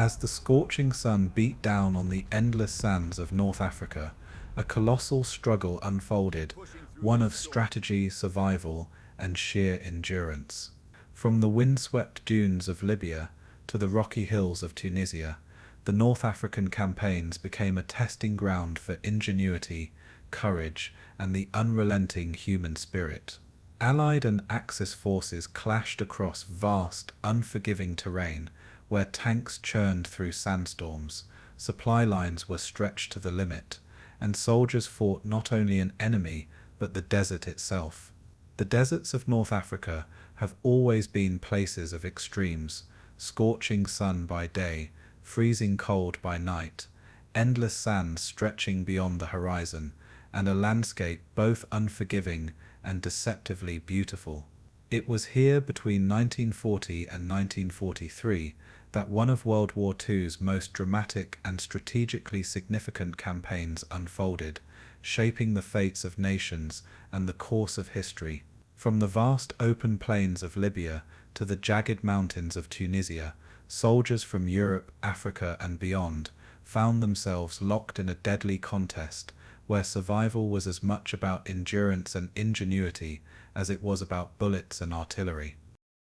As the scorching sun beat down on the endless sands of North Africa, a colossal struggle unfolded, one of strategy, survival, and sheer endurance. From the windswept dunes of Libya to the rocky hills of Tunisia, the North African campaigns became a testing ground for ingenuity, courage, and the unrelenting human spirit. Allied and Axis forces clashed across vast, unforgiving terrain, where tanks churned through sandstorms, supply lines were stretched to the limit, and soldiers fought not only an enemy, but the desert itself. The deserts of North Africa have always been places of extremes: scorching sun by day, freezing cold by night, endless sands stretching beyond the horizon, and a landscape both unforgiving and deceptively beautiful. It was here between 1940 and 1943 that one of World War II's most dramatic and strategically significant campaigns unfolded, shaping the fates of nations and the course of history. From the vast open plains of Libya to the jagged mountains of Tunisia, soldiers from Europe, Africa, and beyond found themselves locked in a deadly contest where survival was as much about endurance and ingenuity as it was about bullets and artillery.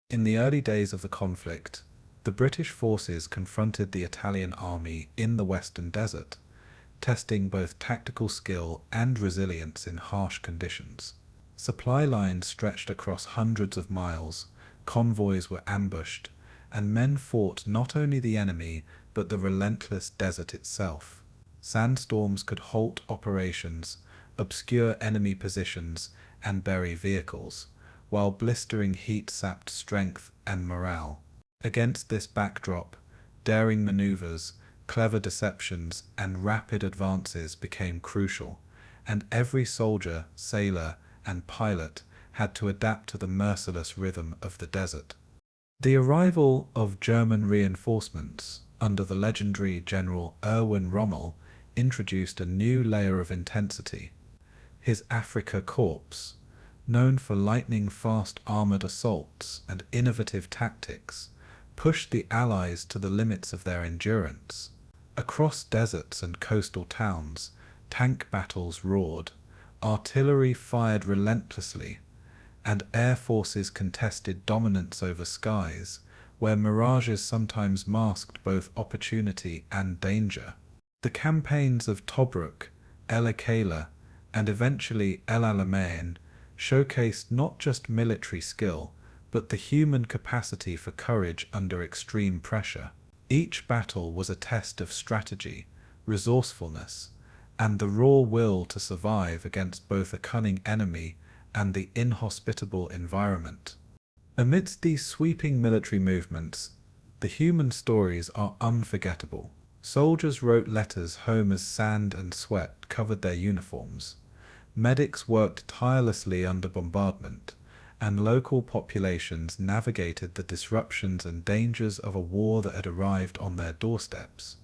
In the early days of the conflict, the British forces confronted the Italian army in the Western Desert, testing both tactical skill and resilience in harsh conditions. Supply lines stretched across hundreds of miles, convoys were ambushed, and men fought not only the enemy but the relentless desert itself. Sandstorms could halt operations, obscure enemy positions, and bury vehicles, while blistering heat sapped strength and morale. Against this backdrop, daring maneuvers, clever deceptions, and rapid advances became crucial, and every soldier, sailor, and pilot had to adapt to the merciless rhythm of the desert. The arrival of German reinforcements under the legendary General Erwin Rommel introduced a new layer of intensity. His Afrika Korps, known for lightning-fast armored assaults and innovative tactics, pushed the Allies to the limits of their endurance. Across deserts and coastal towns, tank battles roared, artillery fired relentlessly, and air forces contested dominance over skies, where mirages sometimes masked both opportunity and danger. The campaigns of Tobruk, El Akela, and eventually El Alamein showcased not just military skill, but the human capacity for courage under extreme pressure. Each battle was a test of strategy, resourcefulness, and the raw will to survive against both a cunning enemy and the inhospitable environment. Amidst these sweeping military movements, the human stories are unforgettable. Soldiers wrote letters home as sand and sweat covered their uniforms. Medics worked tirelessly under bombardment, and local populations navigated the disruptions and dangers of a war that had arrived on their doorsteps.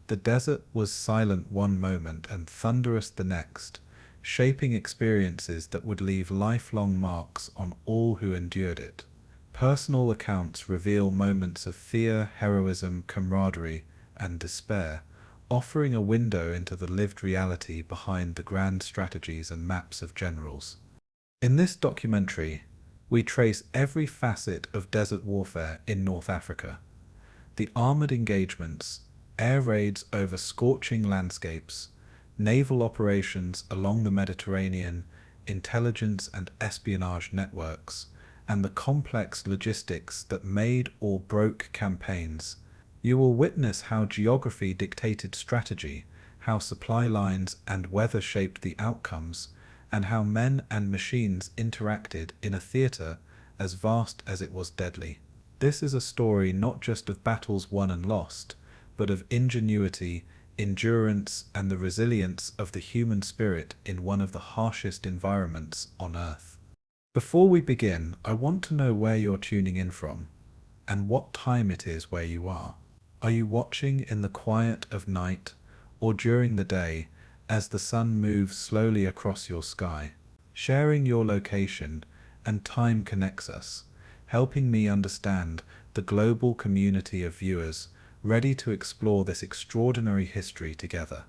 The desert was silent one moment and thunderous the next, shaping experiences that would leave lifelong marks on all who endured it. Personal accounts reveal moments of fear, heroism, camaraderie, and despair, offering a window into the lived reality behind the grand strategies and maps of generals. In this documentary, we trace every facet of desert warfare in North Africa. The armored engagements, air raids over scorching landscapes, naval operations along the Mediterranean, intelligence and espionage networks, and the complex logistics that made or broke campaigns. You will witness how geography dictated strategy, how supply lines and weather shaped the outcomes, and how men and machines interacted in a theater as vast as it was deadly. This is a story not just of battles won and lost, but of ingenuity, endurance, and the resilience of the human spirit in one of the harshest environments on Earth. Before we begin, I want to know where you're tuning in from, and what time it is where you are. Are you watching in the quiet of night, or during the day, as the sun moves slowly across your sky? Sharing your location and time connects us, helping me understand the global community of viewers ready to explore this extraordinary history together.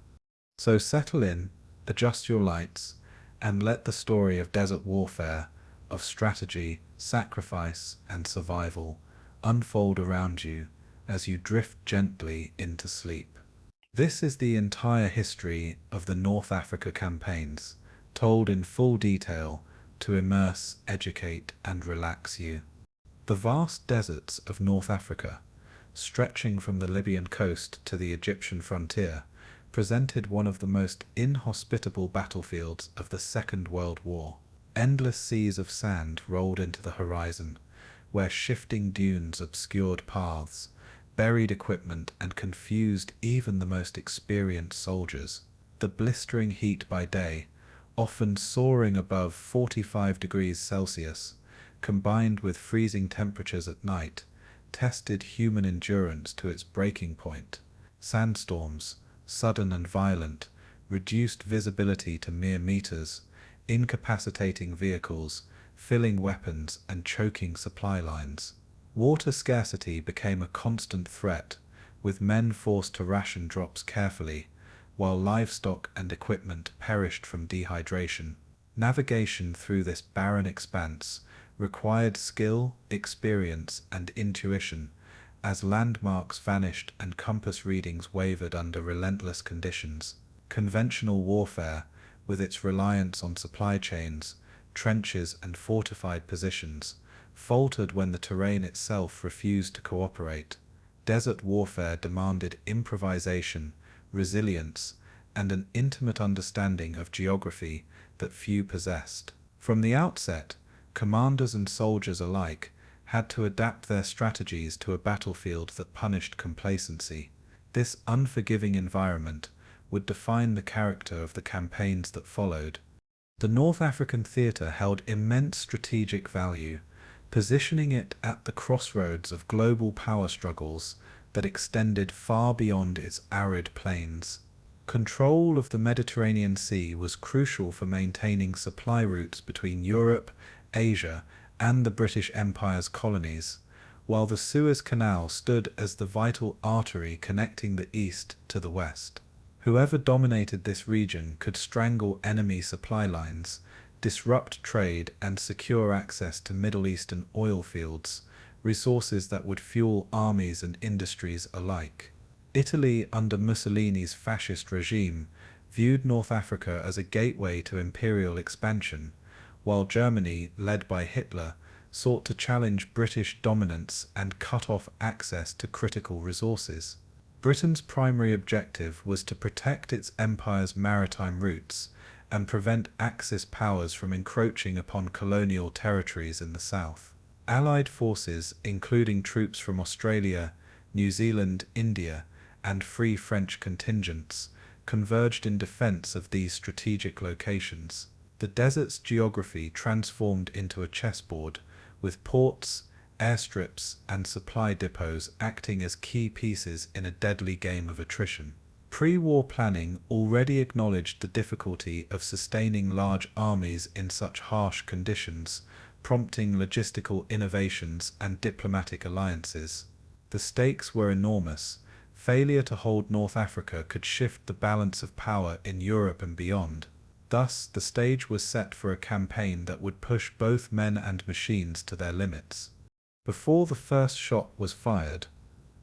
So settle in, adjust your lights, and let the story of desert warfare, of strategy, sacrifice, and survival unfold around you as you drift gently into sleep. This is the entire history of the North Africa campaigns, told in full detail to immerse, educate, and relax you. The vast deserts of North Africa, stretching from the Libyan coast to the Egyptian frontier, presented one of the most inhospitable battlefields of the Second World War. Endless seas of sand rolled into the horizon, where shifting dunes obscured paths, buried equipment, and confused even the most experienced soldiers. The blistering heat by day, often soaring above 45 degrees Celsius, combined with freezing temperatures at night, tested human endurance to its breaking point. Sandstorms, sudden and violent, reduced visibility to mere meters, incapacitating vehicles, filling weapons, and choking supply lines. Water scarcity became a constant threat, with men forced to ration drops carefully, while livestock and equipment perished from dehydration. Navigation through this barren expanse required skill, experience, and intuition, as landmarks vanished and compass readings wavered under relentless conditions. Conventional warfare, with its reliance on supply chains, trenches, and fortified positions, faltered when the terrain itself refused to cooperate. Desert warfare demanded improvisation, resilience, and an intimate understanding of geography that few possessed. From the outset, commanders and soldiers alike had to adapt their strategies to a battlefield that punished complacency. This unforgiving environment would define the character of the campaigns that followed. The North African theatre held immense strategic value, positioning it at the crossroads of global power struggles that extended far beyond its arid plains. Control of the Mediterranean Sea was crucial for maintaining supply routes between Europe, Asia, and the British Empire's colonies, while the Suez Canal stood as the vital artery connecting the East to the West. Whoever dominated this region could strangle enemy supply lines, disrupt trade, and secure access to Middle Eastern oil fields, resources that would fuel armies and industries alike. Italy, under Mussolini's fascist regime, viewed North Africa as a gateway to imperial expansion, while Germany, led by Hitler, sought to challenge British dominance and cut off access to critical resources. Britain's primary objective was to protect its empire's maritime routes and prevent Axis powers from encroaching upon colonial territories in the south. Allied forces, including troops from Australia, New Zealand, India, and Free French contingents, converged in defense of these strategic locations. The desert's geography transformed into a chessboard, with ports, airstrips, and supply depots acting as key pieces in a deadly game of attrition. Pre-war planning already acknowledged the difficulty of sustaining large armies in such harsh conditions, prompting logistical innovations and diplomatic alliances. The stakes were enormous. Failure to hold North Africa could shift the balance of power in Europe and beyond. Thus, the stage was set for a campaign that would push both men and machines to their limits. Before the first shot was fired,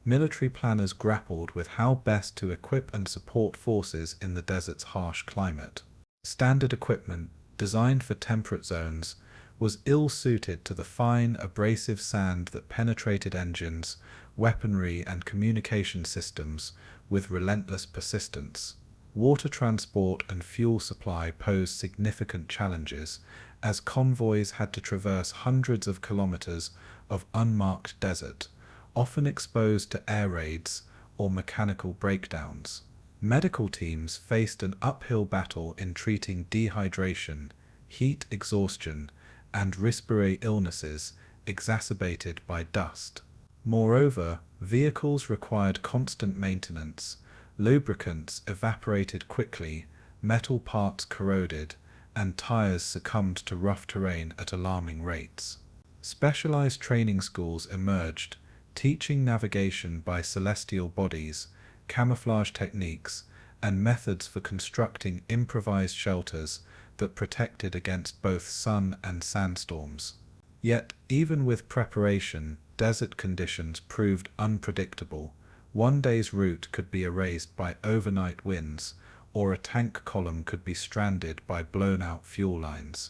military planners grappled with how best to equip and support forces in the desert's harsh climate. Standard equipment, designed for temperate zones, was ill-suited to the fine, abrasive sand that penetrated engines, weaponry, and communication systems with relentless persistence. Water transport and fuel supply posed significant challenges, as convoys had to traverse hundreds of kilometers of unmarked desert, often exposed to air raids or mechanical breakdowns. Medical teams faced an uphill battle in treating dehydration, heat exhaustion, and respiratory illnesses exacerbated by dust. Moreover, vehicles required constant maintenance, lubricants evaporated quickly, metal parts corroded, and tires succumbed to rough terrain at alarming rates. Specialized training schools emerged, teaching navigation by celestial bodies, camouflage techniques, and methods for constructing improvised shelters that protected against both sun and sandstorms. Yet, even with preparation, desert conditions proved unpredictable. One day's route could be erased by overnight winds, or a tank column could be stranded by blown-out fuel lines.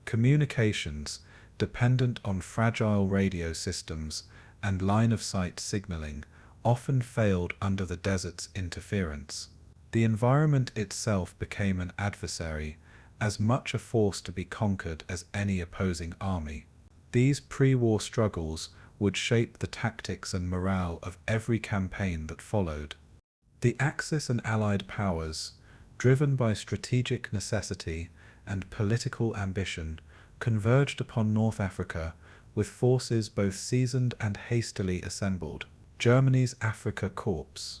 Communications, dependent on fragile radio systems and line-of-sight signaling, often failed under the desert's interference. The environment itself became an adversary, as much a force to be conquered as any opposing army. These pre-war struggles would shape the tactics and morale of every campaign that followed. The Axis and Allied powers, driven by strategic necessity and political ambition, converged upon North Africa with forces both seasoned and hastily assembled. Germany's Afrika Korps,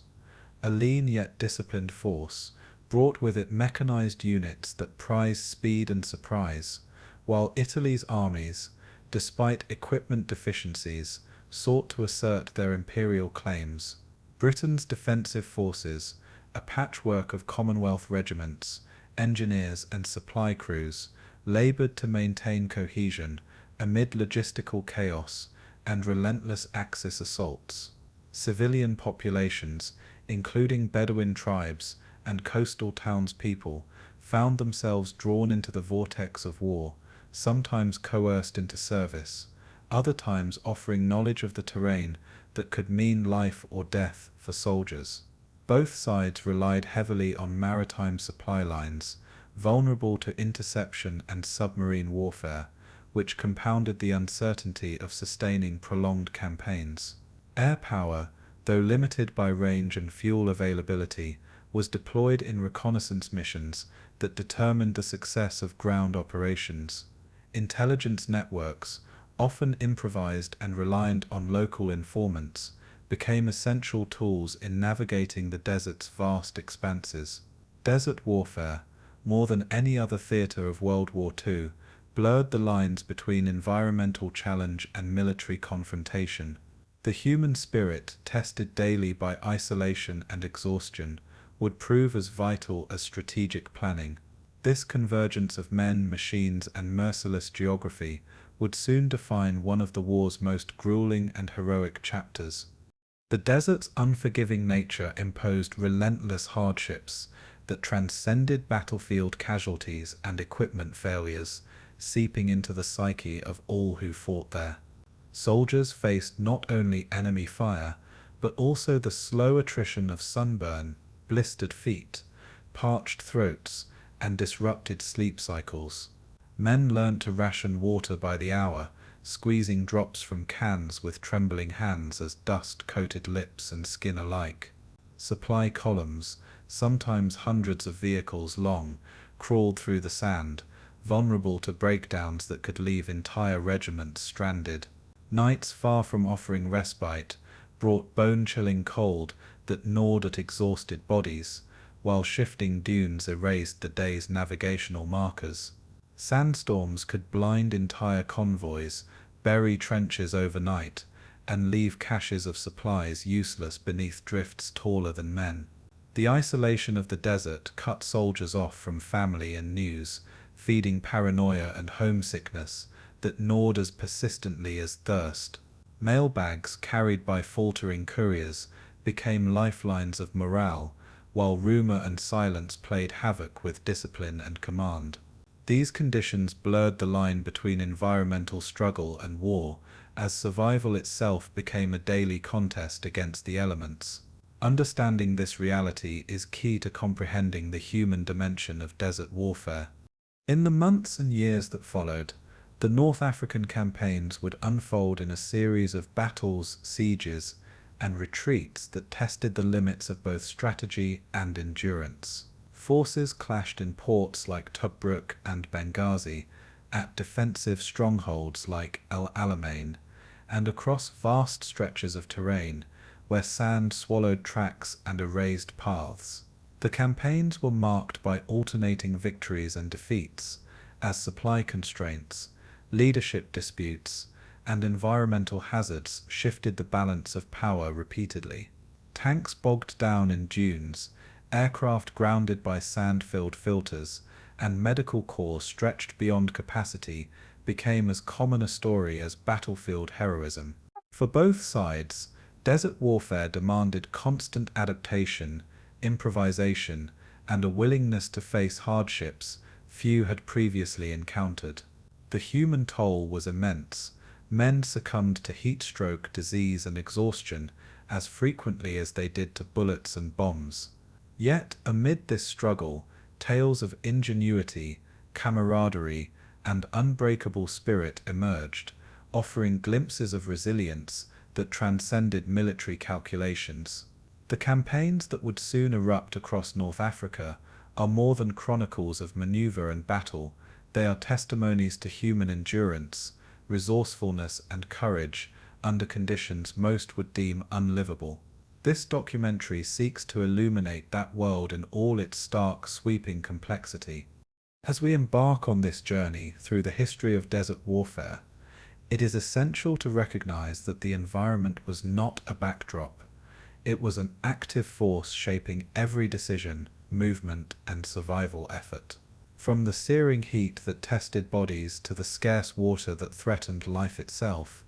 a lean yet disciplined force, brought with it mechanized units that prized speed and surprise, while Italy's armies, despite equipment deficiencies, sought to assert their imperial claims. Britain's defensive forces, a patchwork of Commonwealth regiments, engineers and supply crews, labored to maintain cohesion amid logistical chaos and relentless Axis assaults. Civilian populations, including Bedouin tribes and coastal townspeople, found themselves drawn into the vortex of war, sometimes coerced into service, other times offering knowledge of the terrain that could mean life or death for soldiers. Both sides relied heavily on maritime supply lines, vulnerable to interception and submarine warfare, which compounded the uncertainty of sustaining prolonged campaigns. Air power, though limited by range and fuel availability, was deployed in reconnaissance missions that determined the success of ground operations. Intelligence networks, often improvised and reliant on local informants, became essential tools in navigating the desert's vast expanses. Desert warfare, more than any other theater of World War II, blurred the lines between environmental challenge and military confrontation. The human spirit, tested daily by isolation and exhaustion, would prove as vital as strategic planning. This convergence of men, machines, and merciless geography would soon define one of the war's most grueling and heroic chapters. The desert's unforgiving nature imposed relentless hardships that transcended battlefield casualties and equipment failures, seeping into the psyche of all who fought there. Soldiers faced not only enemy fire, but also the slow attrition of sunburn, blistered feet, parched throats, and disrupted sleep cycles. Men learned to ration water by the hour, squeezing drops from cans with trembling hands as dust coated lips and skin alike. Supply columns, sometimes hundreds of vehicles long, crawled through the sand, vulnerable to breakdowns that could leave entire regiments stranded. Nights, far from offering respite, brought bone-chilling cold that gnawed at exhausted bodies, while shifting dunes erased the day's navigational markers. Sandstorms could blind entire convoys, bury trenches overnight, and leave caches of supplies useless beneath drifts taller than men. The isolation of the desert cut soldiers off from family and news, feeding paranoia and homesickness that gnawed as persistently as thirst. Mailbags carried by faltering couriers became lifelines of morale, while rumor and silence played havoc with discipline and command. These conditions blurred the line between environmental struggle and war, as survival itself became a daily contest against the elements. Understanding this reality is key to comprehending the human dimension of desert warfare. In the months and years that followed, the North African campaigns would unfold in a series of battles, sieges, and retreats that tested the limits of both strategy and endurance. Forces clashed in ports like Tobruk and Benghazi, at defensive strongholds like Alamein, and across vast stretches of terrain where sand swallowed tracks and erased paths. The campaigns were marked by alternating victories and defeats, as supply constraints, leadership disputes, and environmental hazards shifted the balance of power repeatedly. Tanks bogged down in dunes, aircraft grounded by sand-filled filters, and medical corps stretched beyond capacity became as common a story as battlefield heroism. For both sides, desert warfare demanded constant adaptation, improvisation, and a willingness to face hardships few had previously encountered. The human toll was immense. Men succumbed to heat stroke, disease, and exhaustion as frequently as they did to bullets and bombs. Yet, amid this struggle, tales of ingenuity, camaraderie, and unbreakable spirit emerged, offering glimpses of resilience that transcended military calculations. The campaigns that would soon erupt across North Africa are more than chronicles of maneuver and battle. They are testimonies to human endurance, resourcefulness, and courage under conditions most would deem unlivable. This documentary seeks to illuminate that world in all its stark, sweeping complexity. As we embark on this journey through the history of desert warfare, it is essential to recognize that the environment was not a backdrop. It was an active force shaping every decision, movement, and survival effort. From the searing heat that tested bodies to the scarce water that threatened life itself,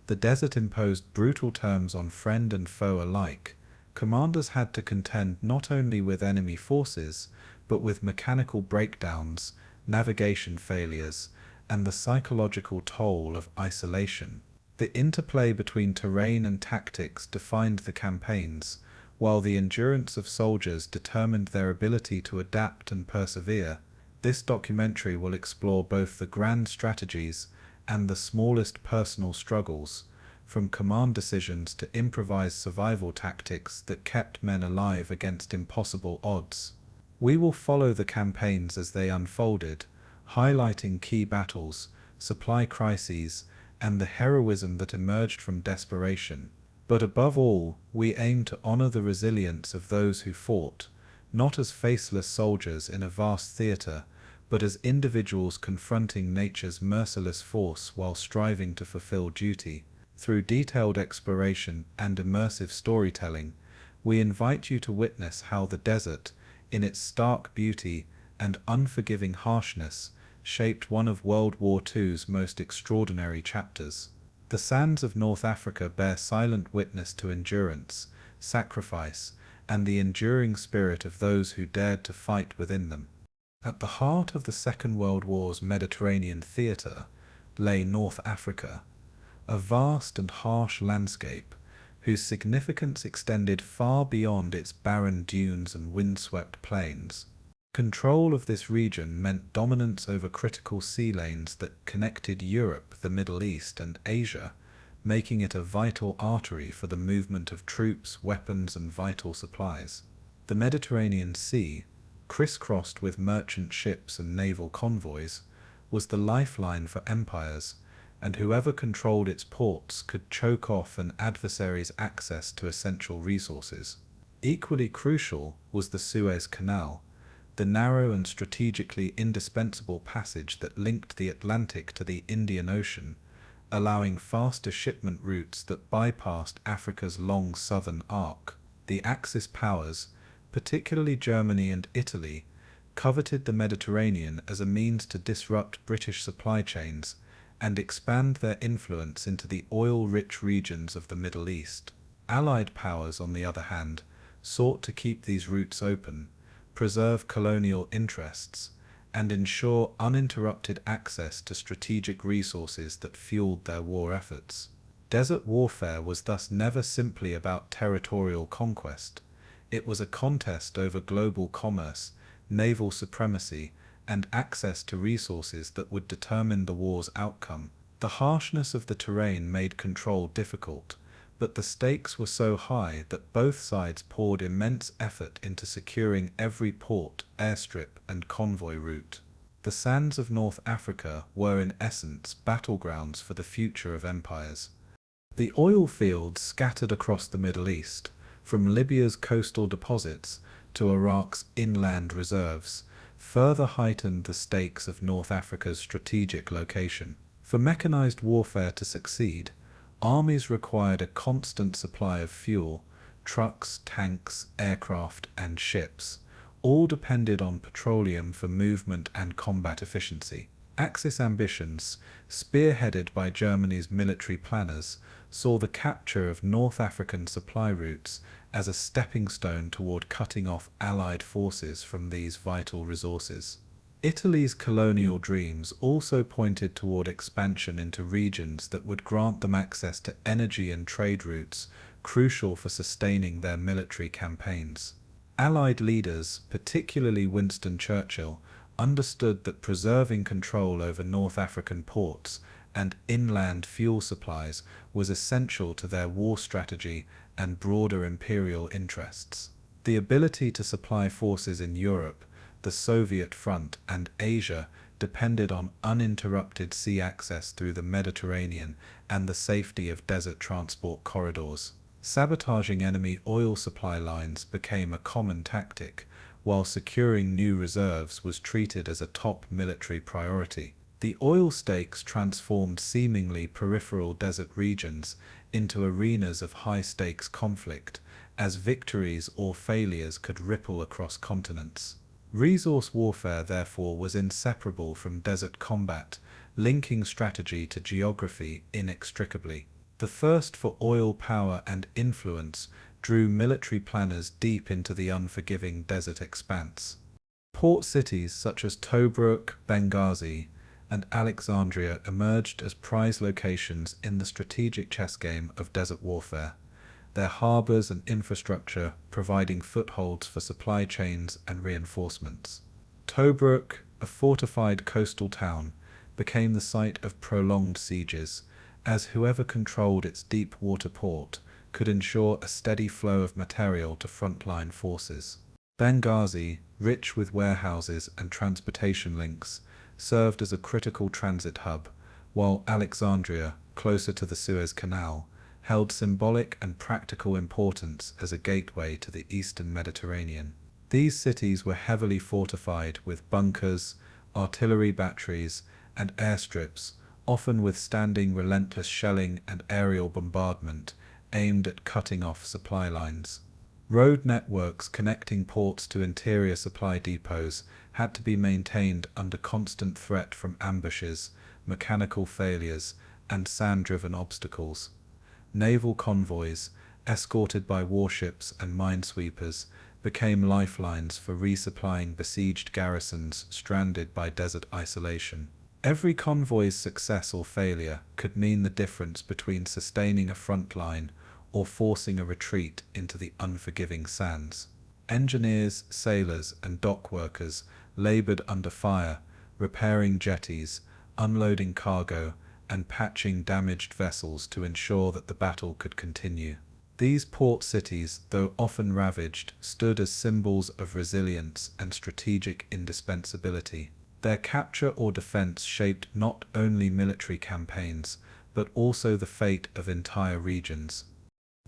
the desert imposed brutal terms on friend and foe alike. Commanders had to contend not only with enemy forces, but with mechanical breakdowns, navigation failures, and the psychological toll of isolation. The interplay between terrain and tactics defined the campaigns, while the endurance of soldiers determined their ability to adapt and persevere. This documentary will explore both the grand strategies and the smallest personal struggles, from command decisions to improvised survival tactics that kept men alive against impossible odds. We will follow the campaigns as they unfolded, highlighting key battles, supply crises, and the heroism that emerged from desperation. But above all, we aim to honor the resilience of those who fought, not as faceless soldiers in a vast theater, but as individuals confronting nature's merciless force while striving to fulfill duty. Through detailed exploration and immersive storytelling, we invite you to witness how the desert, in its stark beauty and unforgiving harshness, shaped one of World War II's most extraordinary chapters. The sands of North Africa bear silent witness to endurance, sacrifice, and the enduring spirit of those who dared to fight within them. At the heart of the Second World War's Mediterranean theater lay North Africa, a vast and harsh landscape whose significance extended far beyond its barren dunes and windswept plains. Control of this region meant dominance over critical sea lanes that connected Europe, the Middle East, and Asia, making it a vital artery for the movement of troops, weapons, and vital supplies. The Mediterranean Sea, crisscrossed with merchant ships and naval convoys, was the lifeline for empires, and whoever controlled its ports could choke off an adversary's access to essential resources. Equally crucial was the Suez Canal, the narrow and strategically indispensable passage that linked the Atlantic to the Indian Ocean, allowing faster shipment routes that bypassed Africa's long southern arc. The Axis powers, particularly Germany and Italy, coveted the Mediterranean as a means to disrupt British supply chains and expand their influence into the oil-rich regions of the Middle East. Allied powers, on the other hand, sought to keep these routes open, preserve colonial interests, and ensure uninterrupted access to strategic resources that fueled their war efforts. Desert warfare was thus never simply about territorial conquest. It was a contest over global commerce, naval supremacy, and access to resources that would determine the war's outcome. The harshness of the terrain made control difficult, but the stakes were so high that both sides poured immense effort into securing every port, airstrip, and convoy route. The sands of North Africa were in essence battlegrounds for the future of empires. The oil fields scattered across the Middle East, from Libya's coastal deposits to Iraq's inland reserves, further heightened the stakes of North Africa's strategic location. For mechanized warfare to succeed, armies required a constant supply of fuel. Trucks, tanks, aircraft, and ships all depended on petroleum for movement and combat efficiency. Axis ambitions, spearheaded by Germany's military planners, saw the capture of North African supply routes as a stepping stone toward cutting off Allied forces from these vital resources. Italy's colonial dreams also pointed toward expansion into regions that would grant them access to energy and trade routes, crucial for sustaining their military campaigns. Allied leaders, particularly Winston Churchill, understood that preserving control over North African ports and inland fuel supplies was essential to their war strategy and broader imperial interests. The ability to supply forces in Europe, the Soviet front, and Asia depended on uninterrupted sea access through the Mediterranean and the safety of desert transport corridors. Sabotaging enemy oil supply lines became a common tactic, while securing new reserves was treated as a top military priority. The oil stakes transformed seemingly peripheral desert regions into arenas of high-stakes conflict, as victories or failures could ripple across continents. Resource warfare, therefore, was inseparable from desert combat, linking strategy to geography inextricably. The thirst for oil power and influence drew military planners deep into the unforgiving desert expanse. Port cities such as Tobruk, Benghazi, and Alexandria emerged as prize locations in the strategic chess game of desert warfare, their harbors and infrastructure providing footholds for supply chains and reinforcements. Tobruk, a fortified coastal town, became the site of prolonged sieges, as whoever controlled its deep water port could ensure a steady flow of material to frontline forces. Benghazi, rich with warehouses and transportation links, served as a critical transit hub, while Alexandria, closer to the Suez Canal, held symbolic and practical importance as a gateway to the eastern Mediterranean. These cities were heavily fortified with bunkers, artillery batteries, and airstrips, often withstanding relentless shelling and aerial bombardment aimed at cutting off supply lines. Road networks connecting ports to interior supply depots had to be maintained under constant threat from ambushes, mechanical failures, and sand-driven obstacles. Naval convoys, escorted by warships and minesweepers, became lifelines for resupplying besieged garrisons stranded by desert isolation. Every convoy's success or failure could mean the difference between sustaining a front line or forcing a retreat into the unforgiving sands. Engineers, sailors, and dock workers labored under fire, repairing jetties, unloading cargo, and patching damaged vessels to ensure that the battle could continue. These port cities, though often ravaged, stood as symbols of resilience and strategic indispensability. Their capture or defense shaped not only military campaigns, but also the fate of entire regions.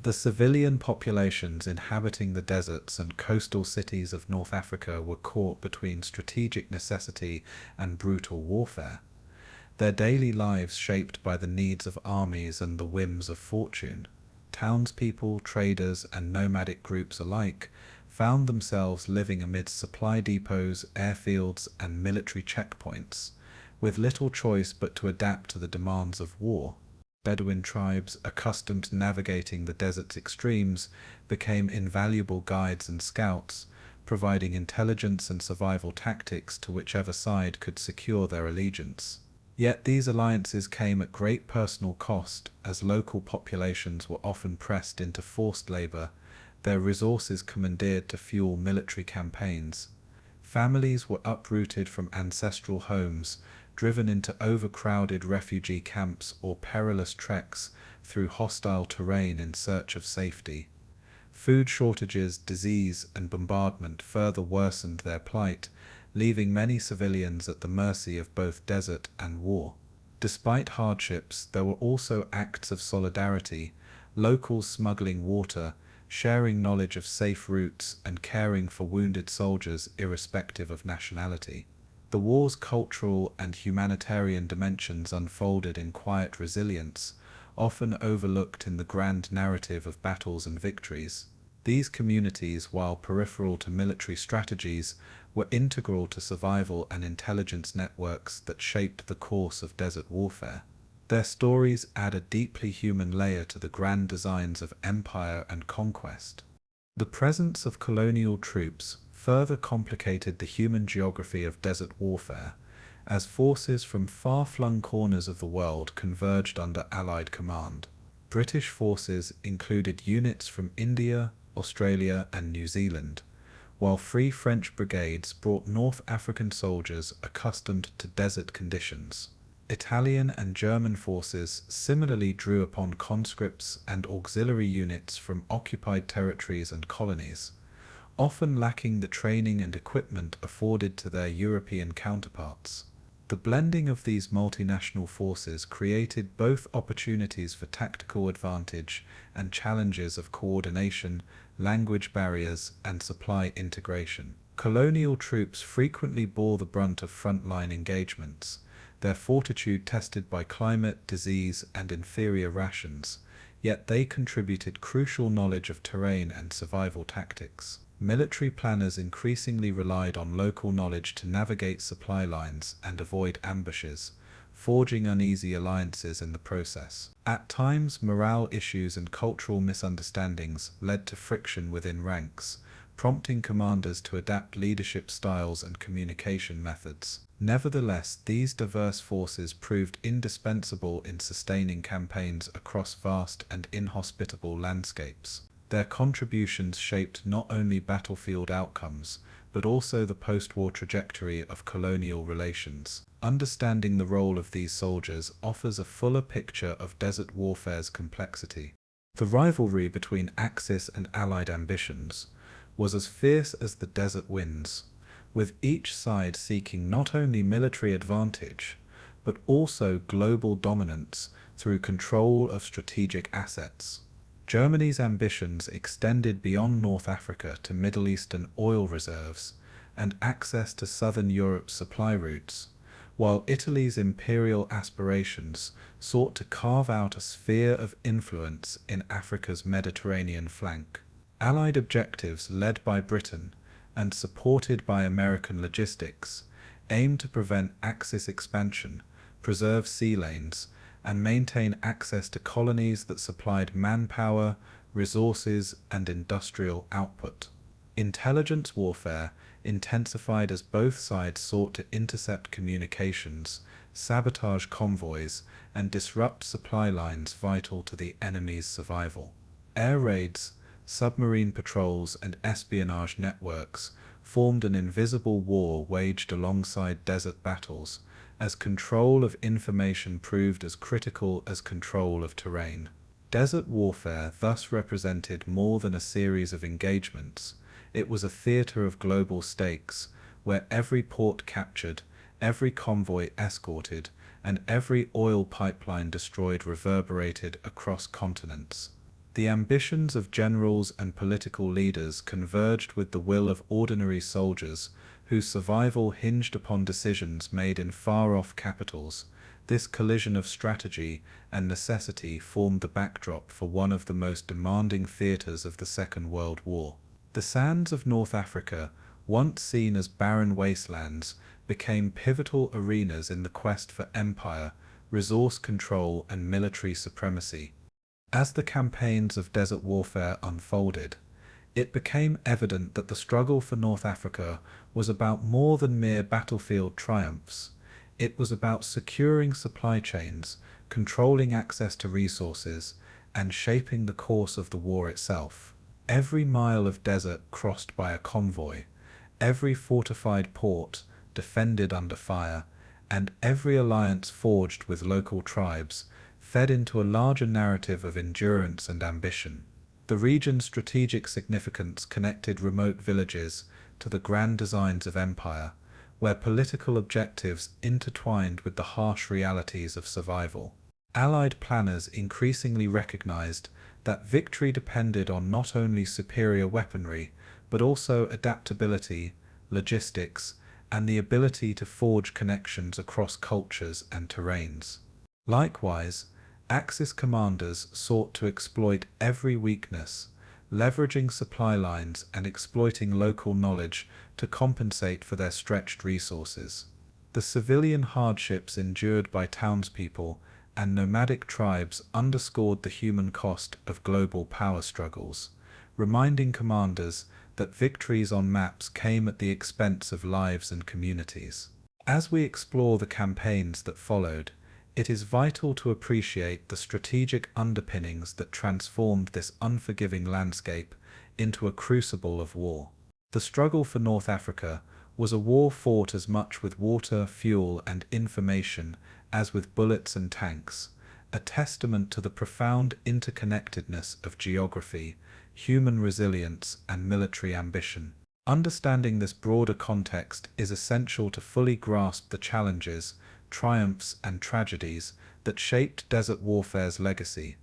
The civilian populations inhabiting the deserts and coastal cities of North Africa were caught between strategic necessity and brutal warfare, their daily lives shaped by the needs of armies and the whims of fortune. Townspeople, traders, and nomadic groups alike found themselves living amidst supply depots, airfields, and military checkpoints, with little choice but to adapt to the demands of war. Bedouin tribes, accustomed to navigating the desert's extremes, became invaluable guides and scouts, providing intelligence and survival tactics to whichever side could secure their allegiance. Yet these alliances came at great personal cost, as local populations were often pressed into forced labor, their resources commandeered to fuel military campaigns. Families were uprooted from ancestral homes, driven into overcrowded refugee camps or perilous treks through hostile terrain in search of safety. Food shortages, disease, and bombardment further worsened their plight, leaving many civilians at the mercy of both desert and war. Despite hardships, there were also acts of solidarity, locals smuggling water, sharing knowledge of safe routes, and caring for wounded soldiers irrespective of nationality. The war's cultural and humanitarian dimensions unfolded in quiet resilience, often overlooked in the grand narrative of battles and victories. These communities, while peripheral to military strategies, were integral to survival and intelligence networks that shaped the course of desert warfare. Their stories add a deeply human layer to the grand designs of empire and conquest. The presence of colonial troops further complicated the human geography of desert warfare, as forces from far-flung corners of the world converged under Allied command. British forces included units from India, Australia, and New Zealand, while Free French brigades brought North African soldiers accustomed to desert conditions. Italian and German forces similarly drew upon conscripts and auxiliary units from occupied territories and colonies, often lacking the training and equipment afforded to their European counterparts. The blending of these multinational forces created both opportunities for tactical advantage and challenges of coordination, language barriers, and supply integration. Colonial troops frequently bore the brunt of frontline engagements, their fortitude tested by climate, disease, and inferior rations, yet they contributed crucial knowledge of terrain and survival tactics. Military planners increasingly relied on local knowledge to navigate supply lines and avoid ambushes, forging uneasy alliances in the process. At times, morale issues and cultural misunderstandings led to friction within ranks, prompting commanders to adapt leadership styles and communication methods. Nevertheless, these diverse forces proved indispensable in sustaining campaigns across vast and inhospitable landscapes. Their contributions shaped not only battlefield outcomes, but also the post-war trajectory of colonial relations. Understanding the role of these soldiers offers a fuller picture of desert warfare's complexity. The rivalry between Axis and Allied ambitions was as fierce as the desert winds, with each side seeking not only military advantage, but also global dominance through control of strategic assets. Germany's ambitions extended beyond North Africa to Middle Eastern oil reserves and access to southern Europe's supply routes, while Italy's imperial aspirations sought to carve out a sphere of influence in Africa's Mediterranean flank. Allied objectives led by Britain and supported by American logistics aimed to prevent Axis expansion, preserve sea lanes, and maintain access to colonies that supplied manpower, resources, and industrial output. Intelligence warfare intensified as both sides sought to intercept communications, sabotage convoys, and disrupt supply lines vital to the enemy's survival. Air raids, submarine patrols, and espionage networks formed an invisible war waged alongside desert battles, as control of information proved as critical as control of terrain. Desert warfare thus represented more than a series of engagements. It was a theater of global stakes, where every port captured, every convoy escorted, and every oil pipeline destroyed reverberated across continents. The ambitions of generals and political leaders converged with the will of ordinary soldiers, whose survival hinged upon decisions made in far-off capitals. This collision of strategy and necessity formed the backdrop for one of the most demanding theaters of the Second World War. The sands of North Africa, once seen as barren wastelands, became pivotal arenas in the quest for empire, resource control, and military supremacy. As the campaigns of desert warfare unfolded, it became evident that the struggle for North Africa was about more than mere battlefield triumphs. It was about securing supply chains, controlling access to resources, and shaping the course of the war itself. Every mile of desert crossed by a convoy, every fortified port defended under fire, and every alliance forged with local tribes fed into a larger narrative of endurance and ambition. The region's strategic significance connected remote villages to the grand designs of empire, where political objectives intertwined with the harsh realities of survival. Allied planners increasingly recognized that victory depended on not only superior weaponry, but also adaptability, logistics, and the ability to forge connections across cultures and terrains. Likewise, Axis commanders sought to exploit every weakness, leveraging supply lines and exploiting local knowledge to compensate for their stretched resources. The civilian hardships endured by townspeople and nomadic tribes underscored the human cost of global power struggles, reminding commanders that victories on maps came at the expense of lives and communities. As we explore the campaigns that followed, it is vital to appreciate the strategic underpinnings that transformed this unforgiving landscape into a crucible of war. The struggle for North Africa was a war fought as much with water, fuel, and information as with bullets and tanks, a testament to the profound interconnectedness of geography, human resilience, and military ambition. Understanding this broader context is essential to fully grasp the challenges, triumphs, and tragedies that shaped desert warfare's legacy.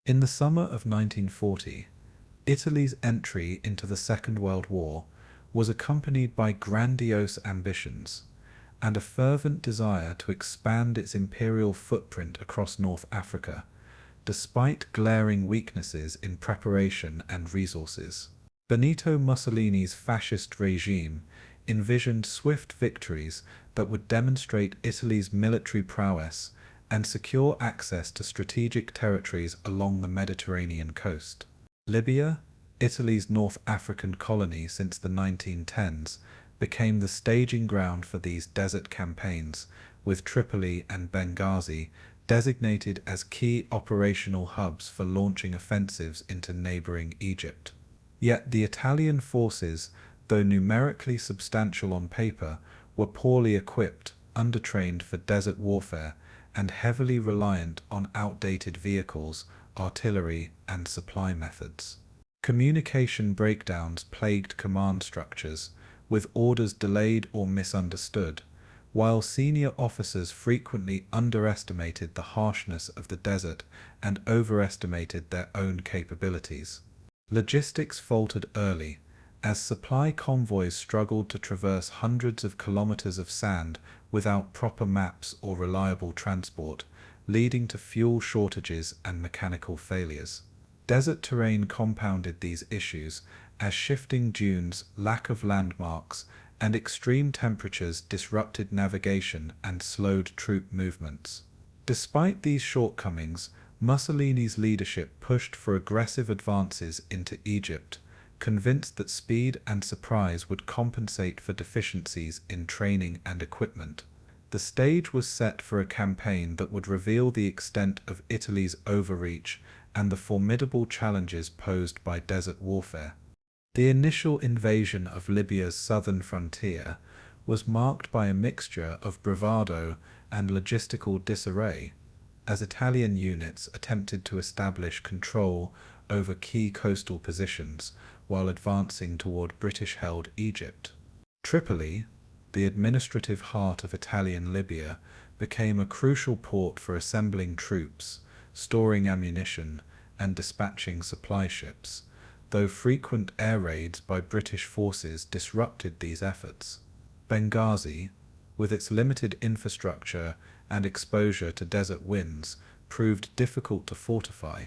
In the summer of 1940, Italy's entry into the Second World War was accompanied by grandiose ambitions and a fervent desire to expand its imperial footprint across North Africa, despite glaring weaknesses in preparation and resources. Benito Mussolini's fascist regime envisioned swift victories that would demonstrate Italy's military prowess and secure access to strategic territories along the Mediterranean coast. Libya, Italy's North African colony since the 1910s, became the staging ground for these desert campaigns, with Tripoli and Benghazi designated as key operational hubs for launching offensives into neighboring Egypt. Yet the Italian forces, though numerically substantial on paper, were poorly equipped, undertrained for desert warfare, and heavily reliant on outdated vehicles, artillery, and supply methods. Communication breakdowns plagued command structures, with orders delayed or misunderstood, while senior officers frequently underestimated the harshness of the desert and overestimated their own capabilities. Logistics faltered early, as supply convoys struggled to traverse hundreds of kilometers of sand without proper maps or reliable transport, leading to fuel shortages and mechanical failures. Desert terrain compounded these issues, as shifting dunes, lack of landmarks, and extreme temperatures disrupted navigation and slowed troop movements. Despite these shortcomings, Mussolini's leadership pushed for aggressive advances into Egypt, convinced that speed and surprise would compensate for deficiencies in training and equipment. The stage was set for a campaign that would reveal the extent of Italy's overreach and the formidable challenges posed by desert warfare. The initial invasion of Libya's southern frontier was marked by a mixture of bravado and logistical disarray, as Italian units attempted to establish control over key coastal positions while advancing toward British-held Egypt. Tripoli, the administrative heart of Italian Libya, became a crucial port for assembling troops, storing ammunition, and dispatching supply ships, though frequent air raids by British forces disrupted these efforts. Benghazi, with its limited infrastructure and exposure to desert winds, proved difficult to fortify,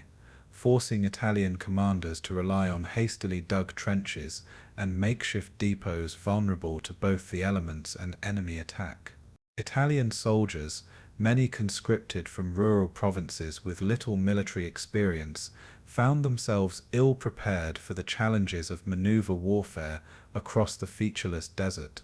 forcing Italian commanders to rely on hastily dug trenches and makeshift depots vulnerable to both the elements and enemy attack. Italian soldiers, many conscripted from rural provinces with little military experience, found themselves ill-prepared for the challenges of maneuver warfare across the featureless desert.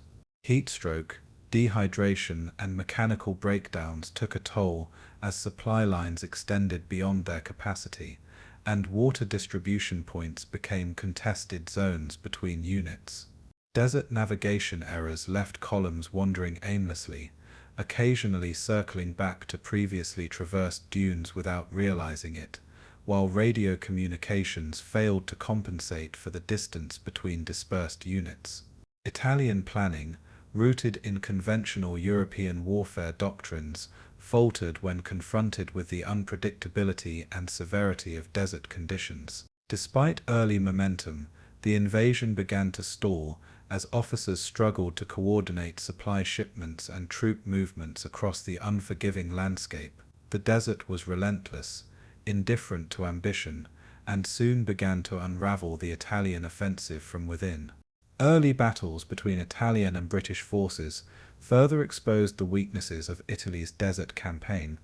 Heatstroke, dehydration, and mechanical breakdowns took a toll as supply lines extended beyond their capacity, and water distribution points became contested zones between units. Desert navigation errors left columns wandering aimlessly, occasionally circling back to previously traversed dunes without realizing it, while radio communications failed to compensate for the distance between dispersed units. Italian planning, rooted in conventional European warfare doctrines, faltered when confronted with the unpredictability and severity of desert conditions. Despite early momentum, the invasion began to stall as officers struggled to coordinate supply shipments and troop movements across the unforgiving landscape. The desert was relentless, indifferent to ambition, and soon began to unravel the Italian offensive from within. Early battles between Italian and British forces further exposed the weaknesses of Italy's desert campaign,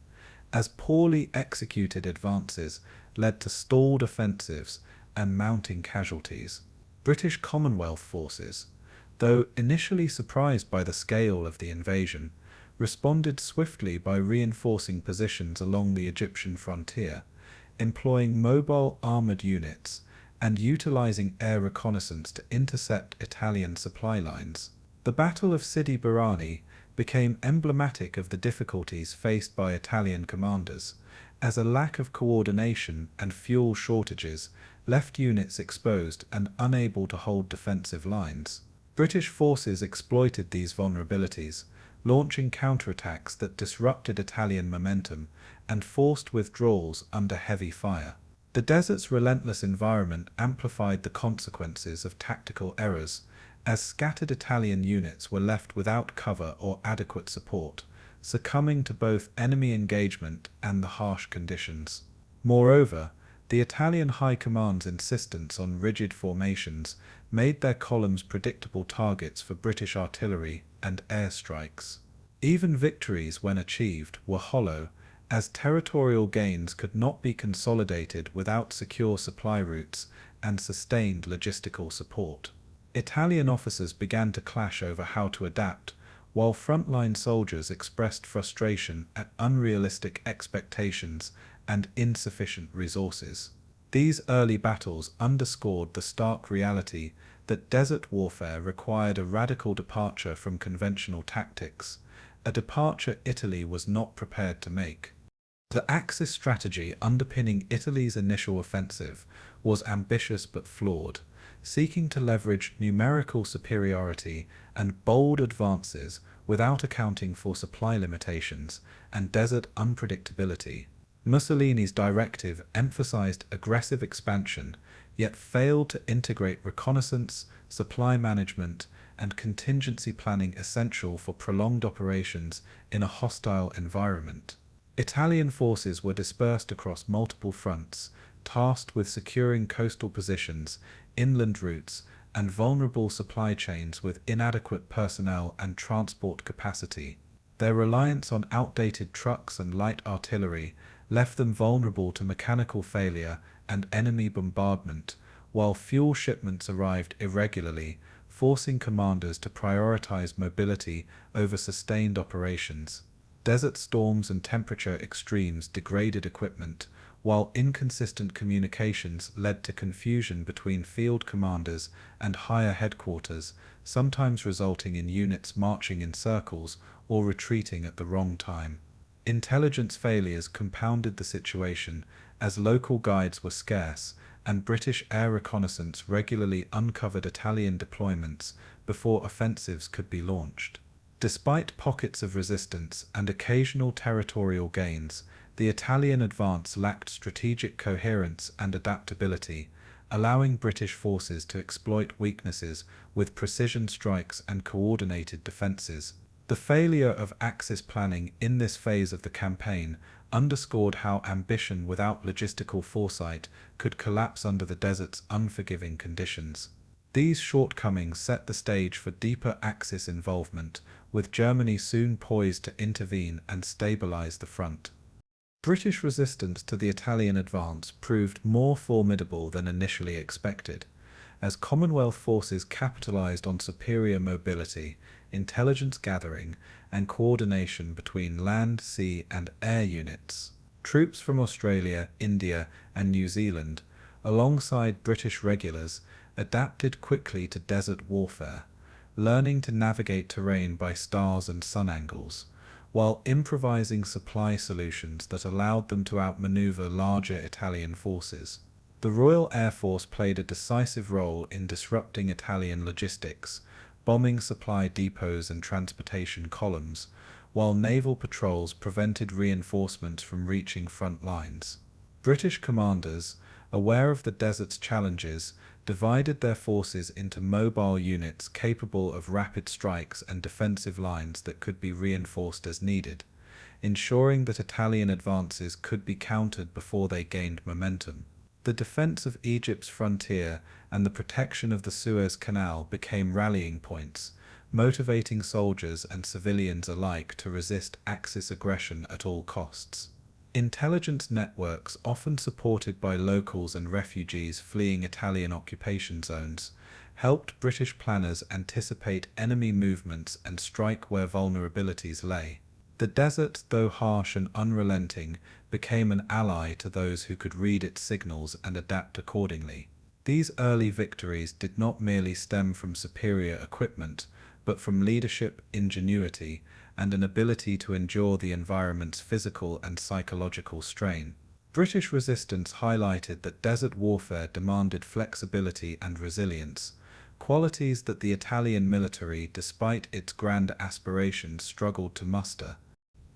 as poorly executed advances led to stalled offensives and mounting casualties. British Commonwealth forces, though initially surprised by the scale of the invasion, responded swiftly by reinforcing positions along the Egyptian frontier, employing mobile armoured units and utilising air reconnaissance to intercept Italian supply lines. The Battle of Sidi Barrani became emblematic of the difficulties faced by Italian commanders, as a lack of coordination and fuel shortages left units exposed and unable to hold defensive lines. British forces exploited these vulnerabilities, launching counterattacks that disrupted Italian momentum and forced withdrawals under heavy fire. The desert's relentless environment amplified the consequences of tactical errors, as scattered Italian units were left without cover or adequate support, succumbing to both enemy engagement and the harsh conditions. Moreover, the Italian High Command's insistence on rigid formations made their columns predictable targets for British artillery and airstrikes. Even victories, when achieved, were hollow, as territorial gains could not be consolidated without secure supply routes and sustained logistical support. Italian officers began to clash over how to adapt, while frontline soldiers expressed frustration at unrealistic expectations and insufficient resources. These early battles underscored the stark reality that desert warfare required a radical departure from conventional tactics, a departure Italy was not prepared to make. The Axis strategy underpinning Italy's initial offensive was ambitious but flawed, seeking to leverage numerical superiority and bold advances without accounting for supply limitations and desert unpredictability. Mussolini's directive emphasized aggressive expansion, yet failed to integrate reconnaissance, supply management, and contingency planning essential for prolonged operations in a hostile environment. Italian forces were dispersed across multiple fronts, tasked with securing coastal positions, inland routes, and vulnerable supply chains with inadequate personnel and transport capacity. Their reliance on outdated trucks and light artillery left them vulnerable to mechanical failure and enemy bombardment, while fuel shipments arrived irregularly, forcing commanders to prioritize mobility over sustained operations. Desert storms and temperature extremes degraded equipment, while inconsistent communications led to confusion between field commanders and higher headquarters, sometimes resulting in units marching in circles or retreating at the wrong time. Intelligence failures compounded the situation, as local guides were scarce, and British air reconnaissance regularly uncovered Italian deployments before offensives could be launched. Despite pockets of resistance and occasional territorial gains, the Italian advance lacked strategic coherence and adaptability, allowing British forces to exploit weaknesses with precision strikes and coordinated defences. The failure of Axis planning in this phase of the campaign underscored how ambition without logistical foresight could collapse under the desert's unforgiving conditions. These shortcomings set the stage for deeper Axis involvement, with Germany soon poised to intervene and stabilize the front. British resistance to the Italian advance proved more formidable than initially expected, as Commonwealth forces capitalized on superior mobility, intelligence gathering, and coordination between land, sea, and air units. Troops from Australia, India, and New Zealand, alongside British regulars, adapted quickly to desert warfare, learning to navigate terrain by stars and sun angles, while improvising supply solutions that allowed them to outmaneuver larger Italian forces. The Royal Air Force played a decisive role in disrupting Italian logistics, bombing supply depots and transportation columns, while naval patrols prevented reinforcements from reaching front lines. British commanders, aware of the desert's challenges, divided their forces into mobile units capable of rapid strikes and defensive lines that could be reinforced as needed, ensuring that Italian advances could be countered before they gained momentum. The defense of Egypt's frontier and the protection of the Suez Canal became rallying points, motivating soldiers and civilians alike to resist Axis aggression at all costs. Intelligence networks, often supported by locals and refugees fleeing Italian occupation zones, helped British planners anticipate enemy movements and strike where vulnerabilities lay. The desert, though harsh and unrelenting, became an ally to those who could read its signals and adapt accordingly. These early victories did not merely stem from superior equipment, but from leadership, ingenuity, and an ability to endure the environment's physical and psychological strain. British resistance highlighted that desert warfare demanded flexibility and resilience, qualities that the Italian military, despite its grand aspirations, struggled to muster.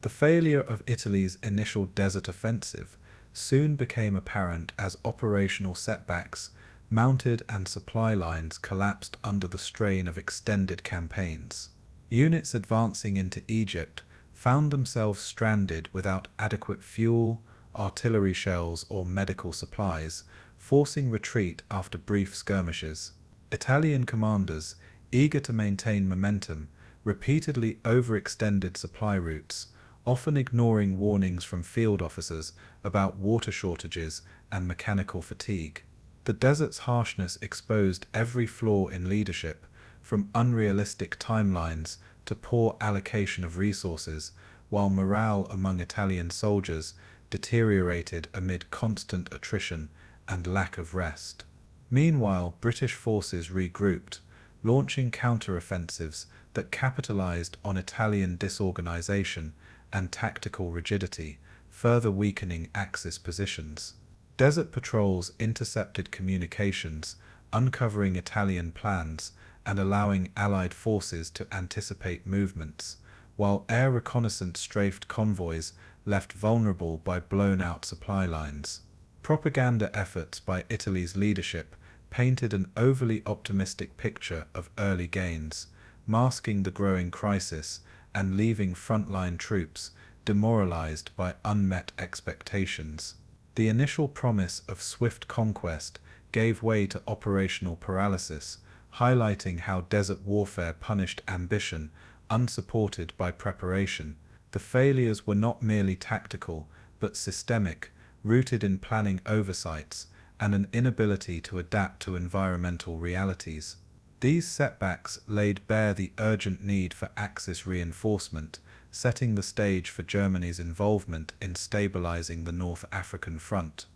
The failure of Italy's initial desert offensive soon became apparent as operational setbacks, mounted and supply lines collapsed under the strain of extended campaigns. Units advancing into Egypt found themselves stranded without adequate fuel, artillery shells, or medical supplies, forcing retreat after brief skirmishes. Italian commanders, eager to maintain momentum, repeatedly overextended supply routes, often ignoring warnings from field officers about water shortages and mechanical fatigue. The desert's harshness exposed every flaw in leadership, from unrealistic timelines to poor allocation of resources, while morale among Italian soldiers deteriorated amid constant attrition and lack of rest. Meanwhile, British forces regrouped, launching counter-offensives that capitalized on Italian disorganization and tactical rigidity, further weakening Axis positions. Desert patrols intercepted communications, uncovering Italian plans and allowing Allied forces to anticipate movements, while air reconnaissance strafed convoys left vulnerable by blown-out supply lines. Propaganda efforts by Italy's leadership painted an overly optimistic picture of early gains, masking the growing crisis and leaving frontline troops demoralized by unmet expectations. The initial promise of swift conquest gave way to operational paralysis, highlighting how desert warfare punished ambition, unsupported by preparation. The failures were not merely tactical, but systemic, rooted in planning oversights and an inability to adapt to environmental realities. These setbacks laid bare the urgent need for Axis reinforcement, setting the stage for Germany's involvement in stabilizing the North African front.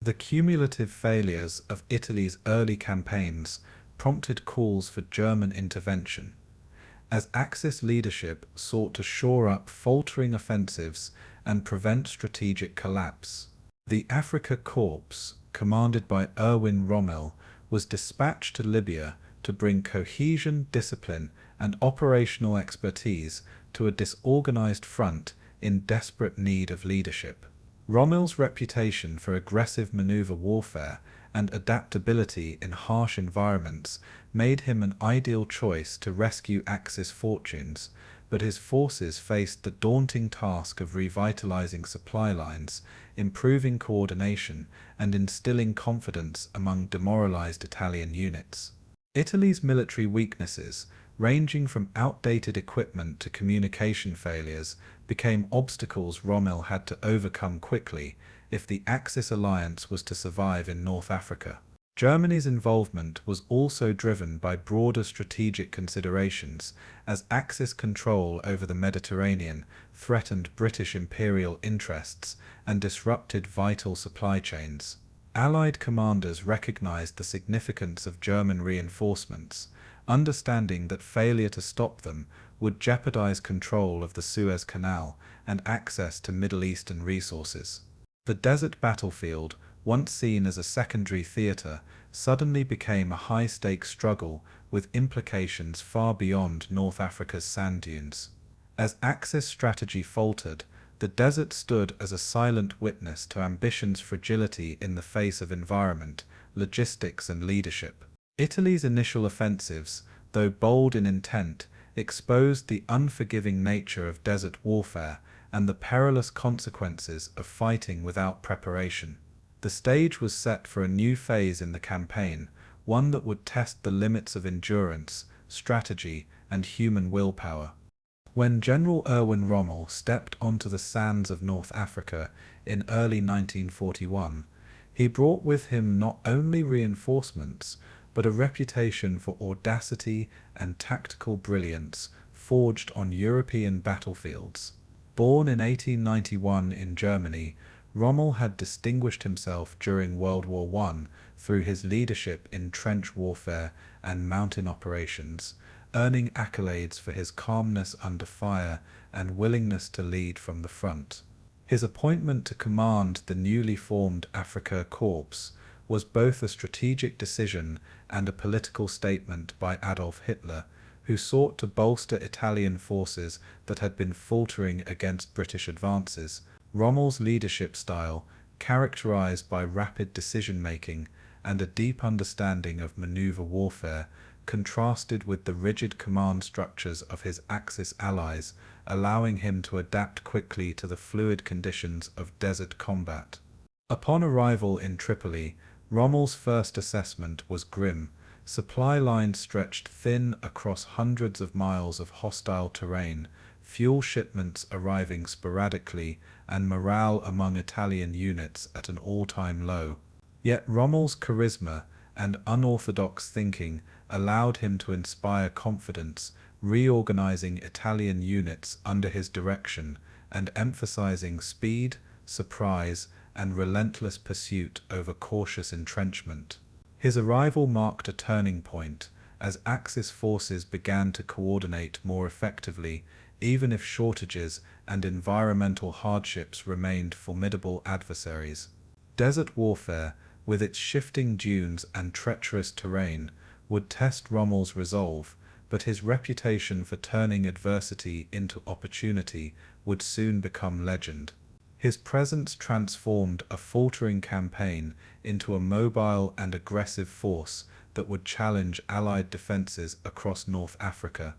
The cumulative failures of Italy's early campaigns prompted calls for German intervention, as Axis leadership sought to shore up faltering offensives and prevent strategic collapse. The Afrika Korps, commanded by Erwin Rommel, was dispatched to Libya to bring cohesion, discipline, and operational expertise to a disorganized front in desperate need of leadership. Rommel's reputation for aggressive maneuver warfare and adaptability in harsh environments made him an ideal choice to rescue Axis fortunes, but his forces faced the daunting task of revitalizing supply lines, improving coordination, and instilling confidence among demoralized Italian units. Italy's military weaknesses, ranging from outdated equipment to communication failures, became obstacles Rommel had to overcome quickly if the Axis alliance was to survive in North Africa. Germany's involvement was also driven by broader strategic considerations, as Axis control over the Mediterranean threatened British imperial interests and disrupted vital supply chains. Allied commanders recognized the significance of German reinforcements, understanding that failure to stop them would jeopardize control of the Suez Canal and access to Middle Eastern resources. The desert battlefield, once seen as a secondary theater, suddenly became a high-stakes struggle with implications far beyond North Africa's sand dunes. As Axis strategy faltered, The desert stood as a silent witness to ambition's fragility in the face of environment, logistics, and leadership. Italy's initial offensives, though bold in intent, exposed the unforgiving nature of desert warfare and the perilous consequences of fighting without preparation. The stage was set for a new phase in the campaign, one that would test the limits of endurance, strategy, and human willpower. When General Erwin Rommel stepped onto the sands of North Africa in early 1941, he brought with him not only reinforcements, but a reputation for audacity and tactical brilliance forged on European battlefields. Born in 1891 in Germany, Rommel had distinguished himself during World War I through his leadership in trench warfare and mountain operations, earning accolades for his calmness under fire and willingness to lead from the front. His appointment to command the newly formed Afrika Korps was both a strategic decision and a political statement by Adolf Hitler, who sought to bolster Italian forces that had been faltering against British advances. Rommel's leadership style, characterized by rapid decision-making and a deep understanding of maneuver warfare, contrasted with the rigid command structures of his Axis allies, allowing him to adapt quickly to the fluid conditions of desert combat. Upon arrival in Tripoli, Rommel's first assessment was grim. Supply lines stretched thin across hundreds of miles of hostile terrain, fuel shipments arriving sporadically, and morale among Italian units at an all-time low. Yet Rommel's charisma and unorthodox thinking allowed him to inspire confidence, reorganizing Italian units under his direction and emphasizing speed, surprise, and relentless pursuit over cautious entrenchment. His arrival marked a turning point, as Axis forces began to coordinate more effectively, even if shortages and environmental hardships remained formidable adversaries. Desert warfare, with its shifting dunes and treacherous terrain, would test Rommel's resolve, but his reputation for turning adversity into opportunity would soon become legend. His presence transformed a faltering campaign into a mobile and aggressive force that would challenge Allied defenses across North Africa.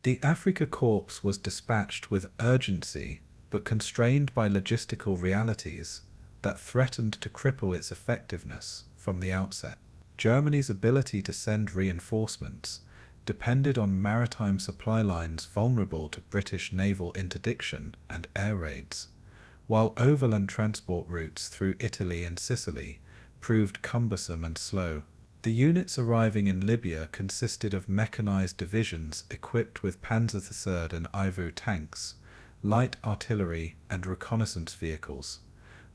The Afrika Korps was dispatched with urgency, but constrained by logistical realities that threatened to cripple its effectiveness from the outset. Germany's ability to send reinforcements depended on maritime supply lines vulnerable to British naval interdiction and air raids, while overland transport routes through Italy and Sicily proved cumbersome and slow. The units arriving in Libya consisted of mechanized divisions equipped with Panzer III and IV tanks, light artillery, and reconnaissance vehicles,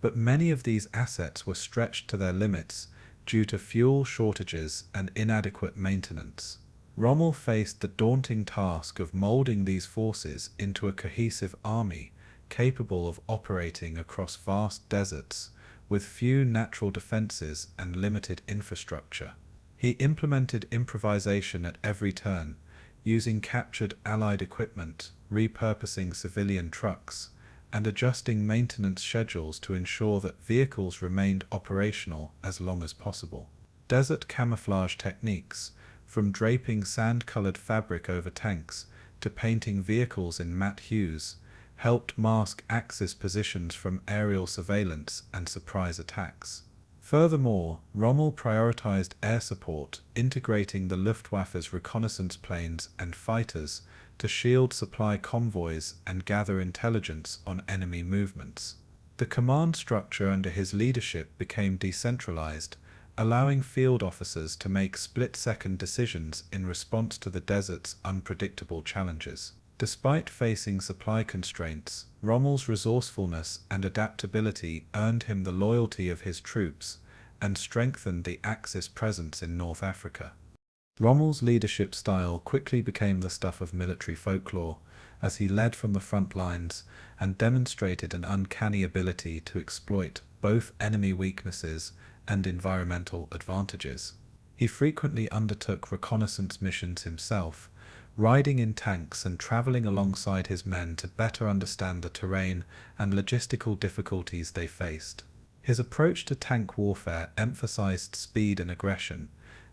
but many of these assets were stretched to their limits due to fuel shortages and inadequate maintenance. Rommel faced the daunting task of molding these forces into a cohesive army capable of operating across vast deserts with few natural defenses and limited infrastructure. He implemented improvisation at every turn, using captured Allied equipment, repurposing civilian trucks, and adjusting maintenance schedules to ensure that vehicles remained operational as long as possible. Desert camouflage techniques, from draping sand-colored fabric over tanks to painting vehicles in matte hues, helped mask Axis positions from aerial surveillance and surprise attacks. Furthermore, Rommel prioritized air support, integrating the Luftwaffe's reconnaissance planes and fighters to shield supply convoys and gather intelligence on enemy movements. The command structure under his leadership became decentralized, allowing field officers to make split-second decisions in response to the desert's unpredictable challenges. Despite facing supply constraints, Rommel's resourcefulness and adaptability earned him the loyalty of his troops and strengthened the Axis presence in North Africa. Rommel's leadership style quickly became the stuff of military folklore, as he led from the front lines and demonstrated an uncanny ability to exploit both enemy weaknesses and environmental advantages. He frequently undertook reconnaissance missions himself, riding in tanks and traveling alongside his men to better understand the terrain and logistical difficulties they faced. His approach to tank warfare emphasized speed and aggression,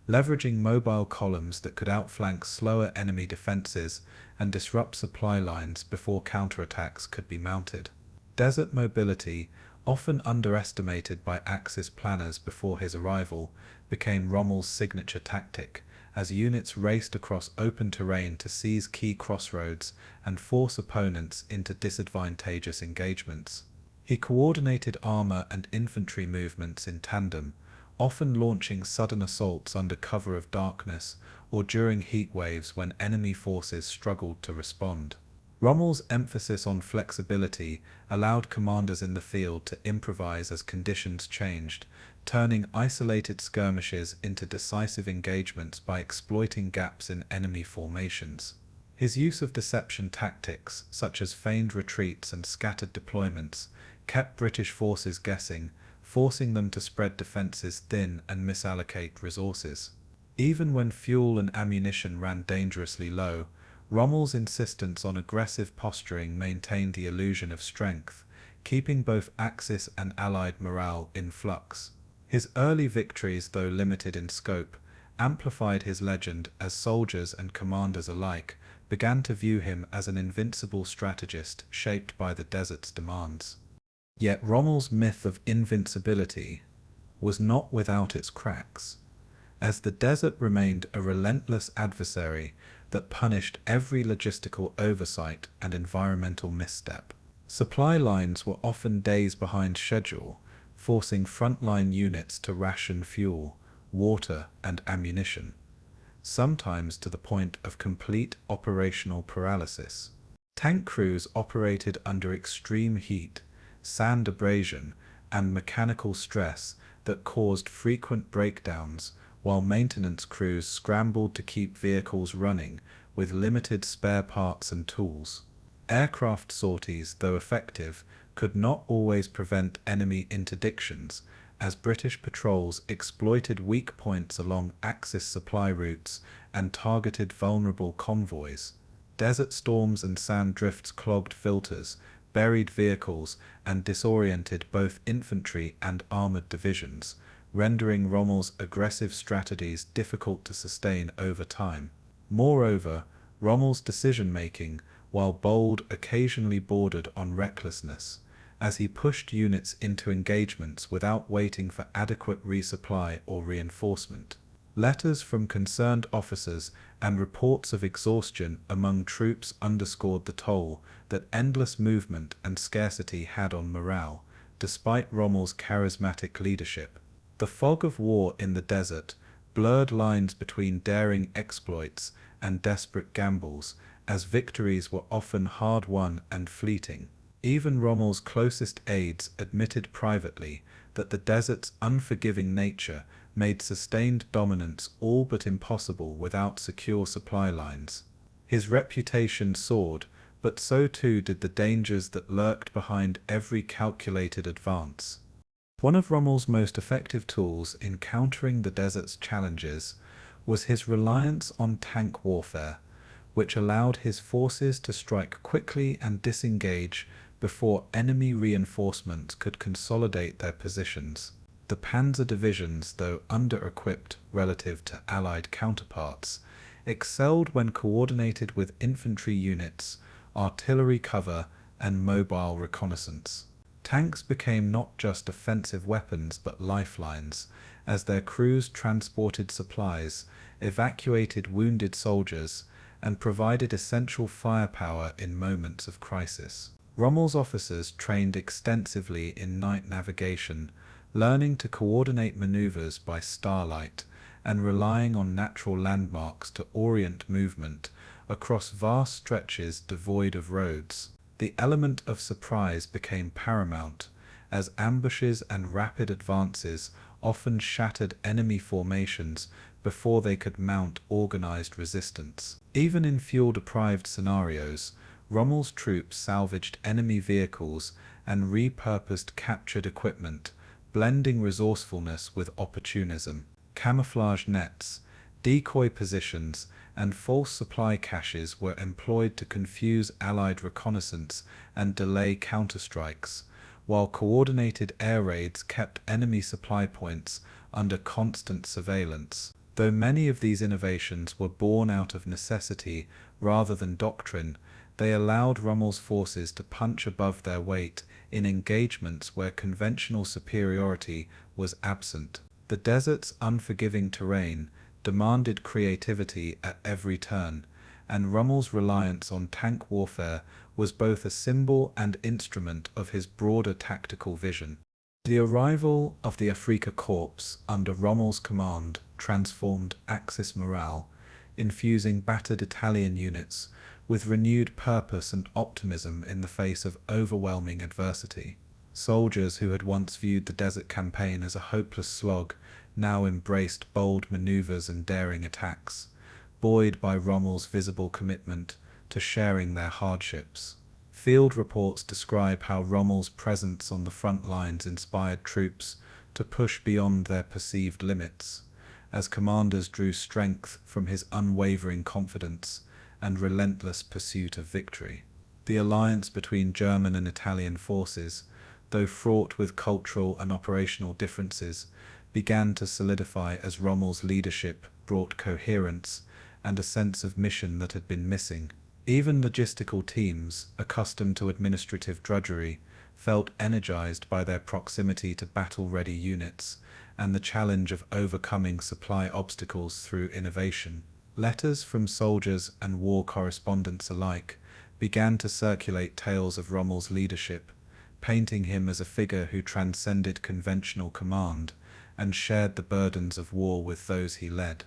leveraging mobile columns that could outflank slower enemy defenses and disrupt supply lines before counterattacks could be mounted. Desert mobility, often underestimated by Axis planners before his arrival, became Rommel's signature tactic, as units raced across open terrain to seize key crossroads and force opponents into disadvantageous engagements. He coordinated armor and infantry movements in tandem, often launching sudden assaults under cover of darkness or during heat waves when enemy forces struggled to respond. Rommel's emphasis on flexibility allowed commanders in the field to improvise as conditions changed, turning isolated skirmishes into decisive engagements by exploiting gaps in enemy formations. His use of deception tactics, such as feigned retreats and scattered deployments, kept British forces guessing, forcing them to spread defenses thin and misallocate resources. Even when fuel and ammunition ran dangerously low, Rommel's insistence on aggressive posturing maintained the illusion of strength, keeping both Axis and Allied morale in flux. His early victories, though limited in scope, amplified his legend as soldiers and commanders alike began to view him as an invincible strategist shaped by the desert's demands. Yet Rommel's myth of invincibility was not without its cracks, as the desert remained a relentless adversary that punished every logistical oversight and environmental misstep. Supply lines were often days behind schedule, forcing frontline units to ration fuel, water, and ammunition, sometimes to the point of complete operational paralysis. Tank crews operated under extreme heat, sand abrasion, and mechanical stress that caused frequent breakdowns, while maintenance crews scrambled to keep vehicles running with limited spare parts and tools. Aircraft sorties, though effective, could not always prevent enemy interdictions, as British patrols exploited weak points along Axis supply routes and targeted vulnerable convoys. Desert storms and sand drifts clogged filters, buried vehicles, and disoriented both infantry and armored divisions, rendering Rommel's aggressive strategies difficult to sustain over time. Moreover, Rommel's decision-making, while bold, occasionally bordered on recklessness, as he pushed units into engagements without waiting for adequate resupply or reinforcement. Letters from concerned officers and reports of exhaustion among troops underscored the toll that endless movement and scarcity had on morale, despite Rommel's charismatic leadership. The fog of war in the desert blurred lines between daring exploits and desperate gambles, as victories were often hard-won and fleeting. Even Rommel's closest aides admitted privately that the desert's unforgiving nature made sustained dominance all but impossible without secure supply lines. His reputation soared, but so too did the dangers that lurked behind every calculated advance. One of Rommel's most effective tools in countering the desert's challenges was his reliance on tank warfare, which allowed his forces to strike quickly and disengage before enemy reinforcements could consolidate their positions. The panzer divisions, though under-equipped relative to Allied counterparts, excelled when coordinated with infantry units, artillery cover, and mobile reconnaissance. Tanks became not just offensive weapons but lifelines, as their crews transported supplies, evacuated wounded soldiers, and provided essential firepower in moments of crisis. Rommel's officers trained extensively in night navigation, learning to coordinate maneuvers by starlight and relying on natural landmarks to orient movement across vast stretches devoid of roads. The element of surprise became paramount, as ambushes and rapid advances often shattered enemy formations before they could mount organized resistance. Even in fuel-deprived scenarios, Rommel's troops salvaged enemy vehicles and repurposed captured equipment, blending resourcefulness with opportunism. Camouflage nets, Decoy positions and false supply caches were employed to confuse Allied reconnaissance and delay counterstrikes, while coordinated air raids kept enemy supply points under constant surveillance. Though many of these innovations were born out of necessity rather than doctrine, they allowed Rommel's forces to punch above their weight in engagements where conventional superiority was absent. The desert's unforgiving terrain demanded creativity at every turn, and Rommel's reliance on tank warfare was both a symbol and instrument of his broader tactical vision. The arrival of the Afrika Korps under Rommel's command transformed Axis morale, infusing battered Italian units with renewed purpose and optimism in the face of overwhelming adversity. Soldiers who had once viewed the desert campaign as a hopeless slog now embraced bold maneuvers and daring attacks, buoyed by Rommel's visible commitment to sharing their hardships. Field reports describe how Rommel's presence on the front lines inspired troops to push beyond their perceived limits, as commanders drew strength from his unwavering confidence and relentless pursuit of victory. The alliance between German and Italian forces, though fraught with cultural and operational differences, began to solidify as Rommel's leadership brought coherence and a sense of mission that had been missing. Even logistical teams, accustomed to administrative drudgery, felt energized by their proximity to battle-ready units and the challenge of overcoming supply obstacles through innovation. Letters from soldiers and war correspondents alike began to circulate tales of Rommel's leadership, painting him as a figure who transcended conventional command and shared the burdens of war with those he led.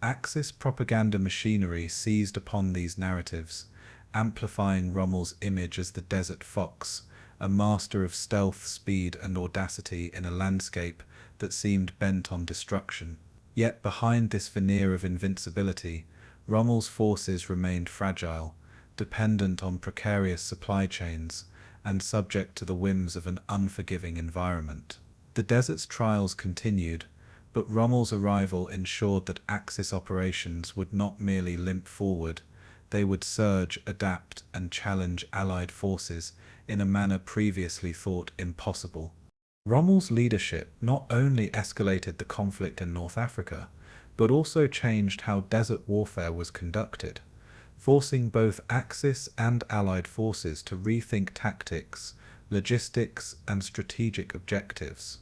Axis propaganda machinery seized upon these narratives, amplifying Rommel's image as the Desert Fox, a master of stealth, speed, and audacity in a landscape that seemed bent on destruction. Yet behind this veneer of invincibility, Rommel's forces remained fragile, dependent on precarious supply chains, and subject to the whims of an unforgiving environment. The desert's trials continued, but Rommel's arrival ensured that Axis operations would not merely limp forward, they would surge, adapt, and challenge Allied forces in a manner previously thought impossible. Rommel's leadership not only escalated the conflict in North Africa, but also changed how desert warfare was conducted, forcing both Axis and Allied forces to rethink tactics, logistics, and strategic objectives.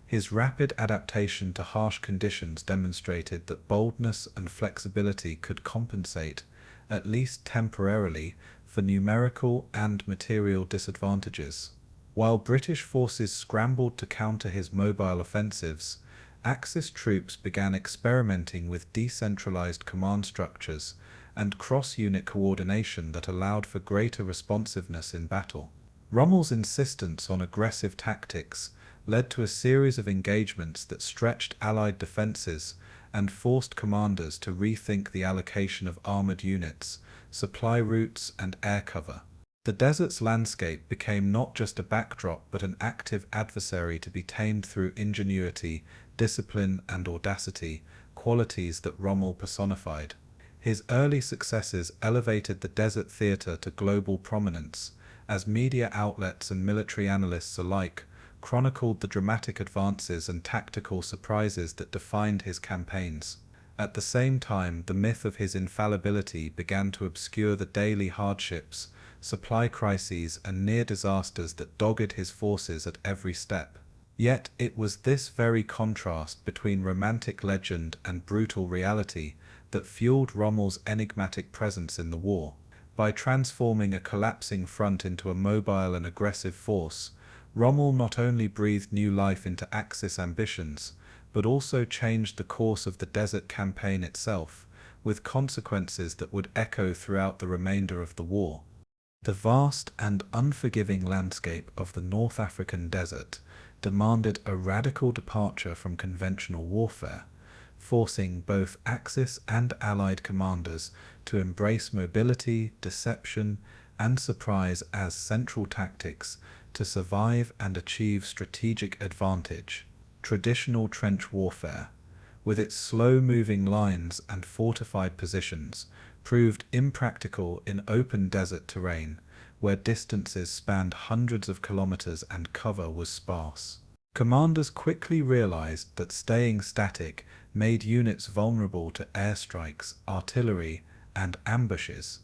His rapid adaptation to harsh conditions demonstrated that boldness and flexibility could compensate, at least temporarily, for numerical and material disadvantages. While British forces scrambled to counter his mobile offensives, Axis troops began experimenting with decentralized command structures and cross-unit coordination that allowed for greater responsiveness in battle. Rommel's insistence on aggressive tactics led to a series of engagements that stretched Allied defenses and forced commanders to rethink the allocation of armored units, supply routes, and air cover. The desert's landscape became not just a backdrop but an active adversary to be tamed through ingenuity, discipline, and audacity, qualities that Rommel personified. His early successes elevated the desert theater to global prominence, as media outlets and military analysts alike chronicled the dramatic advances and tactical surprises that defined his campaigns. At the same time, the myth of his infallibility began to obscure the daily hardships, supply crises, and near disasters that dogged his forces at every step. Yet it was this very contrast between romantic legend and brutal reality that fueled Rommel's enigmatic presence in the war. By transforming a collapsing front into a mobile and aggressive force, Rommel not only breathed new life into Axis ambitions, but also changed the course of the desert campaign itself, with consequences that would echo throughout the remainder of the war. The vast and unforgiving landscape of the North African desert demanded a radical departure from conventional warfare, forcing both Axis and Allied commanders to embrace mobility, deception, and surprise as central tactics to survive and achieve strategic advantage. Traditional trench warfare, with its slow-moving lines and fortified positions, proved impractical in open desert terrain, where distances spanned hundreds of kilometers and cover was sparse. Commanders quickly realized that staying static made units vulnerable to airstrikes, artillery, and ambushes,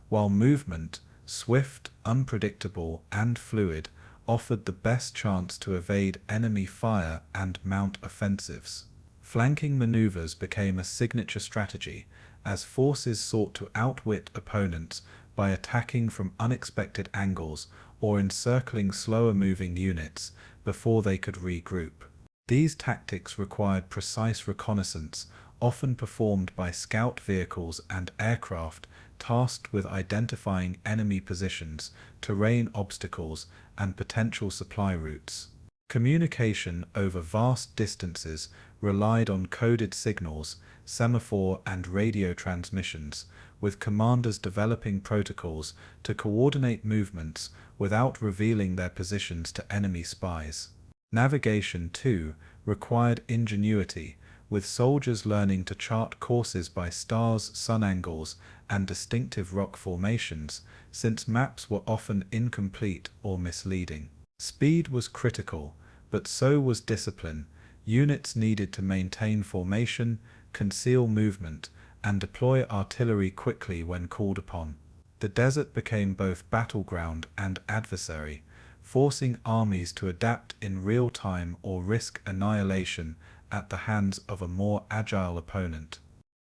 while movement, swift, unpredictable, and fluid, offered the best chance to evade enemy fire and mount offensives. Flanking maneuvers became a signature strategy, as forces sought to outwit opponents by attacking from unexpected angles or encircling slower-moving units before they could regroup. These tactics required precise reconnaissance, often performed by scout vehicles and aircraft tasked with identifying enemy positions, terrain obstacles, and potential supply routes. Communication over vast distances relied on coded signals, semaphore and radio transmissions, with commanders developing protocols to coordinate movements without revealing their positions to enemy spies. Navigation, too, required ingenuity, with soldiers learning to chart courses by stars, sun angles, and distinctive rock formations, since maps were often incomplete or misleading. Speed was critical, but so was discipline. Units needed to maintain formation, conceal movement, and deploy artillery quickly when called upon. The desert became both battleground and adversary, forcing armies to adapt in real time or risk annihilation at the hands of a more agile opponent.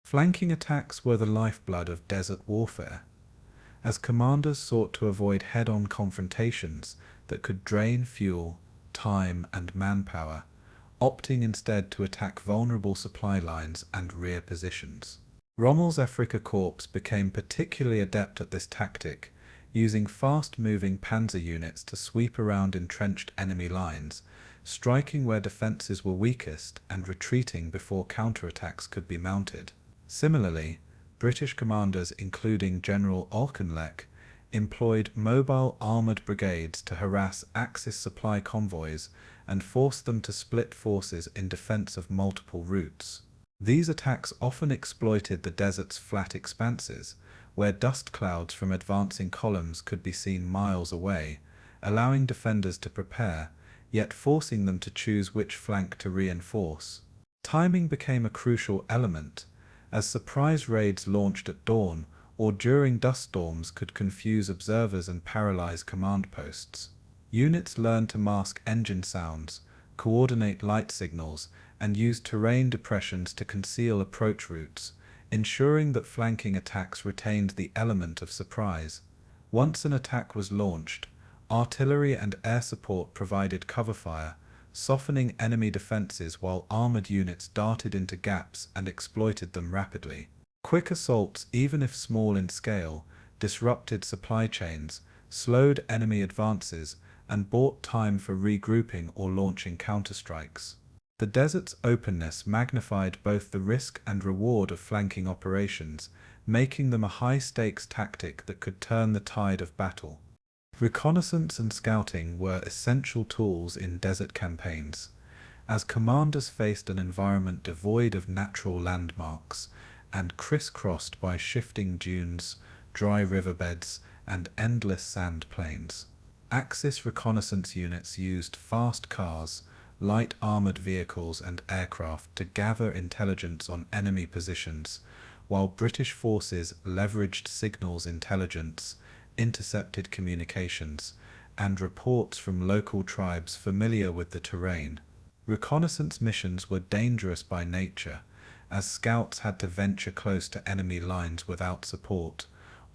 Flanking attacks were the lifeblood of desert warfare, as commanders sought to avoid head-on confrontations that could drain fuel, time, and manpower, opting instead to attack vulnerable supply lines and rear positions. Rommel's Afrika Korps became particularly adept at this tactic, using fast-moving panzer units to sweep around entrenched enemy lines, striking where defenses were weakest and retreating before counterattacks could be mounted. Similarly, British commanders, including General Auchinleck, employed mobile armoured brigades to harass Axis supply convoys and force them to split forces in defence of multiple routes. These attacks often exploited the desert's flat expanses, where dust clouds from advancing columns could be seen miles away, allowing defenders to prepare, yet forcing them to choose which flank to reinforce. Timing became a crucial element, as surprise raids launched at dawn or during dust storms could confuse observers and paralyze command posts. Units learned to mask engine sounds, coordinate light signals, and use terrain depressions to conceal approach routes, ensuring that flanking attacks retained the element of surprise. Once an attack was launched, artillery and air support provided cover fire, softening enemy defenses while armored units darted into gaps and exploited them rapidly. Quick assaults, even if small in scale, disrupted supply chains, slowed enemy advances, and bought time for regrouping or launching counterstrikes. The desert's openness magnified both the risk and reward of flanking operations, making them a high-stakes tactic that could turn the tide of battle. Reconnaissance and scouting were essential tools in desert campaigns, as commanders faced an environment devoid of natural landmarks and crisscrossed by shifting dunes, dry riverbeds, and endless sand plains. Axis reconnaissance units used fast cars, light armored vehicles, and aircraft to gather intelligence on enemy positions, while British forces leveraged signals intelligence, intercepted communications, and reports from local tribes familiar with the terrain. Reconnaissance missions were dangerous by nature, as scouts had to venture close to enemy lines without support,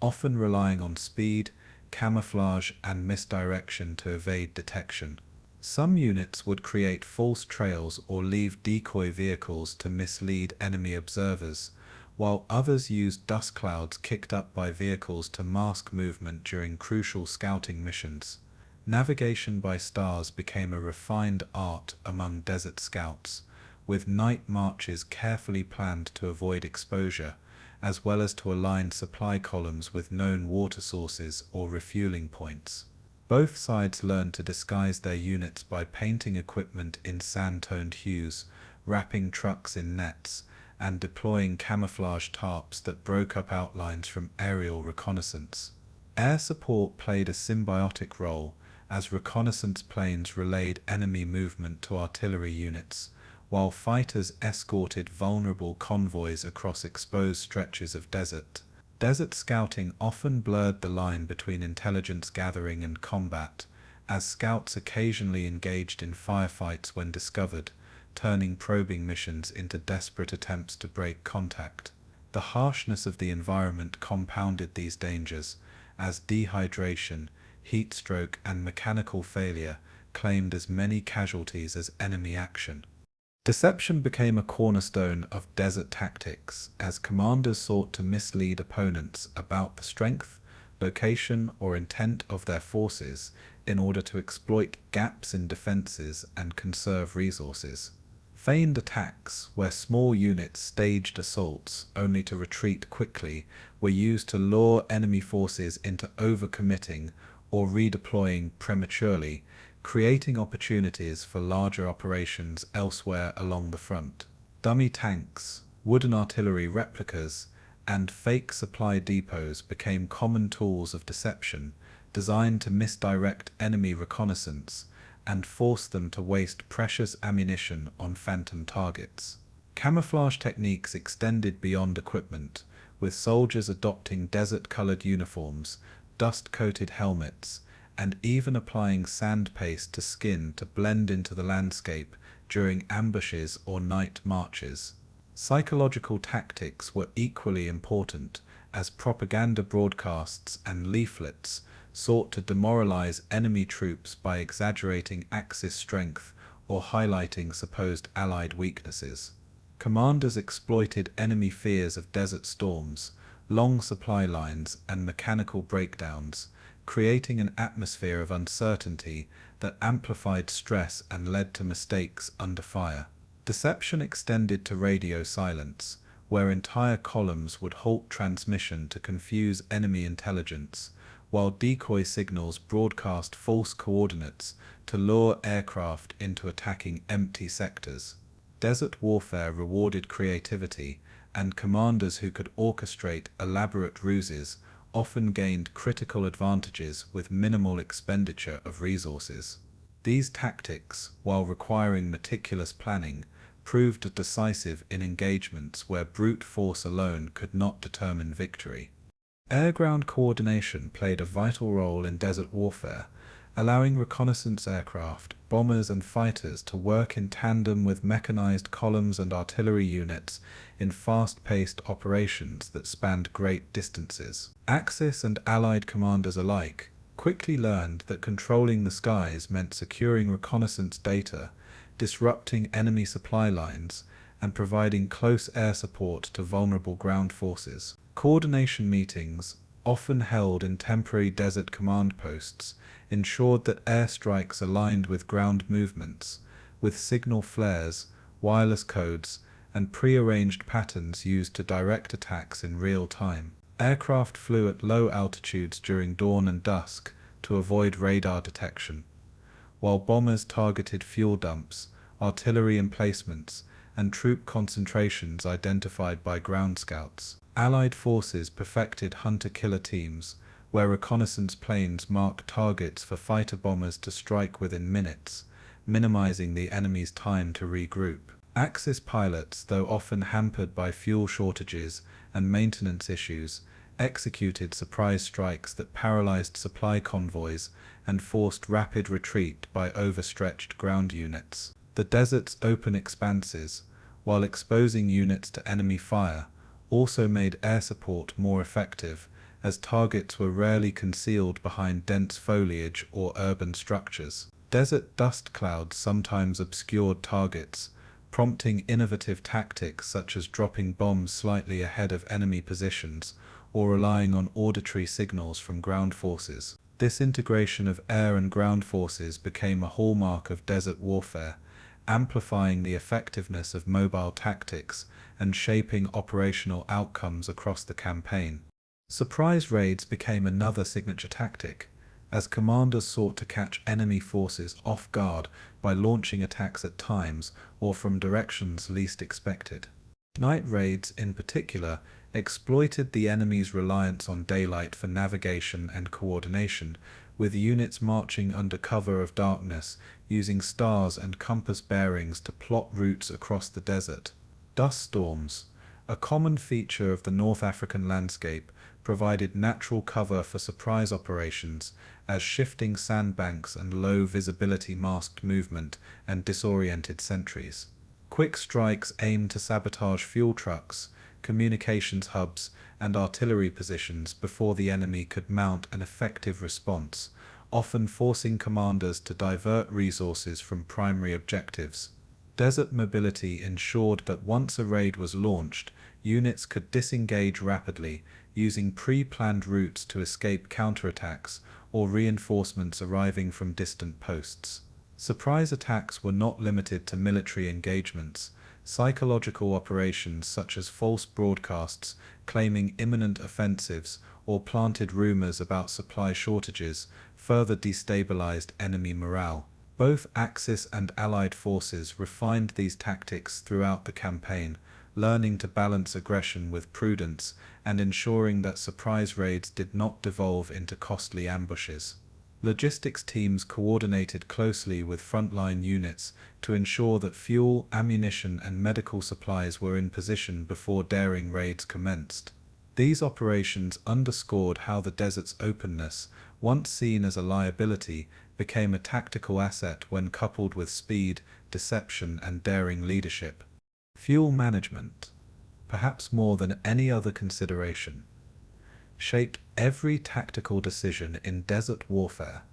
often relying on speed, camouflage, and misdirection to evade detection. Some units would create false trails or leave decoy vehicles to mislead enemy observers, while others used dust clouds kicked up by vehicles to mask movement during crucial scouting missions. Navigation by stars became a refined art among desert scouts, with night marches carefully planned to avoid exposure, as well as to align supply columns with known water sources or refueling points. Both sides learned to disguise their units by painting equipment in sand-toned hues, wrapping trucks in nets, and deploying camouflage tarps that broke up outlines from aerial reconnaissance. Air support played a symbiotic role, as reconnaissance planes relayed enemy movement to artillery units, while fighters escorted vulnerable convoys across exposed stretches of desert. Desert scouting often blurred the line between intelligence gathering and combat, as scouts occasionally engaged in firefights when discovered, turning probing missions into desperate attempts to break contact. The harshness of the environment compounded these dangers, as dehydration, heat stroke, and mechanical failure claimed as many casualties as enemy action. Deception became a cornerstone of desert tactics, as commanders sought to mislead opponents about the strength, location, or intent of their forces in order to exploit gaps in defenses and conserve resources. Feigned attacks, where small units staged assaults only to retreat quickly, were used to lure enemy forces into overcommitting or redeploying prematurely, creating opportunities for larger operations elsewhere along the front. Dummy tanks, wooden artillery replicas, and fake supply depots became common tools of deception, designed to misdirect enemy reconnaissance and force them to waste precious ammunition on phantom targets. Camouflage techniques extended beyond equipment, with soldiers adopting desert-colored uniforms, dust-coated helmets, and even applying sand paste to skin to blend into the landscape during ambushes or night marches. Psychological tactics were equally important, as propaganda broadcasts and leaflets sought to demoralize enemy troops by exaggerating Axis strength or highlighting supposed Allied weaknesses. Commanders exploited enemy fears of desert storms, long supply lines, and mechanical breakdowns, creating an atmosphere of uncertainty that amplified stress and led to mistakes under fire. Deception extended to radio silence, where entire columns would halt transmission to confuse enemy intelligence, while decoy signals broadcast false coordinates to lure aircraft into attacking empty sectors. Desert warfare rewarded creativity, and commanders who could orchestrate elaborate ruses often gained critical advantages with minimal expenditure of resources. These tactics, while requiring meticulous planning, proved decisive in engagements where brute force alone could not determine victory. Air-ground coordination played a vital role in desert warfare, allowing reconnaissance aircraft, bombers, and fighters to work in tandem with mechanized columns and artillery units in fast-paced operations that spanned great distances. Axis and Allied commanders alike quickly learned that controlling the skies meant securing reconnaissance data, disrupting enemy supply lines, and providing close air support to vulnerable ground forces. Coordination meetings, often held in temporary desert command posts, ensured that airstrikes aligned with ground movements, with signal flares, wireless codes, and pre-arranged patterns used to direct attacks in real time. Aircraft flew at low altitudes during dawn and dusk to avoid radar detection, while bombers targeted fuel dumps, artillery emplacements, and troop concentrations identified by ground scouts. Allied forces perfected hunter-killer teams, where reconnaissance planes marked targets for fighter bombers to strike within minutes, minimizing the enemy's time to regroup. Axis pilots, though often hampered by fuel shortages and maintenance issues, executed surprise strikes that paralyzed supply convoys and forced rapid retreat by overstretched ground units. The desert's open expanses, while exposing units to enemy fire, also made air support more effective, as targets were rarely concealed behind dense foliage or urban structures. Desert dust clouds sometimes obscured targets, prompting innovative tactics such as dropping bombs slightly ahead of enemy positions or relying on auditory signals from ground forces. This integration of air and ground forces became a hallmark of desert warfare, amplifying the effectiveness of mobile tactics and shaping operational outcomes across the campaign. Surprise raids became another signature tactic, as commanders sought to catch enemy forces off guard by launching attacks at times or from directions least expected. Night raids, in particular, exploited the enemy's reliance on daylight for navigation and coordination, with units marching under cover of darkness, using stars and compass bearings to plot routes across the desert. Dust storms, a common feature of the North African landscape, provided natural cover for surprise operations, as shifting sandbanks and low visibility masked movement and disoriented sentries. Quick strikes aimed to sabotage fuel trucks, communications hubs, and artillery positions before the enemy could mount an effective response, often forcing commanders to divert resources from primary objectives. Desert mobility ensured that once a raid was launched, units could disengage rapidly, using pre-planned routes to escape counterattacks or reinforcements arriving from distant posts. Surprise attacks were not limited to military engagements. Psychological operations such as false broadcasts claiming imminent offensives or planted rumors about supply shortages further destabilized enemy morale. Both Axis and Allied forces refined these tactics throughout the campaign, learning to balance aggression with prudence and ensuring that surprise raids did not devolve into costly ambushes. Logistics teams coordinated closely with frontline units to ensure that fuel, ammunition, and medical supplies were in position before daring raids commenced. These operations underscored how the desert's openness, once seen as a liability, became a tactical asset when coupled with speed, deception, and daring leadership. Fuel management, perhaps more than any other consideration, shaped every tactical decision in desert warfare,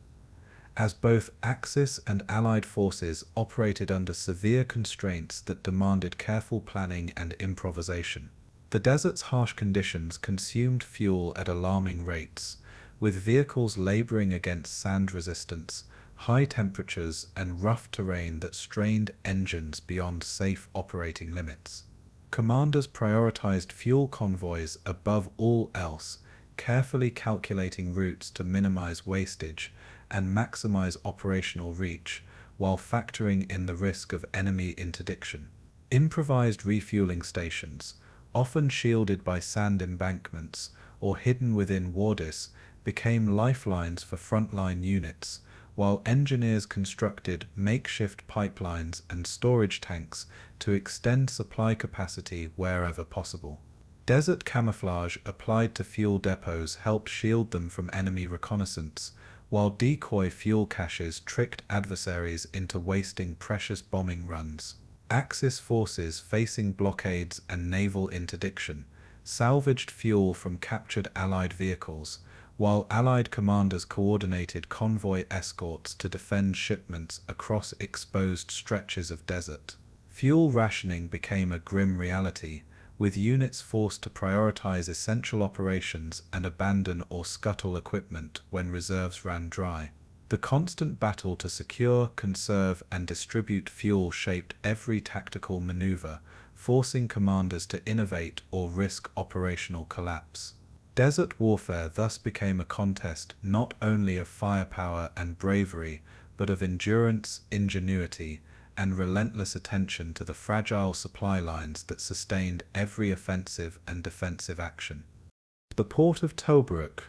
as both Axis and Allied forces operated under severe constraints that demanded careful planning and improvisation. The desert's harsh conditions consumed fuel at alarming rates, with vehicles laboring against sand resistance, high temperatures, and rough terrain that strained engines beyond safe operating limits. Commanders prioritized fuel convoys above all else, carefully calculating routes to minimize wastage and maximize operational reach, while factoring in the risk of enemy interdiction. Improvised refueling stations, often shielded by sand embankments or hidden within wardis, became lifelines for frontline units, while engineers constructed makeshift pipelines and storage tanks to extend supply capacity wherever possible. Desert camouflage applied to fuel depots helped shield them from enemy reconnaissance, while decoy fuel caches tricked adversaries into wasting precious bombing runs. Axis forces facing blockades and naval interdiction salvaged fuel from captured Allied vehicles, while Allied commanders coordinated convoy escorts to defend shipments across exposed stretches of desert. Fuel rationing became a grim reality, with units forced to prioritize essential operations and abandon or scuttle equipment when reserves ran dry. The constant battle to secure, conserve, and distribute fuel shaped every tactical maneuver, forcing commanders to innovate or risk operational collapse. Desert warfare thus became a contest not only of firepower and bravery, but of endurance, ingenuity, and relentless attention to the fragile supply lines that sustained every offensive and defensive action. The port of Tobruk,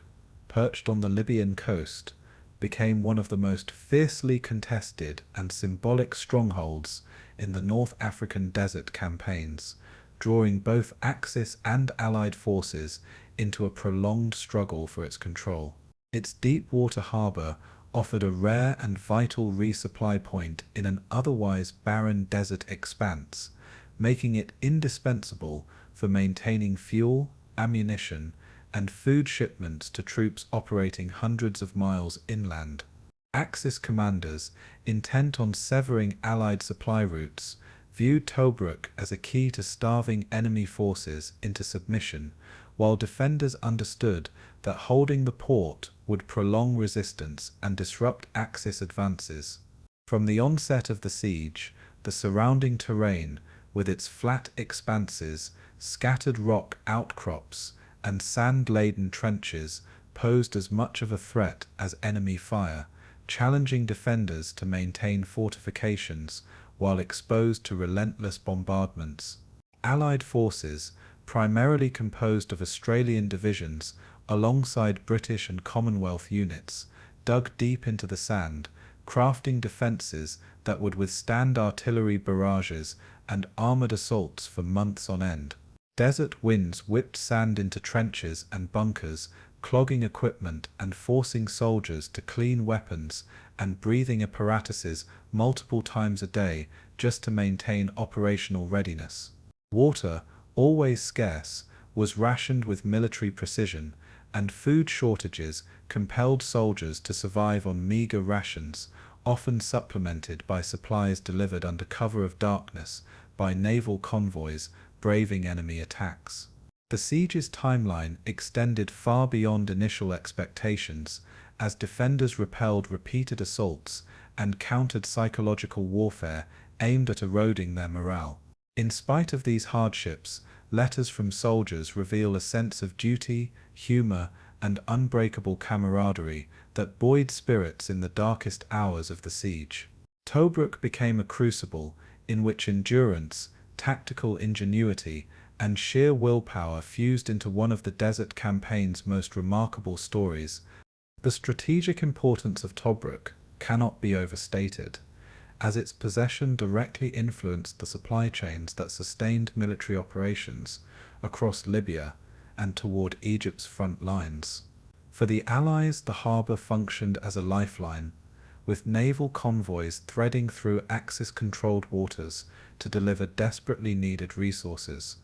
perched on the Libyan coast, became one of the most fiercely contested and symbolic strongholds in the North African desert campaigns, drawing both Axis and Allied forces into a prolonged struggle for its control. Its deep water harbour offered a rare and vital resupply point in an otherwise barren desert expanse, making it indispensable for maintaining fuel, ammunition, and food shipments to troops operating hundreds of miles inland. Axis commanders, intent on severing Allied supply routes, viewed Tobruk as a key to starving enemy forces into submission, while defenders understood that holding the port would prolong resistance and disrupt Axis advances. From the onset of the siege, the surrounding terrain, with its flat expanses, scattered rock outcrops, and sand-laden trenches, posed as much of a threat as enemy fire, challenging defenders to maintain fortifications while exposed to relentless bombardments. Allied forces, primarily composed of Australian divisions, alongside British and Commonwealth units, dug deep into the sand, crafting defences that would withstand artillery barrages and armoured assaults for months on end. Desert winds whipped sand into trenches and bunkers, clogging equipment and forcing soldiers to clean weapons and breathing apparatuses multiple times a day just to maintain operational readiness. Water, always scarce, was rationed with military precision, and food shortages compelled soldiers to survive on meagre rations, often supplemented by supplies delivered under cover of darkness by naval convoys braving enemy attacks. The siege's timeline extended far beyond initial expectations, as defenders repelled repeated assaults and countered psychological warfare aimed at eroding their morale. In spite of these hardships, letters from soldiers reveal a sense of duty, humour, and unbreakable camaraderie that buoyed spirits in the darkest hours of the siege. Tobruk became a crucible in which endurance, tactical ingenuity, and sheer willpower fused into one of the desert campaign's most remarkable stories. The strategic importance of Tobruk cannot be overstated, as its possession directly influenced the supply chains that sustained military operations across Libya and toward Egypt's front lines. For the Allies, the harbour functioned as a lifeline, with naval convoys threading through Axis-controlled waters to deliver desperately needed resources,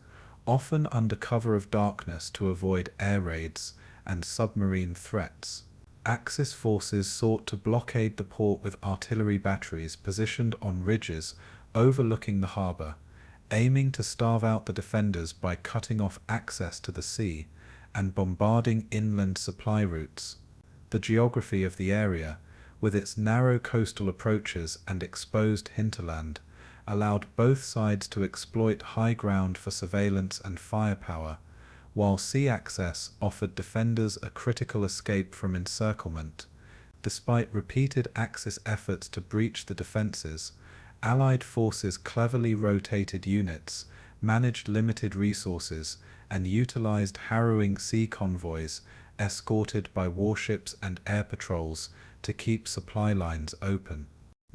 often under cover of darkness to avoid air raids and submarine threats. Axis forces sought to blockade the port with artillery batteries positioned on ridges overlooking the harbour, aiming to starve out the defenders by cutting off access to the sea and bombarding inland supply routes. The geography of the area, with its narrow coastal approaches and exposed hinterland, allowed both sides to exploit high ground for surveillance and firepower, while sea access offered defenders a critical escape from encirclement. Despite repeated Axis efforts to breach the defences, Allied forces cleverly rotated units, managed limited resources, and utilised harrowing sea convoys escorted by warships and air patrols to keep supply lines open.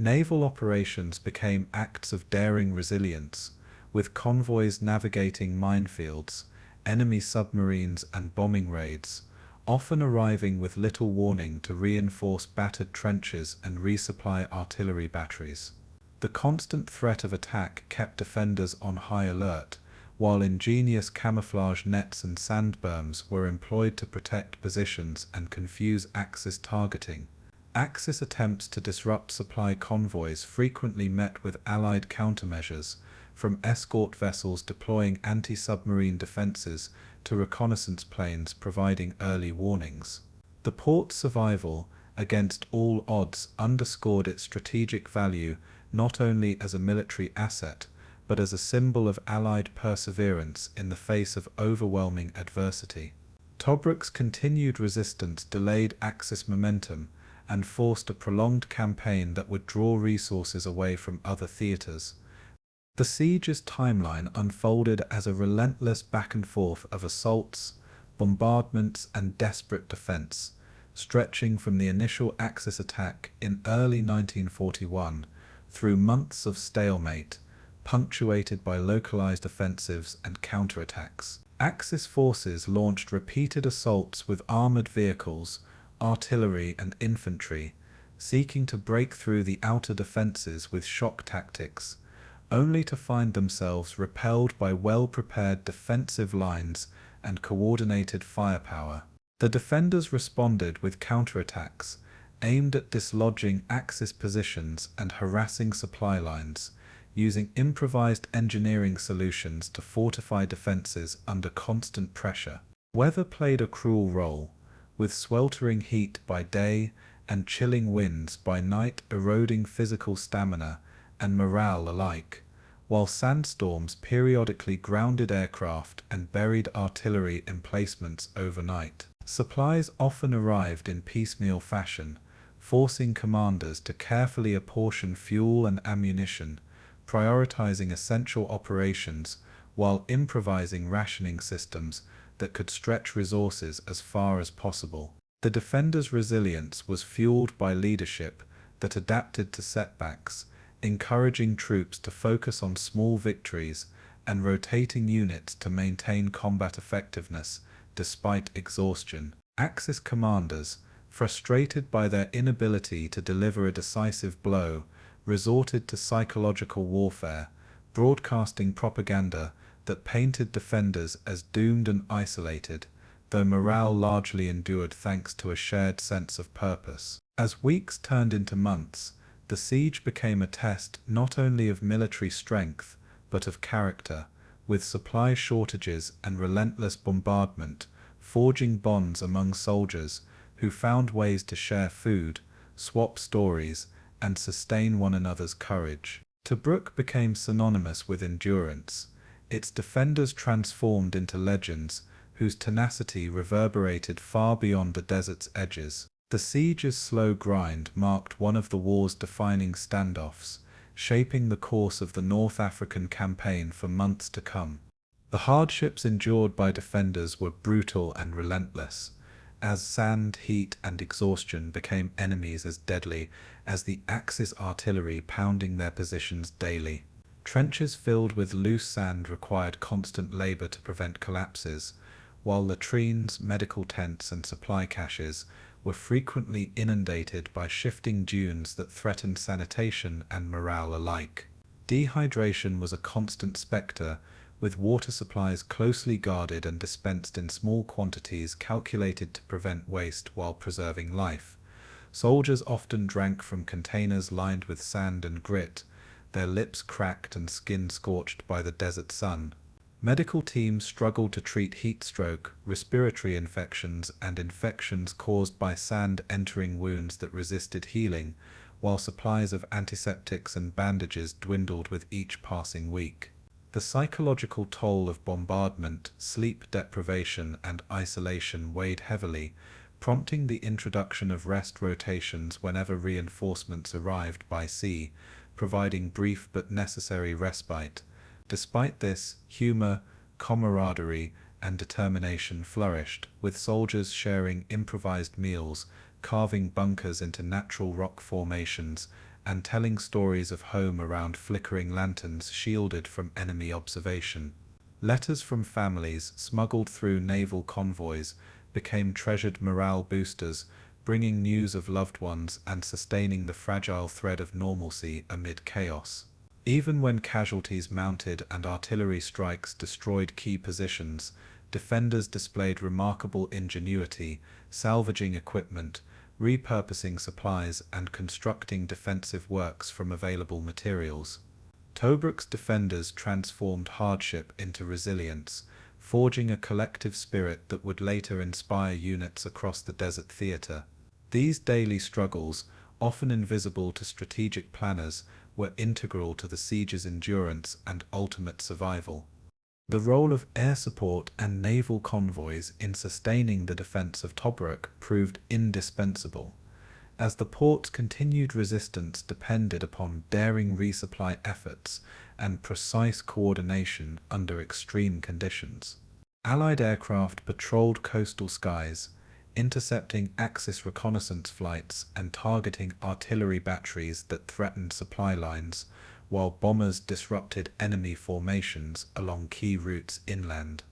Naval operations became acts of daring resilience, with convoys navigating minefields, enemy submarines and bombing raids, often arriving with little warning to reinforce battered trenches and resupply artillery batteries. The constant threat of attack kept defenders on high alert, while ingenious camouflage nets and sand berms were employed to protect positions and confuse Axis targeting. Axis attempts to disrupt supply convoys frequently met with Allied countermeasures, from escort vessels deploying anti-submarine defences to reconnaissance planes providing early warnings. The port's survival, against all odds, underscored its strategic value not only as a military asset, but as a symbol of Allied perseverance in the face of overwhelming adversity. Tobruk's continued resistance delayed Axis momentum and forced a prolonged campaign that would draw resources away from other theatres. The siege's timeline unfolded as a relentless back and forth of assaults, bombardments, and desperate defence, stretching from the initial Axis attack in early 1941 through months of stalemate, punctuated by localised offensives and counterattacks. Axis forces launched repeated assaults with armoured vehicles, artillery and infantry, seeking to break through the outer defences with shock tactics, only to find themselves repelled by well-prepared defensive lines and coordinated firepower. The defenders responded with counterattacks, aimed at dislodging Axis positions and harassing supply lines, using improvised engineering solutions to fortify defences under constant pressure. Weather played a cruel role, with sweltering heat by day and chilling winds by night eroding physical stamina and morale alike, while sandstorms periodically grounded aircraft and buried artillery emplacements overnight. Supplies often arrived in piecemeal fashion, forcing commanders to carefully apportion fuel and ammunition, prioritizing essential operations while improvising rationing systems that could stretch resources as far as possible. The defenders' resilience was fueled by leadership that adapted to setbacks, encouraging troops to focus on small victories and rotating units to maintain combat effectiveness despite exhaustion. Axis commanders, frustrated by their inability to deliver a decisive blow, resorted to psychological warfare, broadcasting propaganda that painted defenders as doomed and isolated, though morale largely endured thanks to a shared sense of purpose. As weeks turned into months, the siege became a test not only of military strength, but of character, with supply shortages and relentless bombardment forging bonds among soldiers who found ways to share food, swap stories, and sustain one another's courage. Tobruk became synonymous with endurance, its defenders transformed into legends whose tenacity reverberated far beyond the desert's edges. The siege's slow grind marked one of the war's defining standoffs, shaping the course of the North African campaign for months to come. The hardships endured by defenders were brutal and relentless, as sand, heat, and exhaustion became enemies as deadly as the Axis artillery pounding their positions daily. Trenches filled with loose sand required constant labor to prevent collapses, while latrines, medical tents, and supply caches were frequently inundated by shifting dunes that threatened sanitation and morale alike. Dehydration was a constant specter, with water supplies closely guarded and dispensed in small quantities calculated to prevent waste while preserving life. Soldiers often drank from containers lined with sand and grit, their lips cracked and skin scorched by the desert sun. Medical teams struggled to treat heat stroke, respiratory infections, and infections caused by sand entering wounds that resisted healing, while supplies of antiseptics and bandages dwindled with each passing week. The psychological toll of bombardment, sleep deprivation, and isolation weighed heavily, prompting the introduction of rest rotations whenever reinforcements arrived by sea, providing brief but necessary respite. Despite this, humor, camaraderie, and determination flourished, with soldiers sharing improvised meals, carving bunkers into natural rock formations, and telling stories of home around flickering lanterns shielded from enemy observation. Letters from families, smuggled through naval convoys, became treasured morale boosters, bringing news of loved ones and sustaining the fragile thread of normalcy amid chaos. Even when casualties mounted and artillery strikes destroyed key positions, defenders displayed remarkable ingenuity, salvaging equipment, repurposing supplies, and constructing defensive works from available materials. Tobruk's defenders transformed hardship into resilience, forging a collective spirit that would later inspire units across the desert theater. These daily struggles, often invisible to strategic planners, were integral to the siege's endurance and ultimate survival. The role of air support and naval convoys in sustaining the defense of Tobruk proved indispensable, as the port's continued resistance depended upon daring resupply efforts and precise coordination under extreme conditions. Allied aircraft patrolled coastal skies, intercepting Axis reconnaissance flights and targeting artillery batteries that threatened supply lines, while bombers disrupted enemy formations along key routes inland.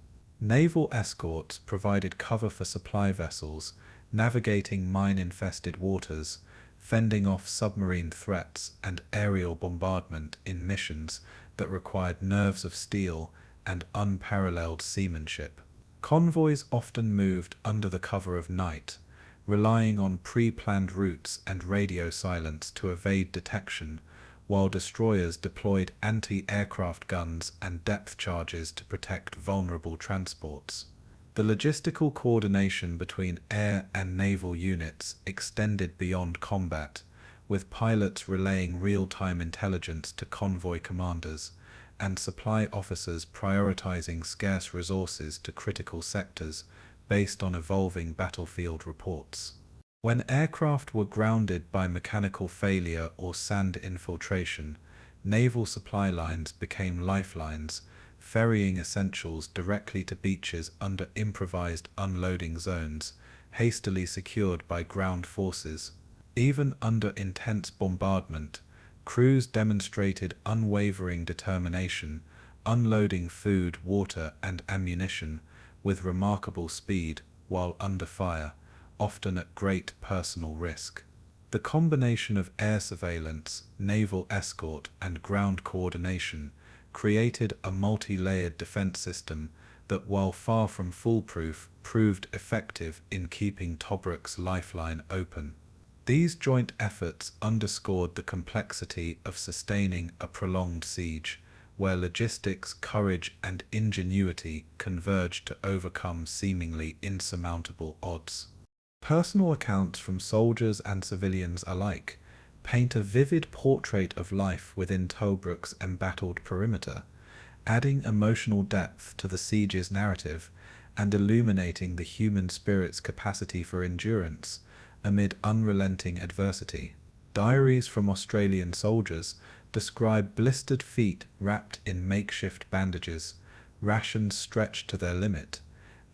Naval escorts provided cover for supply vessels, navigating mine-infested waters, fending off submarine threats and aerial bombardment in missions that required nerves of steel and unparalleled seamanship. Convoys often moved under the cover of night, relying on pre-planned routes and radio silence to evade detection, while destroyers deployed anti-aircraft guns and depth charges to protect vulnerable transports. The logistical coordination between air and naval units extended beyond combat, with pilots relaying real-time intelligence to convoy commanders, and supply officers prioritizing scarce resources to critical sectors, based on evolving battlefield reports. When aircraft were grounded by mechanical failure or sand infiltration, naval supply lines became lifelines, ferrying essentials directly to beaches under improvised unloading zones, hastily secured by ground forces. Even under intense bombardment, crews demonstrated unwavering determination, unloading food, water, and ammunition with remarkable speed while under fire, often at great personal risk. The combination of air surveillance, naval escort, and ground coordination created a multi-layered defense system that, while far from foolproof, proved effective in keeping Tobruk's lifeline open. These joint efforts underscored the complexity of sustaining a prolonged siege, where logistics, courage, and ingenuity converged to overcome seemingly insurmountable odds. Personal accounts from soldiers and civilians alike paint a vivid portrait of life within Tobruk's embattled perimeter, adding emotional depth to the siege's narrative and illuminating the human spirit's capacity for endurance amid unrelenting adversity. Diaries from Australian soldiers describe blistered feet wrapped in makeshift bandages, rations stretched to their limit,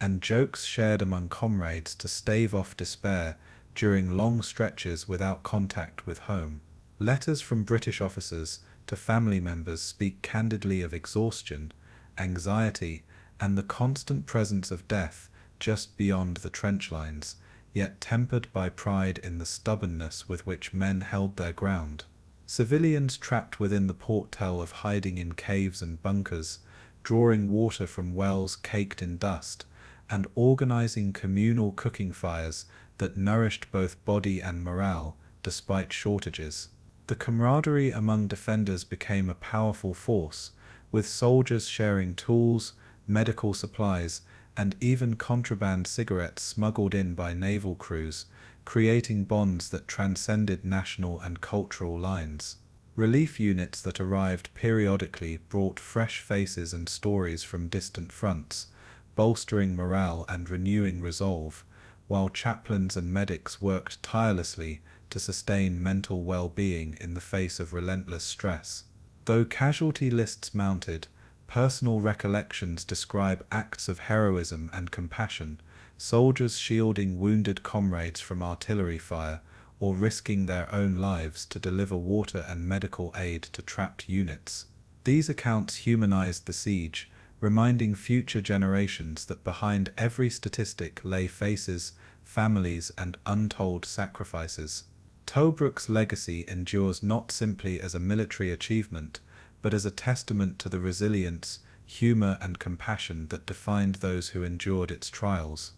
and jokes shared among comrades to stave off despair during long stretches without contact with home. Letters from British officers to family members speak candidly of exhaustion, anxiety, and the constant presence of death just beyond the trench lines, yet tempered by pride in the stubbornness with which men held their ground. Civilians trapped within the port tell of hiding in caves and bunkers, drawing water from wells caked in dust, and organizing communal cooking fires that nourished both body and morale despite shortages. The camaraderie among defenders became a powerful force, with soldiers sharing tools, medical supplies, and even contraband cigarettes smuggled in by naval crews, creating bonds that transcended national and cultural lines. Relief units that arrived periodically brought fresh faces and stories from distant fronts, bolstering morale and renewing resolve, while chaplains and medics worked tirelessly to sustain mental well-being in the face of relentless stress. Though casualty lists mounted, personal recollections describe acts of heroism and compassion, soldiers shielding wounded comrades from artillery fire or risking their own lives to deliver water and medical aid to trapped units. These accounts humanized the siege, reminding future generations that behind every statistic lay faces, families, and untold sacrifices. Tobruk's legacy endures not simply as a military achievement, but as a testament to the resilience, humor, and compassion that defined those who endured its trials.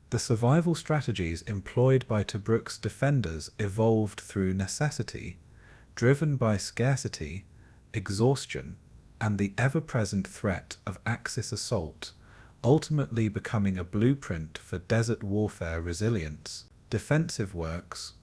The survival strategies employed by Tobruk's defenders evolved through necessity, driven by scarcity, exhaustion, and the ever-present threat of Axis assault, ultimately becoming a blueprint for desert warfare resilience. Defensive works,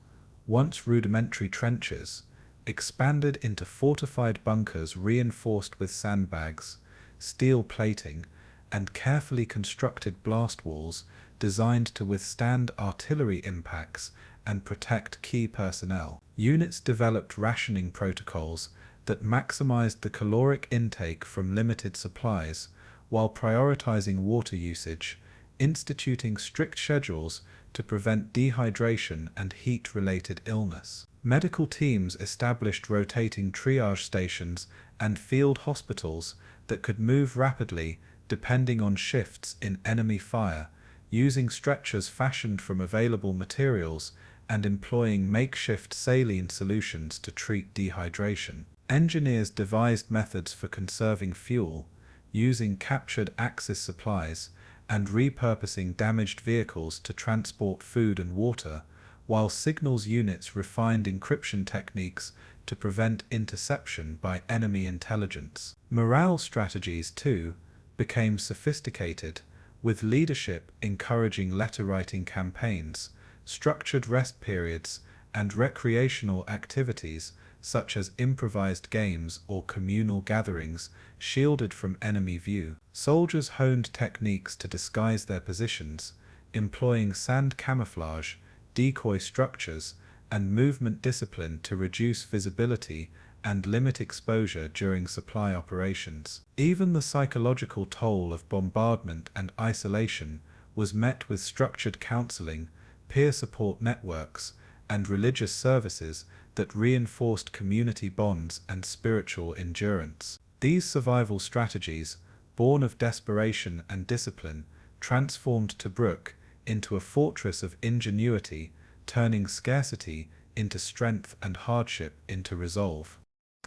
once rudimentary trenches, expanded into fortified bunkers reinforced with sandbags, steel plating, and carefully constructed blast walls designed to withstand artillery impacts and protect key personnel. Units developed rationing protocols that maximized the caloric intake from limited supplies, while prioritizing water usage, instituting strict schedules to prevent dehydration and heat-related illness. Medical teams established rotating triage stations and field hospitals that could move rapidly depending on shifts in enemy fire, using stretchers fashioned from available materials and employing makeshift saline solutions to treat dehydration. Engineers devised methods for conserving fuel, using captured Axis supplies, and repurposing damaged vehicles to transport food and water, while signals units refined encryption techniques to prevent interception by enemy intelligence. Morale strategies, too, became sophisticated, with leadership encouraging letter-writing campaigns, structured rest periods, and recreational activities such as improvised games or communal gatherings shielded from enemy view. Soldiers honed techniques to disguise their positions, employing sand camouflage, decoy structures, and movement discipline to reduce visibility and limit exposure during supply operations. Even the psychological toll of bombardment and isolation was met with structured counseling, peer support networks, and religious services that reinforced community bonds and spiritual endurance. These survival strategies, born of desperation and discipline, transformed Tobruk into a fortress of ingenuity, turning scarcity into strength and hardship into resolve.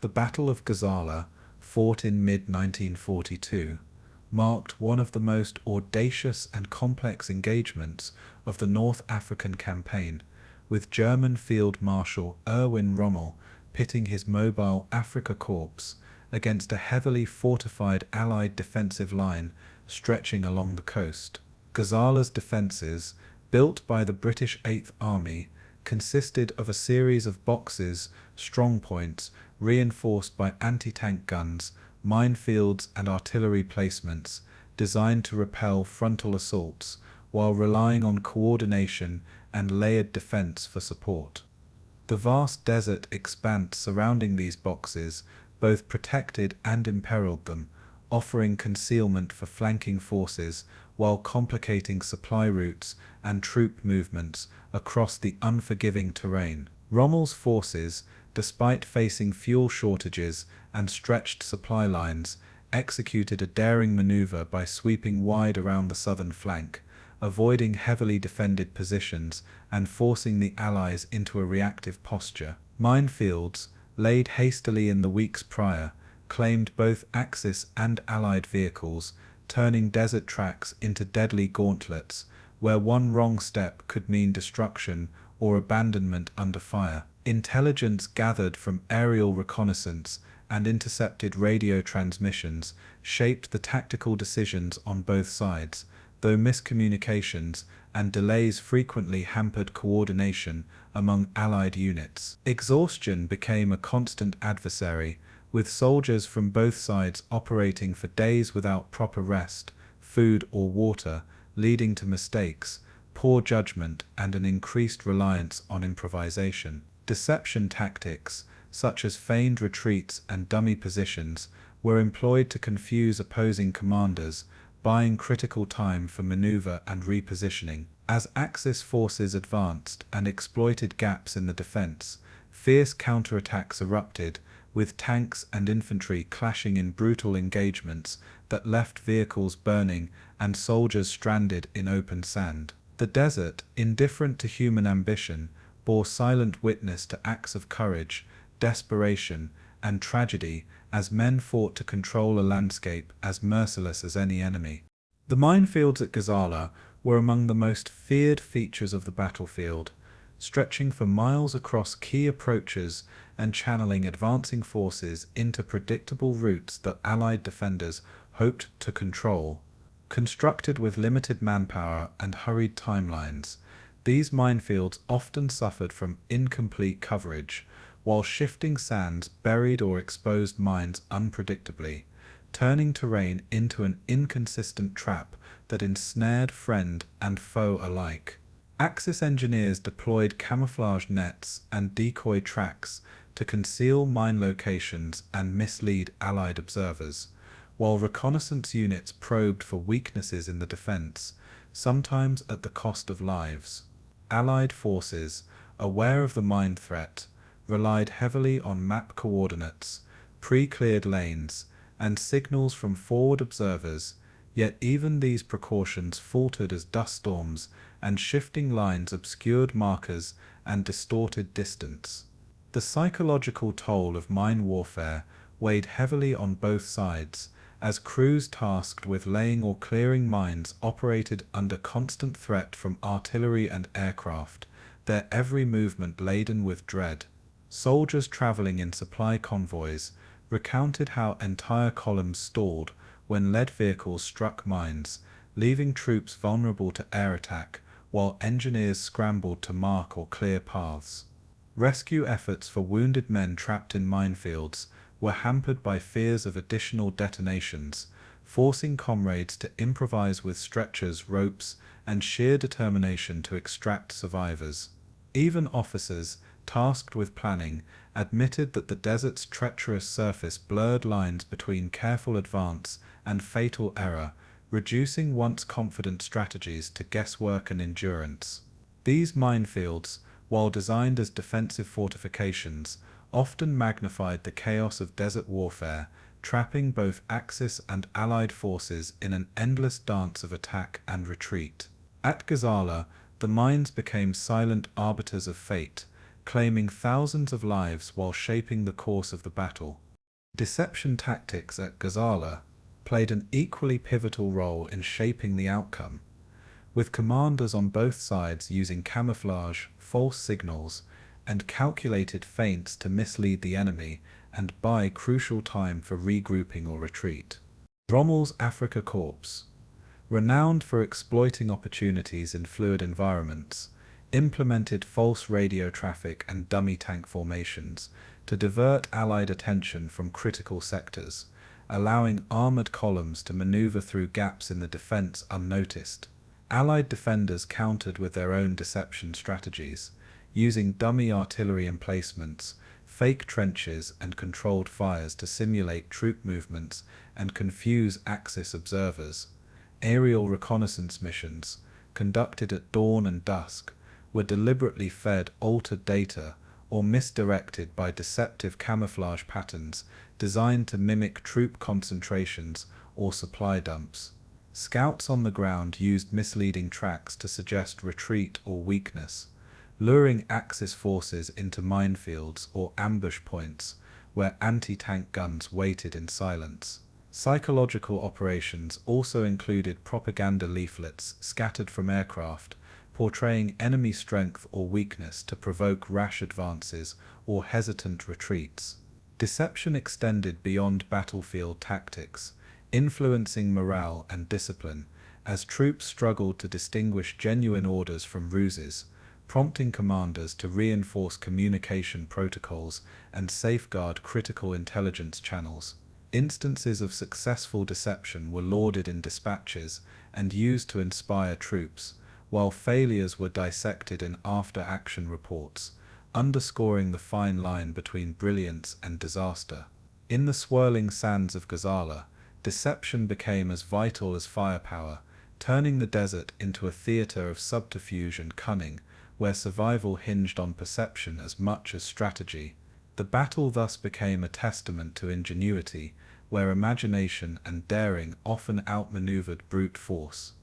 The Battle of Gazala, fought in mid-1942, marked one of the most audacious and complex engagements of the North African campaign, with German Field Marshal Erwin Rommel pitting his mobile Afrika Korps against a heavily fortified Allied defensive line stretching along the coast. Gazala's defences, built by the British 8th Army, consisted of a series of boxes, strongpoints, reinforced by anti-tank guns, minefields and artillery placements, designed to repel frontal assaults, while relying on coordination and layered defense for support. The vast desert expanse surrounding these boxes both protected and imperiled them, offering concealment for flanking forces while complicating supply routes and troop movements across the unforgiving terrain. Rommel's forces, despite facing fuel shortages and stretched supply lines, executed a daring maneuver by sweeping wide around the southern flank, avoiding heavily defended positions and forcing the Allies into a reactive posture. Minefields, laid hastily in the weeks prior, claimed both Axis and Allied vehicles, turning desert tracks into deadly gauntlets, where one wrong step could mean destruction or abandonment under fire. Intelligence gathered from aerial reconnaissance and intercepted radio transmissions shaped the tactical decisions on both sides, though miscommunications and delays frequently hampered coordination among Allied units. Exhaustion became a constant adversary, with soldiers from both sides operating for days without proper rest, food or water, leading to mistakes, poor judgment and an increased reliance on improvisation. Deception tactics, such as feigned retreats and dummy positions, were employed to confuse opposing commanders, buying critical time for maneuver and repositioning. As Axis forces advanced and exploited gaps in the defense, fierce counterattacks erupted, with tanks and infantry clashing in brutal engagements that left vehicles burning and soldiers stranded in open sand. The desert, indifferent to human ambition, bore silent witness to acts of courage, desperation, and tragedy as men fought to control a landscape as merciless as any enemy. The minefields at Gazala were among the most feared features of the battlefield, stretching for miles across key approaches and channeling advancing forces into predictable routes that Allied defenders hoped to control. Constructed with limited manpower and hurried timelines, these minefields often suffered from incomplete coverage, while shifting sands buried or exposed mines unpredictably, turning terrain into an inconsistent trap that ensnared friend and foe alike. Axis engineers deployed camouflage nets and decoy tracks to conceal mine locations and mislead Allied observers, while reconnaissance units probed for weaknesses in the defense, sometimes at the cost of lives. Allied forces, aware of the mine threat, relied heavily on map coordinates, pre-cleared lanes, and signals from forward observers, yet even these precautions faltered as dust storms and shifting lines obscured markers and distorted distance. The psychological toll of mine warfare weighed heavily on both sides, as crews tasked with laying or clearing mines operated under constant threat from artillery and aircraft, their every movement laden with dread. Soldiers traveling in supply convoys recounted how entire columns stalled when lead vehicles struck mines, leaving troops vulnerable to air attack, while engineers scrambled to mark or clear paths. Rescue efforts for wounded men trapped in minefields were hampered by fears of additional detonations, forcing comrades to improvise with stretchers, ropes, and sheer determination to extract survivors. Even officers, tasked with planning, admitted that the desert's treacherous surface blurred lines between careful advance and fatal error, reducing once confident strategies to guesswork and endurance. These minefields, while designed as defensive fortifications, often magnified the chaos of desert warfare, trapping both Axis and Allied forces in an endless dance of attack and retreat. At Gazala, the mines became silent arbiters of fate, claiming thousands of lives while shaping the course of the battle. Deception tactics at Gazala played an equally pivotal role in shaping the outcome, with commanders on both sides using camouflage, false signals, and calculated feints to mislead the enemy and buy crucial time for regrouping or retreat. Rommel's Afrika Korps, renowned for exploiting opportunities in fluid environments, implemented false radio traffic and dummy tank formations to divert Allied attention from critical sectors, allowing armored columns to maneuver through gaps in the defense unnoticed. Allied defenders countered with their own deception strategies, using dummy artillery emplacements, fake trenches, and controlled fires to simulate troop movements and confuse Axis observers. Aerial reconnaissance missions, conducted at dawn and dusk, were deliberately fed altered data or misdirected by deceptive camouflage patterns designed to mimic troop concentrations or supply dumps. Scouts on the ground used misleading tracks to suggest retreat or weakness, luring Axis forces into minefields or ambush points where anti-tank guns waited in silence. Psychological operations also included propaganda leaflets scattered from aircraft, portraying enemy strength or weakness to provoke rash advances or hesitant retreats. Deception extended beyond battlefield tactics, influencing morale and discipline, as troops struggled to distinguish genuine orders from ruses, prompting commanders to reinforce communication protocols and safeguard critical intelligence channels. Instances of successful deception were lauded in dispatches and used to inspire troops, while failures were dissected in after-action reports, underscoring the fine line between brilliance and disaster. In the swirling sands of Gazala, deception became as vital as firepower, turning the desert into a theater of subterfuge and cunning, where survival hinged on perception as much as strategy. The battle thus became a testament to ingenuity, where imagination and daring often outmaneuvered brute force.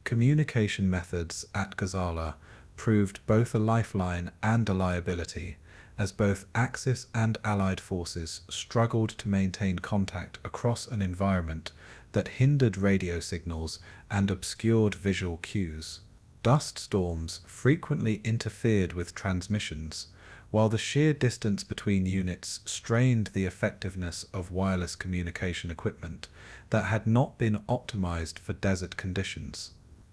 Communication methods at Gazala proved both a lifeline and a liability, as both Axis and Allied forces struggled to maintain contact across an environment that hindered radio signals and obscured visual cues. Dust storms frequently interfered with transmissions, while the sheer distance between units strained the effectiveness of wireless communication equipment that had not been optimized for desert conditions.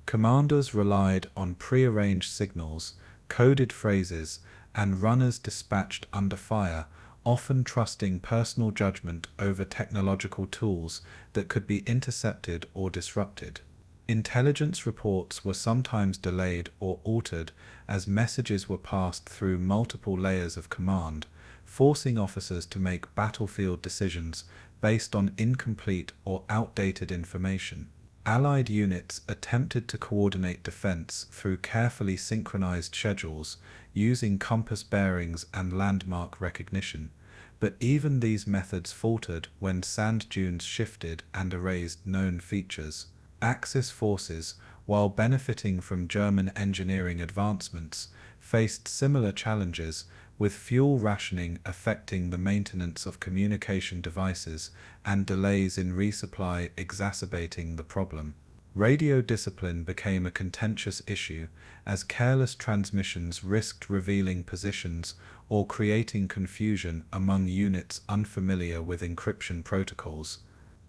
Commanders relied on prearranged signals, coded phrases, and runners dispatched under fire, often trusting personal judgment over technological tools that could be intercepted or disrupted. Intelligence reports were sometimes delayed or altered as messages were passed through multiple layers of command, forcing officers to make battlefield decisions based on incomplete or outdated information. Allied units attempted to coordinate defense through carefully synchronized schedules, using compass bearings and landmark recognition, but even these methods faltered when sand dunes shifted and erased known features. Axis forces, while benefiting from German engineering advancements, faced similar challenges, with fuel rationing affecting the maintenance of communication devices and delays in resupply exacerbating the problem. Radio discipline became a contentious issue, as careless transmissions risked revealing positions or creating confusion among units unfamiliar with encryption protocols.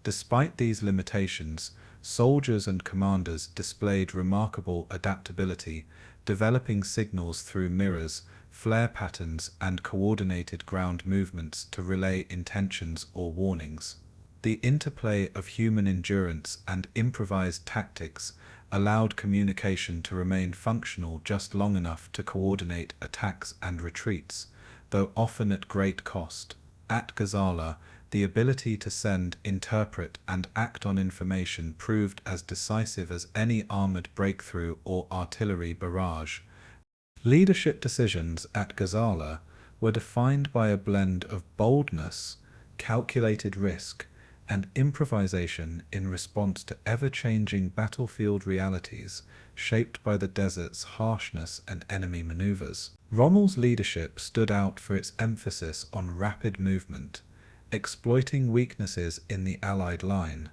Despite these limitations, soldiers and commanders displayed remarkable adaptability, developing signals through mirrors, flare patterns, and coordinated ground movements to relay intentions or warnings. The interplay of human endurance and improvised tactics allowed communication to remain functional just long enough to coordinate attacks and retreats, though often at great cost. At Gazala, the ability to send, interpret, and act on information proved as decisive as any armored breakthrough or artillery barrage. Leadership decisions at Gazala were defined by a blend of boldness, calculated risk, and improvisation in response to ever-changing battlefield realities shaped by the desert's harshness and enemy maneuvers. Rommel's leadership stood out for its emphasis on rapid movement, exploiting weaknesses in the Allied line,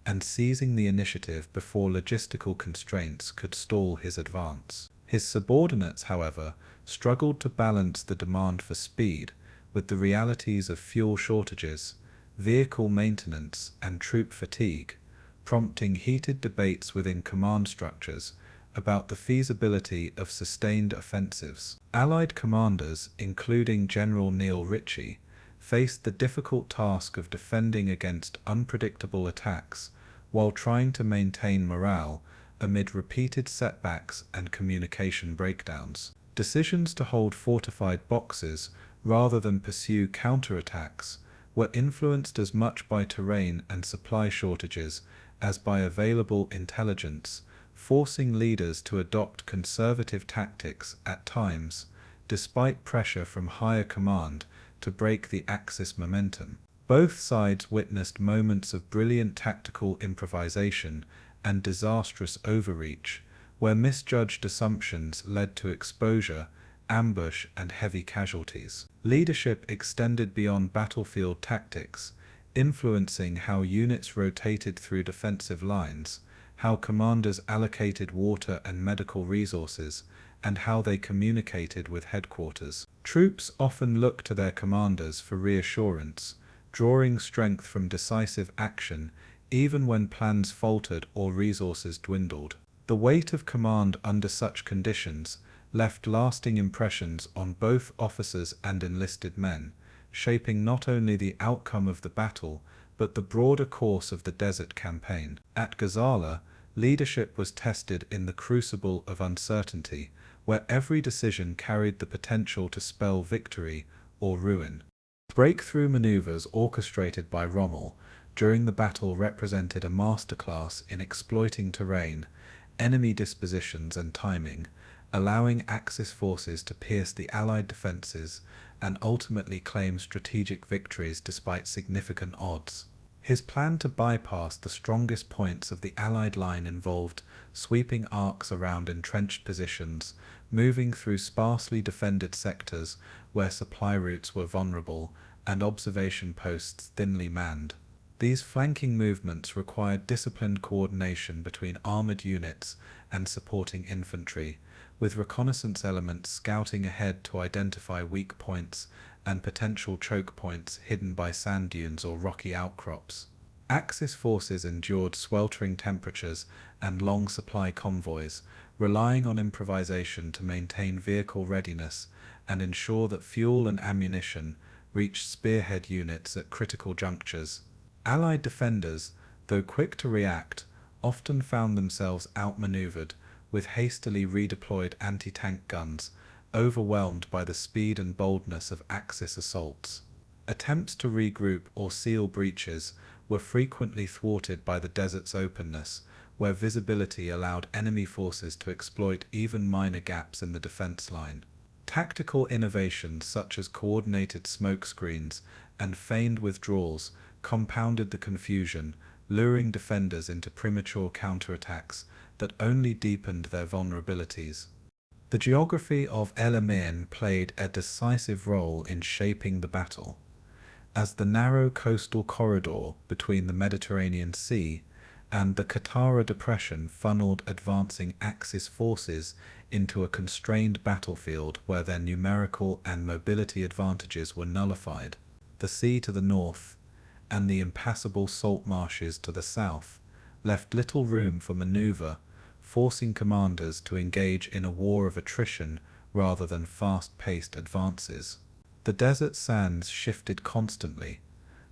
and seizing the initiative before logistical constraints could stall his advance. His subordinates, however, struggled to balance the demand for speed with the realities of fuel shortages, vehicle maintenance, and troop fatigue, prompting heated debates within command structures about the feasibility of sustained offensives. Allied commanders, including General Neil Ritchie, faced the difficult task of defending against unpredictable attacks while trying to maintain morale amid repeated setbacks and communication breakdowns. Decisions to hold fortified boxes rather than pursue counterattacks were influenced as much by terrain and supply shortages as by available intelligence, forcing leaders to adopt conservative tactics at times, despite pressure from higher command to break the Axis momentum. Both sides witnessed moments of brilliant tactical improvisation and disastrous overreach, where misjudged assumptions led to exposure, ambush, and heavy casualties. Leadership extended beyond battlefield tactics, influencing how units rotated through defensive lines, how commanders allocated water and medical resources, and how they communicated with headquarters. Troops often looked to their commanders for reassurance, drawing strength from decisive action even when plans faltered or resources dwindled. The weight of command under such conditions left lasting impressions on both officers and enlisted men, shaping not only the outcome of the battle but the broader course of the desert campaign. At Gazala, leadership was tested in the crucible of uncertainty, where every decision carried the potential to spell victory or ruin. Breakthrough maneuvers orchestrated by Rommel during the battle represented a masterclass in exploiting terrain, enemy dispositions, and timing, allowing Axis forces to pierce the Allied defenses and ultimately claim strategic victories despite significant odds. His plan to bypass the strongest points of the Allied line involved sweeping arcs around entrenched positions, moving through sparsely defended sectors where supply routes were vulnerable, and observation posts thinly manned. These flanking movements required disciplined coordination between armored units and supporting infantry, with reconnaissance elements scouting ahead to identify weak points and potential choke points hidden by sand dunes or rocky outcrops. Axis forces endured sweltering temperatures and long supply convoys, relying on improvisation to maintain vehicle readiness and ensure that fuel and ammunition reached spearhead units at critical junctures. Allied defenders, though quick to react, often found themselves outmaneuvered, with hastily redeployed anti-tank guns, overwhelmed by the speed and boldness of Axis assaults. Attempts to regroup or seal breaches were frequently thwarted by the desert's openness, where visibility allowed enemy forces to exploit even minor gaps in the defense line. Tactical innovations such as coordinated smoke screens and feigned withdrawals compounded the confusion, luring defenders into premature counterattacks that only deepened their vulnerabilities. The geography of Alamein played a decisive role in shaping the battle, as the narrow coastal corridor between the Mediterranean Sea and the Qattara Depression funneled advancing Axis forces into a constrained battlefield where their numerical and mobility advantages were nullified. The sea to the north and the impassable salt marshes to the south left little room for maneuver, forcing commanders to engage in a war of attrition rather than fast-paced advances. The desert sands shifted constantly,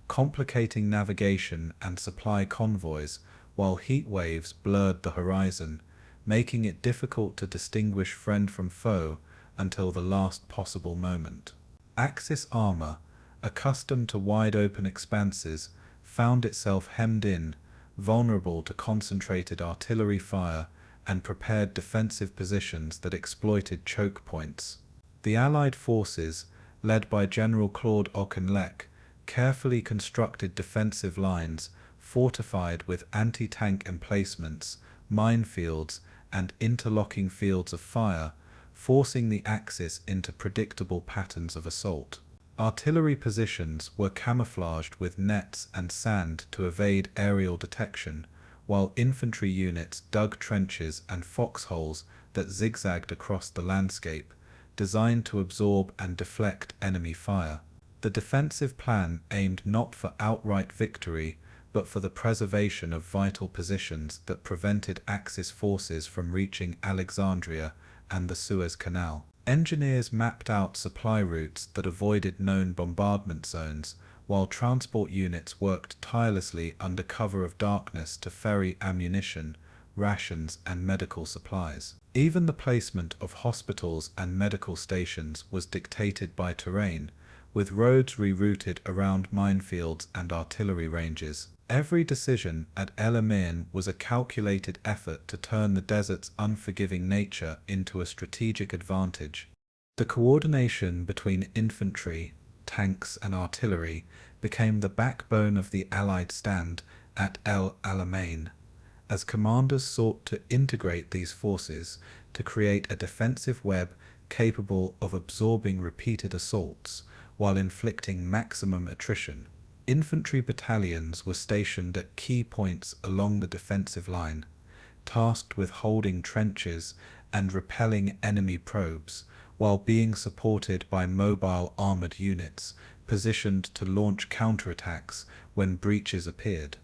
complicating navigation and supply convoys, while heat waves blurred the horizon, making it difficult to distinguish friend from foe until the last possible moment. Axis armor, accustomed to wide-open expanses, found itself hemmed in, vulnerable to concentrated artillery fire and prepared defensive positions that exploited choke points. The Allied forces, led by General Claude Auchinleck, carefully constructed defensive lines fortified with anti-tank emplacements, minefields, and interlocking fields of fire, forcing the Axis into predictable patterns of assault. Artillery positions were camouflaged with nets and sand to evade aerial detection, while infantry units dug trenches and foxholes that zigzagged across the landscape, designed to absorb and deflect enemy fire. The defensive plan aimed not for outright victory, but for the preservation of vital positions that prevented Axis forces from reaching Alexandria and the Suez Canal. Engineers mapped out supply routes that avoided known bombardment zones, while transport units worked tirelessly under cover of darkness to ferry ammunition, rations, and medical supplies. Even the placement of hospitals and medical stations was dictated by terrain, with roads rerouted around minefields and artillery ranges. Every decision at Alamein was a calculated effort to turn the desert's unforgiving nature into a strategic advantage. The coordination between infantry, tanks, and artillery became the backbone of the Allied stand at El Alamein, as commanders sought to integrate these forces to create a defensive web capable of absorbing repeated assaults while inflicting maximum attrition. Infantry battalions were stationed at key points along the defensive line, tasked with holding trenches and repelling enemy probes, while being supported by mobile armored units positioned to launch counterattacks when breaches appeared.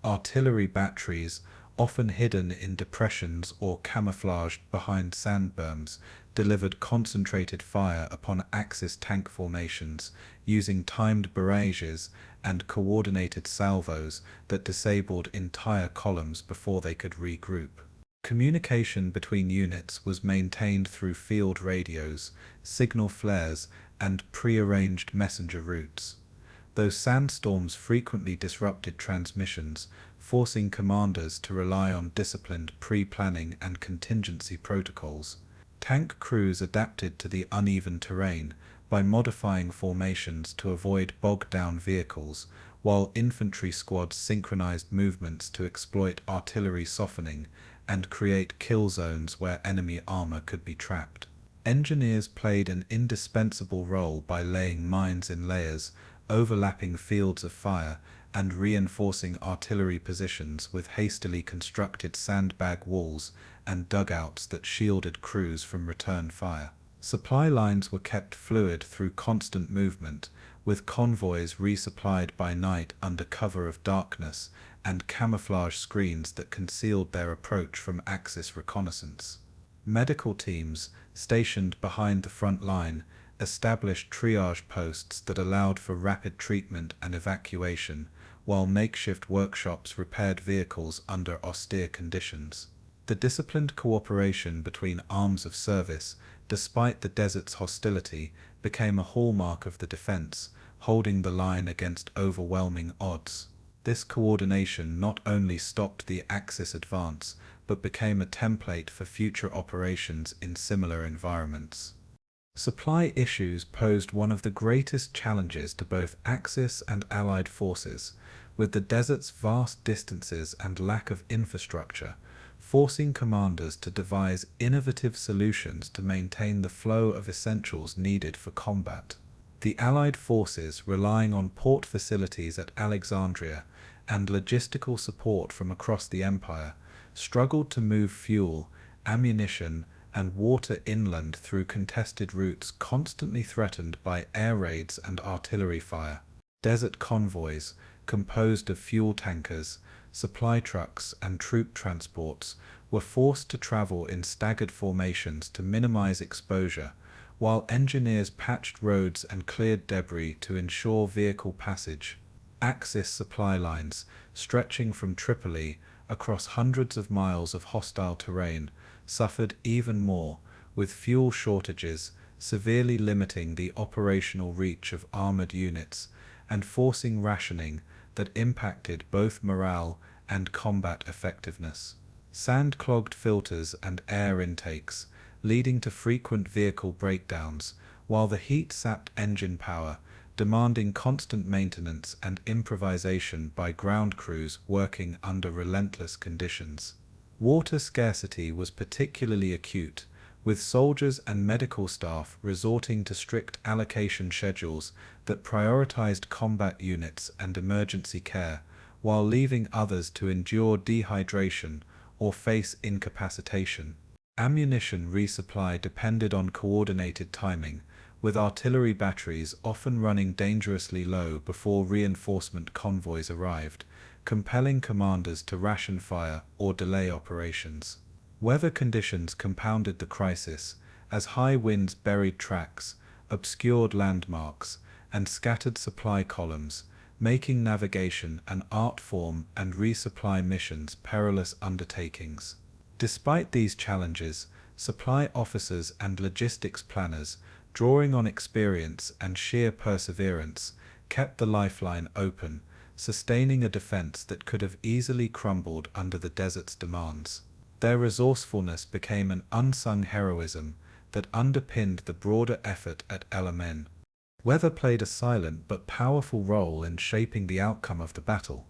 Artillery batteries, often hidden in depressions or camouflaged behind sandberms, delivered concentrated fire upon Axis tank formations, using timed barrages and coordinated salvos that disabled entire columns before they could regroup. Communication between units was maintained through field radios, signal flares, and pre-arranged messenger routes, though sandstorms frequently disrupted transmissions, forcing commanders to rely on disciplined pre-planning and contingency protocols. Tank crews adapted to the uneven terrain by modifying formations to avoid bogged-down vehicles, while infantry squads synchronized movements to exploit artillery softening and create kill zones where enemy armor could be trapped. Engineers played an indispensable role by laying mines in layers, overlapping fields of fire, and reinforcing artillery positions with hastily constructed sandbag walls and dugouts that shielded crews from return fire. Supply lines were kept fluid through constant movement, with convoys resupplied by night under cover of darkness and camouflage screens that concealed their approach from Axis reconnaissance. Medical teams, stationed behind the front line, established triage posts that allowed for rapid treatment and evacuation, while makeshift workshops repaired vehicles under austere conditions. The disciplined cooperation between arms of service, despite the desert's hostility, became a hallmark of the defense, holding the line against overwhelming odds. This coordination not only stopped the Axis advance, but became a template for future operations in similar environments. Supply issues posed one of the greatest challenges to both Axis and Allied forces, with the desert's vast distances and lack of infrastructure, forcing commanders to devise innovative solutions to maintain the flow of essentials needed for combat. The Allied forces, relying on port facilities at Alexandria and logistical support from across the empire, struggled to move fuel, ammunition, and water inland through contested routes constantly threatened by air raids and artillery fire. Desert convoys, composed of fuel tankers, supply trucks, and troop transports, were forced to travel in staggered formations to minimize exposure, while engineers patched roads and cleared debris to ensure vehicle passage. Axis supply lines, stretching from Tripoli across hundreds of miles of hostile terrain, suffered even more, with fuel shortages severely limiting the operational reach of armored units and forcing rationing that impacted both morale and combat effectiveness. Sand-clogged filters and air intakes, leading to frequent vehicle breakdowns, while the heat sapped engine power, demanding constant maintenance and improvisation by ground crews working under relentless conditions. Water scarcity was particularly acute, with soldiers and medical staff resorting to strict allocation schedules that prioritized combat units and emergency care, while leaving others to endure dehydration or face incapacitation. Ammunition resupply depended on coordinated timing, with artillery batteries often running dangerously low before reinforcement convoys arrived, compelling commanders to ration fire or delay operations. Weather conditions compounded the crisis, as high winds buried tracks, obscured landmarks, and scattered supply columns, making navigation an art form and resupply missions perilous undertakings. Despite these challenges, supply officers and logistics planners, drawing on experience and sheer perseverance, kept the lifeline open, sustaining a defense that could have easily crumbled under the desert's demands. Their resourcefulness became an unsung heroism that underpinned the broader effort at Alamein. Weather played a silent but powerful role in shaping the outcome of the battle,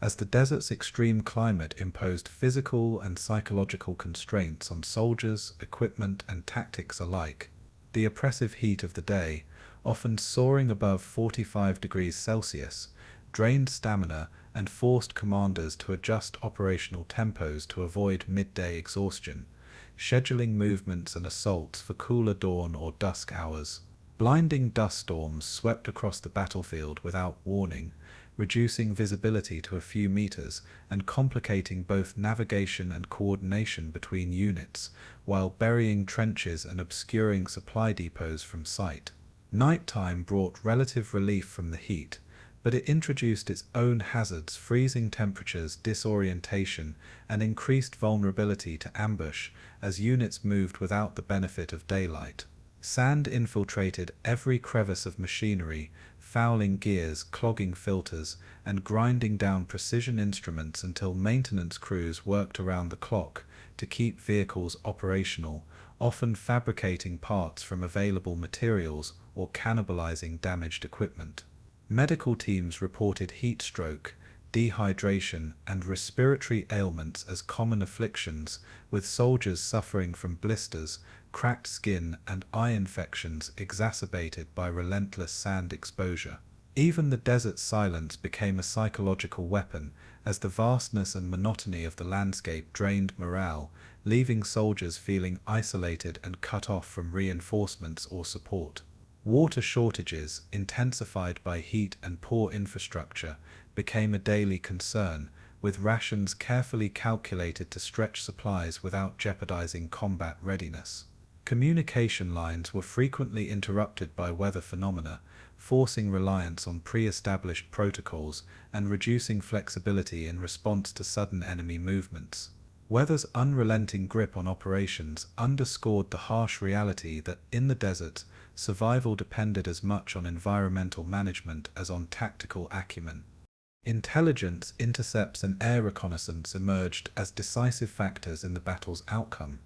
as the desert's extreme climate imposed physical and psychological constraints on soldiers, equipment, and tactics alike. The oppressive heat of the day, often soaring above 45 degrees Celsius, drained stamina and forced commanders to adjust operational tempos to avoid midday exhaustion, scheduling movements and assaults for cooler dawn or dusk hours. Blinding dust storms swept across the battlefield without warning, reducing visibility to a few meters and complicating both navigation and coordination between units, while burying trenches and obscuring supply depots from sight. Nighttime brought relative relief from the heat, but it introduced its own hazards: freezing temperatures, disorientation, and increased vulnerability to ambush as units moved without the benefit of daylight. Sand infiltrated every crevice of machinery, fouling gears, clogging filters, and grinding down precision instruments until maintenance crews worked around the clock to keep vehicles operational, often fabricating parts from available materials or cannibalizing damaged equipment. Medical teams reported heat stroke, dehydration, and respiratory ailments as common afflictions, with soldiers suffering from blisters, cracked skin, and eye infections exacerbated by relentless sand exposure. Even the desert's silence became a psychological weapon, as the vastness and monotony of the landscape drained morale, leaving soldiers feeling isolated and cut off from reinforcements or support. Water shortages, intensified by heat and poor infrastructure, became a daily concern, with rations carefully calculated to stretch supplies without jeopardizing combat readiness. Communication lines were frequently interrupted by weather phenomena, forcing reliance on pre-established protocols and reducing flexibility in response to sudden enemy movements. Weather's unrelenting grip on operations underscored the harsh reality that in the desert, survival depended as much on environmental management as on tactical acumen. Intelligence, intercepts, and air reconnaissance emerged as decisive factors in the battle's outcome,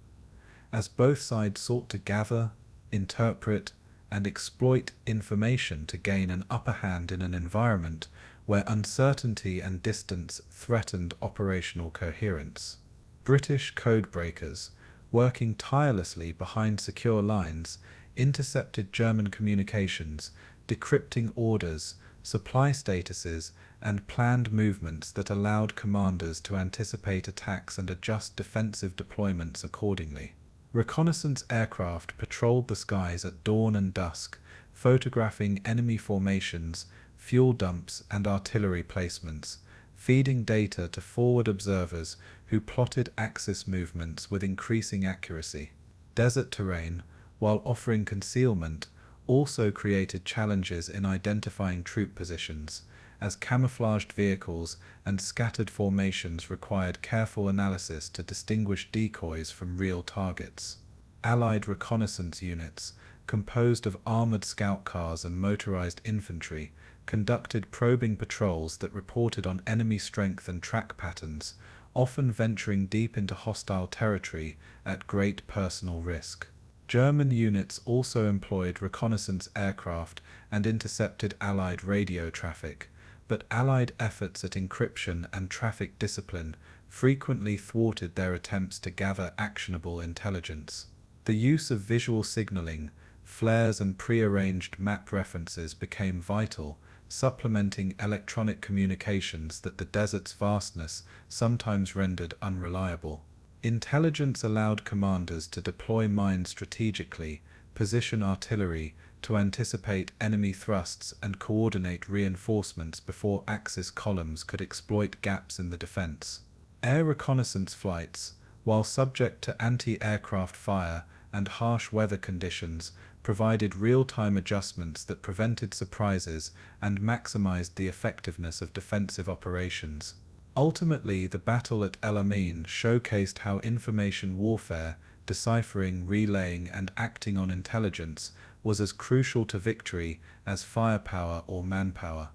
as both sides sought to gather, interpret, and exploit information to gain an upper hand in an environment where uncertainty and distance threatened operational coherence. British codebreakers, working tirelessly behind secure lines, intercepted German communications, decrypting orders, supply statuses, and planned movements that allowed commanders to anticipate attacks and adjust defensive deployments accordingly. Reconnaissance aircraft patrolled the skies at dawn and dusk, photographing enemy formations, fuel dumps, and artillery placements, feeding data to forward observers who plotted Axis movements with increasing accuracy. Desert terrain, while offering concealment, also created challenges in identifying troop positions, as camouflaged vehicles and scattered formations required careful analysis to distinguish decoys from real targets. Allied reconnaissance units, composed of armored scout cars and motorized infantry, conducted probing patrols that reported on enemy strength and track patterns, often venturing deep into hostile territory at great personal risk. German units also employed reconnaissance aircraft and intercepted Allied radio traffic, but Allied efforts at encryption and traffic discipline frequently thwarted their attempts to gather actionable intelligence. The use of visual signaling, flares and prearranged map references became vital, supplementing electronic communications that the desert's vastness sometimes rendered unreliable. Intelligence allowed commanders to deploy mines strategically, position artillery, to anticipate enemy thrusts and coordinate reinforcements before Axis columns could exploit gaps in the defense. Air reconnaissance flights, while subject to anti-aircraft fire and harsh weather conditions, provided real-time adjustments that prevented surprises and maximized the effectiveness of defensive operations. Ultimately, the battle at Alamein showcased how information warfare, deciphering, relaying, and acting on intelligence, was as crucial to victory as firepower or manpower.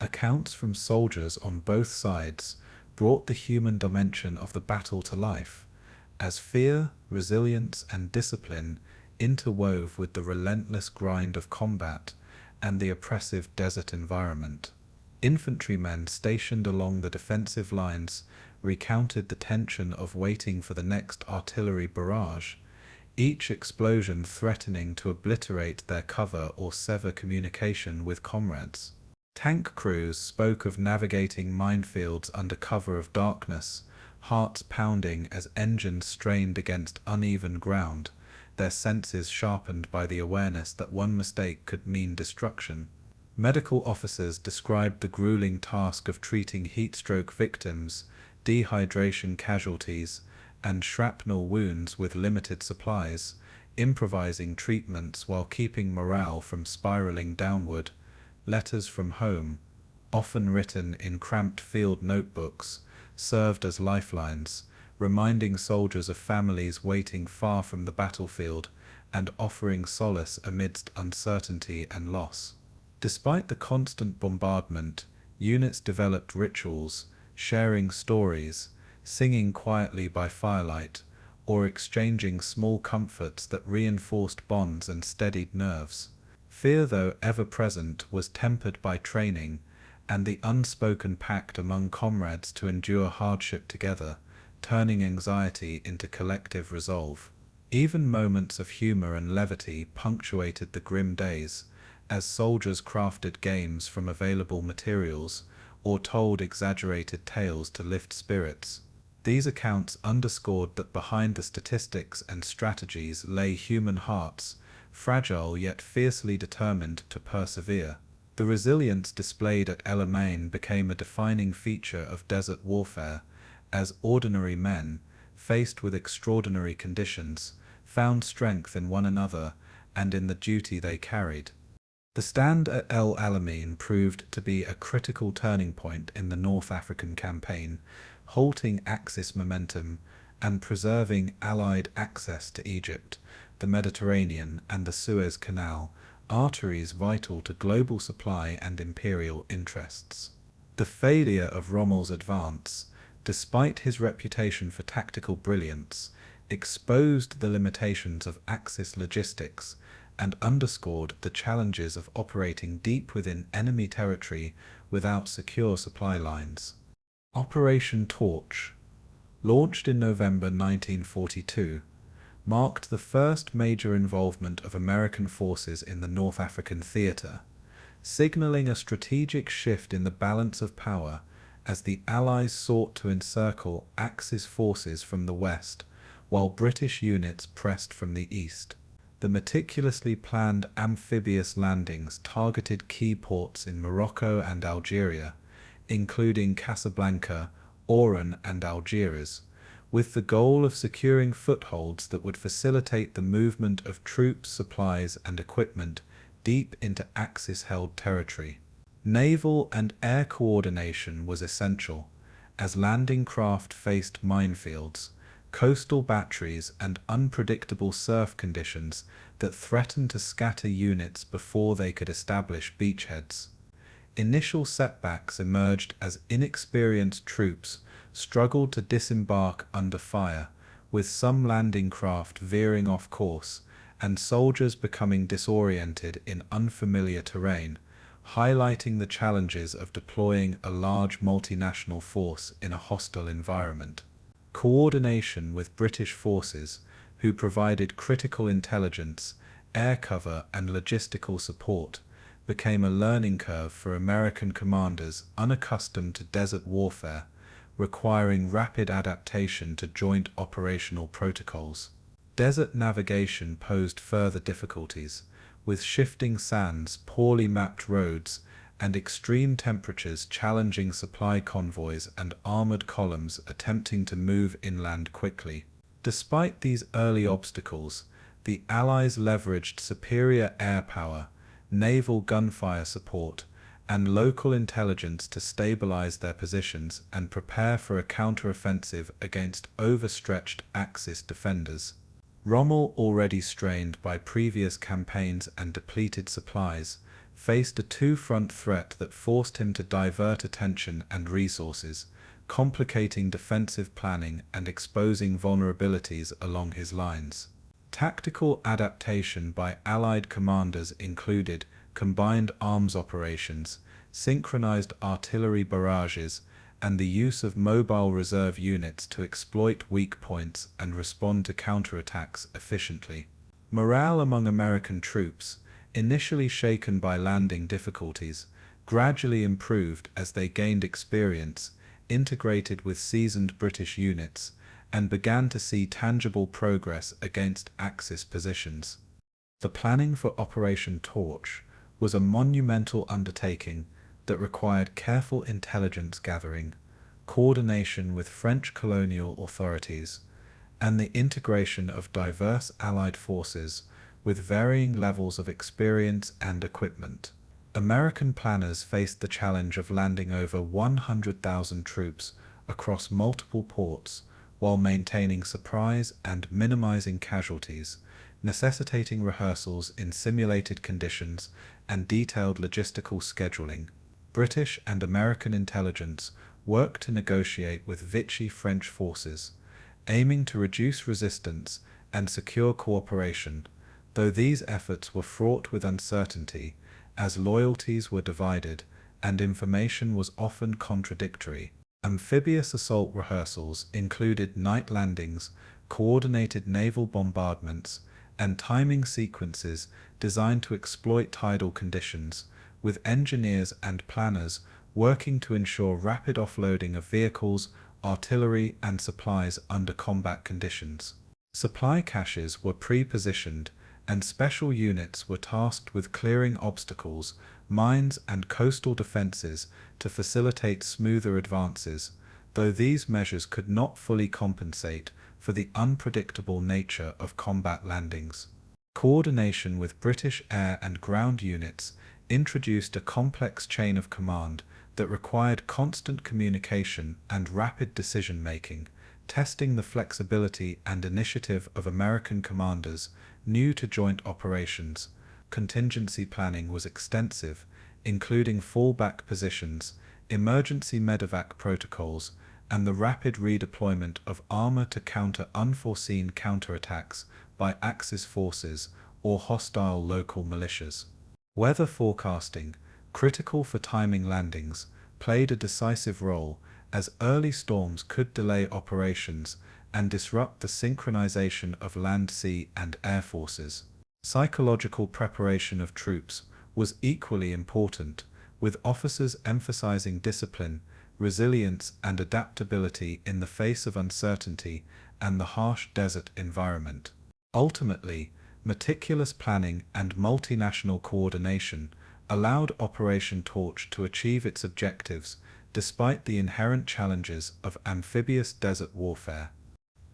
Accounts from soldiers on both sides brought the human dimension of the battle to life, as fear, resilience, and discipline interwove with the relentless grind of combat and the oppressive desert environment. Infantrymen stationed along the defensive lines recounted the tension of waiting for the next artillery barrage, each explosion threatening to obliterate their cover or sever communication with comrades. Tank crews spoke of navigating minefields under cover of darkness, hearts pounding as engines strained against uneven ground, their senses sharpened by the awareness that one mistake could mean destruction. Medical officers described the grueling task of treating heatstroke victims, dehydration casualties, and shrapnel wounds with limited supplies, improvising treatments while keeping morale from spiraling downward. Letters from home, often written in cramped field notebooks, served as lifelines, reminding soldiers of families waiting far from the battlefield and offering solace amidst uncertainty and loss. Despite the constant bombardment, units developed rituals, sharing stories, singing quietly by firelight, or exchanging small comforts that reinforced bonds and steadied nerves. Fear, though ever present, was tempered by training and the unspoken pact among comrades to endure hardship together, turning anxiety into collective resolve. Even moments of humor and levity punctuated the grim days, as soldiers crafted games from available materials or told exaggerated tales to lift spirits. These accounts underscored that behind the statistics and strategies lay human hearts, fragile yet fiercely determined to persevere. The resilience displayed at Alamein became a defining feature of desert warfare, as ordinary men, faced with extraordinary conditions, found strength in one another and in the duty they carried. The stand at El Alamein proved to be a critical turning point in the North African campaign, halting Axis momentum and preserving Allied access to Egypt, the Mediterranean, and the Suez Canal, arteries vital to global supply and imperial interests. The failure of Rommel's advance, despite his reputation for tactical brilliance, exposed the limitations of Axis logistics and underscored the challenges of operating deep within enemy territory without secure supply lines. Operation Torch, launched in November 1942, marked the first major involvement of American forces in the North African theater, signaling a strategic shift in the balance of power as the Allies sought to encircle Axis forces from the west, while British units pressed from the east. The meticulously planned amphibious landings targeted key ports in Morocco and Algeria, including Casablanca, Oran, and Algiers, with the goal of securing footholds that would facilitate the movement of troops, supplies, and equipment deep into Axis-held territory. Naval and air coordination was essential, as landing craft faced minefields, coastal batteries, and unpredictable surf conditions that threatened to scatter units before they could establish beachheads. Initial setbacks emerged as inexperienced troops struggled to disembark under fire, with some landing craft veering off course and soldiers becoming disoriented in unfamiliar terrain, highlighting the challenges of deploying a large multinational force in a hostile environment. Coordination with British forces, who provided critical intelligence, air cover, and logistical support, became a learning curve for American commanders unaccustomed to desert warfare, requiring rapid adaptation to joint operational protocols. Desert navigation posed further difficulties, with shifting sands, poorly mapped roads, and extreme temperatures challenging supply convoys and armored columns attempting to move inland quickly. Despite these early obstacles, the Allies leveraged superior air power, naval gunfire support, and local intelligence to stabilize their positions and prepare for a counteroffensive against overstretched Axis defenders. Rommel, already strained by previous campaigns and depleted supplies, faced a two-front threat that forced him to divert attention and resources, complicating defensive planning and exposing vulnerabilities along his lines. Tactical adaptation by Allied commanders included combined arms operations, synchronized artillery barrages, and the use of mobile reserve units to exploit weak points and respond to counterattacks efficiently. Morale among American troops, initially shaken by landing difficulties, gradually improved as they gained experience, integrated with seasoned British units, and began to see tangible progress against Axis positions. The planning for Operation Torch was a monumental undertaking that required careful intelligence gathering, coordination with French colonial authorities, and the integration of diverse Allied forces with varying levels of experience and equipment. American planners faced the challenge of landing over 100,000 troops across multiple ports while maintaining surprise and minimizing casualties, necessitating rehearsals in simulated conditions and detailed logistical scheduling. British and American intelligence worked to negotiate with Vichy French forces, aiming to reduce resistance and secure cooperation, though these efforts were fraught with uncertainty as loyalties were divided and information was often contradictory. Amphibious assault rehearsals included night landings, coordinated naval bombardments, and timing sequences designed to exploit tidal conditions, with engineers and planners working to ensure rapid offloading of vehicles, artillery, and supplies under combat conditions. Supply caches were pre-positioned, and special units were tasked with clearing obstacles, mines, and coastal defenses to facilitate smoother advances, though these measures could not fully compensate for the unpredictable nature of combat landings. Coordination with British air and ground units introduced a complex chain of command that required constant communication and rapid decision-making, testing the flexibility and initiative of American commanders new to joint operations. Contingency planning was extensive, including fallback positions, emergency medevac protocols, and the rapid redeployment of armor to counter unforeseen counterattacks by Axis forces or hostile local militias. Weather forecasting, critical for timing landings, played a decisive role, as early storms could delay operations and disrupt the synchronization of land, sea, and air forces. Psychological preparation of troops was equally important, with officers emphasizing discipline, resilience, and adaptability in the face of uncertainty and the harsh desert environment. Ultimately, meticulous planning and multinational coordination allowed Operation Torch to achieve its objectives despite the inherent challenges of amphibious desert warfare.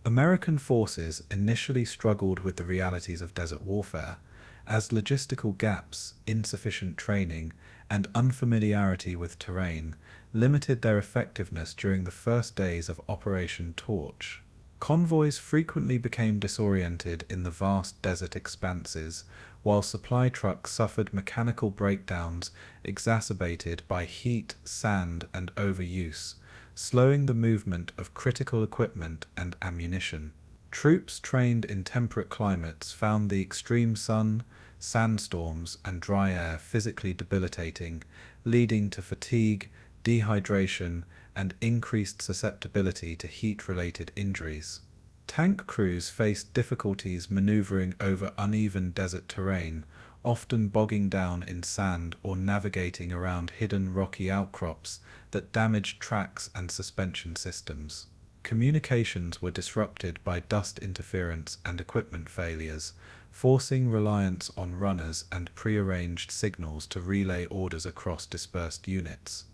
American forces initially struggled with the realities of desert warfare, as logistical gaps, insufficient training, and unfamiliarity with terrain limited their effectiveness during the first days of Operation Torch. Convoys frequently became disoriented in the vast desert expanses, while supply trucks suffered mechanical breakdowns exacerbated by heat, sand, and overuse, slowing the movement of critical equipment and ammunition. Troops trained in temperate climates found the extreme sun, sandstorms, and dry air physically debilitating, leading to fatigue, dehydration, and increased susceptibility to heat-related injuries. Tank crews faced difficulties maneuvering over uneven desert terrain, often bogging down in sand or navigating around hidden rocky outcrops that damaged tracks and suspension systems. Communications were disrupted by dust interference and equipment failures, forcing reliance on runners and prearranged signals to relay orders across dispersed units.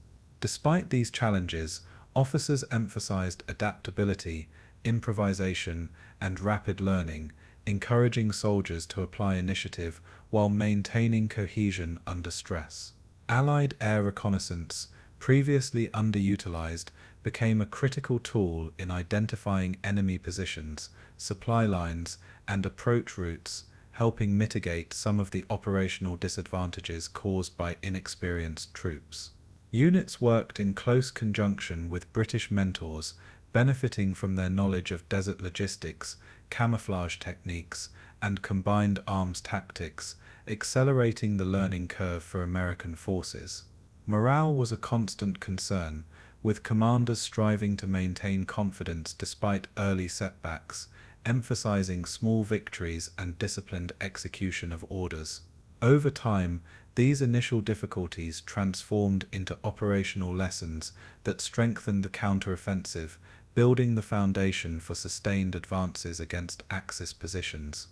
Despite these challenges, officers emphasized adaptability, improvisation, and rapid learning, encouraging soldiers to apply initiative while maintaining cohesion under stress. Allied air reconnaissance, previously underutilized, became a critical tool in identifying enemy positions, supply lines, and approach routes, helping mitigate some of the operational disadvantages caused by inexperienced troops. Units worked in close conjunction with British mentors, benefiting from their knowledge of desert logistics, camouflage techniques, and combined arms tactics, accelerating the learning curve for American forces. Morale was a constant concern, with commanders striving to maintain confidence despite early setbacks, emphasizing small victories and disciplined execution of orders. Over time, these initial difficulties transformed into operational lessons that strengthened the counteroffensive, building the foundation for sustained advances against Axis positions.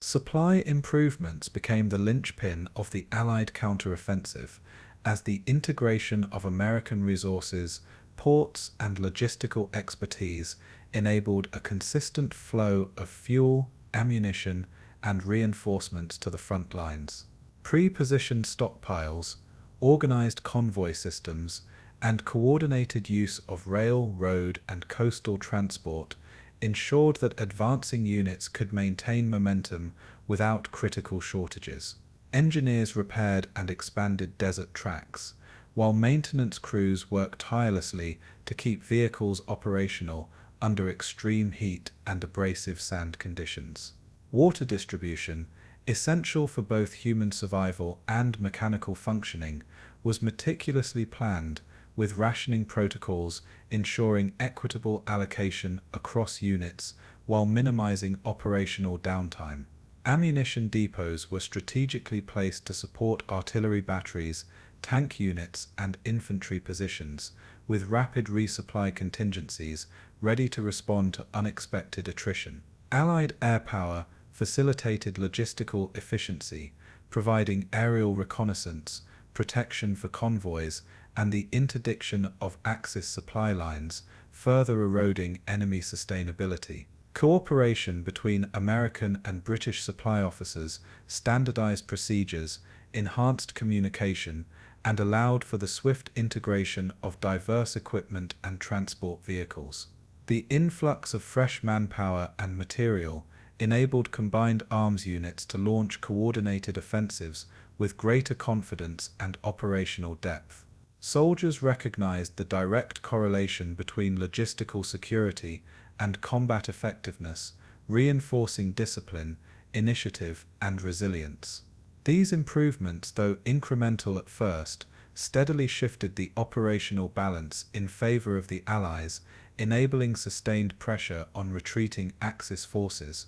Supply improvements became the linchpin of the Allied counteroffensive, as the integration of American resources, ports, and logistical expertise enabled a consistent flow of fuel, ammunition, and reinforcements to the front lines. Pre-positioned stockpiles, organized convoy systems, and coordinated use of rail, road, and coastal transport ensured that advancing units could maintain momentum without critical shortages. Engineers repaired and expanded desert tracks, while maintenance crews worked tirelessly to keep vehicles operational under extreme heat and abrasive sand conditions. Water distribution, essential for both human survival and mechanical functioning, was meticulously planned, with rationing protocols ensuring equitable allocation across units while minimizing operational downtime. Ammunition depots were strategically placed to support artillery batteries, tank units, and infantry positions, with rapid resupply contingencies ready to respond to unexpected attrition. Allied air power facilitated logistical efficiency, providing aerial reconnaissance, protection for convoys, and the interdiction of Axis supply lines, further eroding enemy sustainability. Cooperation between American and British supply officers standardized procedures, enhanced communication, and allowed for the swift integration of diverse equipment and transport vehicles. The influx of fresh manpower and material enabled combined arms units to launch coordinated offensives with greater confidence and operational depth. Soldiers recognized the direct correlation between logistical security and combat effectiveness, reinforcing discipline, initiative, and resilience. These improvements, though incremental at first, steadily shifted the operational balance in favor of the Allies, enabling sustained pressure on retreating Axis forces.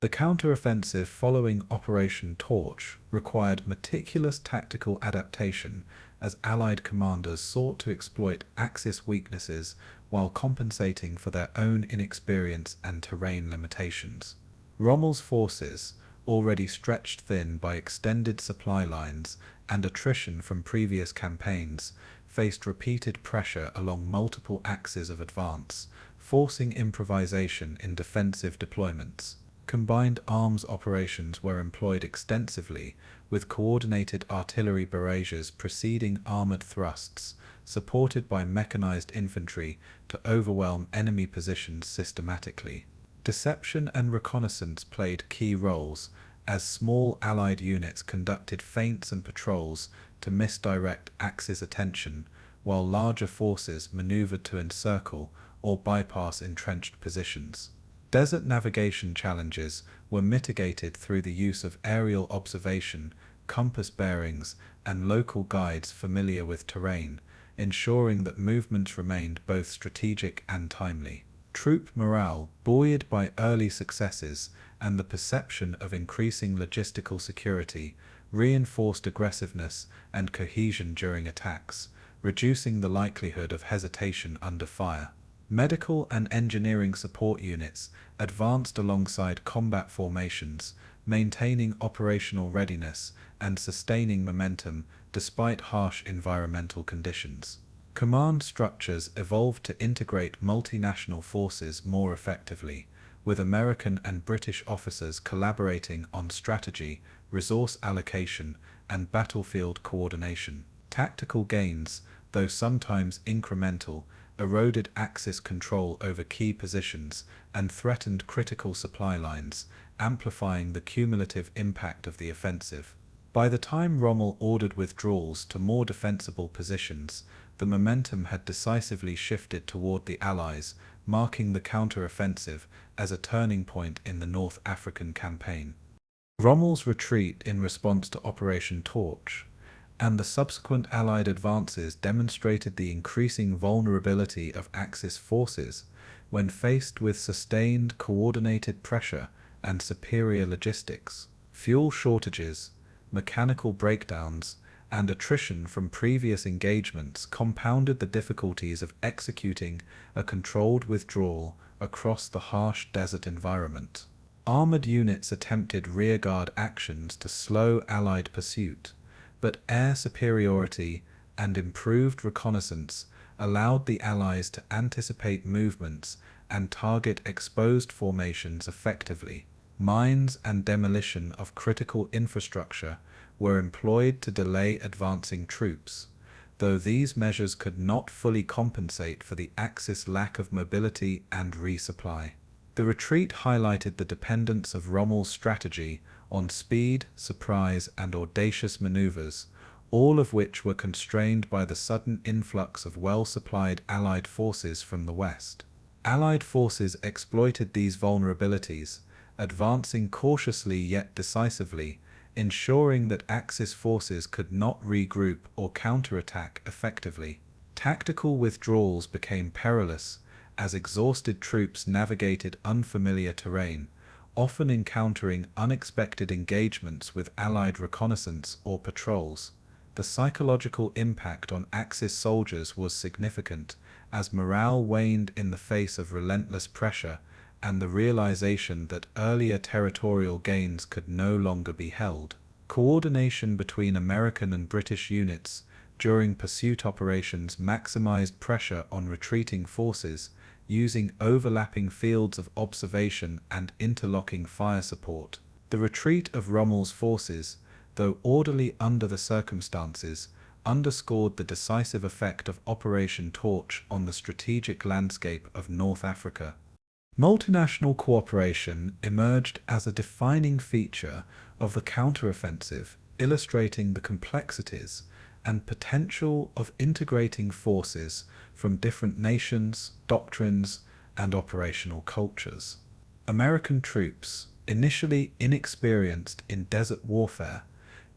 The counteroffensive following Operation Torch required meticulous tactical adaptation as Allied commanders sought to exploit Axis weaknesses while compensating for their own inexperience and terrain limitations. Rommel's forces, already stretched thin by extended supply lines and attrition from previous campaigns, faced repeated pressure along multiple axes of advance, forcing improvisation in defensive deployments. Combined arms operations were employed extensively, with coordinated artillery barrages preceding armored thrusts, supported by mechanized infantry to overwhelm enemy positions systematically. Deception and reconnaissance played key roles, as small Allied units conducted feints and patrols to misdirect Axis attention, while larger forces maneuvered to encircle or bypass entrenched positions. Desert navigation challenges were mitigated through the use of aerial observation, compass bearings, and local guides familiar with terrain, ensuring that movements remained both strategic and timely. Troop morale, buoyed by early successes and the perception of increasing logistical security, reinforced aggressiveness and cohesion during attacks, reducing the likelihood of hesitation under fire. Medical and engineering support units advanced alongside combat formations, maintaining operational readiness and sustaining momentum despite harsh environmental conditions. Command structures evolved to integrate multinational forces more effectively, with American and British officers collaborating on strategy, resource allocation, and battlefield coordination. Tactical gains, though sometimes incremental, eroded Axis control over key positions and threatened critical supply lines, amplifying the cumulative impact of the offensive. By the time Rommel ordered withdrawals to more defensible positions, the momentum had decisively shifted toward the Allies, marking the counter-offensive as a turning point in the North African campaign. Rommel's retreat in response to Operation Torch and the subsequent Allied advances demonstrated the increasing vulnerability of Axis forces when faced with sustained, coordinated pressure and superior logistics. Fuel shortages, mechanical breakdowns, and attrition from previous engagements compounded the difficulties of executing a controlled withdrawal across the harsh desert environment. Armored units attempted rearguard actions to slow Allied pursuit, but air superiority and improved reconnaissance allowed the Allies to anticipate movements and target exposed formations effectively. Mines and demolition of critical infrastructure were employed to delay advancing troops, though these measures could not fully compensate for the Axis lack of mobility and resupply. The retreat highlighted the dependence of Rommel's strategy on speed, surprise, and audacious maneuvers, all of which were constrained by the sudden influx of well-supplied Allied forces from the west. Allied forces exploited these vulnerabilities, advancing cautiously yet decisively, ensuring that Axis forces could not regroup or counterattack effectively. Tactical withdrawals became perilous as exhausted troops navigated unfamiliar terrain, often encountering unexpected engagements with Allied reconnaissance or patrols. The psychological impact on Axis soldiers was significant, as morale waned in the face of relentless pressure and the realization that earlier territorial gains could no longer be held. Coordination between American and British units during pursuit operations maximized pressure on retreating forces, using overlapping fields of observation and interlocking fire support. The retreat of Rommel's forces, though orderly under the circumstances, underscored the decisive effect of Operation Torch on the strategic landscape of North Africa. Multinational cooperation emerged as a defining feature of the counteroffensive, illustrating the complexities and potential of integrating forces from different nations, doctrines, and operational cultures. American troops, initially inexperienced in desert warfare,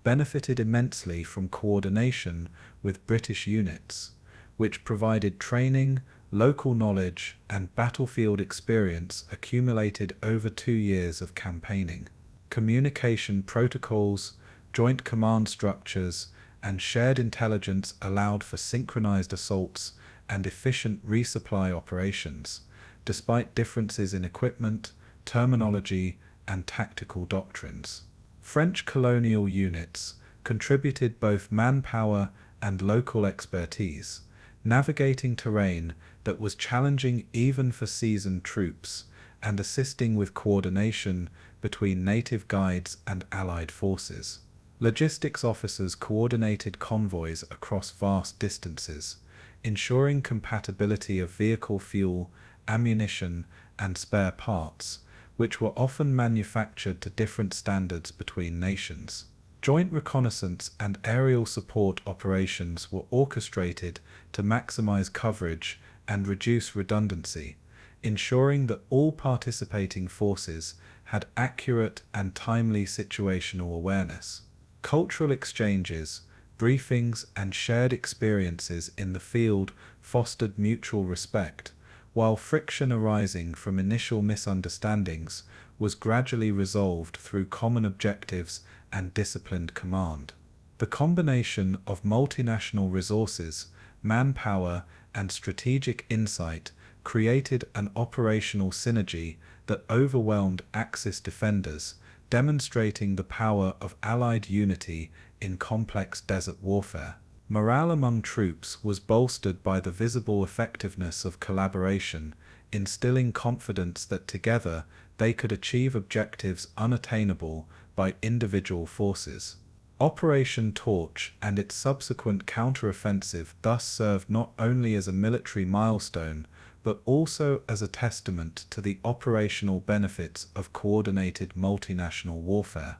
benefited immensely from coordination with British units, which provided training, local knowledge, and battlefield experience accumulated over 2 years of campaigning. Communication protocols, joint command structures, and shared intelligence allowed for synchronized assaults and efficient resupply operations, despite differences in equipment, terminology, and tactical doctrines. French colonial units contributed both manpower and local expertise, navigating terrain that was challenging even for seasoned troops, and assisting with coordination between native guides and Allied forces. Logistics officers coordinated convoys across vast distances, ensuring compatibility of vehicle fuel, ammunition, and spare parts, which were often manufactured to different standards between nations. Joint reconnaissance and aerial support operations were orchestrated to maximize coverage and reduce redundancy, ensuring that all participating forces had accurate and timely situational awareness. Cultural exchanges, briefings, and shared experiences in the field fostered mutual respect, while friction arising from initial misunderstandings was gradually resolved through common objectives and disciplined command. The combination of multinational resources, manpower, and strategic insight created an operational synergy that overwhelmed Axis defenders, demonstrating the power of Allied unity in complex desert warfare. Morale among troops was bolstered by the visible effectiveness of collaboration, instilling confidence that together they could achieve objectives unattainable by individual forces. Operation Torch and its subsequent counteroffensive thus served not only as a military milestone, but also as a testament to the operational benefits of coordinated multinational warfare.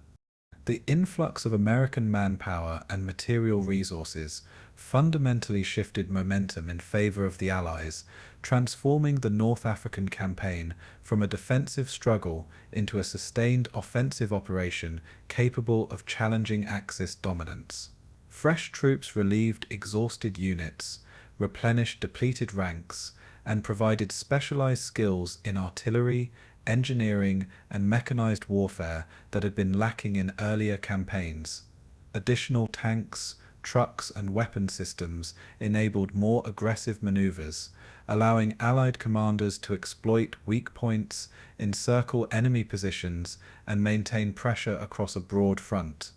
The influx of American manpower and material resources fundamentally shifted momentum in favor of the Allies, transforming the North African campaign from a defensive struggle into a sustained offensive operation capable of challenging Axis dominance. Fresh troops relieved exhausted units, replenished depleted ranks, and provided specialized skills in artillery, engineering, and mechanized warfare that had been lacking in earlier campaigns. Additional tanks, trucks, and weapon systems enabled more aggressive maneuvers, allowing Allied commanders to exploit weak points, encircle enemy positions, and maintain pressure across a broad front.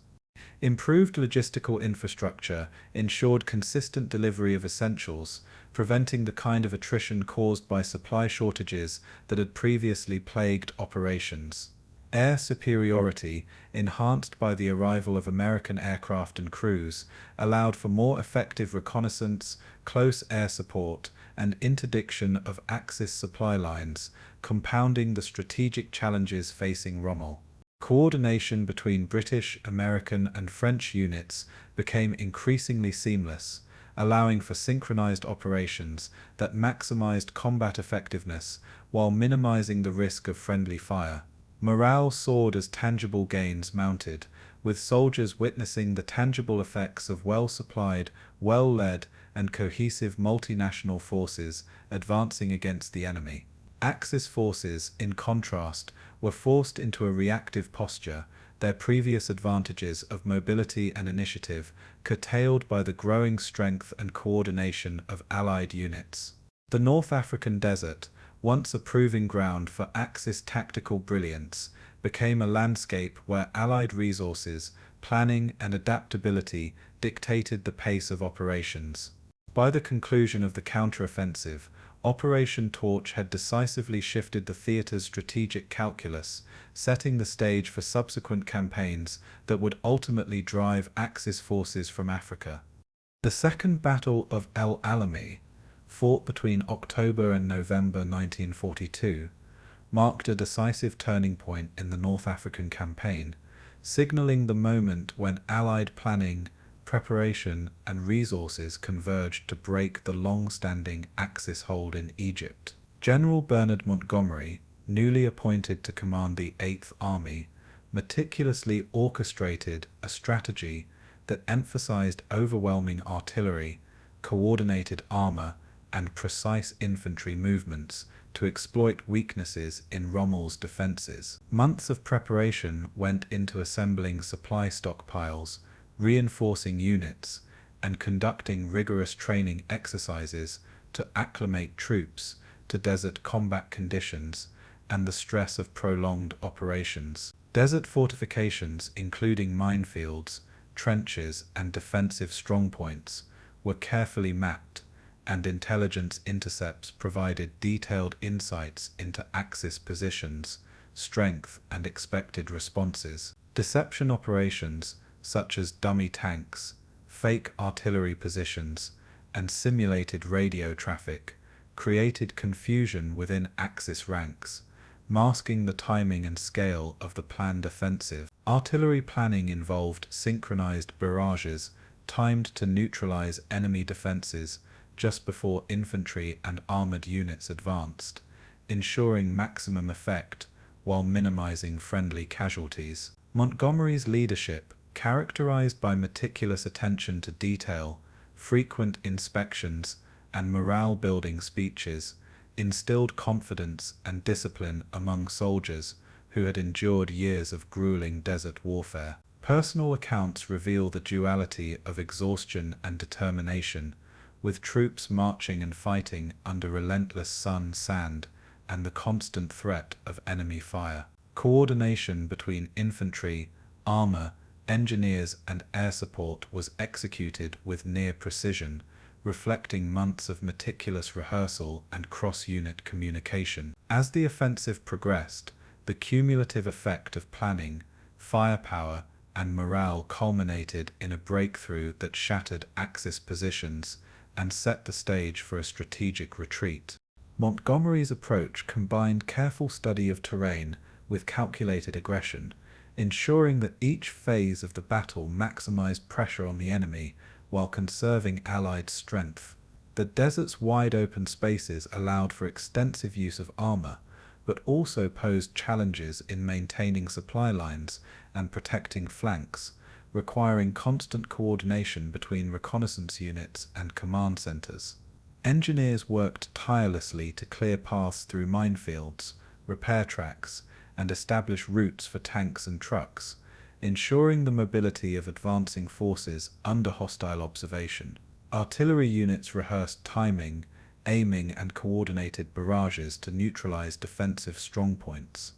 Improved logistical infrastructure ensured consistent delivery of essentials, preventing the kind of attrition caused by supply shortages that had previously plagued operations. Air superiority, enhanced by the arrival of American aircraft and crews, allowed for more effective reconnaissance, close air support, and interdiction of Axis supply lines, compounding the strategic challenges facing Rommel. Coordination between British, American, and French units became increasingly seamless, allowing for synchronized operations that maximized combat effectiveness while minimizing the risk of friendly fire. Morale soared as tangible gains mounted, with soldiers witnessing the tangible effects of well-supplied, well-led, and cohesive multinational forces advancing against the enemy. Axis forces, in contrast, were forced into a reactive posture, their previous advantages of mobility and initiative curtailed by the growing strength and coordination of Allied units. The North African desert, once a proving ground for Axis tactical brilliance, became a landscape where Allied resources, planning, and adaptability dictated the pace of operations. By the conclusion of the counteroffensive, Operation Torch had decisively shifted the theater's strategic calculus, setting the stage for subsequent campaigns that would ultimately drive Axis forces from Africa. The Second Battle of El Alamein, fought between October and November 1942, marked a decisive turning point in the North African campaign, signaling the moment when Allied planning, preparation, and resources converged to break the long-standing Axis hold in Egypt. General Bernard Montgomery, newly appointed to command the 8th Army, meticulously orchestrated a strategy that emphasized overwhelming artillery, coordinated armor, and precise infantry movements to exploit weaknesses in Rommel's defenses. Months of preparation went into assembling supply stockpiles, reinforcing units, and conducting rigorous training exercises to acclimate troops to desert combat conditions and the stress of prolonged operations. Desert fortifications, including minefields, trenches, and defensive strongpoints, were carefully mapped, and intelligence intercepts provided detailed insights into Axis positions, strength, and expected responses. Deception operations, such as dummy tanks, fake artillery positions, and simulated radio traffic, created confusion within Axis ranks, masking the timing and scale of the planned offensive. Artillery planning involved synchronized barrages timed to neutralize enemy defenses just before infantry and armored units advanced, ensuring maximum effect while minimizing friendly casualties. Montgomery's leadership, characterized by meticulous attention to detail, frequent inspections, and morale-building speeches, instilled confidence and discipline among soldiers who had endured years of grueling desert warfare. Personal accounts reveal the duality of exhaustion and determination, with troops marching and fighting under relentless sun, sand, and the constant threat of enemy fire. Coordination between infantry, armor, engineers, and air support was executed with near precision, reflecting months of meticulous rehearsal and cross-unit communication. As the offensive progressed, the cumulative effect of planning, firepower, and morale culminated in a breakthrough that shattered Axis positions and set the stage for a strategic retreat. Montgomery's approach combined careful study of terrain with calculated aggression, ensuring that each phase of the battle maximized pressure on the enemy while conserving Allied strength. The desert's wide open spaces allowed for extensive use of armor, but also posed challenges in maintaining supply lines and protecting flanks, requiring constant coordination between reconnaissance units and command centers. Engineers worked tirelessly to clear paths through minefields, repair tracks, and establish routes for tanks and trucks, ensuring the mobility of advancing forces under hostile observation. Artillery units rehearsed timing, aiming, and coordinated barrages to neutralize defensive strongpoints,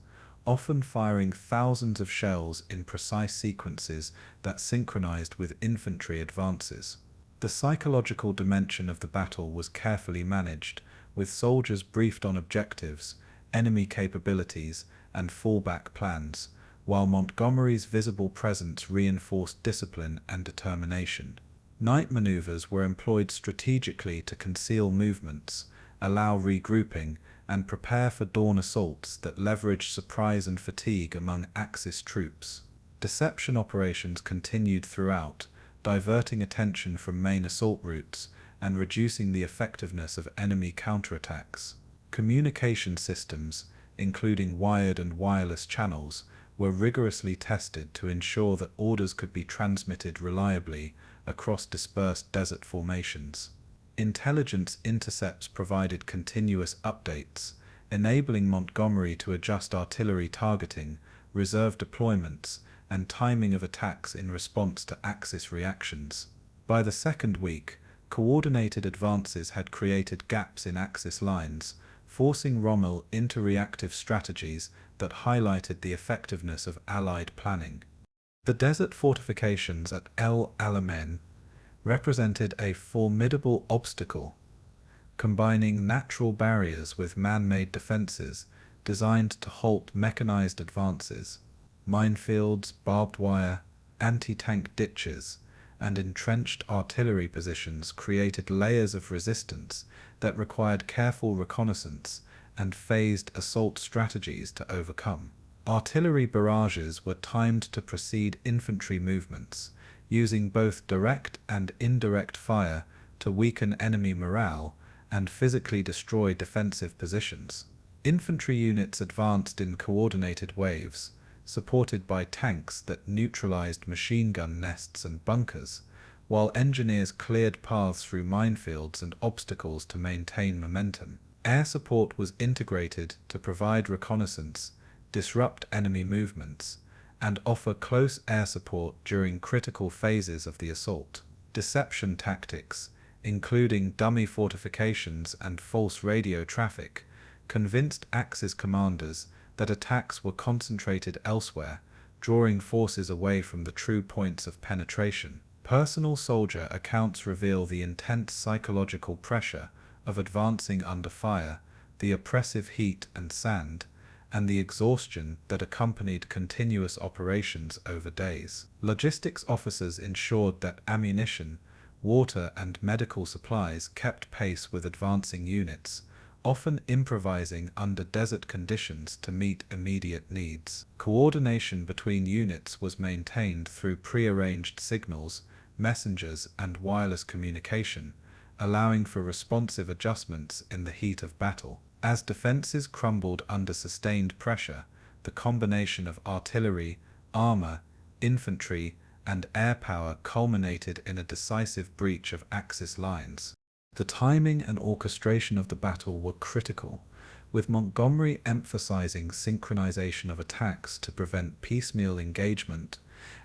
often firing thousands of shells in precise sequences that synchronized with infantry advances. The psychological dimension of the battle was carefully managed, with soldiers briefed on objectives, enemy capabilities, and fallback plans, while Montgomery's visible presence reinforced discipline and determination. Night maneuvers were employed strategically to conceal movements, allow regrouping, and prepare for dawn assaults that leveraged surprise and fatigue among Axis troops. Deception operations continued throughout, diverting attention from main assault routes and reducing the effectiveness of enemy counterattacks. Communication systems, including wired and wireless channels, were rigorously tested to ensure that orders could be transmitted reliably across dispersed desert formations. Intelligence intercepts provided continuous updates, enabling Montgomery to adjust artillery targeting, reserve deployments, and timing of attacks in response to Axis reactions. By the second week, coordinated advances had created gaps in Axis lines, forcing Rommel into reactive strategies that highlighted the effectiveness of Allied planning. The desert fortifications at El Alamein represented a formidable obstacle, combining natural barriers with man-made defenses designed to halt mechanized advances. Minefields, barbed wire, anti-tank ditches, and entrenched artillery positions created layers of resistance that required careful reconnaissance and phased assault strategies to overcome. Artillery barrages were timed to precede infantry movements, using both direct and indirect fire to weaken enemy morale and physically destroy defensive positions. Infantry units advanced in coordinated waves, supported by tanks that neutralized machine gun nests and bunkers, while engineers cleared paths through minefields and obstacles to maintain momentum. Air support was integrated to provide reconnaissance, disrupt enemy movements, and offer close air support during critical phases of the assault. Deception tactics, including dummy fortifications and false radio traffic, convinced Axis commanders that attacks were concentrated elsewhere, drawing forces away from the true points of penetration. Personal soldier accounts reveal the intense psychological pressure of advancing under fire, the oppressive heat and sand, and the exhaustion that accompanied continuous operations over days. Logistics officers ensured that ammunition, water, and medical supplies kept pace with advancing units, often improvising under desert conditions to meet immediate needs. Coordination between units was maintained through prearranged signals, messengers, and wireless communication, allowing for responsive adjustments in the heat of battle. As defenses crumbled under sustained pressure, the combination of artillery, armor, infantry, and air power culminated in a decisive breach of Axis lines. The timing and orchestration of the battle were critical, with Montgomery emphasizing synchronization of attacks to prevent piecemeal engagement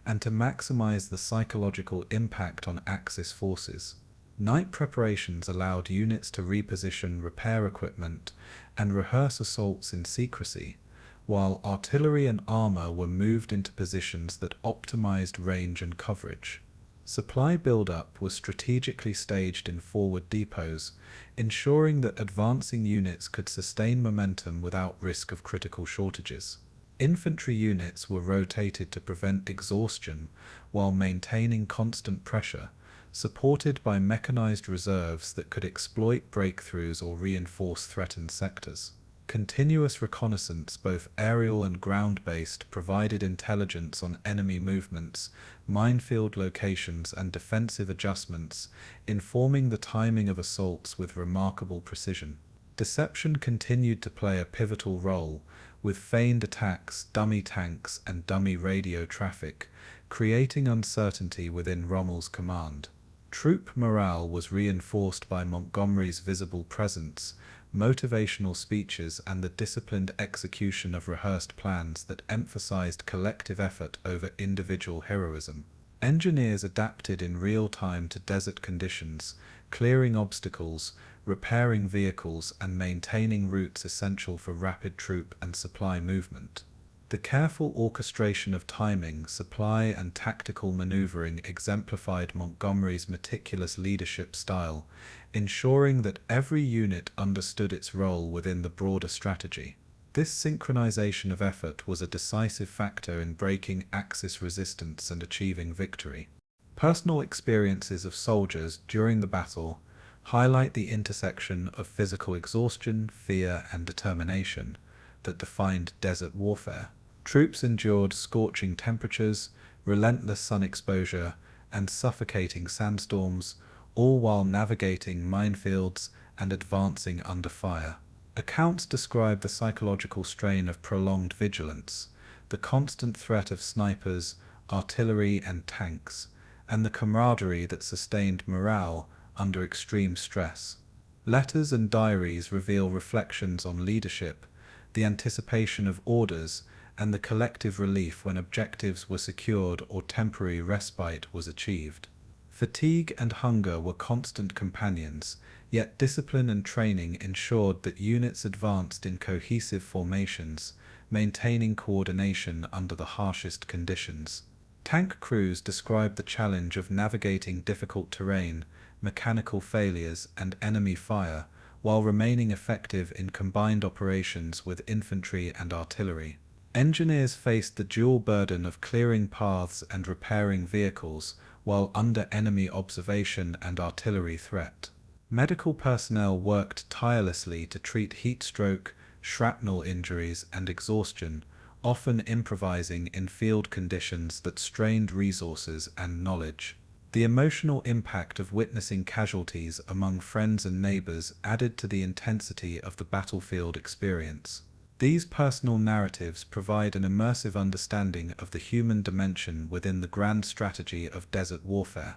and to maximize the psychological impact on Axis forces. Night preparations allowed units to reposition repair equipment and rehearse assaults in secrecy, while artillery and armor were moved into positions that optimized range and coverage. Supply buildup was strategically staged in forward depots, ensuring that advancing units could sustain momentum without risk of critical shortages. Infantry units were rotated to prevent exhaustion while maintaining constant pressure, supported by mechanized reserves that could exploit breakthroughs or reinforce threatened sectors. Continuous reconnaissance, both aerial and ground-based, provided intelligence on enemy movements, minefield locations, and defensive adjustments, informing the timing of assaults with remarkable precision. Deception continued to play a pivotal role, with feigned attacks, dummy tanks, and dummy radio traffic, creating uncertainty within Rommel's command. Troop morale was reinforced by Montgomery's visible presence, motivational speeches, and the disciplined execution of rehearsed plans that emphasized collective effort over individual heroism. Engineers adapted in real time to desert conditions, clearing obstacles, repairing vehicles, and maintaining routes essential for rapid troop and supply movement. The careful orchestration of timing, supply, and tactical maneuvering exemplified Montgomery's meticulous leadership style, ensuring that every unit understood its role within the broader strategy. This synchronization of effort was a decisive factor in breaking Axis resistance and achieving victory. Personal experiences of soldiers during the battle highlight the intersection of physical exhaustion, fear, and determination that defined desert warfare. Troops endured scorching temperatures, relentless sun exposure, and suffocating sandstorms, all while navigating minefields and advancing under fire. Accounts describe the psychological strain of prolonged vigilance, the constant threat of snipers, artillery, and tanks, and the camaraderie that sustained morale under extreme stress. Letters and diaries reveal reflections on leadership, the anticipation of orders, and the collective relief when objectives were secured or temporary respite was achieved. Fatigue and hunger were constant companions, yet discipline and training ensured that units advanced in cohesive formations, maintaining coordination under the harshest conditions. Tank crews described the challenge of navigating difficult terrain, mechanical failures, and enemy fire, while remaining effective in combined operations with infantry and artillery. Engineers faced the dual burden of clearing paths and repairing vehicles while under enemy observation and artillery threat. Medical personnel worked tirelessly to treat heat stroke, shrapnel injuries, and exhaustion, often improvising in field conditions that strained resources and knowledge. The emotional impact of witnessing casualties among friends and neighbors added to the intensity of the battlefield experience. These personal narratives provide an immersive understanding of the human dimension within the grand strategy of desert warfare.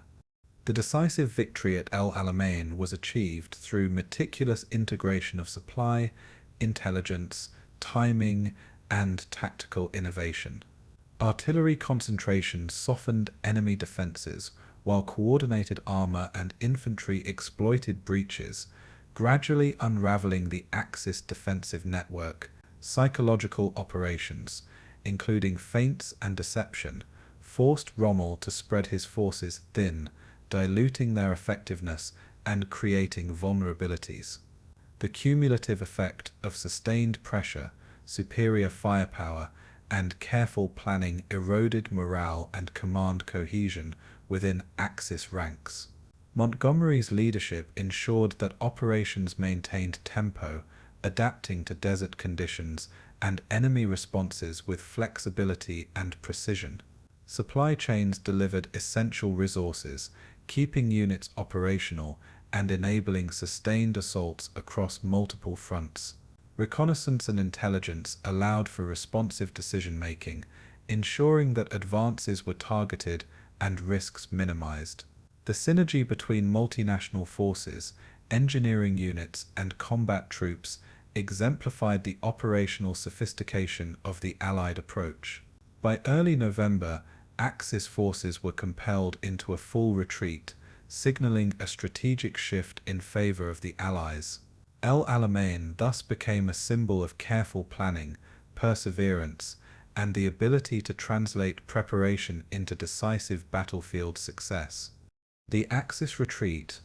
The decisive victory at El Alamein was achieved through meticulous integration of supply, intelligence, timing, and tactical innovation. Artillery concentration softened enemy defenses, while coordinated armor and infantry exploited breaches, gradually unraveling the Axis defensive network. Psychological operations, including feints and deception, forced Rommel to spread his forces thin, diluting their effectiveness and creating vulnerabilities. The cumulative effect of sustained pressure, superior firepower, and careful planning eroded morale and command cohesion within Axis ranks. Montgomery's leadership ensured that operations maintained tempo, adapting to desert conditions and enemy responses with flexibility and precision. Supply chains delivered essential resources, keeping units operational and enabling sustained assaults across multiple fronts. Reconnaissance and intelligence allowed for responsive decision-making, ensuring that advances were targeted and risks minimized. The synergy between multinational forces, engineering units, and combat troops exemplified the operational sophistication of the Allied approach. By early November, Axis forces were compelled into a full retreat, signaling a strategic shift in favor of the Allies. El Alamein thus became a symbol of careful planning, perseverance, and the ability to translate preparation into decisive battlefield success. The Axis retreat,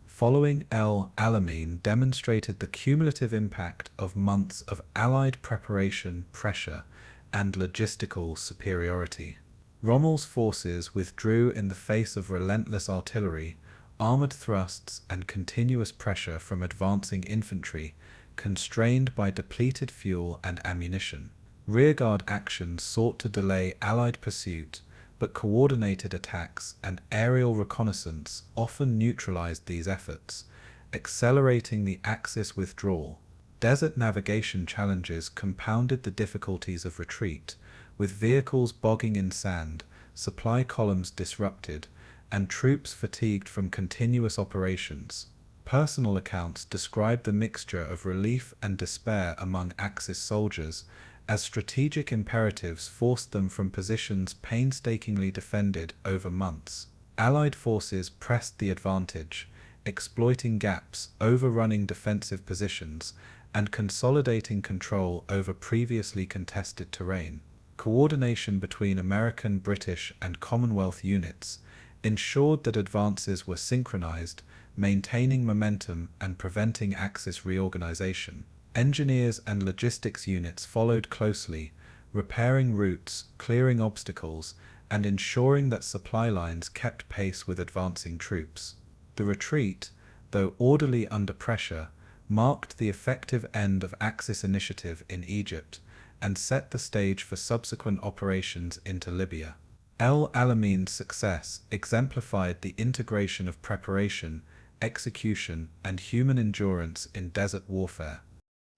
following El Alamein, demonstrated the cumulative impact of months of Allied preparation, pressure, and logistical superiority. Rommel's forces withdrew in the face of relentless artillery, armored thrusts, and continuous pressure from advancing infantry, constrained by depleted fuel and ammunition. Rearguard actions sought to delay Allied pursuit, but coordinated attacks and aerial reconnaissance often neutralized these efforts, accelerating the Axis withdrawal. Desert navigation challenges compounded the difficulties of retreat, with vehicles bogging in sand, supply columns disrupted, and troops fatigued from continuous operations. Personal accounts describe the mixture of relief and despair among Axis soldiers, as strategic imperatives forced them from positions painstakingly defended over months. Allied forces pressed the advantage, exploiting gaps, overrunning defensive positions, and consolidating control over previously contested terrain. Coordination between American, British, and Commonwealth units ensured that advances were synchronized, maintaining momentum and preventing Axis reorganization. Engineers and logistics units followed closely, repairing routes, clearing obstacles, and ensuring that supply lines kept pace with advancing troops. The retreat, though orderly under pressure, marked the effective end of Axis initiative in Egypt and set the stage for subsequent operations into Libya. El Alamein's success exemplified the integration of preparation, execution, and human endurance in desert warfare.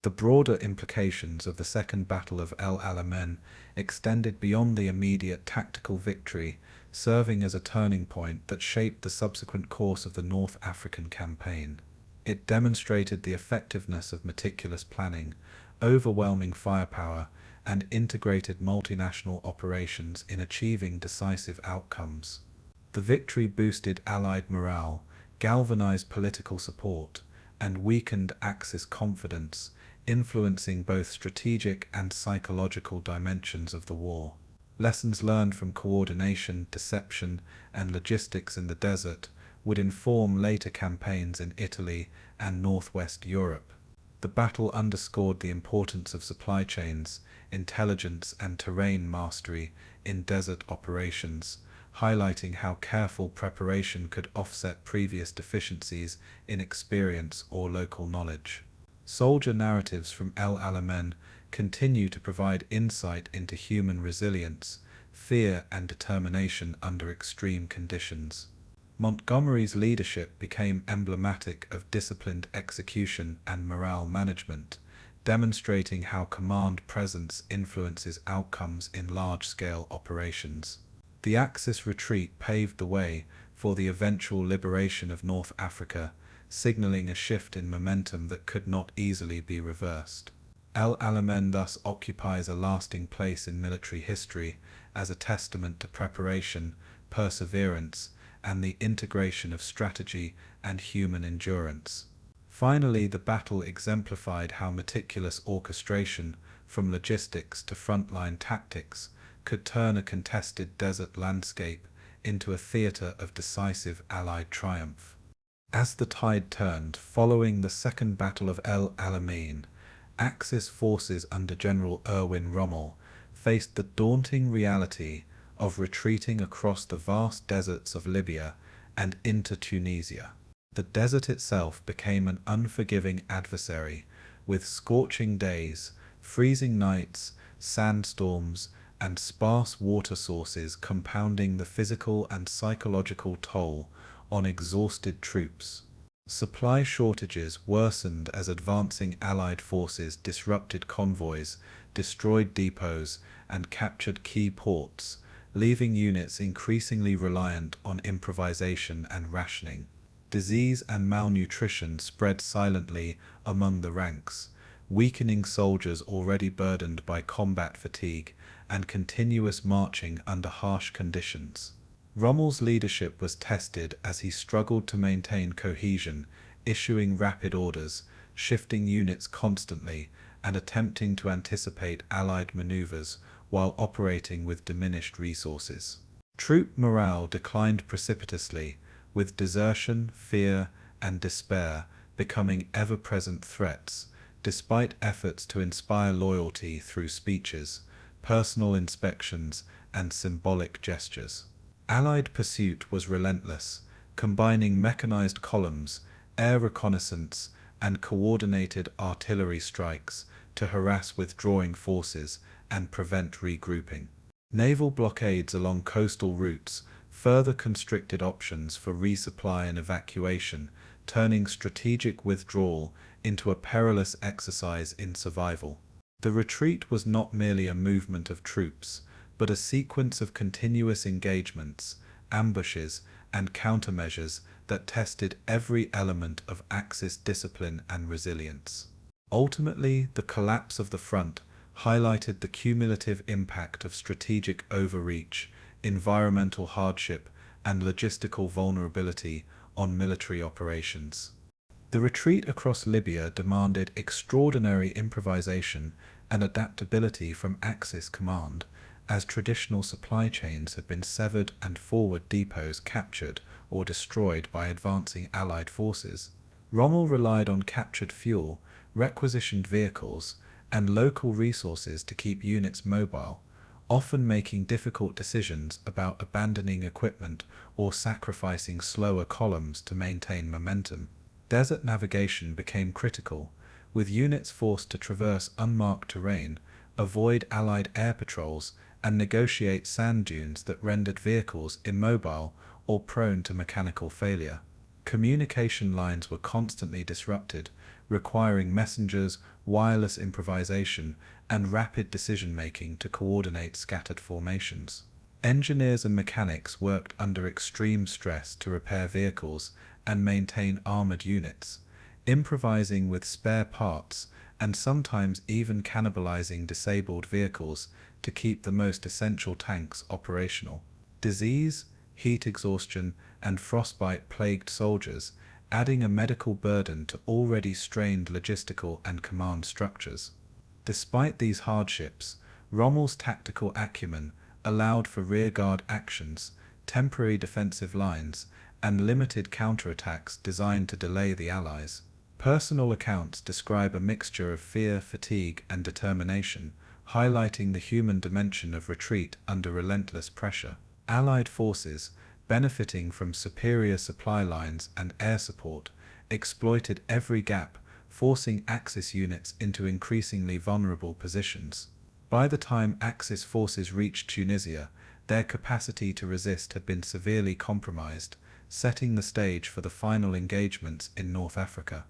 The broader implications of the Second Battle of El Alamein extended beyond the immediate tactical victory, serving as a turning point that shaped the subsequent course of the North African campaign. It demonstrated the effectiveness of meticulous planning, overwhelming firepower, and integrated multinational operations in achieving decisive outcomes. The victory boosted Allied morale, galvanized political support, and weakened Axis confidence, influencing both strategic and psychological dimensions of the war. Lessons learned from coordination, deception, and logistics in the desert would inform later campaigns in Italy and Northwest Europe. The battle underscored the importance of supply chains, intelligence, and terrain mastery in desert operations, highlighting how careful preparation could offset previous deficiencies in experience or local knowledge. Soldier narratives from El Alamein continue to provide insight into human resilience, fear, and determination under extreme conditions. Montgomery's leadership became emblematic of disciplined execution and morale management, demonstrating how command presence influences outcomes in large-scale operations. The Axis retreat paved the way for the eventual liberation of North Africa, signaling a shift in momentum that could not easily be reversed. El Alamein thus occupies a lasting place in military history as a testament to preparation, perseverance, and the integration of strategy and human endurance. Finally, the battle exemplified how meticulous orchestration, from logistics to frontline tactics, could turn a contested desert landscape into a theatre of decisive Allied triumph. As the tide turned following the Second Battle of El Alamein, Axis forces under General Erwin Rommel faced the daunting reality of retreating across the vast deserts of Libya and into Tunisia. The desert itself became an unforgiving adversary, with scorching days, freezing nights, sandstorms, and sparse water sources compounding the physical and psychological toll on exhausted troops. Supply shortages worsened as advancing Allied forces disrupted convoys, destroyed depots, and captured key ports, leaving units increasingly reliant on improvisation and rationing. Disease and malnutrition spread silently among the ranks, weakening soldiers already burdened by combat fatigue and continuous marching under harsh conditions. Rommel's leadership was tested as he struggled to maintain cohesion, issuing rapid orders, shifting units constantly, and attempting to anticipate Allied maneuvers while operating with diminished resources. Troop morale declined precipitously, with desertion, fear, and despair becoming ever-present threats, despite efforts to inspire loyalty through speeches, personal inspections, and symbolic gestures. Allied pursuit was relentless, combining mechanized columns, air reconnaissance, and coordinated artillery strikes to harass withdrawing forces and prevent regrouping. Naval blockades along coastal routes further constricted options for resupply and evacuation, turning strategic withdrawal into a perilous exercise in survival. The retreat was not merely a movement of troops, but a sequence of continuous engagements, ambushes, and countermeasures that tested every element of Axis discipline and resilience. Ultimately, the collapse of the front highlighted the cumulative impact of strategic overreach, environmental hardship, and logistical vulnerability on military operations. The retreat across Libya demanded extraordinary improvisation and adaptability from Axis command, as traditional supply chains had been severed and forward depots captured or destroyed by advancing Allied forces. Rommel relied on captured fuel, requisitioned vehicles, and local resources to keep units mobile, often making difficult decisions about abandoning equipment or sacrificing slower columns to maintain momentum. Desert navigation became critical, with units forced to traverse unmarked terrain, avoid Allied air patrols, and negotiate sand dunes that rendered vehicles immobile or prone to mechanical failure. Communication lines were constantly disrupted, requiring messengers, wireless improvisation, and rapid decision-making to coordinate scattered formations. Engineers and mechanics worked under extreme stress to repair vehicles and maintain armored units, improvising with spare parts and sometimes even cannibalizing disabled vehicles to keep the most essential tanks operational. Disease, heat exhaustion, and frostbite plagued soldiers, adding a medical burden to already strained logistical and command structures. Despite these hardships, Rommel's tactical acumen allowed for rearguard actions, temporary defensive lines, and limited counterattacks designed to delay the Allies. Personal accounts describe a mixture of fear, fatigue, and determination, highlighting the human dimension of retreat under relentless pressure. Allied forces, benefiting from superior supply lines and air support, exploited every gap, forcing Axis units into increasingly vulnerable positions. By the time Axis forces reached Tunisia, their capacity to resist had been severely compromised, setting the stage for the final engagements in North Africa.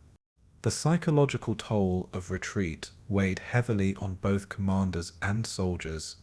The psychological toll of retreat weighed heavily on both commanders and soldiers,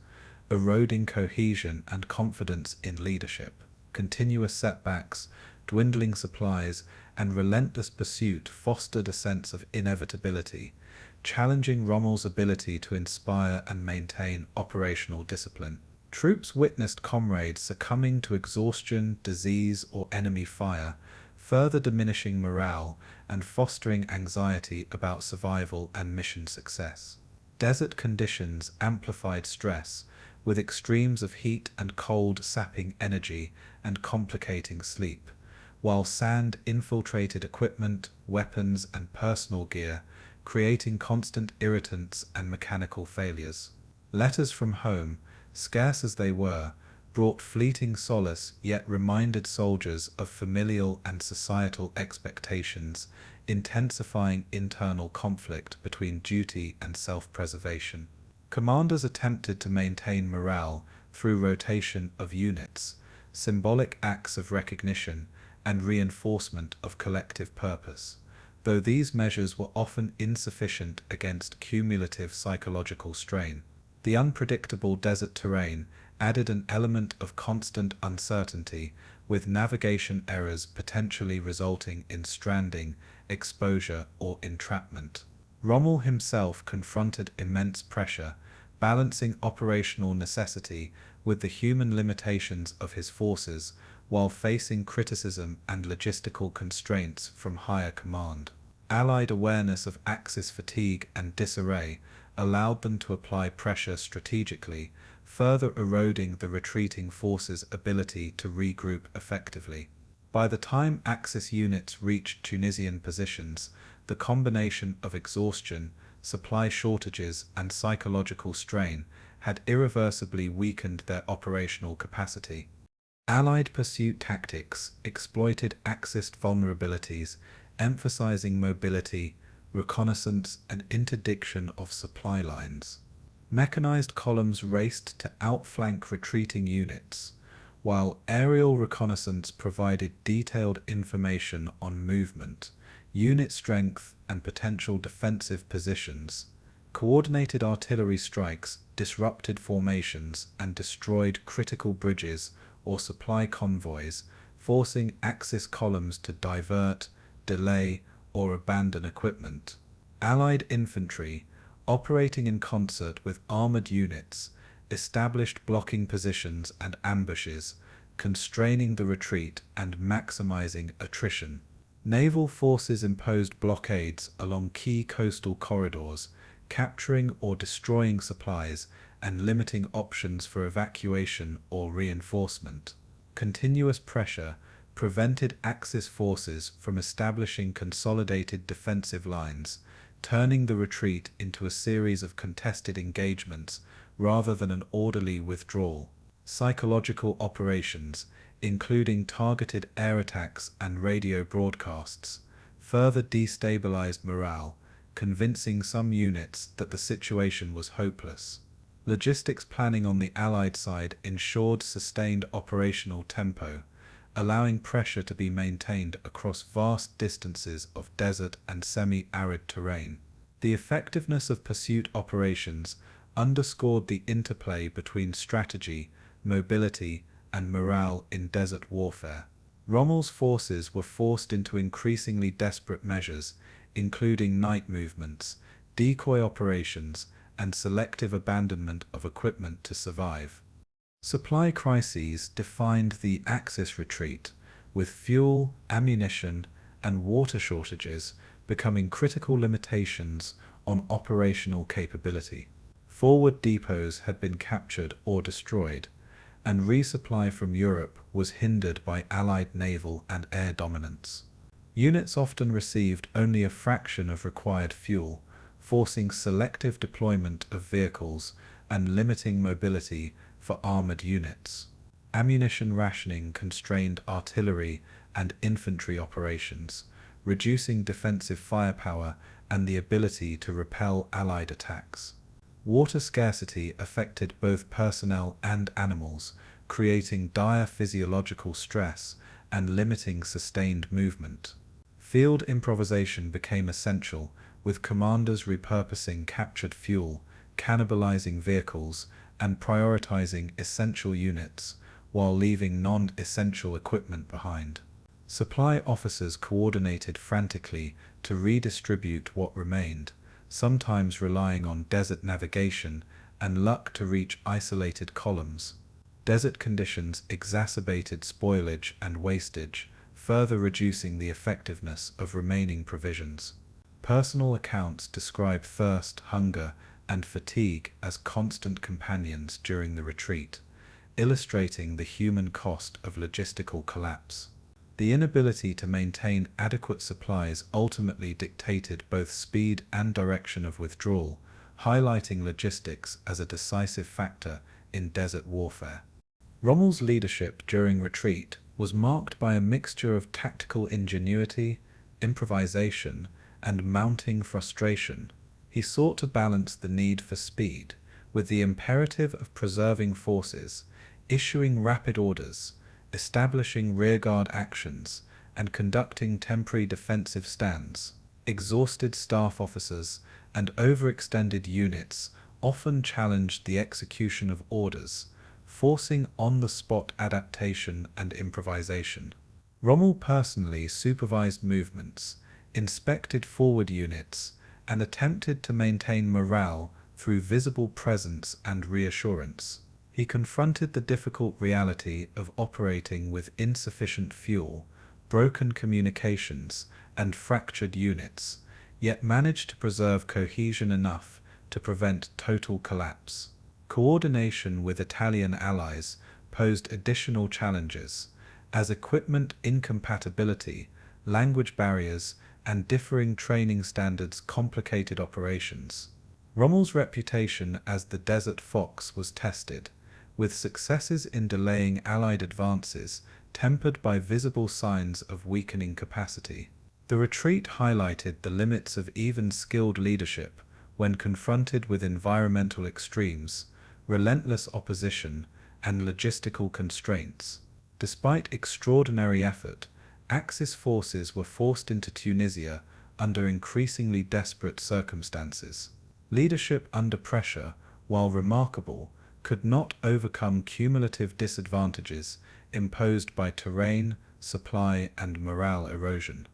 eroding cohesion and confidence in leadership. Continuous setbacks, dwindling supplies, and relentless pursuit fostered a sense of inevitability, challenging Rommel's ability to inspire and maintain operational discipline. Troops witnessed comrades succumbing to exhaustion, disease, or enemy fire, further diminishing morale and fostering anxiety about survival and mission success. Desert conditions amplified stress, with extremes of heat and cold sapping energy and complicating sleep, while sand infiltrated equipment, weapons, and personal gear, creating constant irritants and mechanical failures. Letters from home, scarce as they were, brought fleeting solace, yet reminded soldiers of familial and societal expectations, intensifying internal conflict between duty and self-preservation. Commanders attempted to maintain morale through rotation of units, symbolic acts of recognition, and reinforcement of collective purpose, though these measures were often insufficient against cumulative psychological strain. The unpredictable desert terrain added an element of constant uncertainty, with navigation errors potentially resulting in stranding, exposure, or entrapment. Rommel himself confronted immense pressure, balancing operational necessity with the human limitations of his forces, while facing criticism and logistical constraints from higher command. Allied awareness of Axis fatigue and disarray allowed them to apply pressure strategically, further eroding the retreating forces' ability to regroup effectively. By the time Axis units reached Tunisian positions, the combination of exhaustion, supply shortages, and psychological strain had irreversibly weakened their operational capacity. Allied pursuit tactics exploited Axis vulnerabilities, emphasizing mobility, reconnaissance, and interdiction of supply lines. Mechanized columns raced to outflank retreating units, while aerial reconnaissance provided detailed information on movement, unit strength, and potential defensive positions. Coordinated artillery strikes disrupted formations and destroyed critical bridges or supply convoys, forcing Axis columns to divert, delay, or abandon equipment. Allied infantry, operating in concert with armored units, established blocking positions and ambushes, constraining the retreat and maximizing attrition. Naval forces imposed blockades along key coastal corridors, capturing or destroying supplies and limiting options for evacuation or reinforcement. Continuous pressure prevented Axis forces from establishing consolidated defensive lines, turning the retreat into a series of contested engagements rather than an orderly withdrawal. Psychological operations, including targeted air attacks and radio broadcasts, further destabilized morale, convincing some units that the situation was hopeless. Logistics planning on the Allied side ensured sustained operational tempo, allowing pressure to be maintained across vast distances of desert and semi-arid terrain. The effectiveness of pursuit operations underscored the interplay between strategy, mobility, and morale in desert warfare. Rommel's forces were forced into increasingly desperate measures, including night movements, decoy operations, and selective abandonment of equipment to survive. Supply crises defined the Axis retreat, with fuel, ammunition, and water shortages becoming critical limitations on operational capability. Forward depots had been captured or destroyed, and resupply from Europe was hindered by Allied naval and air dominance. Units often received only a fraction of required fuel, forcing selective deployment of vehicles and limiting mobility for armored units. Ammunition rationing constrained artillery and infantry operations, reducing defensive firepower and the ability to repel Allied attacks. Water scarcity affected both personnel and animals, creating dire physiological stress and limiting sustained movement. Field improvisation became essential, with commanders repurposing captured fuel, cannibalizing vehicles, and prioritizing essential units, while leaving non-essential equipment behind. Supply officers coordinated frantically to redistribute what remained, sometimes relying on desert navigation and luck to reach isolated columns. Desert conditions exacerbated spoilage and wastage, further reducing the effectiveness of remaining provisions. Personal accounts describe thirst, hunger, and fatigue as constant companions during the retreat, illustrating the human cost of logistical collapse. The inability to maintain adequate supplies ultimately dictated both speed and direction of withdrawal, highlighting logistics as a decisive factor in desert warfare. Rommel's leadership during retreat was marked by a mixture of tactical ingenuity, improvisation, and mounting frustration. He sought to balance the need for speed with the imperative of preserving forces, issuing rapid orders, establishing rearguard actions, and conducting temporary defensive stands. Exhausted staff officers and overextended units often challenged the execution of orders, forcing on-the-spot adaptation and improvisation. Rommel personally supervised movements, inspected forward units, and attempted to maintain morale through visible presence and reassurance. He confronted the difficult reality of operating with insufficient fuel, broken communications, and fractured units, yet managed to preserve cohesion enough to prevent total collapse. Coordination with Italian allies posed additional challenges, as equipment incompatibility, language barriers, and differing training standards complicated operations. Rommel's reputation as the Desert Fox was tested, with successes in delaying Allied advances tempered by visible signs of weakening capacity. The retreat highlighted the limits of even skilled leadership when confronted with environmental extremes, relentless opposition, and logistical constraints. Despite extraordinary effort, Axis forces were forced into Tunisia under increasingly desperate circumstances. Leadership under pressure, while remarkable, could not overcome cumulative disadvantages imposed by terrain, supply, and morale erosion.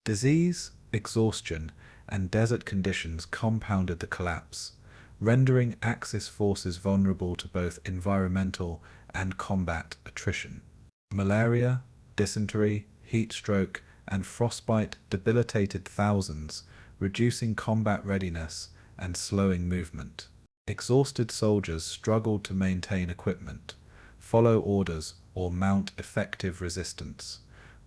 Disease, exhaustion, and desert conditions compounded the collapse, rendering Axis forces vulnerable to both environmental and combat attrition. Malaria, dysentery, heat stroke, and frostbite debilitated thousands, reducing combat readiness and slowing movement. Exhausted soldiers struggled to maintain equipment, follow orders, or mount effective resistance,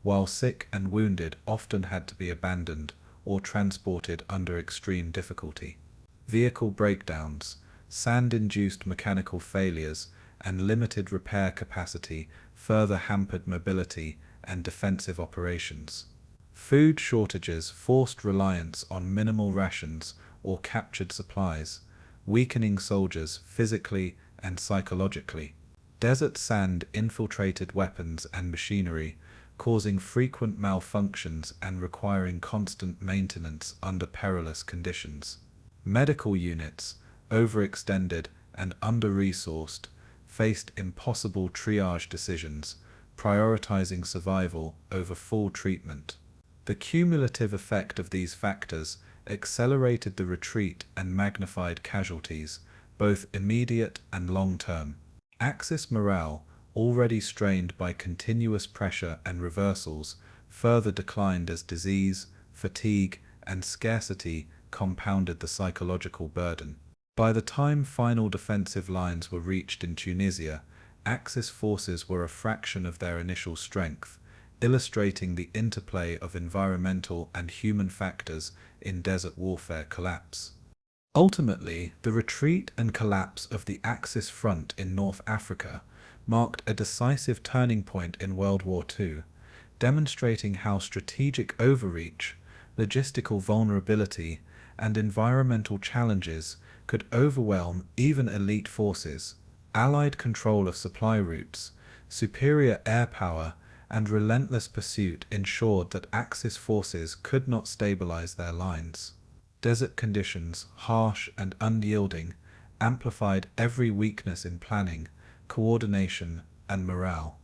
while sick and wounded often had to be abandoned or transported under extreme difficulty. Vehicle breakdowns, sand-induced mechanical failures, and limited repair capacity further hampered mobility and defensive operations. Food shortages forced reliance on minimal rations or captured supplies, weakening soldiers physically and psychologically. Desert sand infiltrated weapons and machinery, causing frequent malfunctions and requiring constant maintenance under perilous conditions. Medical units, overextended and under-resourced, faced impossible triage decisions, prioritizing survival over full treatment. The cumulative effect of these factors accelerated the retreat and magnified casualties, both immediate and long-term. Axis morale, already strained by continuous pressure and reversals, further declined as disease, fatigue, and scarcity compounded the psychological burden. By the time final defensive lines were reached in Tunisia, Axis forces were a fraction of their initial strength, illustrating the interplay of environmental and human factors in desert warfare collapse. Ultimately, the retreat and collapse of the Axis front in North Africa marked a decisive turning point in World War II, demonstrating how strategic overreach, logistical vulnerability, and environmental challenges could overwhelm even elite forces. Allied control of supply routes, superior air power, and relentless pursuit ensured that Axis forces could not stabilize their lines. Desert conditions, harsh and unyielding, amplified every weakness in planning, coordination, and morale.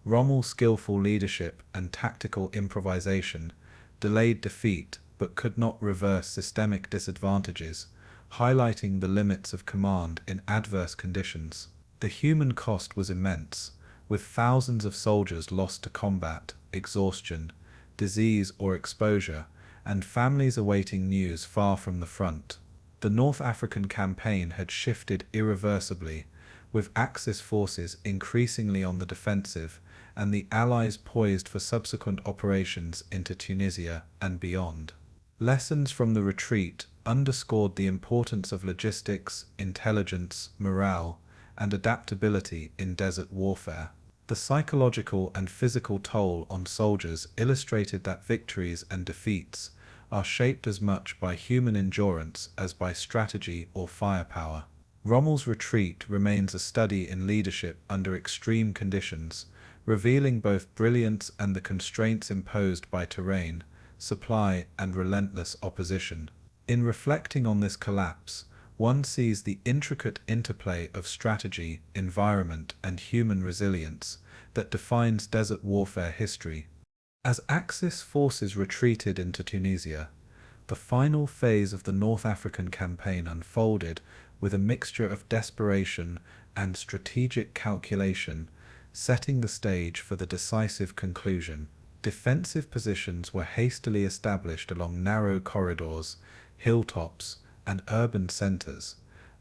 Rommel's skillful leadership and tactical improvisation delayed defeat but could not reverse systemic disadvantages, highlighting the limits of command in adverse conditions. The human cost was immense, with thousands of soldiers lost to combat, exhaustion, disease, or exposure, and families awaiting news far from the front. The North African campaign had shifted irreversibly, with Axis forces increasingly on the defensive and the Allies poised for subsequent operations into Tunisia and beyond. Lessons from the retreat underscored the importance of logistics, intelligence, morale, and adaptability in desert warfare. The psychological and physical toll on soldiers illustrated that victories and defeats are shaped as much by human endurance as by strategy or firepower. Rommel's retreat remains a study in leadership under extreme conditions, revealing both brilliance and the constraints imposed by terrain, supply, and relentless opposition. In reflecting on this collapse, one sees the intricate interplay of strategy, environment, and human resilience that defines desert warfare history. As Axis forces retreated into Tunisia, the final phase of the North African campaign unfolded with a mixture of desperation and strategic calculation, setting the stage for the decisive conclusion. Defensive positions were hastily established along narrow corridors, hilltops, and urban centers,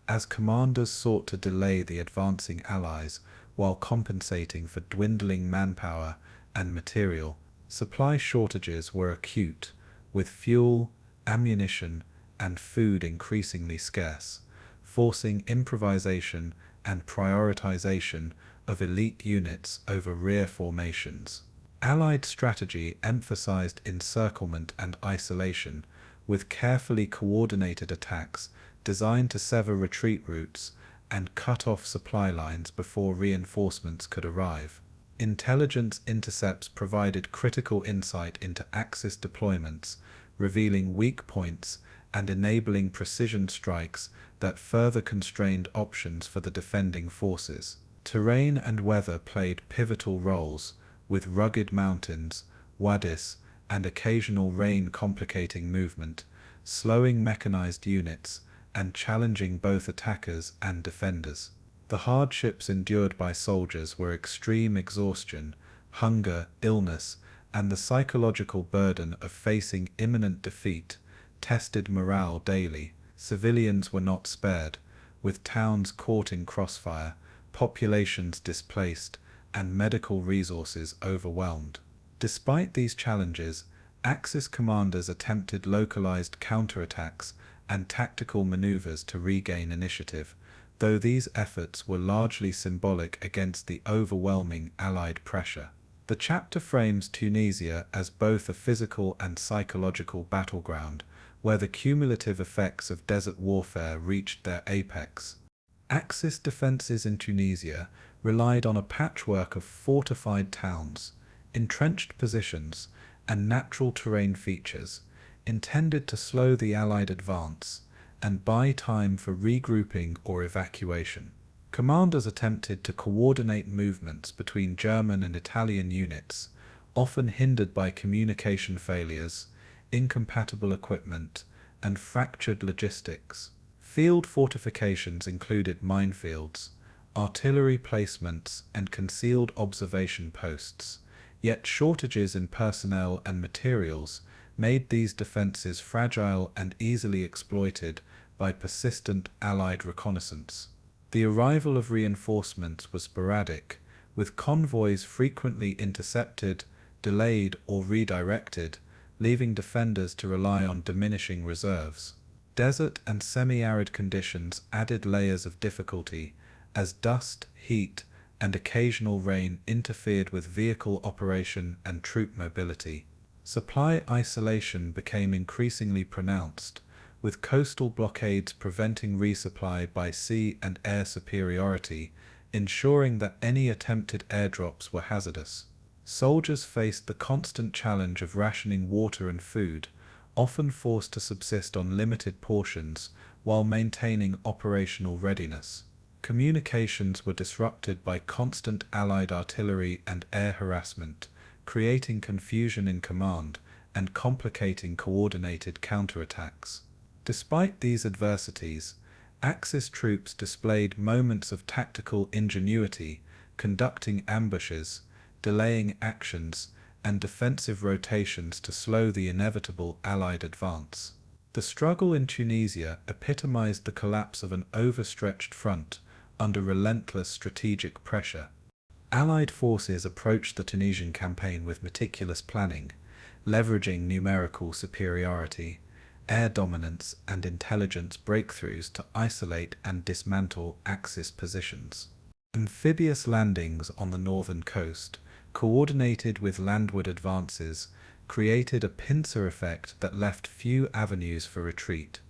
as commanders sought to delay the advancing Allies while compensating for dwindling manpower and material. Supply shortages were acute, with fuel, ammunition, and food increasingly scarce, forcing improvisation and prioritization of elite units over rear formations. Allied strategy emphasized encirclement and isolation, with carefully coordinated attacks designed to sever retreat routes and cut off supply lines before reinforcements could arrive. Intelligence intercepts provided critical insight into Axis deployments, revealing weak points and enabling precision strikes that further constrained options for the defending forces. Terrain and weather played pivotal roles, with rugged mountains, wadis, and occasional rain complicating movement, slowing mechanized units, and challenging both attackers and defenders. The hardships endured by soldiers were extreme exhaustion, hunger, illness, and the psychological burden of facing imminent defeat tested morale daily. Civilians were not spared, with towns caught in crossfire, populations displaced, and medical resources overwhelmed. Despite these challenges, Axis commanders attempted localized counterattacks and tactical maneuvers to regain initiative, though these efforts were largely symbolic against the overwhelming Allied pressure. The chapter frames Tunisia as both a physical and psychological battleground, where the cumulative effects of desert warfare reached their apex. Axis defenses in Tunisia relied on a patchwork of fortified towns, entrenched positions, and natural terrain features, intended to slow the Allied advance and buy time for regrouping or evacuation. Commanders attempted to coordinate movements between German and Italian units, often hindered by communication failures, incompatible equipment, and fractured logistics. Field fortifications included minefields, artillery placements, and concealed observation posts, yet shortages in personnel and materials made these defenses fragile and easily exploited by persistent Allied reconnaissance. The arrival of reinforcements was sporadic, with convoys frequently intercepted, delayed, or redirected, leaving defenders to rely on diminishing reserves. Desert and semi-arid conditions added layers of difficulty, as dust, heat, and occasional rain interfered with vehicle operation and troop mobility. Supply isolation became increasingly pronounced, with coastal blockades preventing resupply by sea and air superiority, ensuring that any attempted airdrops were hazardous. Soldiers faced the constant challenge of rationing water and food, often forced to subsist on limited portions while maintaining operational readiness. Communications were disrupted by constant Allied artillery and air harassment, creating confusion in command and complicating coordinated counterattacks. Despite these adversities, Axis troops displayed moments of tactical ingenuity, conducting ambushes, delaying actions, and defensive rotations to slow the inevitable Allied advance. The struggle in Tunisia epitomized the collapse of an overstretched front under relentless strategic pressure. Allied forces approached the Tunisian campaign with meticulous planning, leveraging numerical superiority, air dominance, and intelligence breakthroughs to isolate and dismantle Axis positions. Amphibious landings on the northern coast, coordinated with landward advances, created a pincer effect that left few avenues for retreat.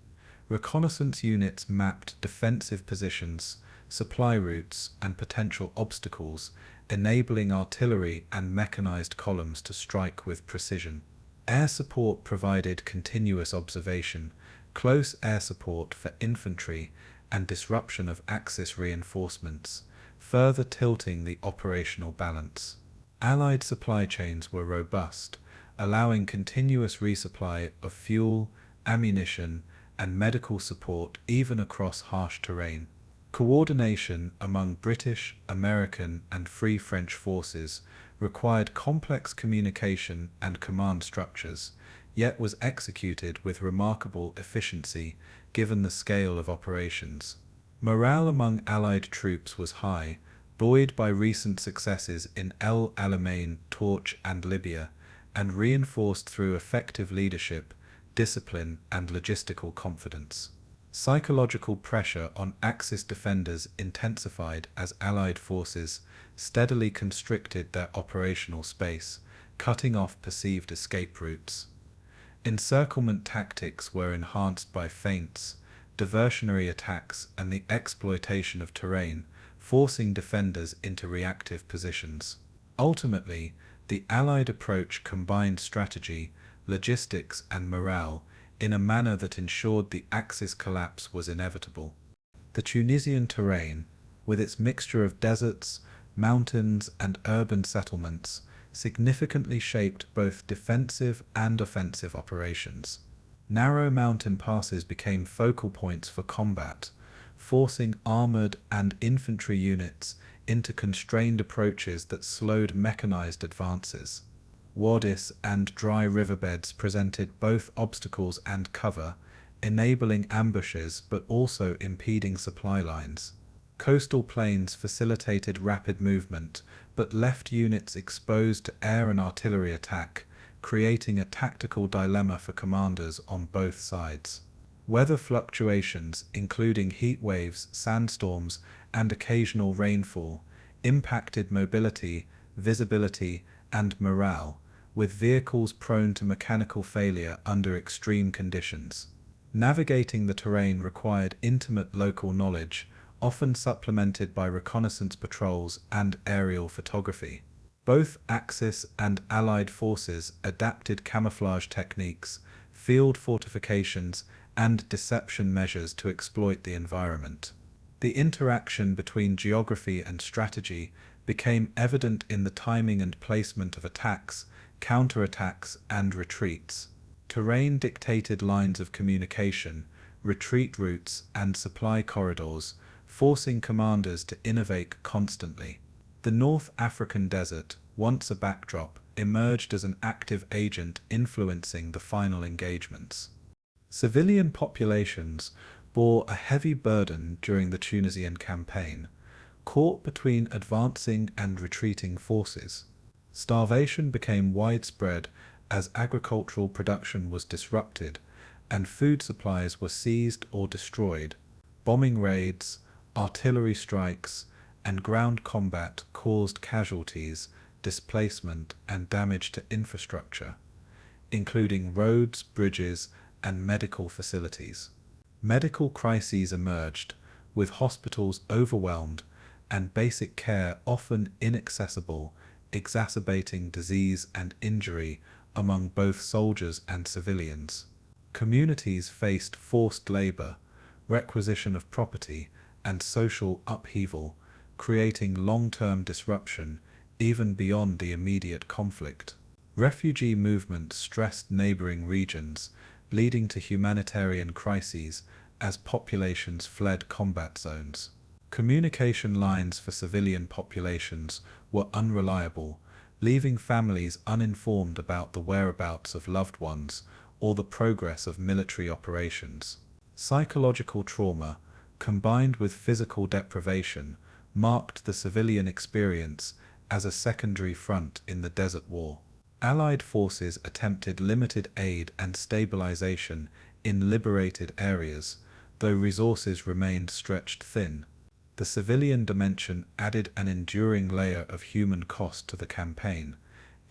Reconnaissance units mapped defensive positions, supply routes, and potential obstacles, enabling artillery and mechanized columns to strike with precision. Air support provided continuous observation, close air support for infantry, and disruption of Axis reinforcements, further tilting the operational balance. Allied supply chains were robust, allowing continuous resupply of fuel, ammunition, and medical support even across harsh terrain. Coordination among British, American, and Free French forces required complex communication and command structures, yet was executed with remarkable efficiency given the scale of operations. Morale among Allied troops was high, buoyed by recent successes in El Alamein, Torch, and Libya, and reinforced through effective leadership, discipline, and logistical confidence. Psychological pressure on Axis defenders intensified as Allied forces steadily constricted their operational space, cutting off perceived escape routes. Encirclement tactics were enhanced by feints, diversionary attacks, and the exploitation of terrain, forcing defenders into reactive positions. Ultimately, the Allied approach combined strategy, logistics, and morale in a manner that ensured the Axis collapse was inevitable. The Tunisian terrain, with its mixture of deserts, mountains, and urban settlements, significantly shaped both defensive and offensive operations. Narrow mountain passes became focal points for combat, forcing armored and infantry units into constrained approaches that slowed mechanized advances. Wadis and dry riverbeds presented both obstacles and cover, enabling ambushes but also impeding supply lines. Coastal plains facilitated rapid movement, but left units exposed to air and artillery attack, creating a tactical dilemma for commanders on both sides. Weather fluctuations, including heat waves, sandstorms, and occasional rainfall, impacted mobility, visibility, and morale, with vehicles prone to mechanical failure under extreme conditions. Navigating the terrain required intimate local knowledge, often supplemented by reconnaissance patrols and aerial photography. Both Axis and Allied forces adapted camouflage techniques, field fortifications, and deception measures to exploit the environment. The interaction between geography and strategy became evident in the timing and placement of attacks, counterattacks, and retreats. Terrain dictated lines of communication, retreat routes, and supply corridors, forcing commanders to innovate constantly. The North African desert, once a backdrop, emerged as an active agent influencing the final engagements. Civilian populations bore a heavy burden during the Tunisian campaign, caught between advancing and retreating forces. Starvation became widespread as agricultural production was disrupted and food supplies were seized or destroyed. Bombing raids, artillery strikes, and ground combat caused casualties, displacement, and damage to infrastructure, including roads, bridges, and medical facilities. Medical crises emerged, with hospitals overwhelmed and basic care often inaccessible, exacerbating disease and injury among both soldiers and civilians. Communities faced forced labor, requisition of property, and social upheaval, creating long-term disruption even beyond the immediate conflict. Refugee movements stressed neighboring regions, leading to humanitarian crises as populations fled combat zones. Communication lines for civilian populations were unreliable, leaving families uninformed about the whereabouts of loved ones or the progress of military operations. Psychological trauma, combined with physical deprivation, marked the civilian experience as a secondary front in the Desert War. Allied forces attempted limited aid and stabilization in liberated areas, though resources remained stretched thin. The civilian dimension added an enduring layer of human cost to the campaign,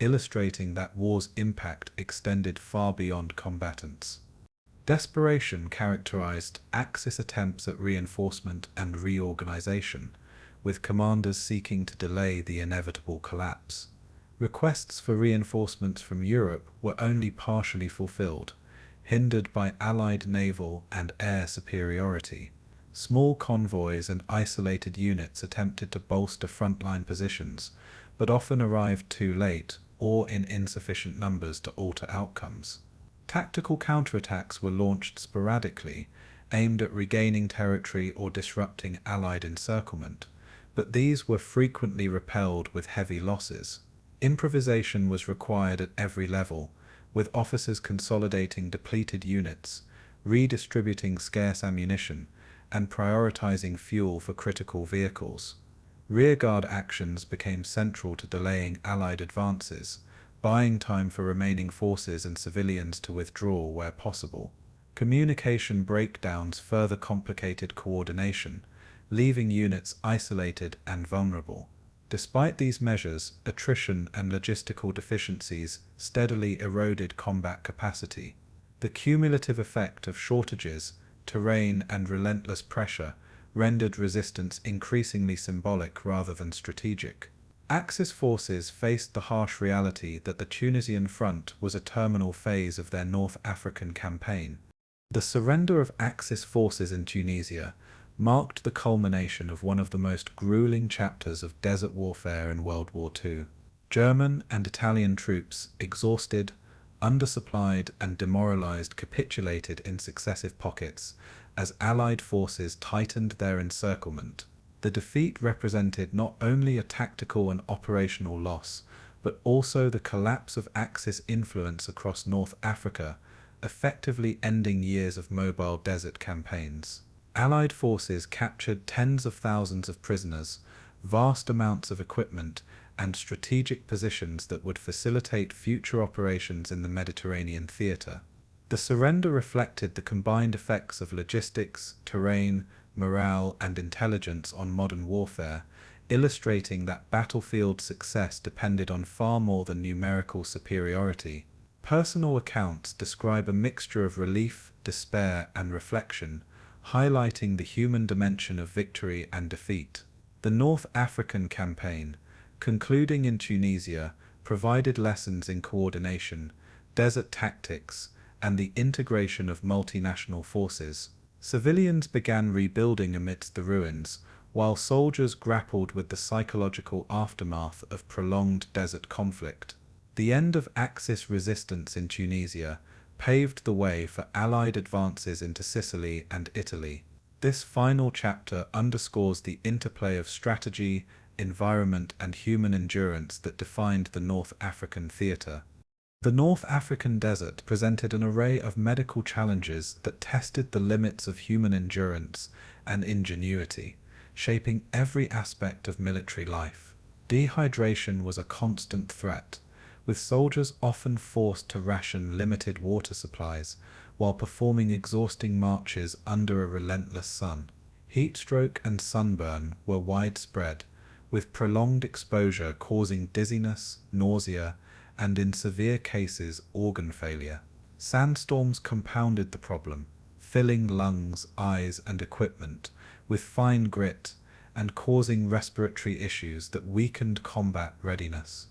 illustrating that war's impact extended far beyond combatants. Desperation characterized Axis attempts at reinforcement and reorganization, with commanders seeking to delay the inevitable collapse. Requests for reinforcements from Europe were only partially fulfilled, hindered by Allied naval and air superiority. Small convoys and isolated units attempted to bolster frontline positions, but often arrived too late or in insufficient numbers to alter outcomes. Tactical counterattacks were launched sporadically, aimed at regaining territory or disrupting Allied encirclement, but these were frequently repelled with heavy losses. Improvisation was required at every level, with officers consolidating depleted units, redistributing scarce ammunition, and prioritizing fuel for critical vehicles. Rearguard actions became central to delaying Allied advances, buying time for remaining forces and civilians to withdraw where possible. Communication breakdowns further complicated coordination, leaving units isolated and vulnerable. Despite these measures, attrition and logistical deficiencies steadily eroded combat capacity. The cumulative effect of shortages, terrain, and relentless pressure rendered resistance increasingly symbolic rather than strategic. Axis forces faced the harsh reality that the Tunisian front was a terminal phase of their North African campaign. The surrender of Axis forces in Tunisia marked the culmination of one of the most grueling chapters of desert warfare in World War II. German and Italian troops, exhausted, undersupplied, and demoralized, capitulated in successive pockets as Allied forces tightened their encirclement. The defeat represented not only a tactical and operational loss, but also the collapse of Axis influence across North Africa, effectively ending years of mobile desert campaigns. Allied forces captured tens of thousands of prisoners, vast amounts of equipment, and strategic positions that would facilitate future operations in the Mediterranean theater. The surrender reflected the combined effects of logistics, terrain, morale, and intelligence on modern warfare, illustrating that battlefield success depended on far more than numerical superiority. Personal accounts describe a mixture of relief, despair, and reflection, highlighting the human dimension of victory and defeat. The North African campaign, concluding in Tunisia, provided lessons in coordination, desert tactics, and the integration of multinational forces. Civilians began rebuilding amidst the ruins, while soldiers grappled with the psychological aftermath of prolonged desert conflict. The end of Axis resistance in Tunisia paved the way for Allied advances into Sicily and Italy. This final chapter underscores the interplay of strategy, environment, and human endurance that defined the North African theater. The North African desert presented an array of medical challenges that tested the limits of human endurance and ingenuity, shaping every aspect of military life. Dehydration was a constant threat, with soldiers often forced to ration limited water supplies while performing exhausting marches under a relentless sun. Heat stroke and sunburn were widespread, with prolonged exposure causing dizziness, nausea, and in severe cases organ failure. Sandstorms compounded the problem, filling lungs, eyes, and equipment with fine grit and causing respiratory issues that weakened combat readiness.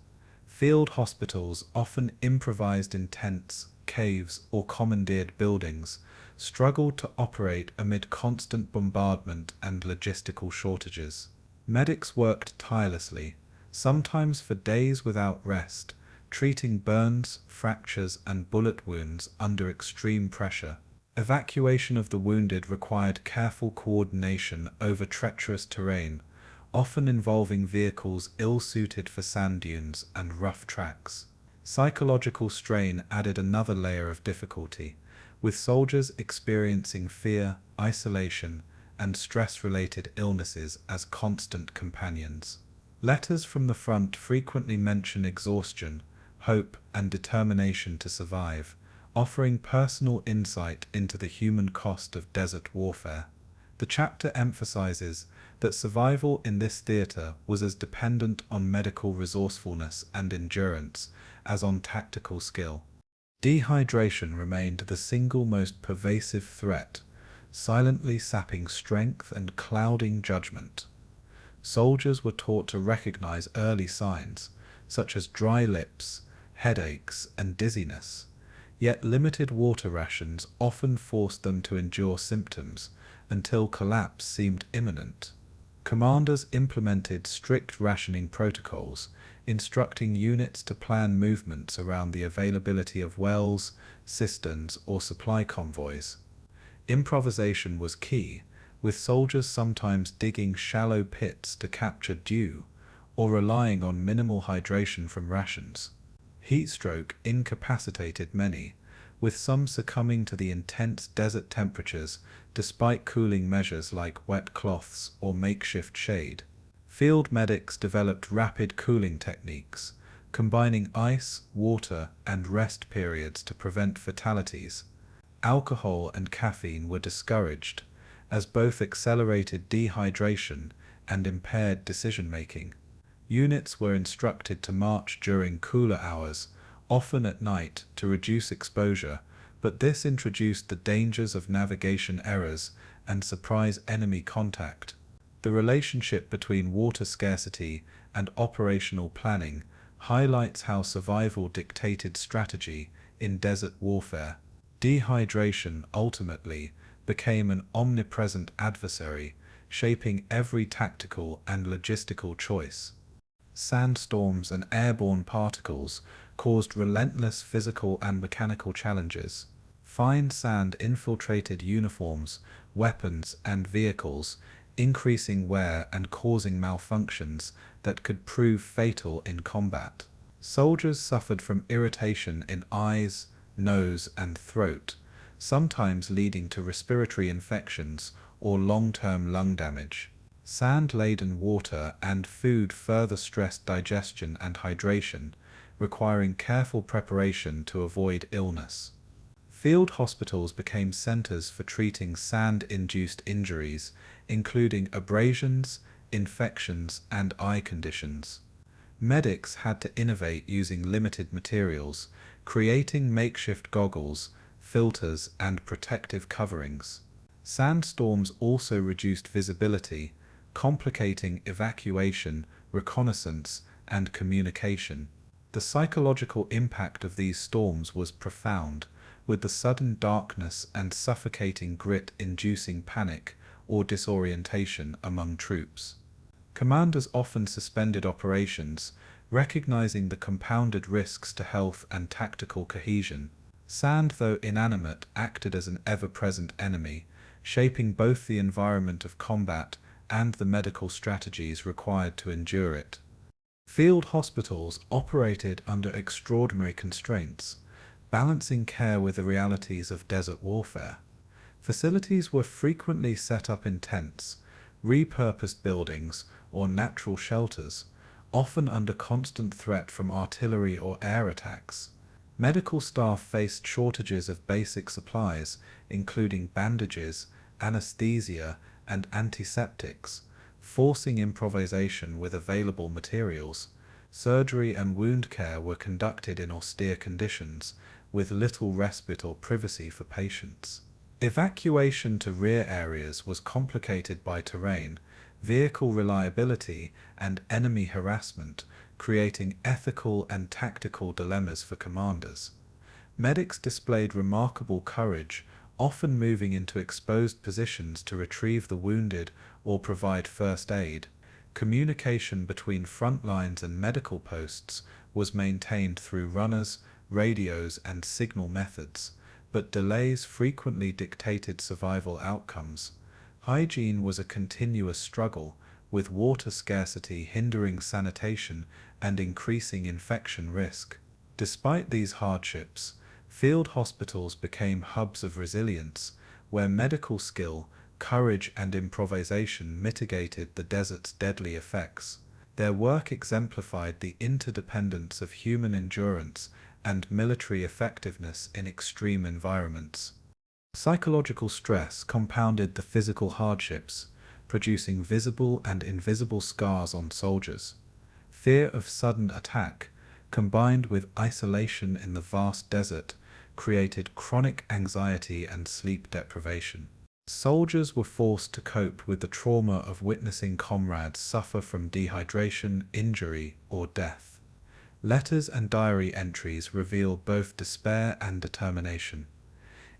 Field hospitals, often improvised in tents, caves, or commandeered buildings, struggled to operate amid constant bombardment and logistical shortages. Medics worked tirelessly, sometimes for days without rest, treating burns, fractures, and bullet wounds under extreme pressure. Evacuation of the wounded required careful coordination over treacherous terrain, often involving vehicles ill-suited for sand dunes and rough tracks. Psychological strain added another layer of difficulty, with soldiers experiencing fear, isolation, and stress-related illnesses as constant companions. Letters from the front frequently mention exhaustion, hope, and determination to survive, offering personal insight into the human cost of desert warfare. The chapter emphasizes that survival in this theater was as dependent on medical resourcefulness and endurance as on tactical skill. Dehydration remained the single most pervasive threat, silently sapping strength and clouding judgment. Soldiers were taught to recognize early signs, such as dry lips, headaches, and dizziness, yet limited water rations often forced them to endure symptoms until collapse seemed imminent. Commanders implemented strict rationing protocols, instructing units to plan movements around the availability of wells, cisterns, or supply convoys. Improvisation was key, with soldiers sometimes digging shallow pits to capture dew, or relying on minimal hydration from rations. Heatstroke incapacitated many, with some succumbing to the intense desert temperatures despite cooling measures like wet cloths or makeshift shade. Field medics developed rapid cooling techniques, combining ice, water, and rest periods to prevent fatalities. Alcohol and caffeine were discouraged, as both accelerated dehydration and impaired decision-making. Units were instructed to march during cooler hours, often at night, to reduce exposure, but this introduced the dangers of navigation errors and surprise enemy contact. The relationship between water scarcity and operational planning highlights how survival dictated strategy in desert warfare. Dehydration ultimately became an omnipresent adversary, shaping every tactical and logistical choice. Sandstorms and airborne particles caused relentless physical and mechanical challenges. Fine sand infiltrated uniforms, weapons, and vehicles, increasing wear and causing malfunctions that could prove fatal in combat. Soldiers suffered from irritation in eyes, nose, and throat, sometimes leading to respiratory infections or long-term lung damage. Sand-laden water and food further stressed digestion and hydration, requiring careful preparation to avoid illness. Field hospitals became centers for treating sand-induced injuries, including abrasions, infections, and eye conditions. Medics had to innovate using limited materials, creating makeshift goggles, filters, and protective coverings. Sandstorms also reduced visibility, complicating evacuation, reconnaissance, and communication. The psychological impact of these storms was profound, with the sudden darkness and suffocating grit inducing panic or disorientation among troops. Commanders often suspended operations, recognizing the compounded risks to health and tactical cohesion. Sand, though inanimate, acted as an ever-present enemy, shaping both the environment of combat and the medical strategies required to endure it. Field hospitals operated under extraordinary constraints, balancing care with the realities of desert warfare. Facilities were frequently set up in tents, repurposed buildings, or natural shelters, often under constant threat from artillery or air attacks. Medical staff faced shortages of basic supplies, including bandages, anesthesia, and antiseptics, forcing improvisation with available materials. Surgery and wound care were conducted in austere conditions, with little respite or privacy for patients. Evacuation to rear areas was complicated by terrain, vehicle reliability, and enemy harassment, creating ethical and tactical dilemmas for commanders. Medics displayed remarkable courage, often moving into exposed positions to retrieve the wounded or provide first aid. Communication between front lines and medical posts was maintained through runners, radios, and signal methods, but delays frequently dictated survival outcomes. Hygiene was a continuous struggle, with water scarcity hindering sanitation and increasing infection risk. Despite these hardships, field hospitals became hubs of resilience, where medical skill, courage, and improvisation mitigated the desert's deadly effects. Their work exemplified the interdependence of human endurance and military effectiveness in extreme environments. Psychological stress compounded the physical hardships, producing visible and invisible scars on soldiers. Fear of sudden attack, combined with isolation in the vast desert, created chronic anxiety and sleep deprivation. Soldiers were forced to cope with the trauma of witnessing comrades suffer from dehydration, injury, or death. Letters and diary entries reveal both despair and determination,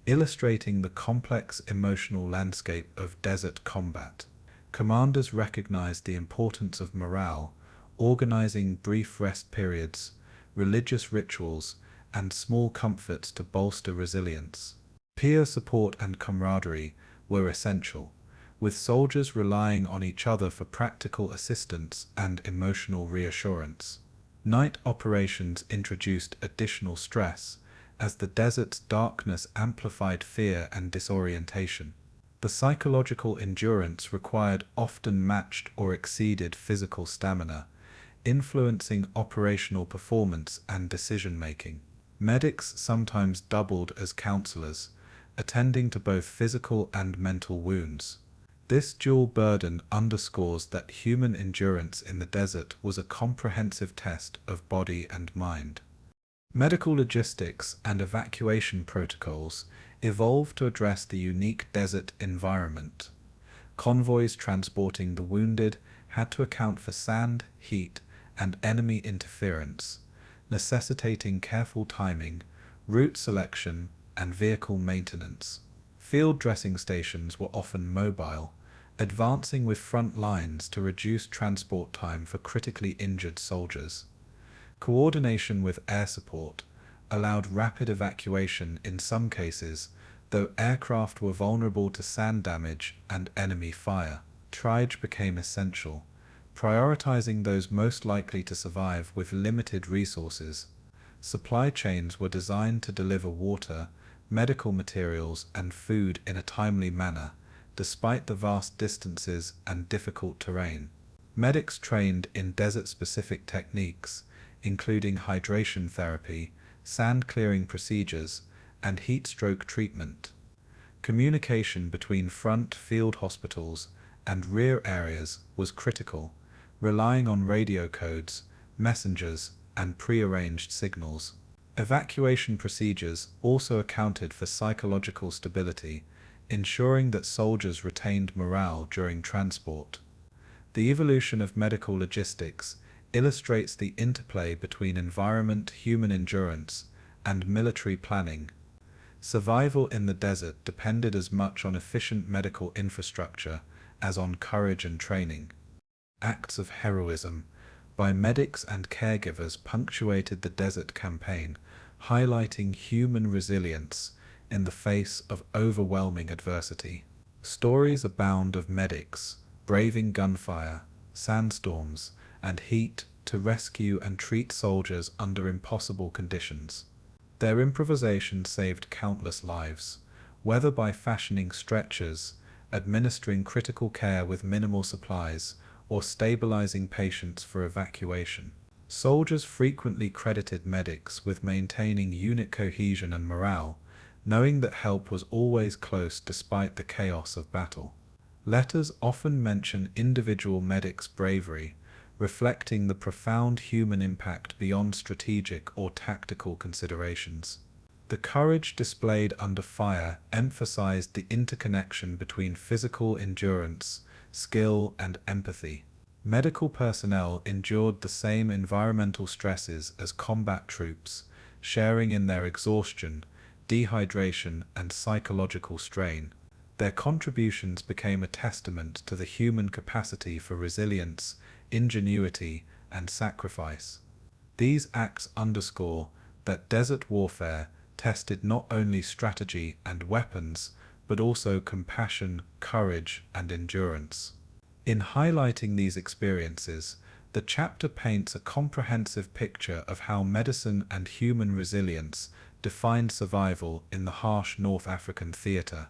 illustrating the complex emotional landscape of desert combat. Commanders recognized the importance of morale, organizing brief rest periods, religious rituals, and small comforts to bolster resilience. Peer support and camaraderie were essential, with soldiers relying on each other for practical assistance and emotional reassurance. Night operations introduced additional stress, as the desert's darkness amplified fear and disorientation. The psychological endurance required often matched or exceeded physical stamina, influencing operational performance and decision-making. Medics sometimes doubled as counselors, attending to both physical and mental wounds. This dual burden underscores that human endurance in the desert was a comprehensive test of body and mind. Medical logistics and evacuation protocols evolved to address the unique desert environment. Convoys transporting the wounded had to account for sand, heat, and enemy interference, necessitating careful timing, route selection, and vehicle maintenance. Field dressing stations were often mobile, advancing with front lines to reduce transport time for critically injured soldiers. Coordination with air support allowed rapid evacuation in some cases, though aircraft were vulnerable to sand damage and enemy fire. Triage became essential, prioritizing those most likely to survive with limited resources. Supply chains were designed to deliver water, medical materials, and food in a timely manner, despite the vast distances and difficult terrain. Medics trained in desert-specific techniques, including hydration therapy, sand-clearing procedures, and heat stroke treatment. Communication between front field hospitals and rear areas was critical, relying on radio codes, messengers, and pre-arranged signals. Evacuation procedures also accounted for psychological stability, ensuring that soldiers retained morale during transport. The evolution of medical logistics illustrates the interplay between environment, human endurance, and military planning. Survival in the desert depended as much on efficient medical infrastructure as on courage and training. Acts of heroism by medics and caregivers punctuated the desert campaign, highlighting human resilience in the face of overwhelming adversity. Stories abound of medics braving gunfire, sandstorms, and heat to rescue and treat soldiers under impossible conditions. Their improvisation saved countless lives, whether by fashioning stretchers, administering critical care with minimal supplies, or stabilizing patients for evacuation. Soldiers frequently credited medics with maintaining unit cohesion and morale, knowing that help was always close despite the chaos of battle. Letters often mention individual medics' bravery, reflecting the profound human impact beyond strategic or tactical considerations. The courage displayed under fire emphasized the interconnection between physical endurance, skill, and empathy. Medical personnel endured the same environmental stresses as combat troops, sharing in their exhaustion, dehydration, and psychological strain. Their contributions became a testament to the human capacity for resilience, ingenuity, and sacrifice. These acts underscore that desert warfare tested not only strategy and weapons, but also compassion, courage, and endurance. In highlighting these experiences, The chapter paints a comprehensive picture of how medicine and human resilience defined survival in the harsh North African theatre.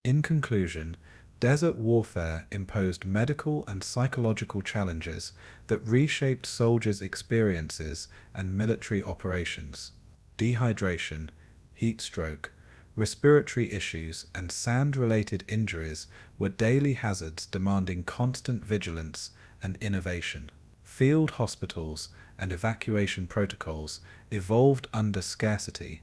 In conclusion, desert warfare imposed medical and psychological challenges that reshaped soldiers' experiences and military operations. Dehydration, heat stroke, respiratory issues, and sand-related injuries were daily hazards demanding constant vigilance and innovation. Field hospitals and evacuation protocols evolved under scarcity,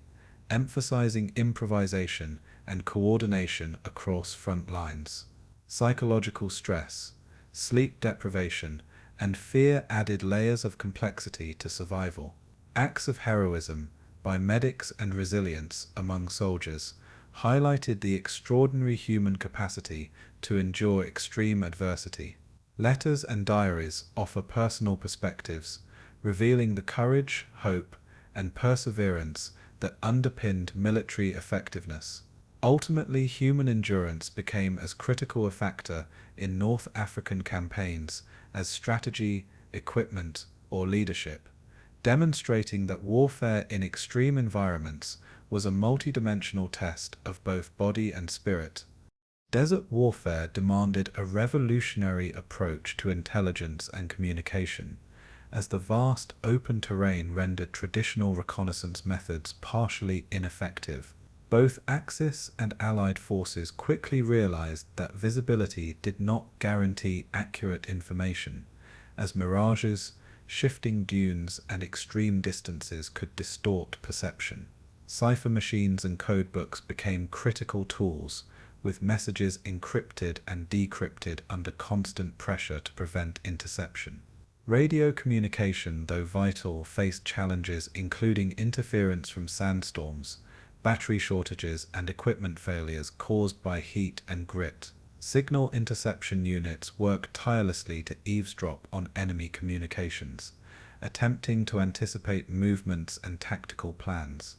emphasizing improvisation and coordination across front lines. Psychological stress, sleep deprivation, and fear added layers of complexity to survival. Acts of heroism by medics and resilience among soldiers highlighted the extraordinary human capacity to endure extreme adversity. Letters and diaries offer personal perspectives, revealing the courage, hope, and perseverance that underpinned military effectiveness. Ultimately, human endurance became as critical a factor in North African campaigns as strategy, equipment, or leadership, demonstrating that warfare in extreme environments was a multidimensional test of both body and spirit. Desert warfare demanded a revolutionary approach to intelligence and communication, as the vast open terrain rendered traditional reconnaissance methods partially ineffective. Both Axis and Allied forces quickly realized that visibility did not guarantee accurate information, as mirages, shifting dunes, and extreme distances could distort perception. Cipher machines and codebooks became critical tools, with messages encrypted and decrypted under constant pressure to prevent interception. Radio communication, though vital, faced challenges including interference from sandstorms, battery shortages, and equipment failures caused by heat and grit. Signal interception units worked tirelessly to eavesdrop on enemy communications, attempting to anticipate movements and tactical plans.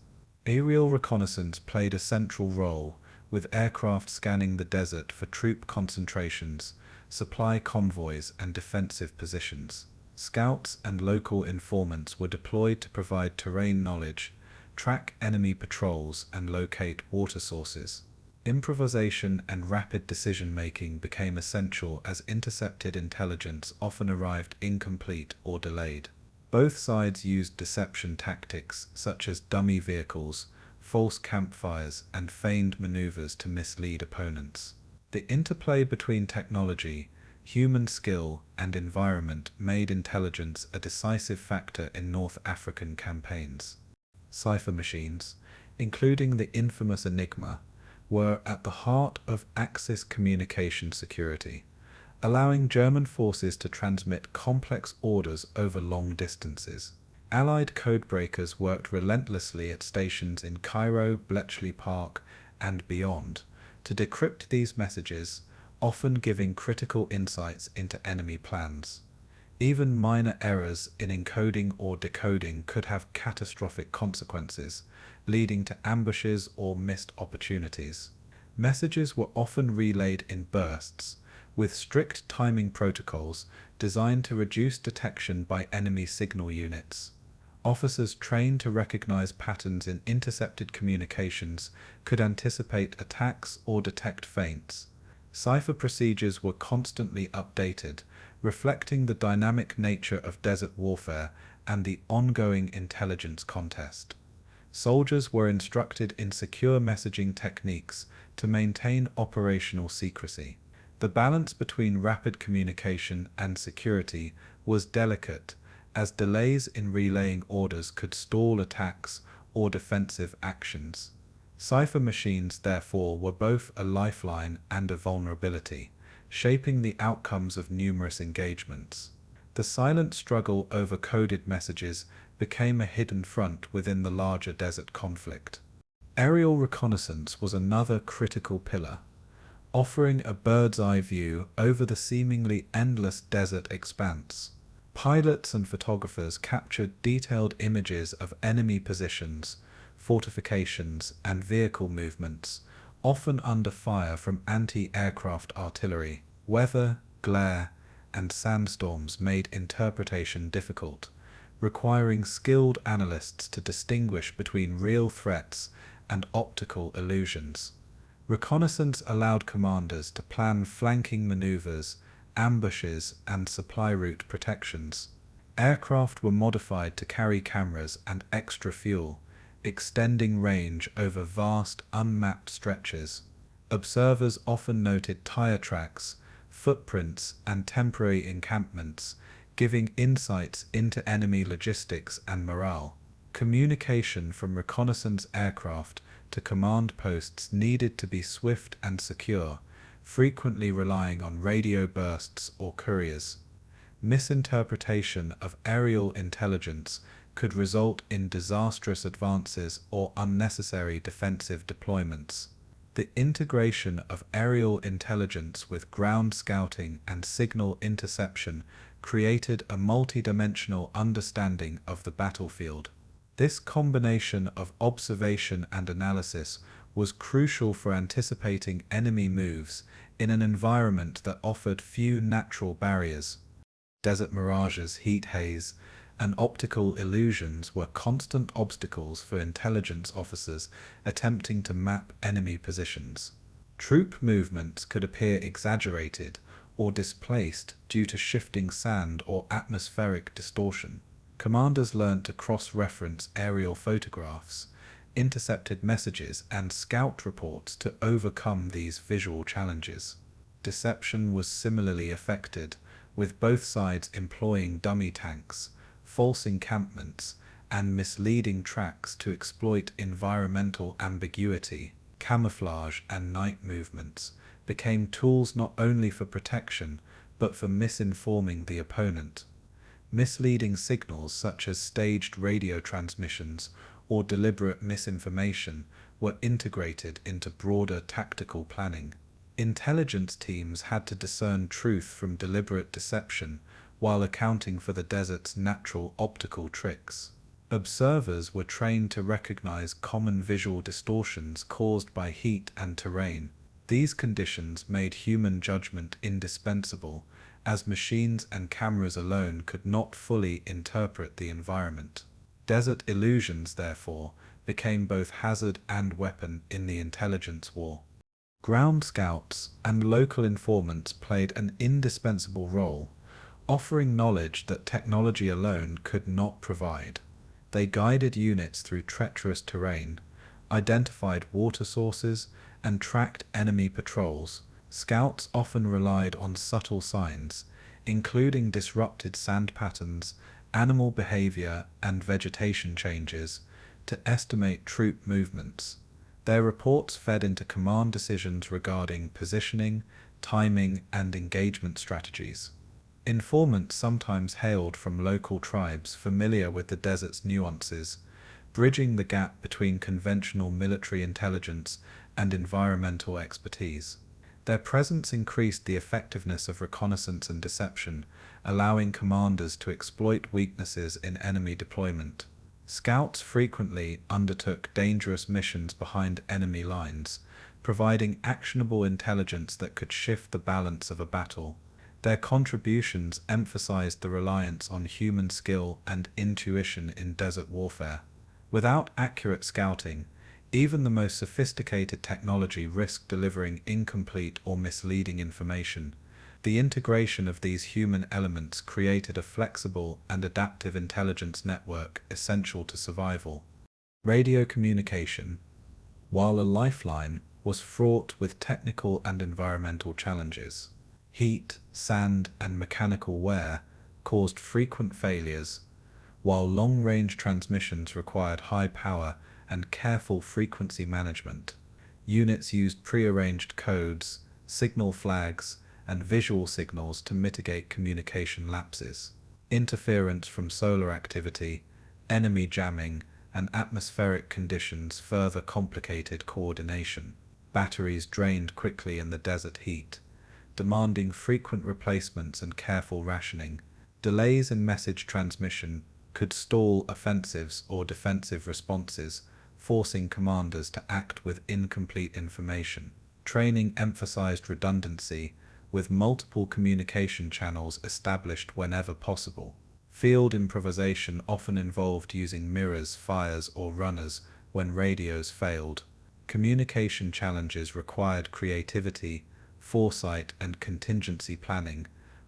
Aerial reconnaissance played a central role, with aircraft scanning the desert for troop concentrations, supply convoys, and defensive positions. Scouts and local informants were deployed to provide terrain knowledge, track enemy patrols, and locate water sources. Improvisation and rapid decision-making became essential as intercepted intelligence often arrived incomplete or delayed. Both sides used deception tactics such as dummy vehicles, false campfires, and feigned maneuvers to mislead opponents. The interplay between technology, human skill, and environment made intelligence a decisive factor in North African campaigns. Cipher machines, including the infamous Enigma, were at the heart of Axis communication security, allowing German forces to transmit complex orders over long distances. Allied codebreakers worked relentlessly at stations in Cairo, Bletchley Park, and beyond to decrypt these messages, often giving critical insights into enemy plans. Even minor errors in encoding or decoding could have catastrophic consequences, leading to ambushes or missed opportunities. Messages were often relayed in bursts, with strict timing protocols designed to reduce detection by enemy signal units. Officers trained to recognize patterns in intercepted communications could anticipate attacks or detect feints. Cipher procedures were constantly updated, reflecting the dynamic nature of desert warfare and the ongoing intelligence contest. Soldiers were instructed in secure messaging techniques to maintain operational secrecy. The balance between rapid communication and security was delicate, as delays in relaying orders could stall attacks or defensive actions. Cipher machines, therefore, were both a lifeline and a vulnerability, shaping the outcomes of numerous engagements. The silent struggle over coded messages became a hidden front within the larger desert conflict. Aerial reconnaissance was another critical pillar, offering a bird's-eye view over the seemingly endless desert expanse. Pilots and photographers captured detailed images of enemy positions, fortifications, and vehicle movements, often under fire from anti-aircraft artillery. Weather, glare, and sandstorms made interpretation difficult, requiring skilled analysts to distinguish between real threats and optical illusions. Reconnaissance allowed commanders to plan flanking maneuvers, ambushes, and supply route protections. Aircraft were modified to carry cameras and extra fuel, extending range over vast, unmapped stretches. Observers often noted tire tracks, footprints, and temporary encampments, giving insights into enemy logistics and morale. Communication from reconnaissance aircraft to command posts needed to be swift and secure, frequently relying on radio bursts or couriers. Misinterpretation of aerial intelligence could result in disastrous advances or unnecessary defensive deployments. The integration of aerial intelligence with ground scouting and signal interception created a multidimensional understanding of the battlefield. This combination of observation and analysis was crucial for anticipating enemy moves in an environment that offered few natural barriers. Desert mirages, heat haze, and optical illusions were constant obstacles for intelligence officers attempting to map enemy positions. Troop movements could appear exaggerated or displaced due to shifting sand or atmospheric distortion. Commanders learned to cross-reference aerial photographs, intercepted messages, and scout reports to overcome these visual challenges. Deception was similarly affected, with both sides employing dummy tanks, false encampments, and misleading tracks to exploit environmental ambiguity. Camouflage and night movements became tools not only for protection, but for misinforming the opponent. Misleading signals such as staged radio transmissions or deliberate misinformation were integrated into broader tactical planning. Intelligence teams had to discern truth from deliberate deception while accounting for the desert's natural optical tricks. Observers were trained to recognize common visual distortions caused by heat and terrain. These conditions made human judgment indispensable, as machines and cameras alone could not fully interpret the environment. Desert illusions, therefore, became both hazard and weapon in the intelligence war. Ground scouts and local informants played an indispensable role, offering knowledge that technology alone could not provide. They guided units through treacherous terrain, identified water sources, and tracked enemy patrols. Scouts often relied on subtle signs, including disrupted sand patterns, animal behavior, and vegetation changes, to estimate troop movements. Their reports fed into command decisions regarding positioning, timing, and engagement strategies. Informants sometimes hailed from local tribes familiar with the desert's nuances, bridging the gap between conventional military intelligence and environmental expertise. Their presence increased the effectiveness of reconnaissance and deception, allowing commanders to exploit weaknesses in enemy deployment. Scouts frequently undertook dangerous missions behind enemy lines, providing actionable intelligence that could shift the balance of a battle. Their contributions emphasized the reliance on human skill and intuition in desert warfare. Without accurate scouting, even the most sophisticated technology risked delivering incomplete or misleading information. The integration of these human elements created a flexible and adaptive intelligence network essential to survival. Radio communication, while a lifeline, was fraught with technical and environmental challenges. Heat, sand, and mechanical wear caused frequent failures, while long-range transmissions required high power and careful frequency management. Units used prearranged codes, signal flags, and visual signals to mitigate communication lapses. Interference from solar activity, enemy jamming, and atmospheric conditions further complicated coordination. Batteries drained quickly in the desert heat, demanding frequent replacements and careful rationing. Delays in message transmission could stall offensives or defensive responses, forcing commanders to act with incomplete information. Training emphasized redundancy, with multiple communication channels established whenever possible. Field improvisation often involved using mirrors, fires, or runners when radios failed. Communication challenges required creativity, foresight, and contingency planning,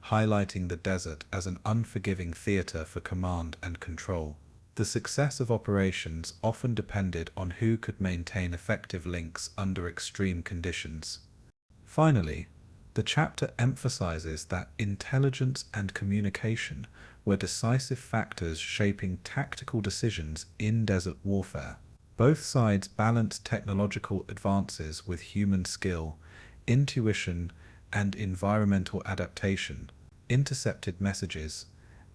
highlighting the desert as an unforgiving theater for command and control. The success of operations often depended on who could maintain effective links under extreme conditions. Finally, the chapter emphasizes that intelligence and communication were decisive factors shaping tactical decisions in desert warfare. Both sides balanced technological advances with human skill, intuition, and environmental adaptation. Intercepted messages,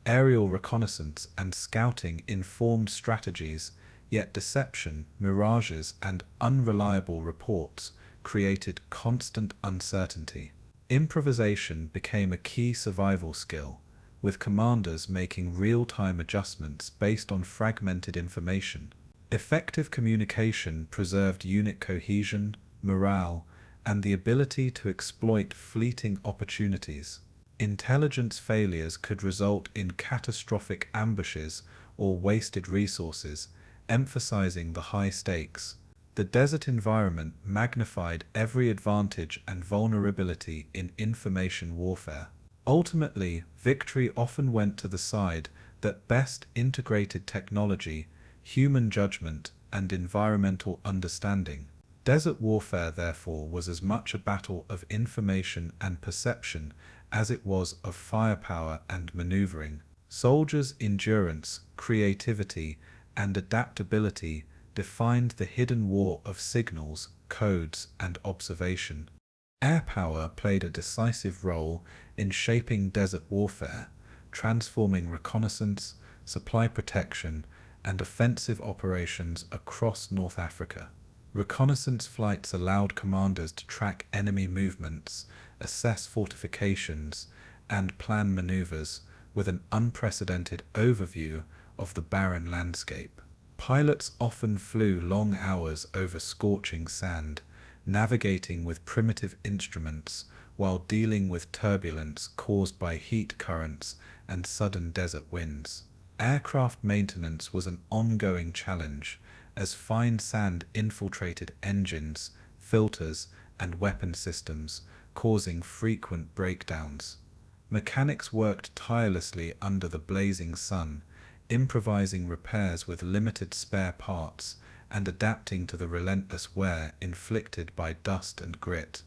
aerial reconnaissance, and scouting informed strategies, yet deception, mirages, and unreliable reports created constant uncertainty. Improvisation became a key survival skill, with commanders making real-time adjustments based on fragmented information. Effective communication preserved unit cohesion, morale, and the ability to exploit fleeting opportunities. Intelligence failures could result in catastrophic ambushes or wasted resources, emphasizing the high stakes. The desert environment magnified every advantage and vulnerability in information warfare. Ultimately, victory often went to the side that best integrated technology, human judgment, and environmental understanding. Desert warfare, therefore, was as much a battle of information and perception as it was of firepower and maneuvering. Soldiers' endurance, creativity, and adaptability defined the hidden war of signals, codes, and observation. Air power played a decisive role in shaping desert warfare, transforming reconnaissance, supply protection, and offensive operations across North Africa. Reconnaissance flights allowed commanders to track enemy movements, assess fortifications, and plan maneuvers with an unprecedented overview of the barren landscape. Pilots often flew long hours over scorching sand, navigating with primitive instruments while dealing with turbulence caused by heat currents and sudden desert winds. Aircraft maintenance was an ongoing challenge, as fine sand infiltrated engines, filters, and weapon systems, causing frequent breakdowns. Mechanics worked tirelessly under the blazing sun, improvising repairs with limited spare parts and adapting to the relentless wear inflicted by dust and grit.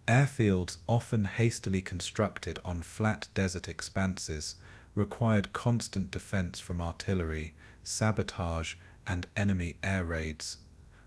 Airfields, often hastily constructed on flat desert expanses, required constant defense from artillery, sabotage, and enemy air raids.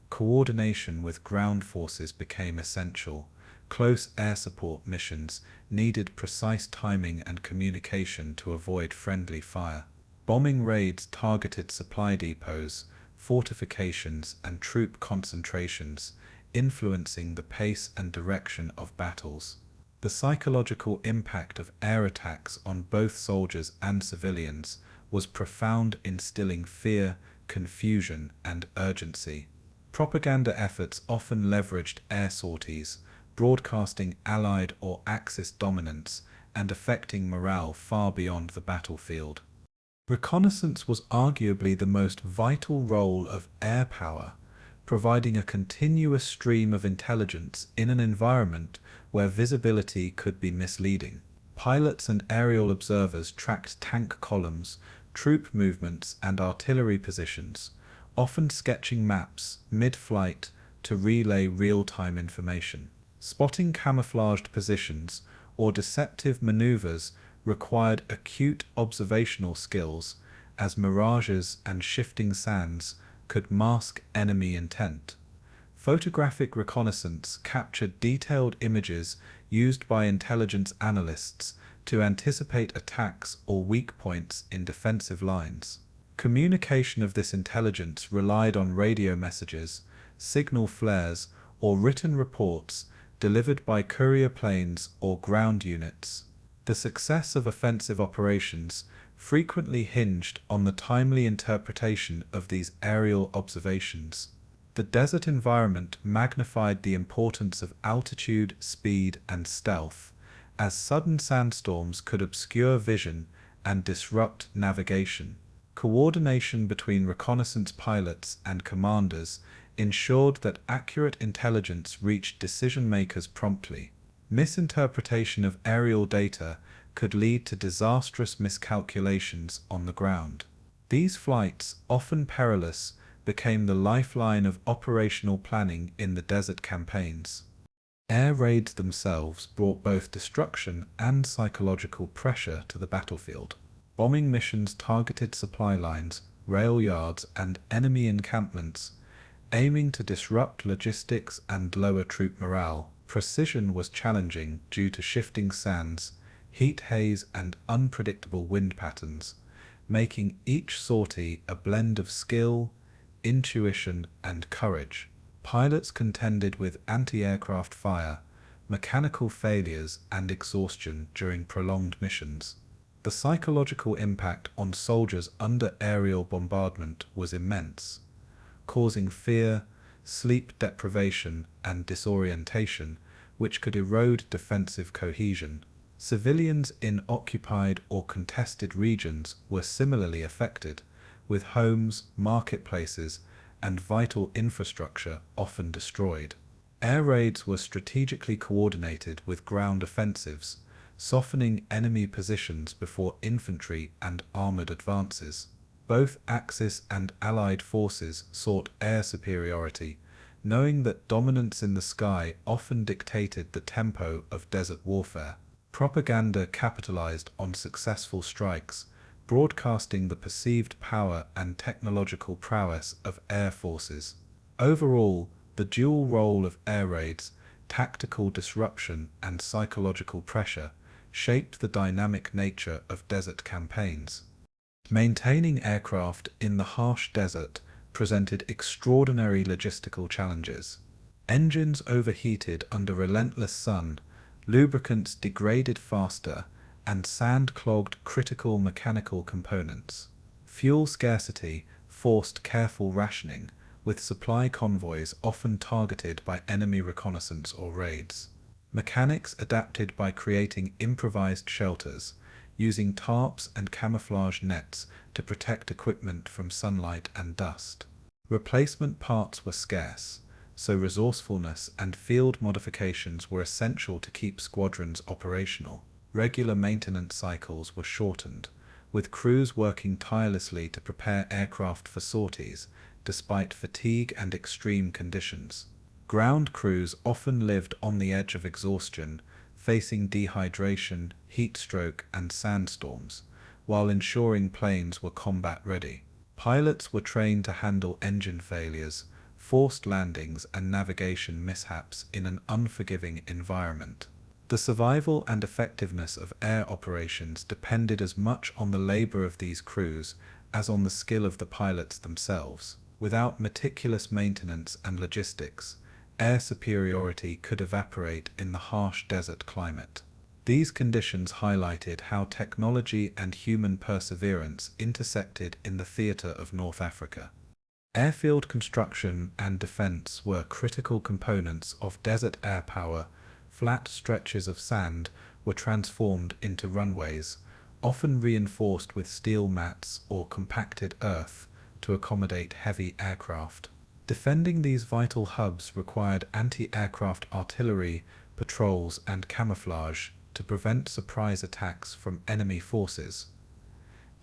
Coordination with ground forces became essential. Close air support missions needed precise timing and communication to avoid friendly fire. Bombing raids targeted supply depots, fortifications, and troop concentrations, influencing the pace and direction of battles. The psychological impact of air attacks on both soldiers and civilians was profound, instilling fear, confusion, and urgency. Propaganda efforts often leveraged air sorties, broadcasting Allied or Axis dominance and affecting morale far beyond the battlefield. Reconnaissance was arguably the most vital role of air power, providing a continuous stream of intelligence in an environment where visibility could be misleading. Pilots and aerial observers tracked tank columns, troop movements, and artillery positions, often sketching maps mid-flight to relay real-time information. Spotting camouflaged positions or deceptive maneuvers required acute observational skills, as mirages and shifting sands could mask enemy intent. Photographic reconnaissance captured detailed images used by intelligence analysts to anticipate attacks or weak points in defensive lines. Communication of this intelligence relied on radio messages, signal flares, or written reports delivered by courier planes or ground units. The success of offensive operations frequently hinged on the timely interpretation of these aerial observations. The desert environment magnified the importance of altitude, speed, and stealth, as sudden sandstorms could obscure vision and disrupt navigation. Coordination between reconnaissance pilots and commanders ensured that accurate intelligence reached decision-makers promptly. Misinterpretation of aerial data could lead to disastrous miscalculations on the ground. These flights, often perilous, became the lifeline of operational planning in the desert campaigns. Air raids themselves brought both destruction and psychological pressure to the battlefield. Bombing missions targeted supply lines, rail yards, and enemy encampments, aiming to disrupt logistics and lower troop morale. Precision was challenging due to shifting sands, heat haze, and unpredictable wind patterns, making each sortie a blend of skill, intuition, and courage. Pilots contended with anti-aircraft fire, mechanical failures, and exhaustion during prolonged missions. The psychological impact on soldiers under aerial bombardment was immense, causing fear, sleep deprivation, and disorientation, which could erode defensive cohesion. Civilians in occupied or contested regions were similarly affected, with homes, marketplaces, and vital infrastructure often destroyed. Air raids were strategically coordinated with ground offensives, softening enemy positions before infantry and armored advances. Both Axis and Allied forces sought air superiority, knowing that dominance in the sky often dictated the tempo of desert warfare. Propaganda capitalized on successful strikes, broadcasting the perceived power and technological prowess of air forces. Overall, the dual role of air raids, tactical disruption, and psychological pressure shaped the dynamic nature of desert campaigns. Maintaining aircraft in the harsh desert presented extraordinary logistical challenges. Engines overheated under relentless sun, lubricants degraded faster, and sand clogged critical mechanical components. Fuel scarcity forced careful rationing, with supply convoys often targeted by enemy reconnaissance or raids. Mechanics adapted by creating improvised shelters, using tarps and camouflage nets to protect equipment from sunlight and dust. Replacement parts were scarce, so resourcefulness and field modifications were essential to keep squadrons operational. Regular maintenance cycles were shortened, with crews working tirelessly to prepare aircraft for sorties, despite fatigue and extreme conditions. Ground crews often lived on the edge of exhaustion, facing dehydration, heat stroke, and sandstorms, while ensuring planes were combat-ready. Pilots were trained to handle engine failures, forced landings, and navigation mishaps in an unforgiving environment. The survival and effectiveness of air operations depended as much on the labor of these crews as on the skill of the pilots themselves. Without meticulous maintenance and logistics, air superiority could evaporate in the harsh desert climate. These conditions highlighted how technology and human perseverance intersected in the theater of North Africa. Airfield construction and defense were critical components of desert air power. Flat stretches of sand were transformed into runways, often reinforced with steel mats or compacted earth to accommodate heavy aircraft. Defending these vital hubs required anti-aircraft artillery, patrols, and camouflage to prevent surprise attacks from enemy forces.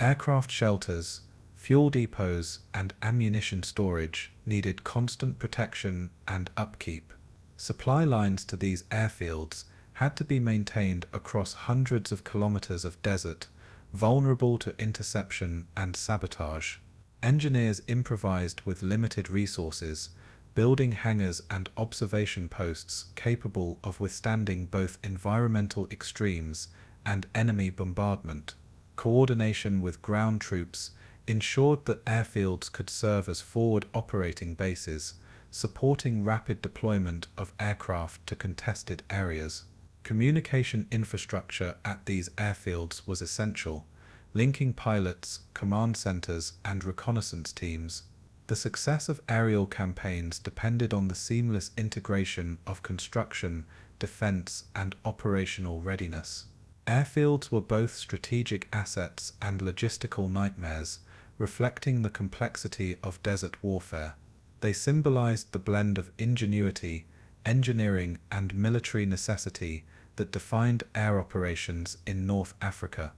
Aircraft shelters, fuel depots, and ammunition storage needed constant protection and upkeep. Supply lines to these airfields had to be maintained across hundreds of kilometers of desert, vulnerable to interception and sabotage. Engineers improvised with limited resources, building hangars and observation posts capable of withstanding both environmental extremes and enemy bombardment. Coordination with ground troops ensured that airfields could serve as forward operating bases, supporting rapid deployment of aircraft to contested areas. Communication infrastructure at these airfields was essential, linking pilots, command centers, and reconnaissance teams. The success of aerial campaigns depended on the seamless integration of construction, defense, and operational readiness. Airfields were both strategic assets and logistical nightmares, reflecting the complexity of desert warfare. They symbolized the blend of ingenuity, engineering, and military necessity that defined air operations in North Africa.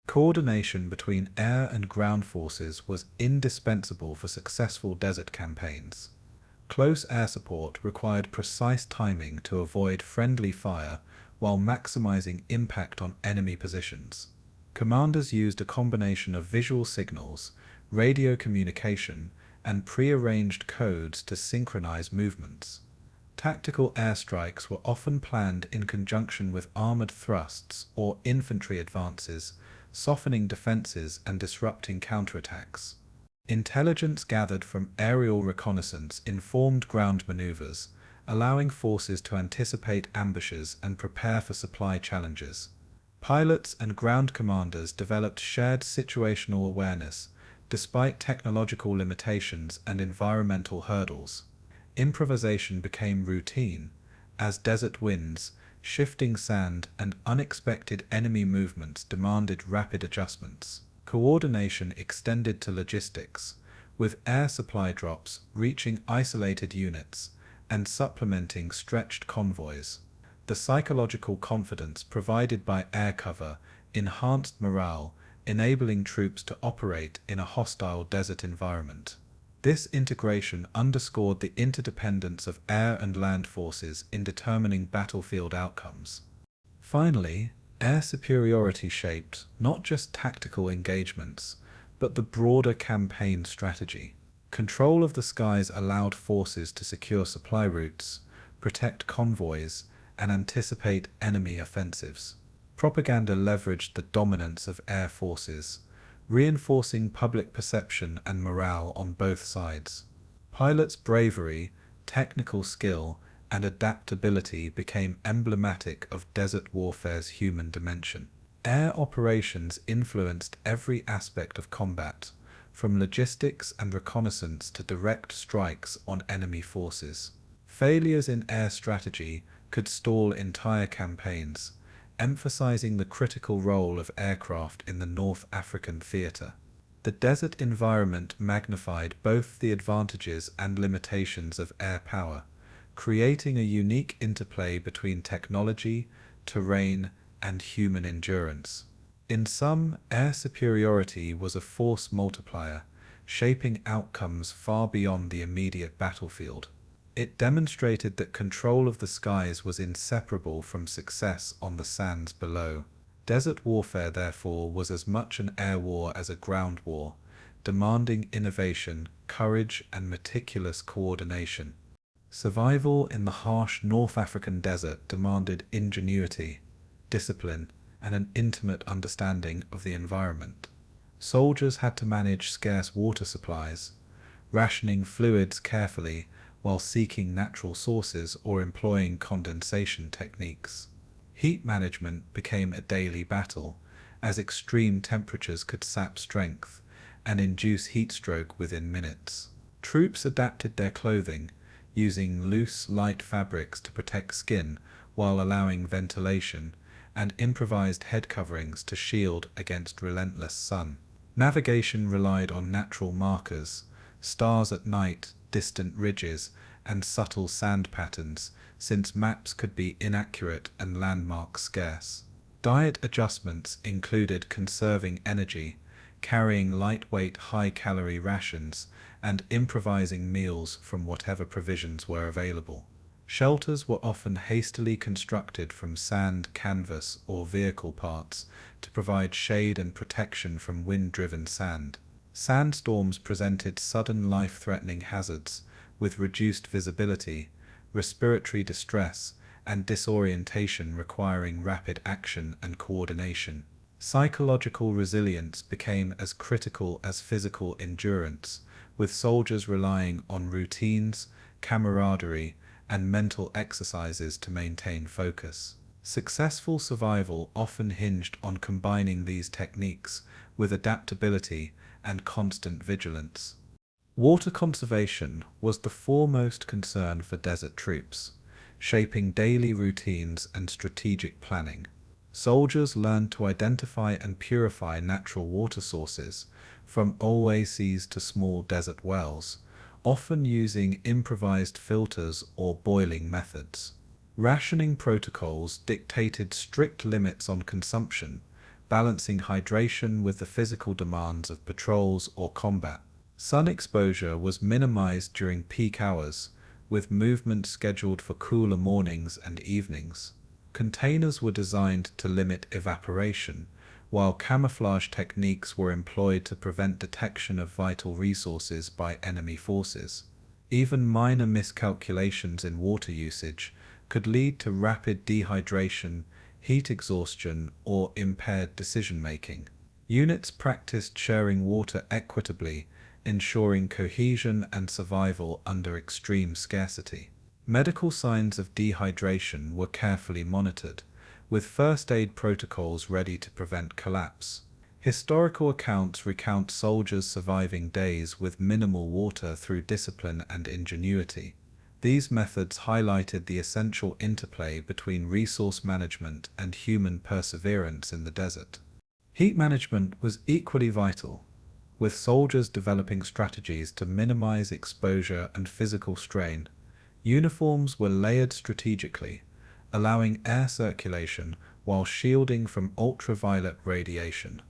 Coordination between air and ground forces was indispensable for successful desert campaigns. Close air support required precise timing to avoid friendly fire while maximizing impact on enemy positions. Commanders used a combination of visual signals, radio communication, and pre-arranged codes to synchronize movements. Tactical airstrikes were often planned in conjunction with armored thrusts or infantry advances, softening defenses and disrupting counterattacks. Intelligence gathered from aerial reconnaissance informed ground maneuvers, allowing forces to anticipate ambushes and prepare for supply challenges. Pilots and ground commanders developed shared situational awareness, despite technological limitations and environmental hurdles. Improvisation became routine, as desert winds, shifting sand, and unexpected enemy movements demanded rapid adjustments. Coordination extended to logistics, with air supply drops reaching isolated units and supplementing stretched convoys. The psychological confidence provided by air cover enhanced morale, enabling troops to operate in a hostile desert environment. This integration underscored the interdependence of air and land forces in determining battlefield outcomes. Finally, air superiority shaped not just tactical engagements, but the broader campaign strategy. Control of the skies allowed forces to secure supply routes, protect convoys, and anticipate enemy offensives. Propaganda leveraged the dominance of air forces, reinforcing public perception and morale on both sides. Pilots' bravery, technical skill, and adaptability became emblematic of desert warfare's human dimension. Air operations influenced every aspect of combat, from logistics and reconnaissance to direct strikes on enemy forces. Failures in air strategy could stall entire campaigns, emphasizing the critical role of aircraft in the North African theater. The desert environment magnified both the advantages and limitations of air power, creating a unique interplay between technology, terrain, and human endurance. In sum, air superiority was a force multiplier, shaping outcomes far beyond the immediate battlefield. It demonstrated that control of the skies was inseparable from success on the sands below. Desert warfare, therefore, was as much an air war as a ground war, demanding innovation, courage, and meticulous coordination. Survival in the harsh North African desert demanded ingenuity, discipline, and an intimate understanding of the environment. Soldiers had to manage scarce water supplies, rationing fluids carefully while seeking natural sources or employing condensation techniques. Heat management became a daily battle, as extreme temperatures could sap strength and induce heat stroke within minutes. Troops adapted their clothing, using loose, light fabrics to protect skin while allowing ventilation, and improvised head coverings to shield against relentless sun. Navigation relied on natural markers, stars at night, distant ridges, and subtle sand patterns, since maps could be inaccurate and landmarks scarce. Diet adjustments included conserving energy, carrying lightweight, high-calorie rations, and improvising meals from whatever provisions were available. Shelters were often hastily constructed from sand, canvas, or vehicle parts to provide shade and protection from wind-driven sand. Sandstorms presented sudden life-threatening hazards, with reduced visibility, respiratory distress, and disorientation requiring rapid action and coordination. Psychological resilience became as critical as physical endurance, with soldiers relying on routines, camaraderie, and mental exercises to maintain focus. Successful survival often hinged on combining these techniques with adaptability and constant vigilance. Water conservation was the foremost concern for desert troops. shaping daily routines and strategic planning. Soldiers learned to identify and purify natural water sources, from oases to small desert wells, often using improvised filters or boiling methods. Rationing protocols dictated strict limits on consumption, balancing hydration with the physical demands of patrols or combat. Sun exposure was minimized during peak hours, with movement scheduled for cooler mornings and evenings. Containers were designed to limit evaporation, while camouflage techniques were employed to prevent detection of vital resources by enemy forces. Even minor miscalculations in water usage could lead to rapid dehydration, heat exhaustion, or impaired decision-making. Units practiced sharing water equitably, ensuring cohesion and survival under extreme scarcity. Medical signs of dehydration were carefully monitored, with first aid protocols ready to prevent collapse. Historical accounts recount soldiers surviving days with minimal water through discipline and ingenuity. These methods highlighted the essential interplay between resource management and human perseverance in the desert. Heat management was equally vital, with soldiers developing strategies to minimize exposure and physical strain. Uniforms were layered strategically, allowing air circulation while shielding from ultraviolet radiation.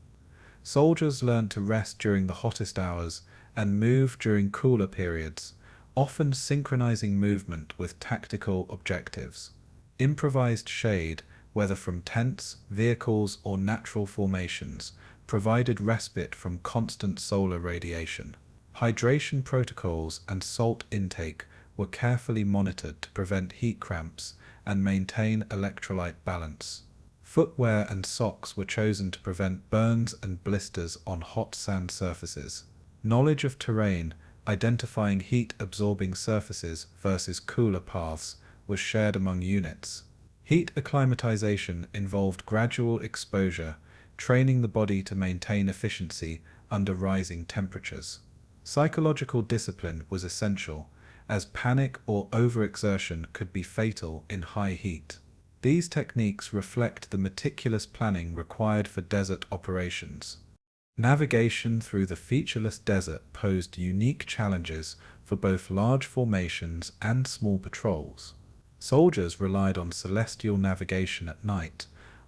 Soldiers learned to rest during the hottest hours and move during cooler periods, often synchronizing movement with tactical objectives. Improvised shade, whether from tents, vehicles, or natural formations, provided respite from constant solar radiation. Hydration protocols and salt intake were carefully monitored to prevent heat cramps and maintain electrolyte balance. Footwear and socks were chosen to prevent burns and blisters on hot sand surfaces. Knowledge of terrain, identifying heat-absorbing surfaces versus cooler paths, was shared among units. Heat acclimatization involved gradual exposure, training the body to maintain efficiency under rising temperatures. Psychological discipline was essential, as panic or overexertion could be fatal in high heat. These techniques reflect the meticulous planning required for desert operations. Navigation through the featureless desert posed unique challenges for both large formations and small patrols. Soldiers relied on celestial navigation at night,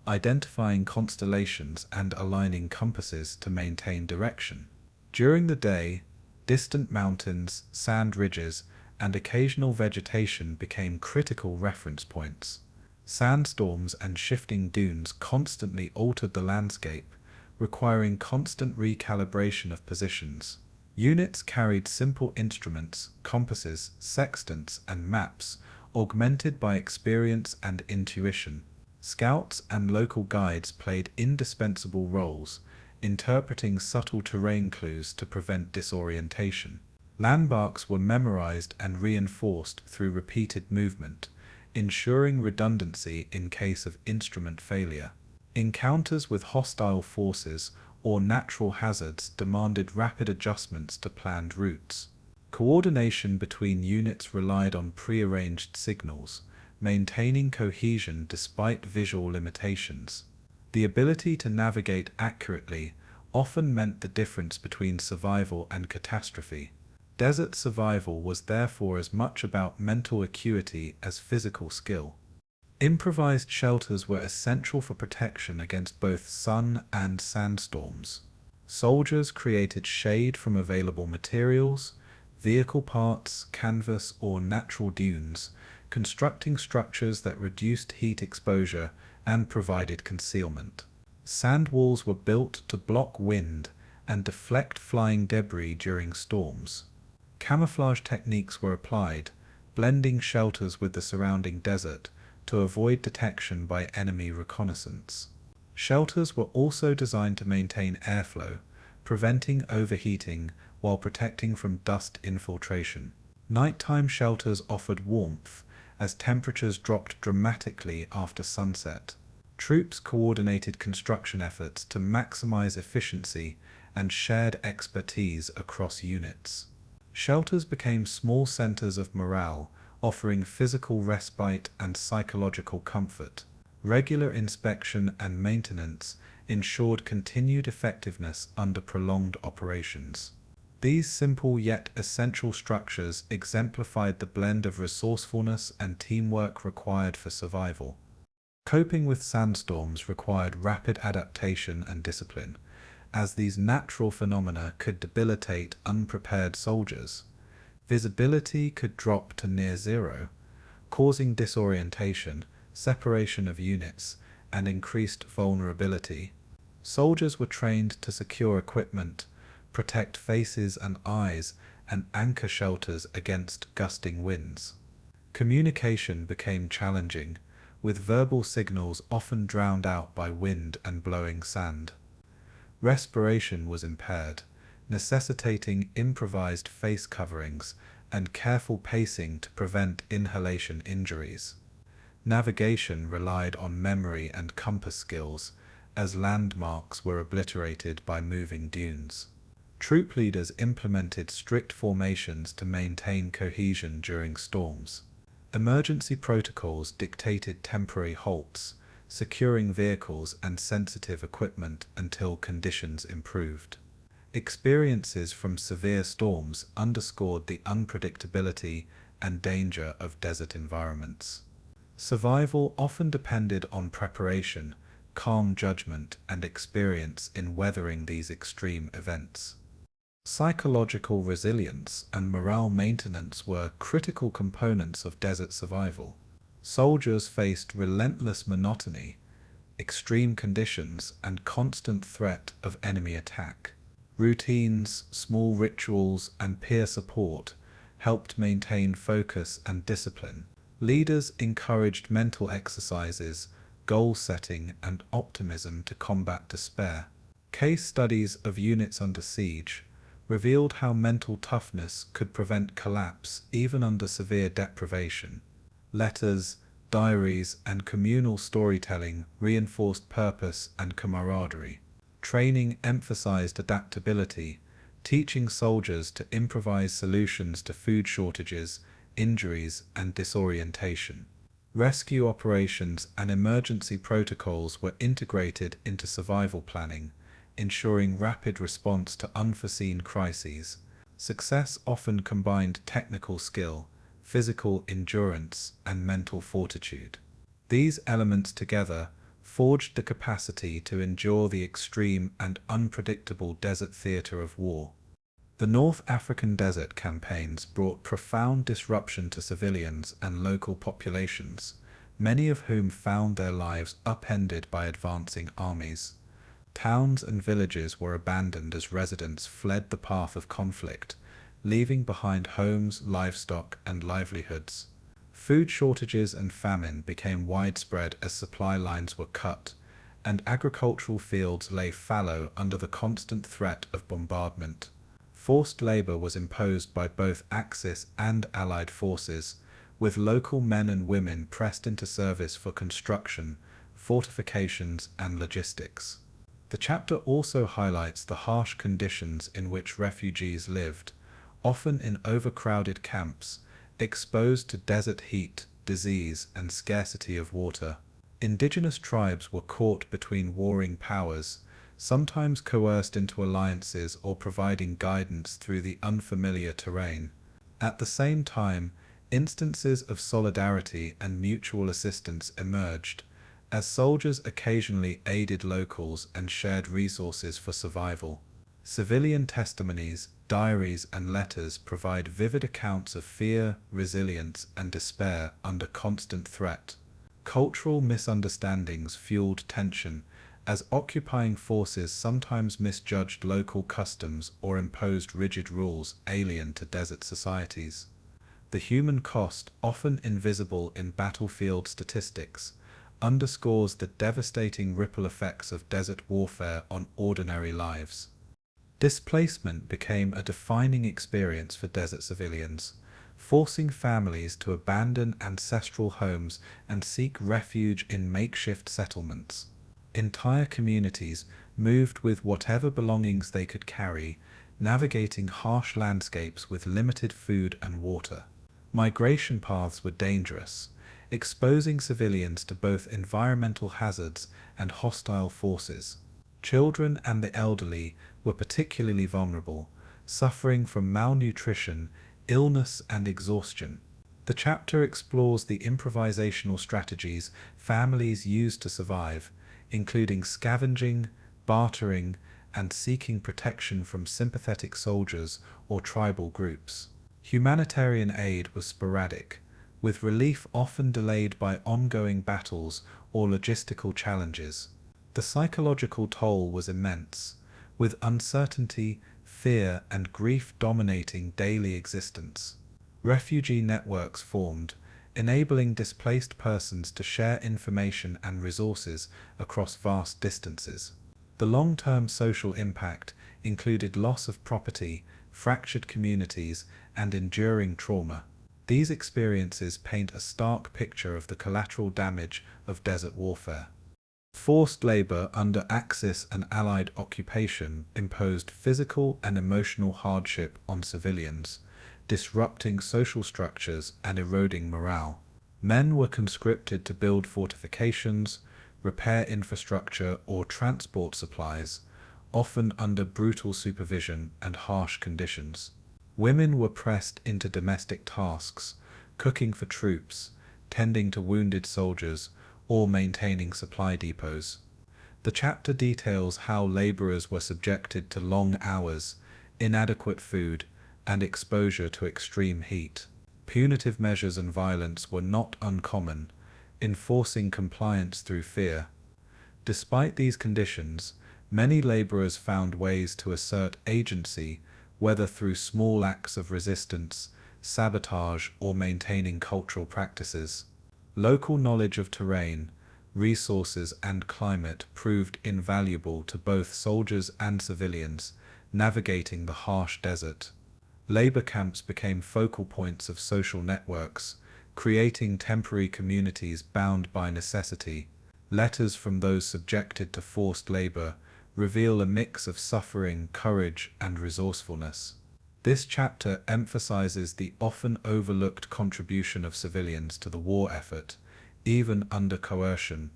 identifying constellations and aligning compasses to maintain direction. During the day, distant mountains, sand ridges, and occasional vegetation became critical reference points. Sandstorms and shifting dunes constantly altered the landscape, requiring constant recalibration of positions. Units carried simple instruments, compasses, sextants, and maps, augmented by experience and intuition. Scouts and local guides played indispensable roles, interpreting subtle terrain clues to prevent disorientation. Landmarks were memorized and reinforced through repeated movement, ensuring redundancy in case of instrument failure. Encounters with hostile forces or natural hazards demanded rapid adjustments to planned routes. Coordination between units relied on prearranged signals, maintaining cohesion despite visual limitations. The ability to navigate accurately often meant the difference between survival and catastrophe. Desert survival was therefore as much about mental acuity as physical skill. Improvised shelters were essential for protection against both sun and sandstorms. Soldiers created shade from available materials, vehicle parts, canvas, or natural dunes, constructing structures that reduced heat exposure and provided concealment. Sand walls were built to block wind and deflect flying debris during storms. Camouflage techniques were applied, blending shelters with the surrounding desert to avoid detection by enemy reconnaissance. Shelters were also designed to maintain airflow, preventing overheating while protecting from dust infiltration. Nighttime shelters offered warmth, as temperatures dropped dramatically after sunset. Troops coordinated construction efforts to maximize efficiency and shared expertise across units. Shelters became small centers of morale, offering physical respite and psychological comfort. Regular inspection and maintenance ensured continued effectiveness under prolonged operations. These simple yet essential structures exemplified the blend of resourcefulness and teamwork required for survival. Coping with sandstorms required rapid adaptation and discipline, as these natural phenomena could debilitate unprepared soldiers. Visibility could drop to near zero, causing disorientation, separation of units, and increased vulnerability. Soldiers were trained to secure equipment, protect faces and eyes, and anchor shelters against gusting winds. Communication became challenging, with verbal signals often drowned out by wind and blowing sand. Respiration was impaired, necessitating improvised face coverings and careful pacing to prevent inhalation injuries. Navigation relied on memory and compass skills, as landmarks were obliterated by moving dunes. Troop leaders implemented strict formations to maintain cohesion during storms. Emergency protocols dictated temporary halts, securing vehicles and sensitive equipment until conditions improved. Experiences from severe storms underscored the unpredictability and danger of desert environments. Survival often depended on preparation, calm judgment, and experience in weathering these extreme events. Psychological resilience and morale maintenance were critical components of desert survival. Soldiers faced relentless monotony, extreme conditions, and constant threat of enemy attack. Routines, small rituals, and peer support helped maintain focus and discipline. Leaders encouraged mental exercises, goal setting, and optimism to combat despair. Case studies of units under siege revealed how mental toughness could prevent collapse even under severe deprivation. Letters, diaries, and communal storytelling reinforced purpose and camaraderie. Training emphasized adaptability, teaching soldiers to improvise solutions to food shortages, injuries, and disorientation. Rescue operations and emergency protocols were integrated into survival planning, ensuring rapid response to unforeseen crises. Success often combined technical skill, physical endurance, and mental fortitude. These elements together forged the capacity to endure the extreme and unpredictable desert theater of war. The North African desert campaigns brought profound disruption to civilians and local populations, many of whom found their lives upended by advancing armies. Towns and villages were abandoned as residents fled the path of conflict, leaving behind homes, livestock, and livelihoods. Food shortages and famine became widespread as supply lines were cut, and agricultural fields lay fallow under the constant threat of bombardment. Forced labor was imposed by both Axis and Allied forces, with local men and women pressed into service for construction, fortifications, and logistics. The chapter also highlights the harsh conditions in which refugees lived, often in overcrowded camps, exposed to desert heat, disease, and scarcity of water. Indigenous tribes were caught between warring powers, sometimes coerced into alliances or providing guidance through the unfamiliar terrain. At the same time, instances of solidarity and mutual assistance emerged, as soldiers occasionally aided locals and shared resources for survival. Civilian testimonies, diaries, and letters provide vivid accounts of fear, resilience, and despair under constant threat. Cultural misunderstandings fueled tension, as occupying forces sometimes misjudged local customs or imposed rigid rules alien to desert societies. The human cost, often invisible in battlefield statistics, underscores the devastating ripple effects of desert warfare on ordinary lives. Displacement became a defining experience for desert civilians, forcing families to abandon ancestral homes and seek refuge in makeshift settlements. Entire communities moved with whatever belongings they could carry, navigating harsh landscapes with limited food and water. Migration paths were dangerous, exposing civilians to both environmental hazards and hostile forces. Children and the elderly were particularly vulnerable, suffering from malnutrition, illness, and exhaustion. The chapter explores the improvisational strategies families used to survive, including scavenging, bartering, and seeking protection from sympathetic soldiers or tribal groups. Humanitarian aid was sporadic, with relief often delayed by ongoing battles or logistical challenges. The psychological toll was immense, with uncertainty, fear, and grief dominating daily existence. Refugee networks formed, enabling displaced persons to share information and resources across vast distances. The long-term social impact included loss of property, fractured communities, and enduring trauma. These experiences paint a stark picture of the collateral damage of desert warfare. Forced labor under Axis and Allied occupation imposed physical and emotional hardship on civilians, disrupting social structures and eroding morale. Men were conscripted to build fortifications, repair infrastructure, or transport supplies, often under brutal supervision and harsh conditions. Women were pressed into domestic tasks, cooking for troops, tending to wounded soldiers, or maintaining supply depots. The chapter details how laborers were subjected to long hours, inadequate food, and exposure to extreme heat. Punitive measures and violence were not uncommon, enforcing compliance through fear. Despite these conditions, many laborers found ways to assert agency, whether through small acts of resistance, sabotage, or maintaining cultural practices. Local knowledge of terrain, resources, and climate proved invaluable to both soldiers and civilians navigating the harsh desert. Labor camps became focal points of social networks, creating temporary communities bound by necessity. Letters from those subjected to forced labor reveal a mix of suffering, courage, and resourcefulness. This chapter emphasizes the often overlooked contribution of civilians to the war effort, even under coercion.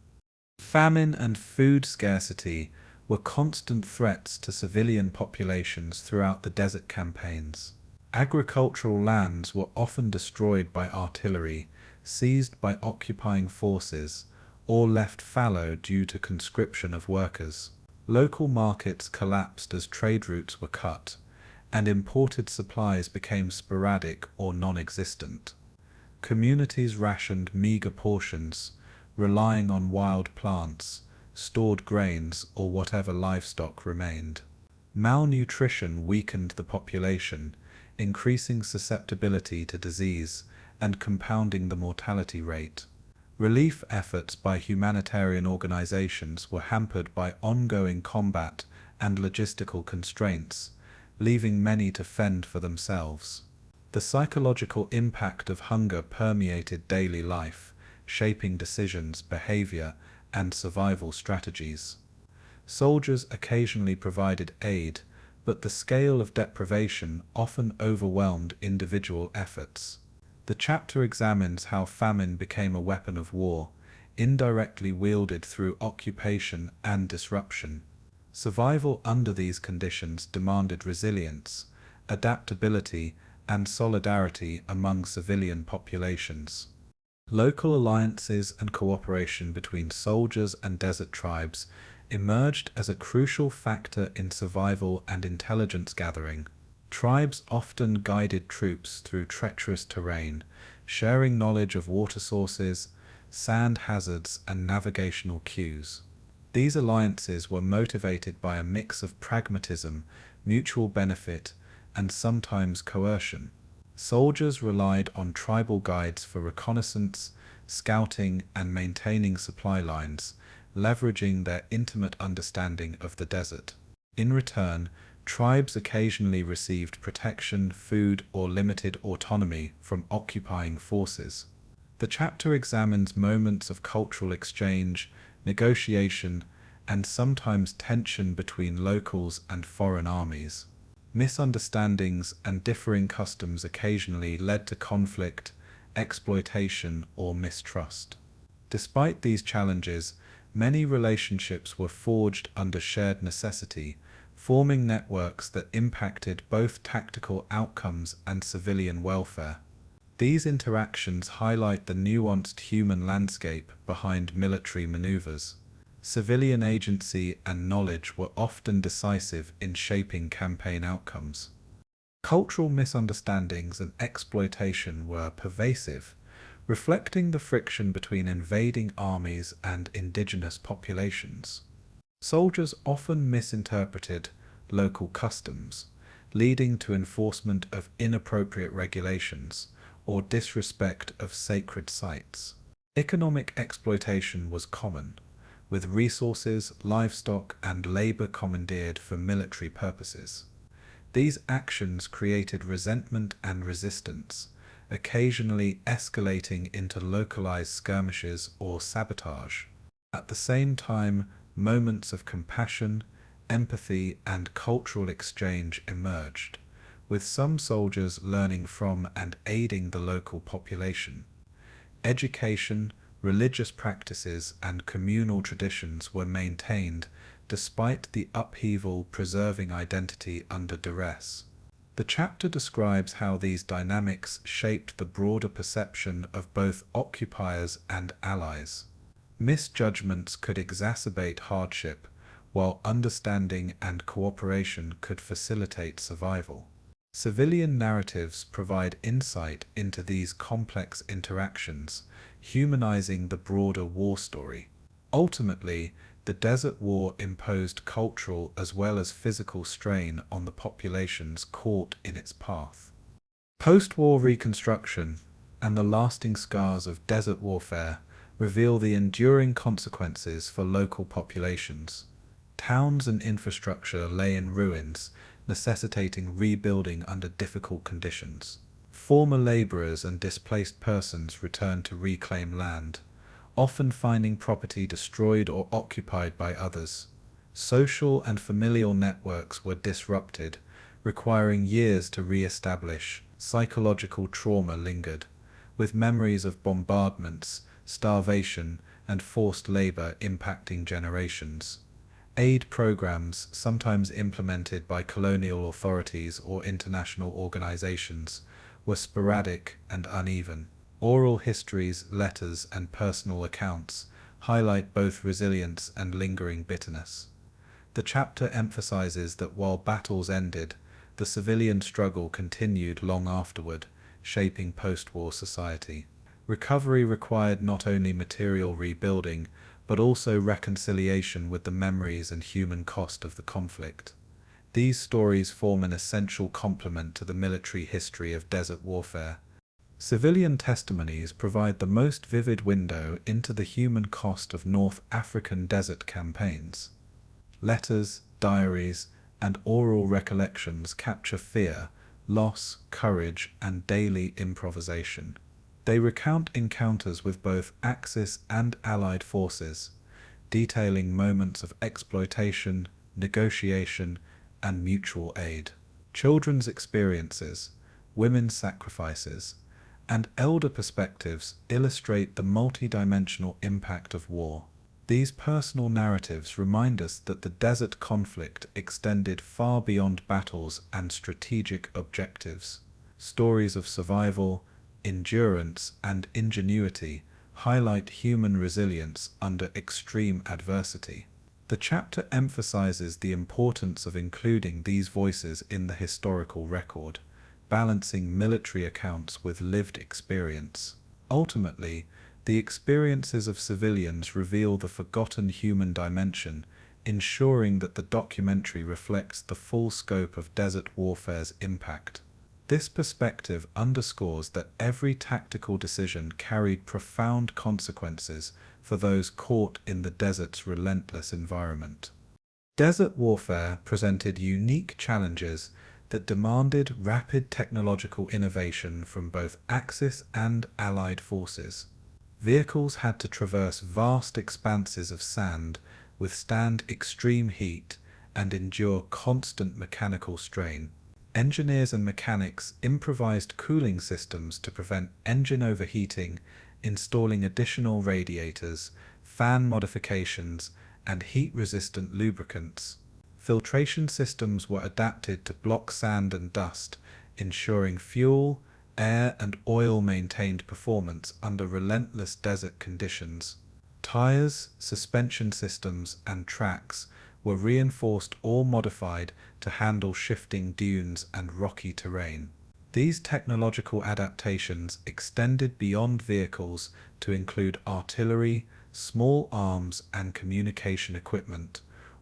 Famine and food scarcity were constant threats to civilian populations throughout the desert campaigns. Agricultural lands were often destroyed by artillery, seized by occupying forces, or left fallow due to conscription of workers. Local markets collapsed as trade routes were cut, and imported supplies became sporadic or non-existent. Communities rationed meager portions, relying on wild plants, stored grains, or whatever livestock remained. Malnutrition weakened the population, increasing susceptibility to disease and compounding the mortality rate. Relief efforts by humanitarian organizations were hampered by ongoing combat and logistical constraints, leaving many to fend for themselves. The psychological impact of hunger permeated daily life, shaping decisions, behavior, and survival strategies. Soldiers occasionally provided aid, but the scale of deprivation often overwhelmed individual efforts. The chapter examines how famine became a weapon of war, indirectly wielded through occupation and disruption. Survival under these conditions demanded resilience, adaptability, and solidarity among civilian populations. Local alliances and cooperation between soldiers and desert tribes emerged as a crucial factor in survival and intelligence gathering. Tribes often guided troops through treacherous terrain, sharing knowledge of water sources, sand hazards, and navigational cues. These alliances were motivated by a mix of pragmatism, mutual benefit, and sometimes coercion. Soldiers relied on tribal guides for reconnaissance, scouting, and maintaining supply lines, leveraging their intimate understanding of the desert. In return, tribes occasionally received protection, food, or limited autonomy from occupying forces. The chapter examines moments of cultural exchange, negotiation, and sometimes tension between locals and foreign armies. Misunderstandings and differing customs occasionally led to conflict, exploitation, or mistrust. Despite these challenges, many relationships were forged under shared necessity, forming networks that impacted both tactical outcomes and civilian welfare. These interactions highlight the nuanced human landscape behind military maneuvers. Civilian agency and knowledge were often decisive in shaping campaign outcomes. Cultural misunderstandings and exploitation were pervasive, reflecting the friction between invading armies and indigenous populations. Soldiers often misinterpreted local customs, leading to enforcement of inappropriate regulations or disrespect of sacred sites. Economic exploitation was common, with resources, livestock, and labor commandeered for military purposes. These actions created resentment and resistance, occasionally escalating into localized skirmishes or sabotage. At the same time, moments of compassion, empathy, and cultural exchange emerged, with some soldiers learning from and aiding the local population. Education, religious practices, and communal traditions were maintained despite the upheaval, preserving identity under duress. The chapter describes how these dynamics shaped the broader perception of both occupiers and allies. Misjudgments could exacerbate hardship, while understanding and cooperation could facilitate survival. Civilian narratives provide insight into these complex interactions, humanizing the broader war story. Ultimately, the Desert War imposed cultural as well as physical strain on the populations caught in its path. Post-war reconstruction and the lasting scars of desert warfare reveal the enduring consequences for local populations. Towns and infrastructure lay in ruins, necessitating rebuilding under difficult conditions. Former laborers and displaced persons returned to reclaim land, often finding property destroyed or occupied by others. Social and familial networks were disrupted, requiring years to re-establish. Psychological trauma lingered, with memories of bombardments, starvation, and forced labor impacting generations. Aid programs, sometimes implemented by colonial authorities or international organizations, were sporadic and uneven. Oral histories, letters, and personal accounts highlight both resilience and lingering bitterness. The chapter emphasizes that while battles ended, the civilian struggle continued long afterward, shaping post-war society. Recovery required not only material rebuilding, but also reconciliation with the memories and human cost of the conflict. These stories form an essential complement to the military history of desert warfare. Civilian testimonies provide the most vivid window into the human cost of North African desert campaigns. Letters, diaries, and oral recollections capture fear, loss, courage, and daily improvisation. They recount encounters with both Axis and Allied forces, detailing moments of exploitation, negotiation, and mutual aid. Children's experiences, women's sacrifices, and elder perspectives illustrate the multidimensional impact of war. These personal narratives remind us that the desert conflict extended far beyond battles and strategic objectives. Stories of survival, endurance, and ingenuity highlight human resilience under extreme adversity. The chapter emphasizes the importance of including these voices in the historical record, balancing military accounts with lived experience. Ultimately, the experiences of civilians reveal the forgotten human dimension, ensuring that the documentary reflects the full scope of desert warfare's impact. This perspective underscores that every tactical decision carried profound consequences for those caught in the desert's relentless environment. Desert warfare presented unique challenges that demanded rapid technological innovation from both Axis and Allied forces. Vehicles had to traverse vast expanses of sand, withstand extreme heat, and endure constant mechanical strain. Engineers and mechanics improvised cooling systems to prevent engine overheating, installing additional radiators, fan modifications, and heat-resistant lubricants. Filtration systems were adapted to block sand and dust, ensuring fuel, air, and oil maintained performance under relentless desert conditions. Tires, suspension systems, and tracks were reinforced or modified to handle shifting dunes and rocky terrain. These technological adaptations extended beyond vehicles to include artillery, small arms, and communication equipment,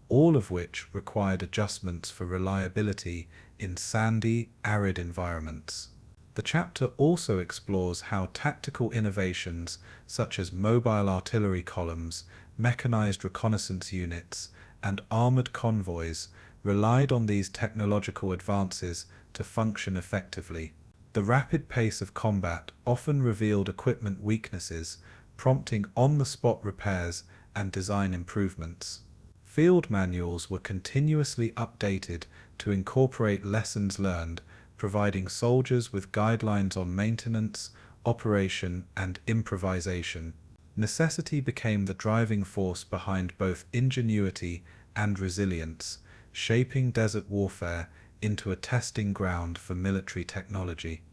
all of which required adjustments for reliability in sandy, arid environments. The chapter also explores how tactical innovations such as mobile artillery columns, mechanized reconnaissance units, and armored convoys relied on these technological advances to function effectively. The rapid pace of combat often revealed equipment weaknesses, prompting on-the-spot repairs and design improvements. Field manuals were continuously updated to incorporate lessons learned, providing soldiers with guidelines on maintenance, operation, and improvisation. Necessity became the driving force behind both ingenuity and resilience, shaping desert warfare into a testing ground for military technology.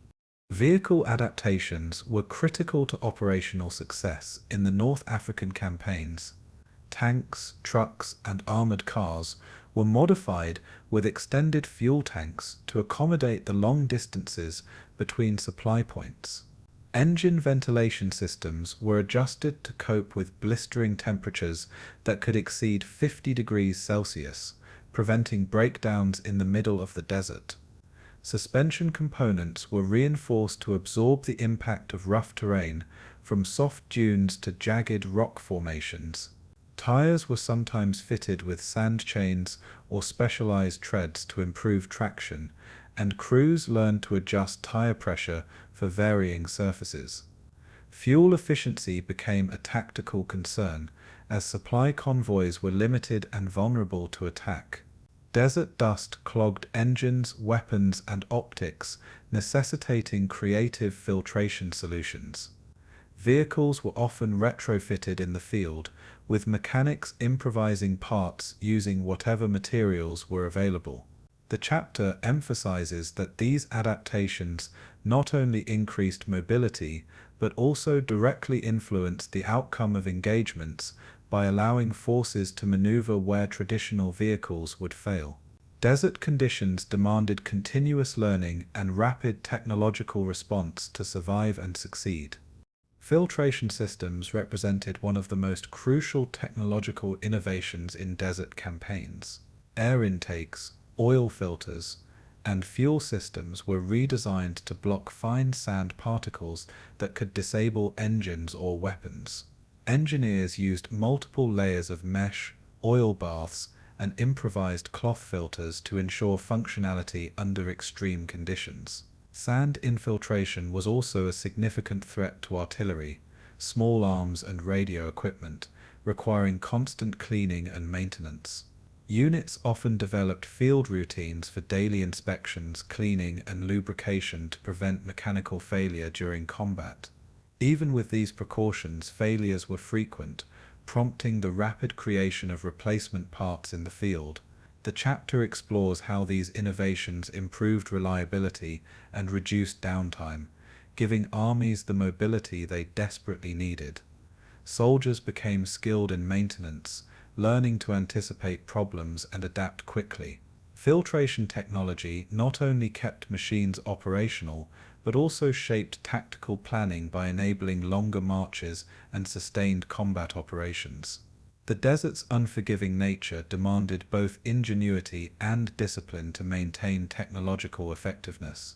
Vehicle adaptations were critical to operational success in the North African campaigns. Tanks, trucks, and armored cars were modified with extended fuel tanks to accommodate the long distances between supply points. Engine ventilation systems were adjusted to cope with blistering temperatures that could exceed 50 degrees Celsius, preventing breakdowns in the middle of the desert. Suspension components were reinforced to absorb the impact of rough terrain, from soft dunes to jagged rock formations. Tires were sometimes fitted with sand chains or specialized treads to improve traction, and crews learned to adjust tire pressure for varying surfaces. Fuel efficiency became a tactical concern, as supply convoys were limited and vulnerable to attack. Desert dust clogged engines, weapons, and optics, necessitating creative filtration solutions. Vehicles were often retrofitted in the field, with mechanics improvising parts using whatever materials were available. The chapter emphasizes that these adaptations not only increased mobility, but also directly influenced the outcome of engagements by allowing forces to maneuver where traditional vehicles would fail. Desert conditions demanded continuous learning and rapid technological response to survive and succeed. Filtration systems represented one of the most crucial technological innovations in desert campaigns. Air intakes, oil filters, and fuel systems were redesigned to block fine sand particles that could disable engines or weapons. Engineers used multiple layers of mesh, oil baths, and improvised cloth filters to ensure functionality under extreme conditions. Sand infiltration was also a significant threat to artillery, small arms, and radio equipment, requiring constant cleaning and maintenance. Units often developed field routines for daily inspections, cleaning, and lubrication to prevent mechanical failure during combat. Even with these precautions, failures were frequent, prompting the rapid creation of replacement parts in the field. The chapter explores how these innovations improved reliability and reduced downtime, giving armies the mobility they desperately needed. Soldiers became skilled in maintenance, learning to anticipate problems and adapt quickly. Filtration technology not only kept machines operational, but also shaped tactical planning by enabling longer marches and sustained combat operations. The desert's unforgiving nature demanded both ingenuity and discipline to maintain technological effectiveness.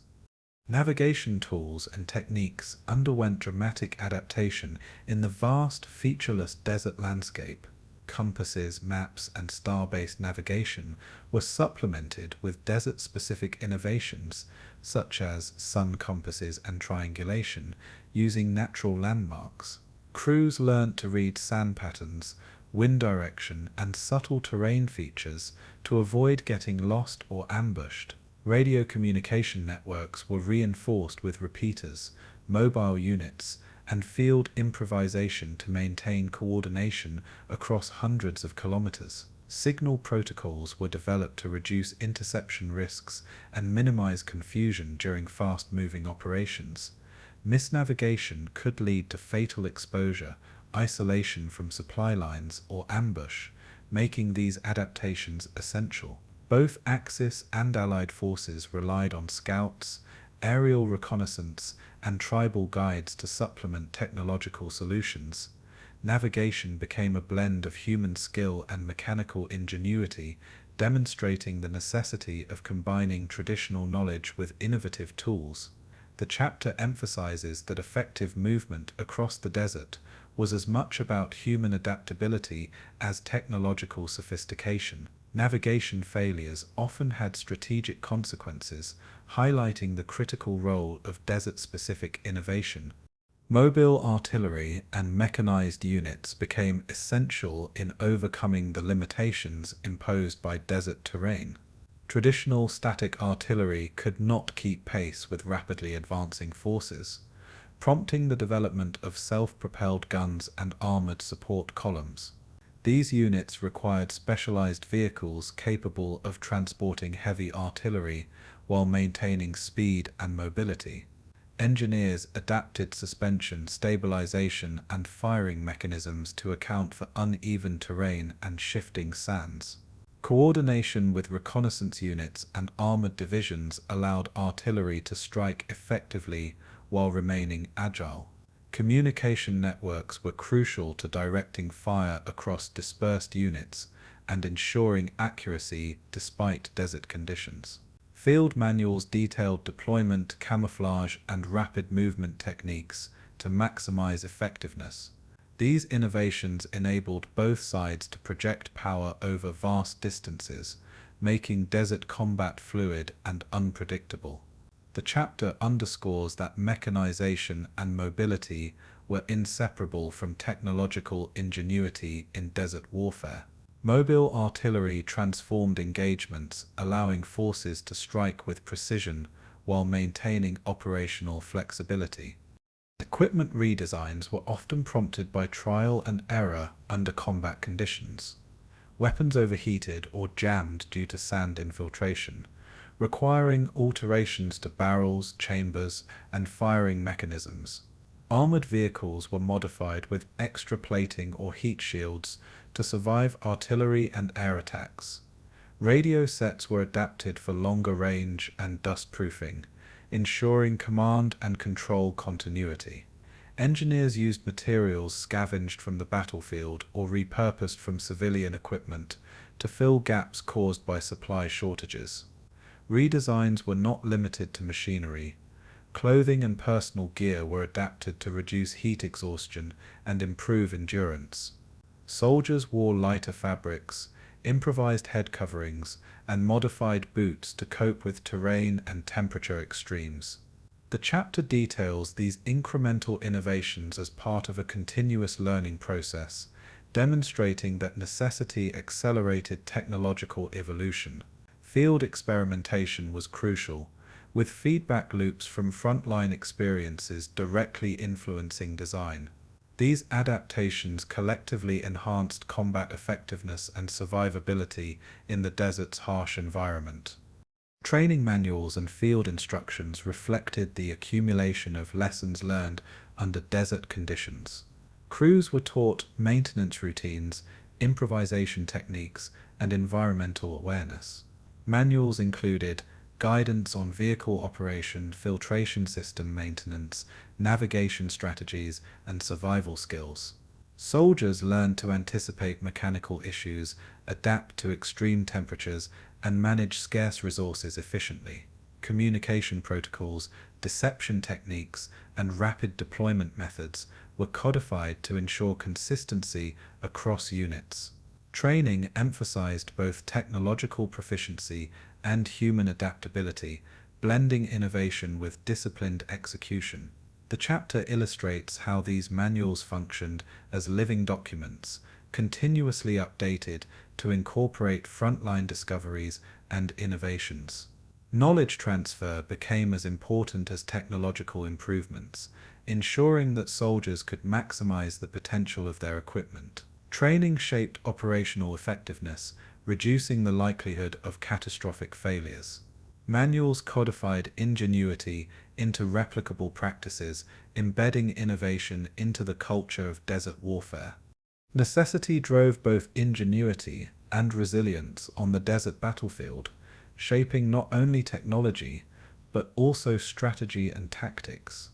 Navigation tools and techniques underwent dramatic adaptation in the vast, featureless desert landscape. Compasses, maps, and star-based navigation were supplemented with desert-specific innovations, such as sun compasses and triangulation, using natural landmarks. Crews learned to read sand patterns, wind direction, and subtle terrain features to avoid getting lost or ambushed. Radio communication networks were reinforced with repeaters, mobile units, and field improvisation to maintain coordination across hundreds of kilometers. Signal protocols were developed to reduce interception risks and minimize confusion during fast-moving operations. Misnavigation could lead to fatal exposure, isolation from supply lines, or ambush, making these adaptations essential. Both Axis and Allied forces relied on scouts, aerial reconnaissance, and tribal guides to supplement technological solutions. Navigation became a blend of human skill and mechanical ingenuity, demonstrating the necessity of combining traditional knowledge with innovative tools. The chapter emphasizes that effective movement across the desert was as much about human adaptability as technological sophistication. Navigation failures often had strategic consequences, highlighting the critical role of desert-specific innovation. Mobile artillery and mechanized units became essential in overcoming the limitations imposed by desert terrain. Traditional static artillery could not keep pace with rapidly advancing forces, prompting the development of self-propelled guns and armored support columns. These units required specialized vehicles capable of transporting heavy artillery while maintaining speed and mobility. Engineers adapted suspension, stabilization, and firing mechanisms to account for uneven terrain and shifting sands. Coordination with reconnaissance units and armored divisions allowed artillery to strike effectively while remaining agile. Communication networks were crucial to directing fire across dispersed units and ensuring accuracy despite desert conditions. Field manuals detailed deployment, camouflage, and rapid movement techniques to maximize effectiveness. These innovations enabled both sides to project power over vast distances, making desert combat fluid and unpredictable. The chapter underscores that mechanization and mobility were inseparable from technological ingenuity in desert warfare. Mobile artillery transformed engagements, allowing forces to strike with precision while maintaining operational flexibility. Equipment redesigns were often prompted by trial and error under combat conditions. Weapons overheated or jammed due to sand infiltration, requiring alterations to barrels, chambers, and firing mechanisms. Armored vehicles were modified with extra plating or heat shields to survive artillery and air attacks. Radio sets were adapted for longer range and dust-proofing, ensuring command and control continuity. Engineers used materials scavenged from the battlefield or repurposed from civilian equipment to fill gaps caused by supply shortages. Redesigns were not limited to machinery. Clothing and personal gear were adapted to reduce heat exhaustion and improve endurance. Soldiers wore lighter fabrics, improvised head coverings, and modified boots to cope with terrain and temperature extremes. The chapter details these incremental innovations as part of a continuous learning process, demonstrating that necessity accelerated technological evolution. Field experimentation was crucial, with feedback loops from frontline experiences directly influencing design. These adaptations collectively enhanced combat effectiveness and survivability in the desert's harsh environment. Training manuals and field instructions reflected the accumulation of lessons learned under desert conditions. Crews were taught maintenance routines, improvisation techniques, and environmental awareness. Manuals included guidance on vehicle operation, filtration system maintenance, navigation strategies, and survival skills. Soldiers learned to anticipate mechanical issues, adapt to extreme temperatures, and manage scarce resources efficiently. Communication protocols, deception techniques, and rapid deployment methods were codified to ensure consistency across units. Training emphasized both technological proficiency and human adaptability, blending innovation with disciplined execution. The chapter illustrates how these manuals functioned as living documents, continuously updated to incorporate frontline discoveries and innovations. Knowledge transfer became as important as technological improvements, ensuring that soldiers could maximize the potential of their equipment. Training shaped operational effectiveness, reducing the likelihood of catastrophic failures. Manuals codified ingenuity into replicable practices, embedding innovation into the culture of desert warfare. Necessity drove both ingenuity and resilience on the desert battlefield, shaping not only technology, but also strategy and tactics.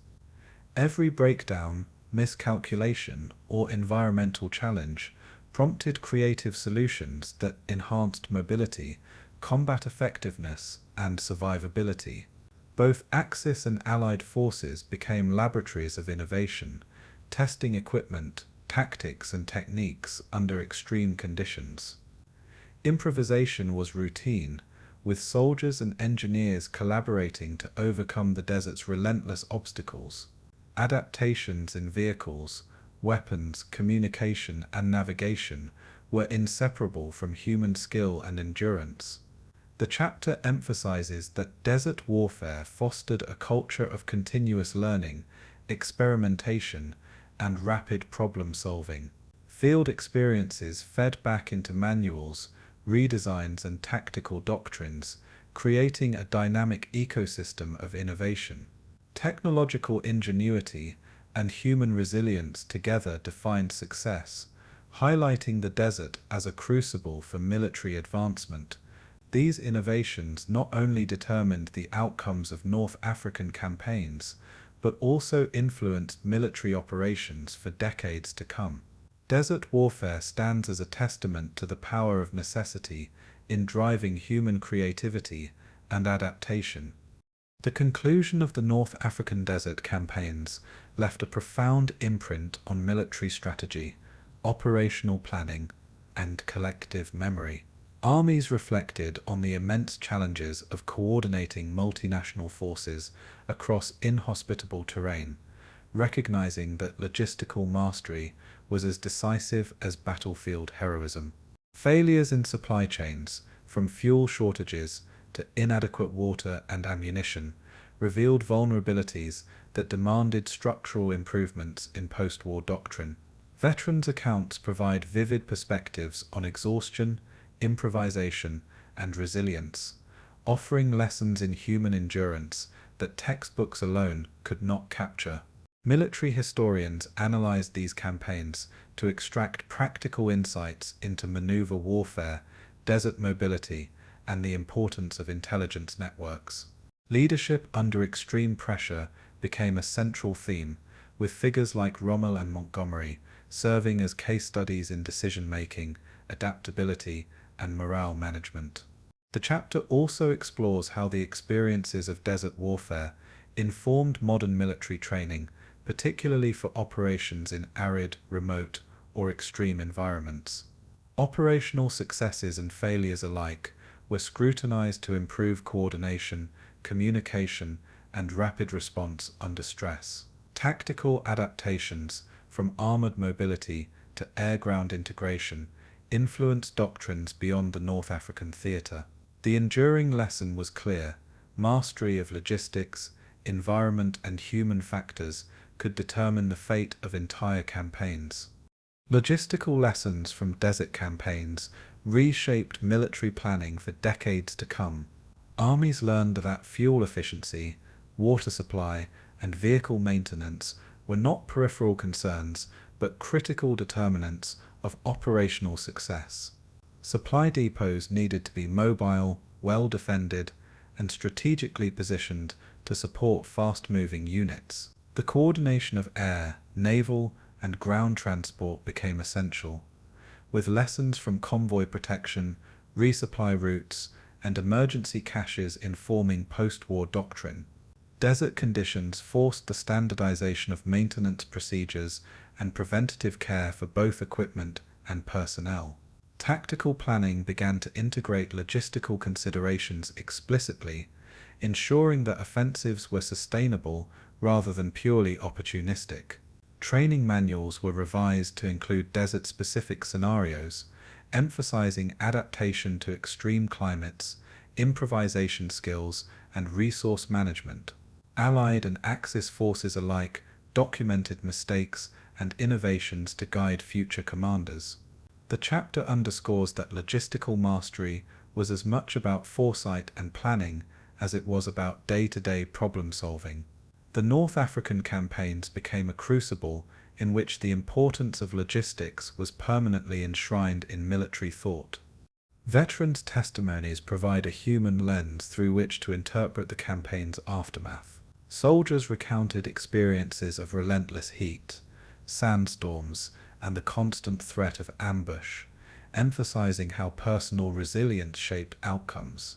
Every breakdown, miscalculation, or environmental challenge prompted creative solutions that enhanced mobility, combat effectiveness, and survivability. Both Axis and Allied forces became laboratories of innovation, testing equipment, tactics, and techniques under extreme conditions. Improvisation was routine, with soldiers and engineers collaborating to overcome the desert's relentless obstacles. Adaptations in vehicles, weapons, communication, and navigation were inseparable from human skill and endurance. The chapter emphasizes that desert warfare fostered a culture of continuous learning, experimentation, and rapid problem-solving. Field experiences fed back into manuals, redesigns, and tactical doctrines, creating a dynamic ecosystem of innovation. Technological ingenuity and human resilience together defined success, highlighting the desert as a crucible for military advancement. These innovations not only determined the outcomes of North African campaigns, but also influenced military operations for decades to come. Desert warfare stands as a testament to the power of necessity in driving human creativity and adaptation. The conclusion of the North African desert campaigns left a profound imprint on military strategy, operational planning, and collective memory. Armies reflected on the immense challenges of coordinating multinational forces across inhospitable terrain, recognizing that logistical mastery was as decisive as battlefield heroism. Failures in supply chains, from fuel shortages to inadequate water and ammunition, revealed vulnerabilities that demanded structural improvements in post-war doctrine. Veterans' accounts provide vivid perspectives on exhaustion, improvisation, and resilience, offering lessons in human endurance that textbooks alone could not capture. Military historians analyzed these campaigns to extract practical insights into maneuver warfare, desert mobility, and the importance of intelligence networks. Leadership under extreme pressure became a central theme, with figures like Rommel and Montgomery serving as case studies in decision-making, adaptability, and morale management. The chapter also explores how the experiences of desert warfare informed modern military training, particularly for operations in arid, remote, or extreme environments. Operational successes and failures alike were scrutinized to improve coordination, communication, and rapid response under stress. Tactical adaptations, from armored mobility to air-ground integration, influenced doctrines beyond the North African theater. The enduring lesson was clear: mastery of logistics, environment, and human factors could determine the fate of entire campaigns. Logistical lessons from desert campaigns reshaped military planning for decades to come. Armies learned that fuel efficiency, water supply, and vehicle maintenance were not peripheral concerns, but critical determinants of operational success. Supply depots needed to be mobile, well-defended, and strategically positioned to support fast-moving units. The coordination of air, naval, and ground transport became essential, with lessons from convoy protection, resupply routes, and emergency caches informing post-war doctrine. Desert conditions forced the standardization of maintenance procedures and preventative care for both equipment and personnel. Tactical planning began to integrate logistical considerations explicitly, ensuring that offensives were sustainable rather than purely opportunistic. Training manuals were revised to include desert-specific scenarios, emphasizing adaptation to extreme climates, improvisation skills, and resource management. Allied and Axis forces alike documented mistakes and innovations to guide future commanders. The chapter underscores that logistical mastery was as much about foresight and planning as it was about day-to-day problem-solving. The North African campaigns became a crucible in which the importance of logistics was permanently enshrined in military thought. Veterans' testimonies provide a human lens through which to interpret the campaign's aftermath. Soldiers recounted experiences of relentless heat, sandstorms, and the constant threat of ambush, emphasizing how personal resilience shaped outcomes.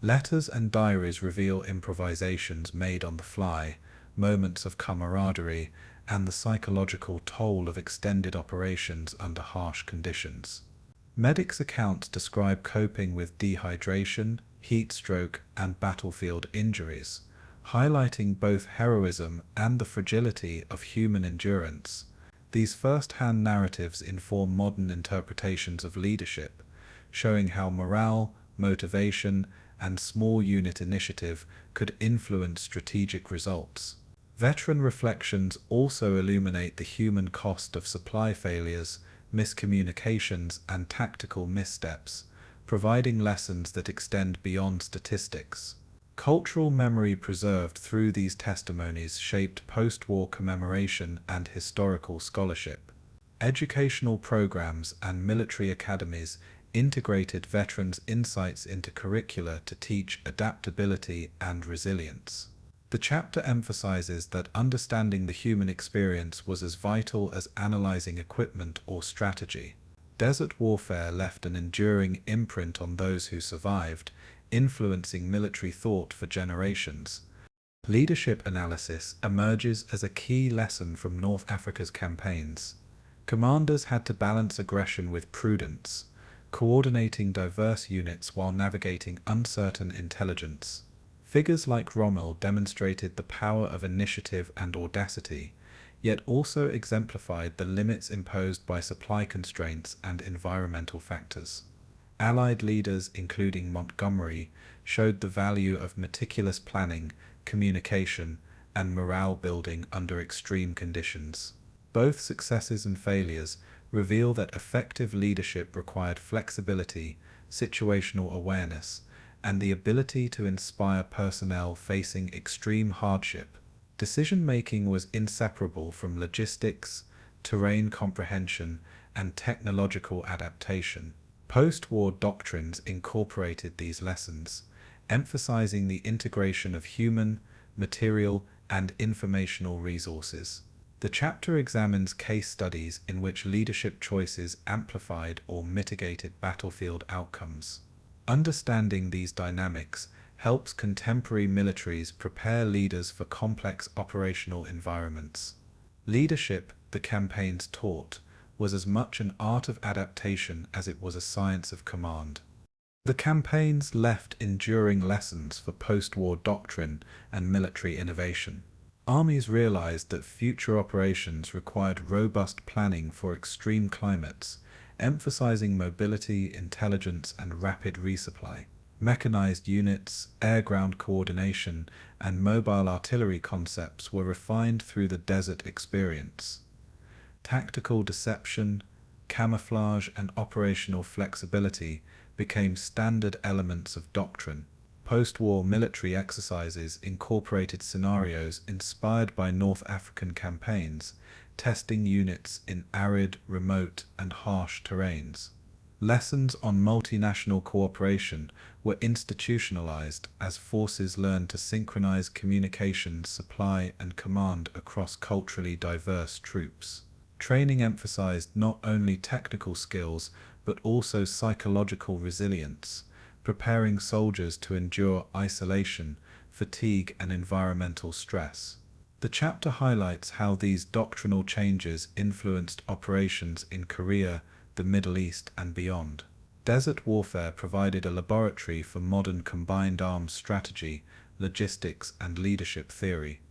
Letters and diaries reveal improvisations made on the fly, moments of camaraderie, and the psychological toll of extended operations under harsh conditions. Medics' accounts describe coping with dehydration, heat stroke, and battlefield injuries, highlighting both heroism and the fragility of human endurance. These first-hand narratives inform modern interpretations of leadership, showing how morale, motivation, and small unit initiative could influence strategic results. Veteran reflections also illuminate the human cost of supply failures, miscommunications, and tactical missteps, providing lessons that extend beyond statistics. Cultural memory preserved through these testimonies shaped post-war commemoration and historical scholarship. Educational programs and military academies integrated veterans' insights into curricula to teach adaptability and resilience. The chapter emphasizes that understanding the human experience was as vital as analyzing equipment or strategy. Desert warfare left an enduring imprint on those who survived, influencing military thought for generations. Leadership analysis emerges as a key lesson from North Africa's campaigns. Commanders had to balance aggression with prudence, coordinating diverse units while navigating uncertain intelligence. Figures like Rommel demonstrated the power of initiative and audacity, yet also exemplified the limits imposed by supply constraints and environmental factors. Allied leaders, including Montgomery, showed the value of meticulous planning, communication, and morale building under extreme conditions. Both successes and failures reveal that effective leadership required flexibility, situational awareness, and the ability to inspire personnel facing extreme hardship. Decision-making was inseparable from logistics, terrain comprehension, and technological adaptation. Post-war doctrines incorporated these lessons, emphasizing the integration of human, material, and informational resources. The chapter examines case studies in which leadership choices amplified or mitigated battlefield outcomes. Understanding these dynamics helps contemporary militaries prepare leaders for complex operational environments. Leadership, the campaigns taught, was as much an art of adaptation as it was a science of command. The campaigns left enduring lessons for post-war doctrine and military innovation. Armies realized that future operations required robust planning for extreme climates, emphasizing mobility, intelligence, and rapid resupply. Mechanized units, air-ground coordination, and mobile artillery concepts were refined through the desert experience. Tactical deception, camouflage, and operational flexibility became standard elements of doctrine. Post-war military exercises incorporated scenarios inspired by North African campaigns, testing units in arid, remote, and harsh terrains. Lessons on multinational cooperation were institutionalized as forces learned to synchronize communications, supply, and command across culturally diverse troops. Training emphasized not only technical skills but also psychological resilience, preparing soldiers to endure isolation, fatigue, and environmental stress. The chapter highlights how these doctrinal changes influenced operations in Korea, the Middle East, and beyond. Desert warfare provided a laboratory for modern combined arms strategy, logistics, and leadership theory.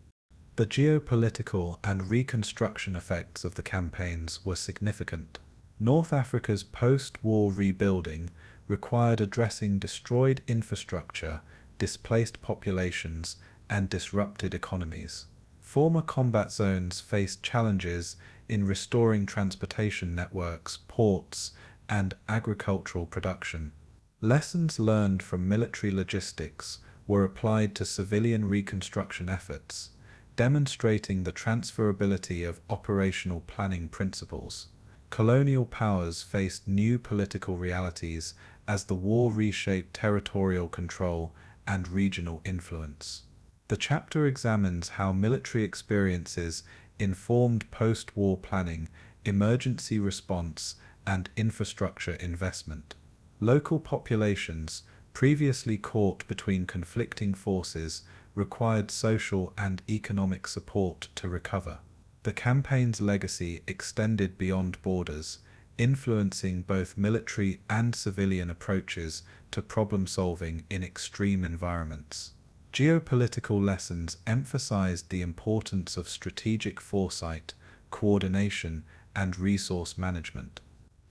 The geopolitical and reconstruction effects of the campaigns were significant. North Africa's post-war rebuilding required addressing destroyed infrastructure, displaced populations, and disrupted economies. Former combat zones faced challenges in restoring transportation networks, ports, and agricultural production. Lessons learned from military logistics were applied to civilian reconstruction efforts, demonstrating the transferability of operational planning principles. Colonial powers faced new political realities as the war reshaped territorial control and regional influence. The chapter examines how military experiences informed post-war planning, emergency response, and infrastructure investment. Local populations, previously caught between conflicting forces, required social and economic support to recover. The campaign's legacy extended beyond borders, influencing both military and civilian approaches to problem-solving in extreme environments. Geopolitical lessons emphasized the importance of strategic foresight, coordination, and resource management.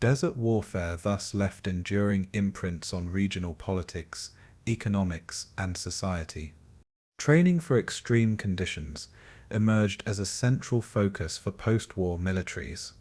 Desert warfare thus left enduring imprints on regional politics, economics, and society. Training for extreme conditions emerged as a central focus for post-war militaries.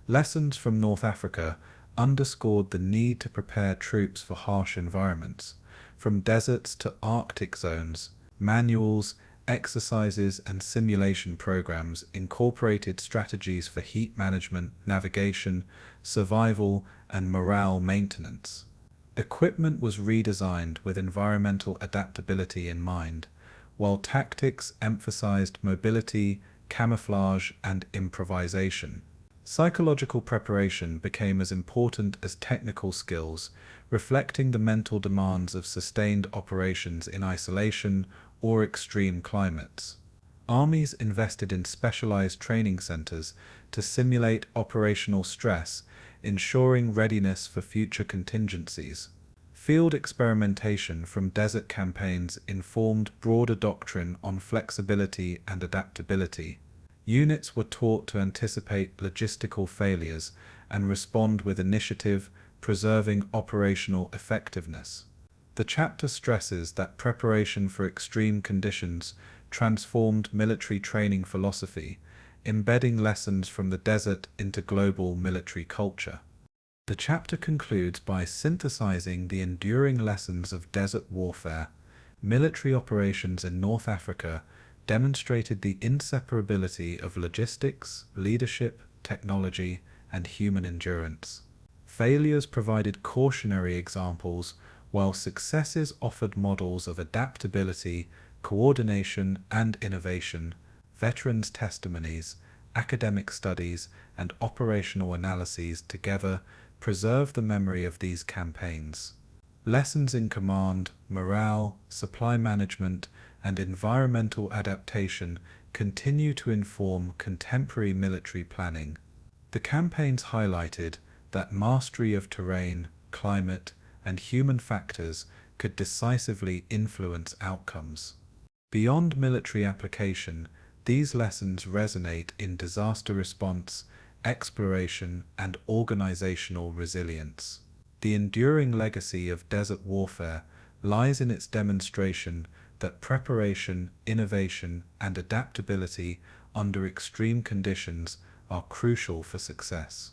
Lessons from North Africa underscored the need to prepare troops for harsh environments. From deserts to Arctic zones, manuals, exercises, and simulation programs incorporated strategies for heat management, navigation, survival, and morale maintenance. Equipment was redesigned with environmental adaptability in mind, while tactics emphasized mobility, camouflage, and improvisation. Psychological preparation became as important as technical skills, reflecting the mental demands of sustained operations in isolation or extreme climates. Armies invested in specialized training centers to simulate operational stress, ensuring readiness for future contingencies. Field experimentation from desert campaigns informed broader doctrine on flexibility and adaptability. Units were taught to anticipate logistical failures and respond with initiative, preserving operational effectiveness. The chapter stresses that preparation for extreme conditions transformed military training philosophy, embedding lessons from the desert into global military culture. The chapter concludes by synthesizing the enduring lessons of desert warfare. Military operations in North Africa demonstrated the inseparability of logistics, leadership, technology, and human endurance. Failures provided cautionary examples, while successes offered models of adaptability, coordination, and innovation. Veterans' testimonies, academic studies, and operational analyses together preserve the memory of these campaigns. Lessons in command, morale, supply management, and environmental adaptation continue to inform contemporary military planning. The campaigns highlighted that mastery of terrain, climate, and human factors could decisively influence outcomes. Beyond military application, these lessons resonate in disaster response, exploration, and organizational resilience. The enduring legacy of desert warfare lies in its demonstration that preparation, innovation, and adaptability under extreme conditions are crucial for success.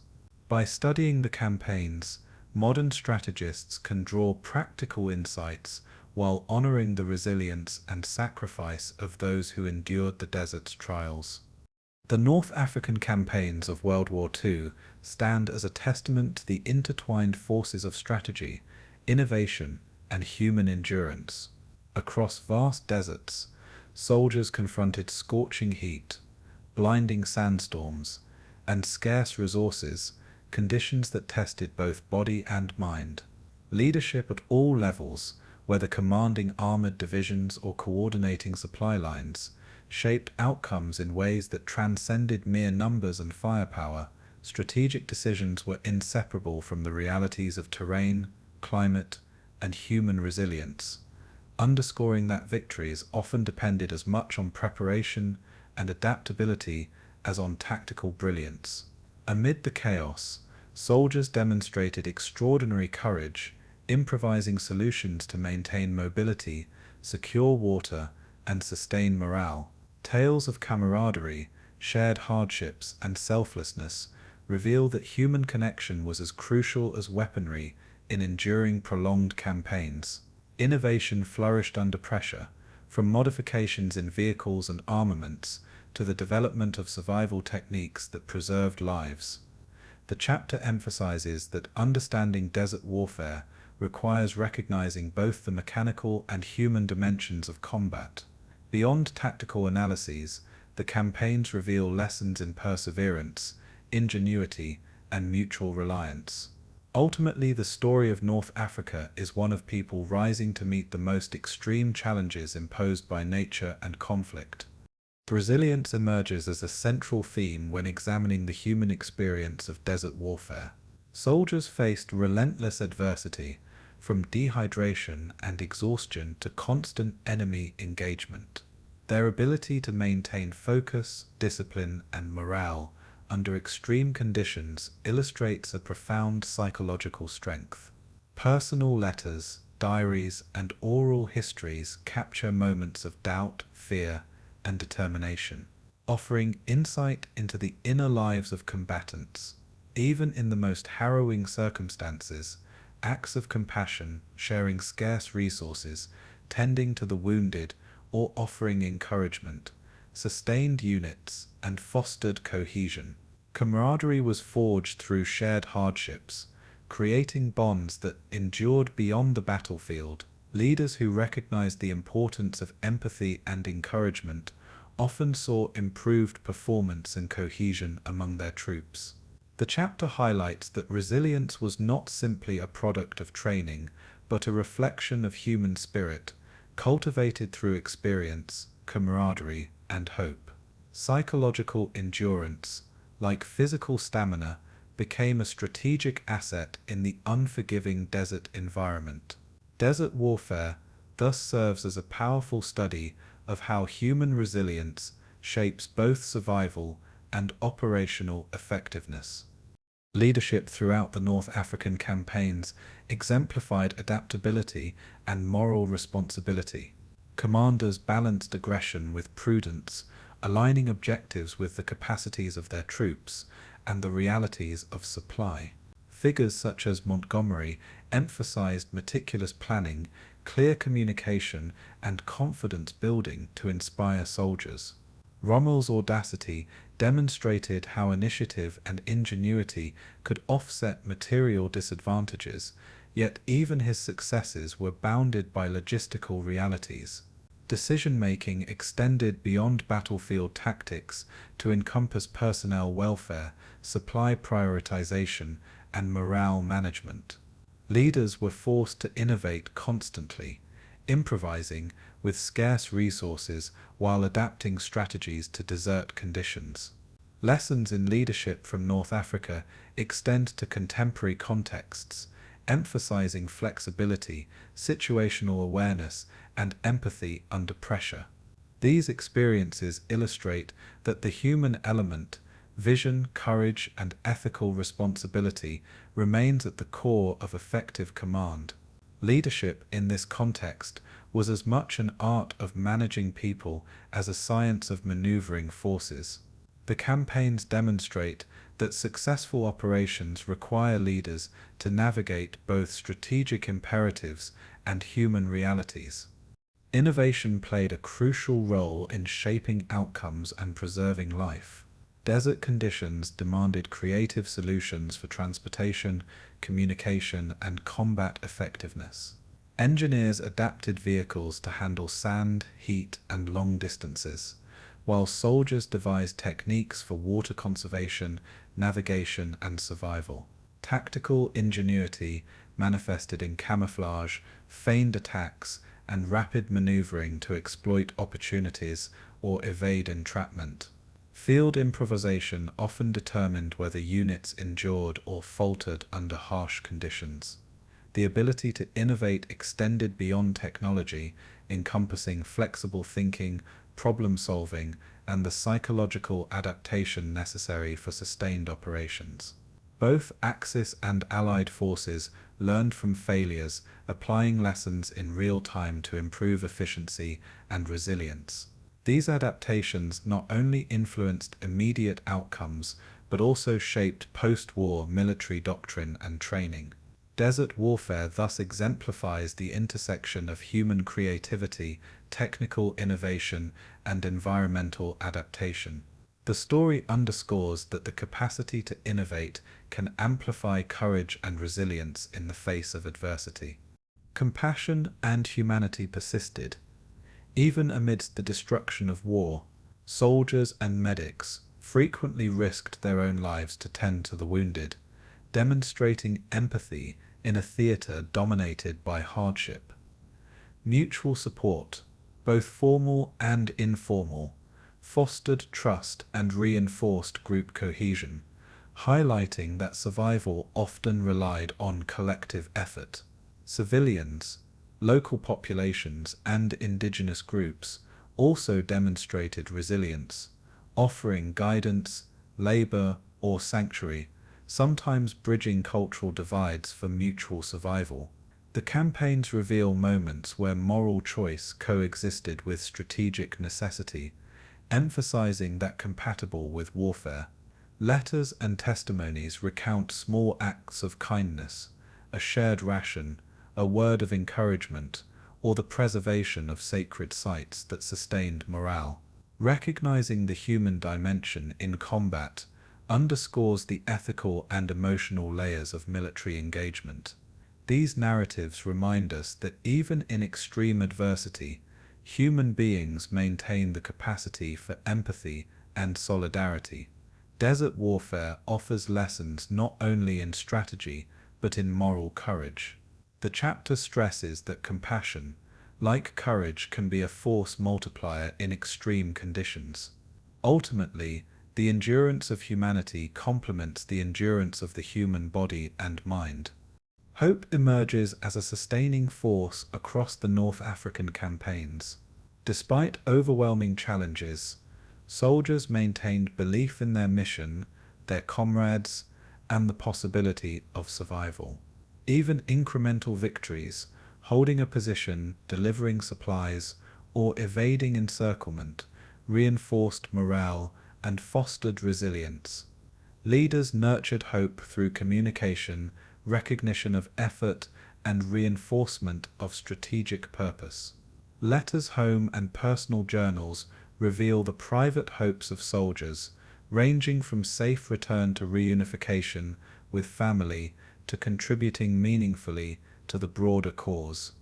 By studying the campaigns, modern strategists can draw practical insights while honoring the resilience and sacrifice of those who endured the desert's trials. The North African campaigns of World War II stand as a testament to the intertwined forces of strategy, innovation, and human endurance. Across vast deserts, soldiers confronted scorching heat, blinding sandstorms, and scarce resources, conditions that tested both body and mind. Leadership at all levels, whether commanding armored divisions or coordinating supply lines, shaped outcomes in ways that transcended mere numbers and firepower. Strategic decisions were inseparable from the realities of terrain, climate, and human resilience, underscoring that victories often depended as much on preparation and adaptability as on tactical brilliance. Amid the chaos, soldiers demonstrated extraordinary courage, improvising solutions to maintain mobility, secure water, and sustain morale. Tales of camaraderie, shared hardships, and selflessness reveal that human connection was as crucial as weaponry in enduring prolonged campaigns. Innovation flourished under pressure, from modifications in vehicles and armaments to the development of survival techniques that preserved lives. The chapter emphasizes that understanding desert warfare requires recognizing both the mechanical and human dimensions of combat. Beyond tactical analyses, the campaigns reveal lessons in perseverance, ingenuity, and mutual reliance. Ultimately, the story of North Africa is one of people rising to meet the most extreme challenges imposed by nature and conflict. Resilience emerges as a central theme when examining the human experience of desert warfare. Soldiers faced relentless adversity, from dehydration and exhaustion to constant enemy engagement. Their ability to maintain focus, discipline, and morale under extreme conditions illustrates a profound psychological strength. Personal letters, diaries, and oral histories capture moments of doubt, fear, and determination, offering insight into the inner lives of combatants. Even in the most harrowing circumstances, acts of compassion, sharing scarce resources, tending to the wounded, or offering encouragement, sustained units and fostered cohesion. Camaraderie was forged through shared hardships, creating bonds that endured beyond the battlefield. Leaders who recognized the importance of empathy and encouragement often saw improved performance and cohesion among their troops. The chapter highlights that resilience was not simply a product of training, but a reflection of human spirit, cultivated through experience, camaraderie, and hope. Psychological endurance, like physical stamina, became a strategic asset in the unforgiving desert environment. Desert warfare thus serves as a powerful study of how human resilience shapes both survival and operational effectiveness. Leadership throughout the North African campaigns exemplified adaptability and moral responsibility. Commanders balanced aggression with prudence, aligning objectives with the capacities of their troops and the realities of supply. Figures such as Montgomery emphasized meticulous planning, clear communication, and confidence building to inspire soldiers. Rommel's audacity demonstrated how initiative and ingenuity could offset material disadvantages, yet even his successes were bounded by logistical realities. Decision-making extended beyond battlefield tactics to encompass personnel welfare, supply prioritization, and morale management. Leaders were forced to innovate constantly, improvising with scarce resources while adapting strategies to desert conditions. Lessons in leadership from North Africa extend to contemporary contexts, emphasizing flexibility, situational awareness, and empathy under pressure. These experiences illustrate that the human element, vision, courage, and ethical responsibility remains at the core of effective command. Leadership in this context was as much an art of managing people as a science of maneuvering forces. The campaigns demonstrate that successful operations require leaders to navigate both strategic imperatives and human realities. Innovation played a crucial role in shaping outcomes and preserving life. Desert conditions demanded creative solutions for transportation, communication, and combat effectiveness. Engineers adapted vehicles to handle sand, heat, and long distances, while soldiers devised techniques for water conservation, navigation, and survival. Tactical ingenuity manifested in camouflage, feigned attacks, and rapid maneuvering to exploit opportunities or evade entrapment. Field improvisation often determined whether units endured or faltered under harsh conditions. The ability to innovate extended beyond technology, encompassing flexible thinking, problem-solving, and the psychological adaptation necessary for sustained operations. Both Axis and Allied forces learned from failures, applying lessons in real time to improve efficiency and resilience. These adaptations not only influenced immediate outcomes, but also shaped post-war military doctrine and training. Desert warfare thus exemplifies the intersection of human creativity, technical innovation, and environmental adaptation. The story underscores that the capacity to innovate can amplify courage and resilience in the face of adversity. Compassion and humanity persisted. Even amidst the destruction of war, soldiers and medics frequently risked their own lives to tend to the wounded, demonstrating empathy in a theater dominated by hardship. Mutual support, both formal and informal, fostered trust and reinforced group cohesion, highlighting that survival often relied on collective effort. Civilians, local populations, and indigenous groups also demonstrated resilience, offering guidance, labor, or sanctuary, sometimes bridging cultural divides for mutual survival. The campaigns reveal moments where moral choice coexisted with strategic necessity, emphasizing that compatible with warfare. Letters and testimonies recount small acts of kindness, a shared ration, a word of encouragement, or the preservation of sacred sites that sustained morale. Recognizing the human dimension in combat underscores the ethical and emotional layers of military engagement. These narratives remind us that even in extreme adversity, human beings maintain the capacity for empathy and solidarity. Desert warfare offers lessons not only in strategy, but in moral courage. The chapter stresses that compassion, like courage, can be a force multiplier in extreme conditions. Ultimately, the endurance of humanity complements the endurance of the human body and mind. Hope emerges as a sustaining force across the North African campaigns. Despite overwhelming challenges, soldiers maintained belief in their mission, their comrades, and the possibility of survival. Even incremental victories, holding a position, delivering supplies, or evading encirclement, reinforced morale and fostered resilience. Leaders nurtured hope through communication, recognition of effort, and reinforcement of strategic purpose. Letters home and personal journals reveal the private hopes of soldiers, ranging from safe return to reunification with family to contributing meaningfully to the broader cause.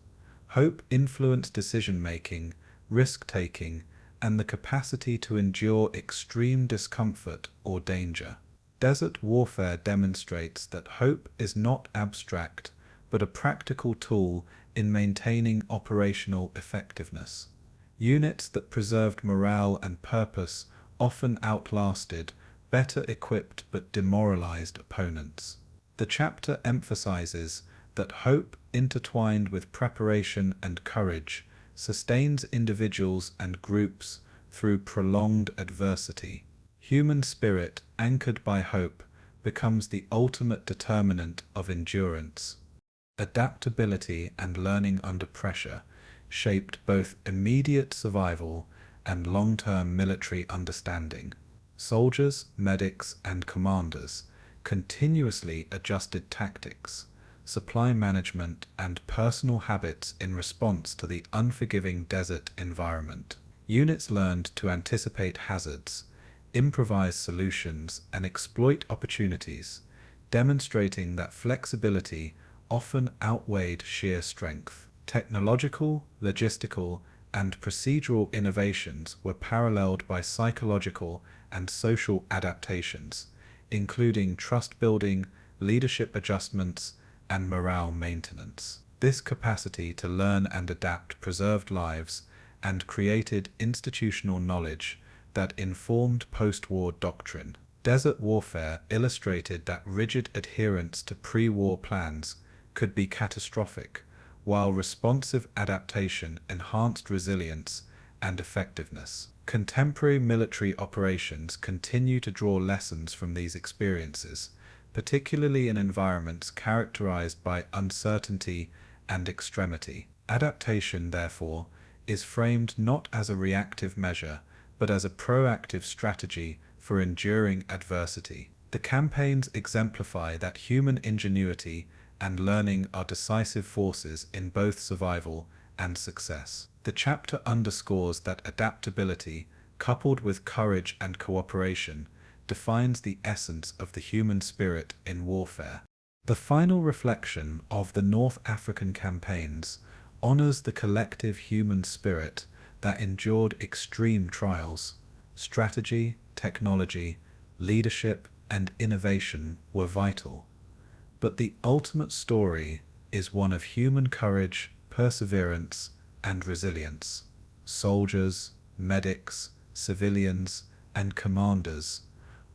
Hope influenced decision-making, risk-taking, and the capacity to endure extreme discomfort or danger. Desert warfare demonstrates that hope is not abstract, but a practical tool in maintaining operational effectiveness. Units that preserved morale and purpose often outlasted better equipped but demoralized opponents. The chapter emphasizes that hope, intertwined with preparation and courage, sustains individuals and groups through prolonged adversity. Human spirit, anchored by hope, becomes the ultimate determinant of endurance. Adaptability and learning under pressure shaped both immediate survival and long-term military understanding. Soldiers, medics, and commanders continuously adjusted tactics, supply management, and personal habits in response to the unforgiving desert environment. Units learned to anticipate hazards, improvise solutions, and exploit opportunities, demonstrating that flexibility often outweighed sheer strength. Technological, logistical, and procedural innovations were paralleled by psychological and social adaptations, including trust building, leadership adjustments, and morale maintenance. This capacity to learn and adapt preserved lives and created institutional knowledge that informed post-war doctrine. Desert warfare illustrated that rigid adherence to pre-war plans could be catastrophic, while responsive adaptation enhanced resilience and effectiveness. Contemporary military operations continue to draw lessons from these experiences, particularly in environments characterized by uncertainty and extremity. Adaptation, therefore, is framed not as a reactive measure, but as a proactive strategy for enduring adversity. The campaigns exemplify that human ingenuity and learning are decisive forces in both survival and success. The chapter underscores that adaptability, coupled with courage and cooperation, defines the essence of the human spirit in warfare. The final reflection of the North African campaigns honors the collective human spirit that endured extreme trials. Strategy, technology, leadership, and innovation were vital. But the ultimate story is one of human courage, perseverance, and resilience. Soldiers, medics, civilians, and commanders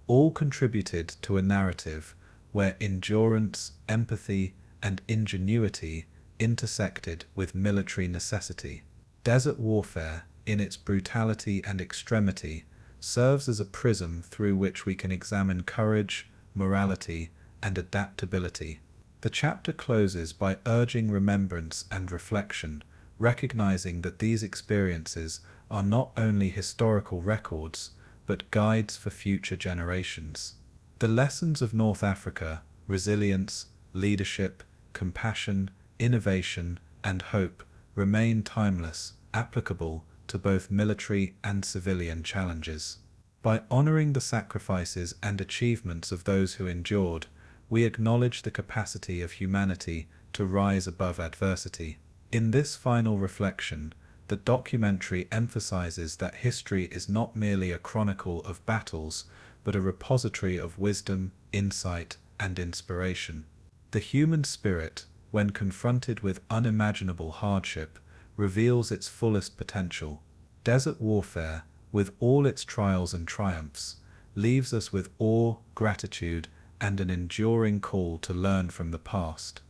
all contributed to a narrative where endurance, empathy, and ingenuity intersected with military necessity. Desert warfare, in its brutality and extremity, serves as a prism through which we can examine courage, morality, and adaptability. The chapter closes by urging remembrance and reflection, recognizing that these experiences are not only historical records, but guides for future generations. The lessons of North Africa, resilience, leadership, compassion, innovation, and hope, remain timeless, applicable to both military and civilian challenges. By honoring the sacrifices and achievements of those who endured, we acknowledge the capacity of humanity to rise above adversity. In this final reflection, the documentary emphasizes that history is not merely a chronicle of battles, but a repository of wisdom, insight, and inspiration. The human spirit, when confronted with unimaginable hardship, reveals its fullest potential. Desert warfare, with all its trials and triumphs, leaves us with awe, gratitude, and an enduring call to learn from the past.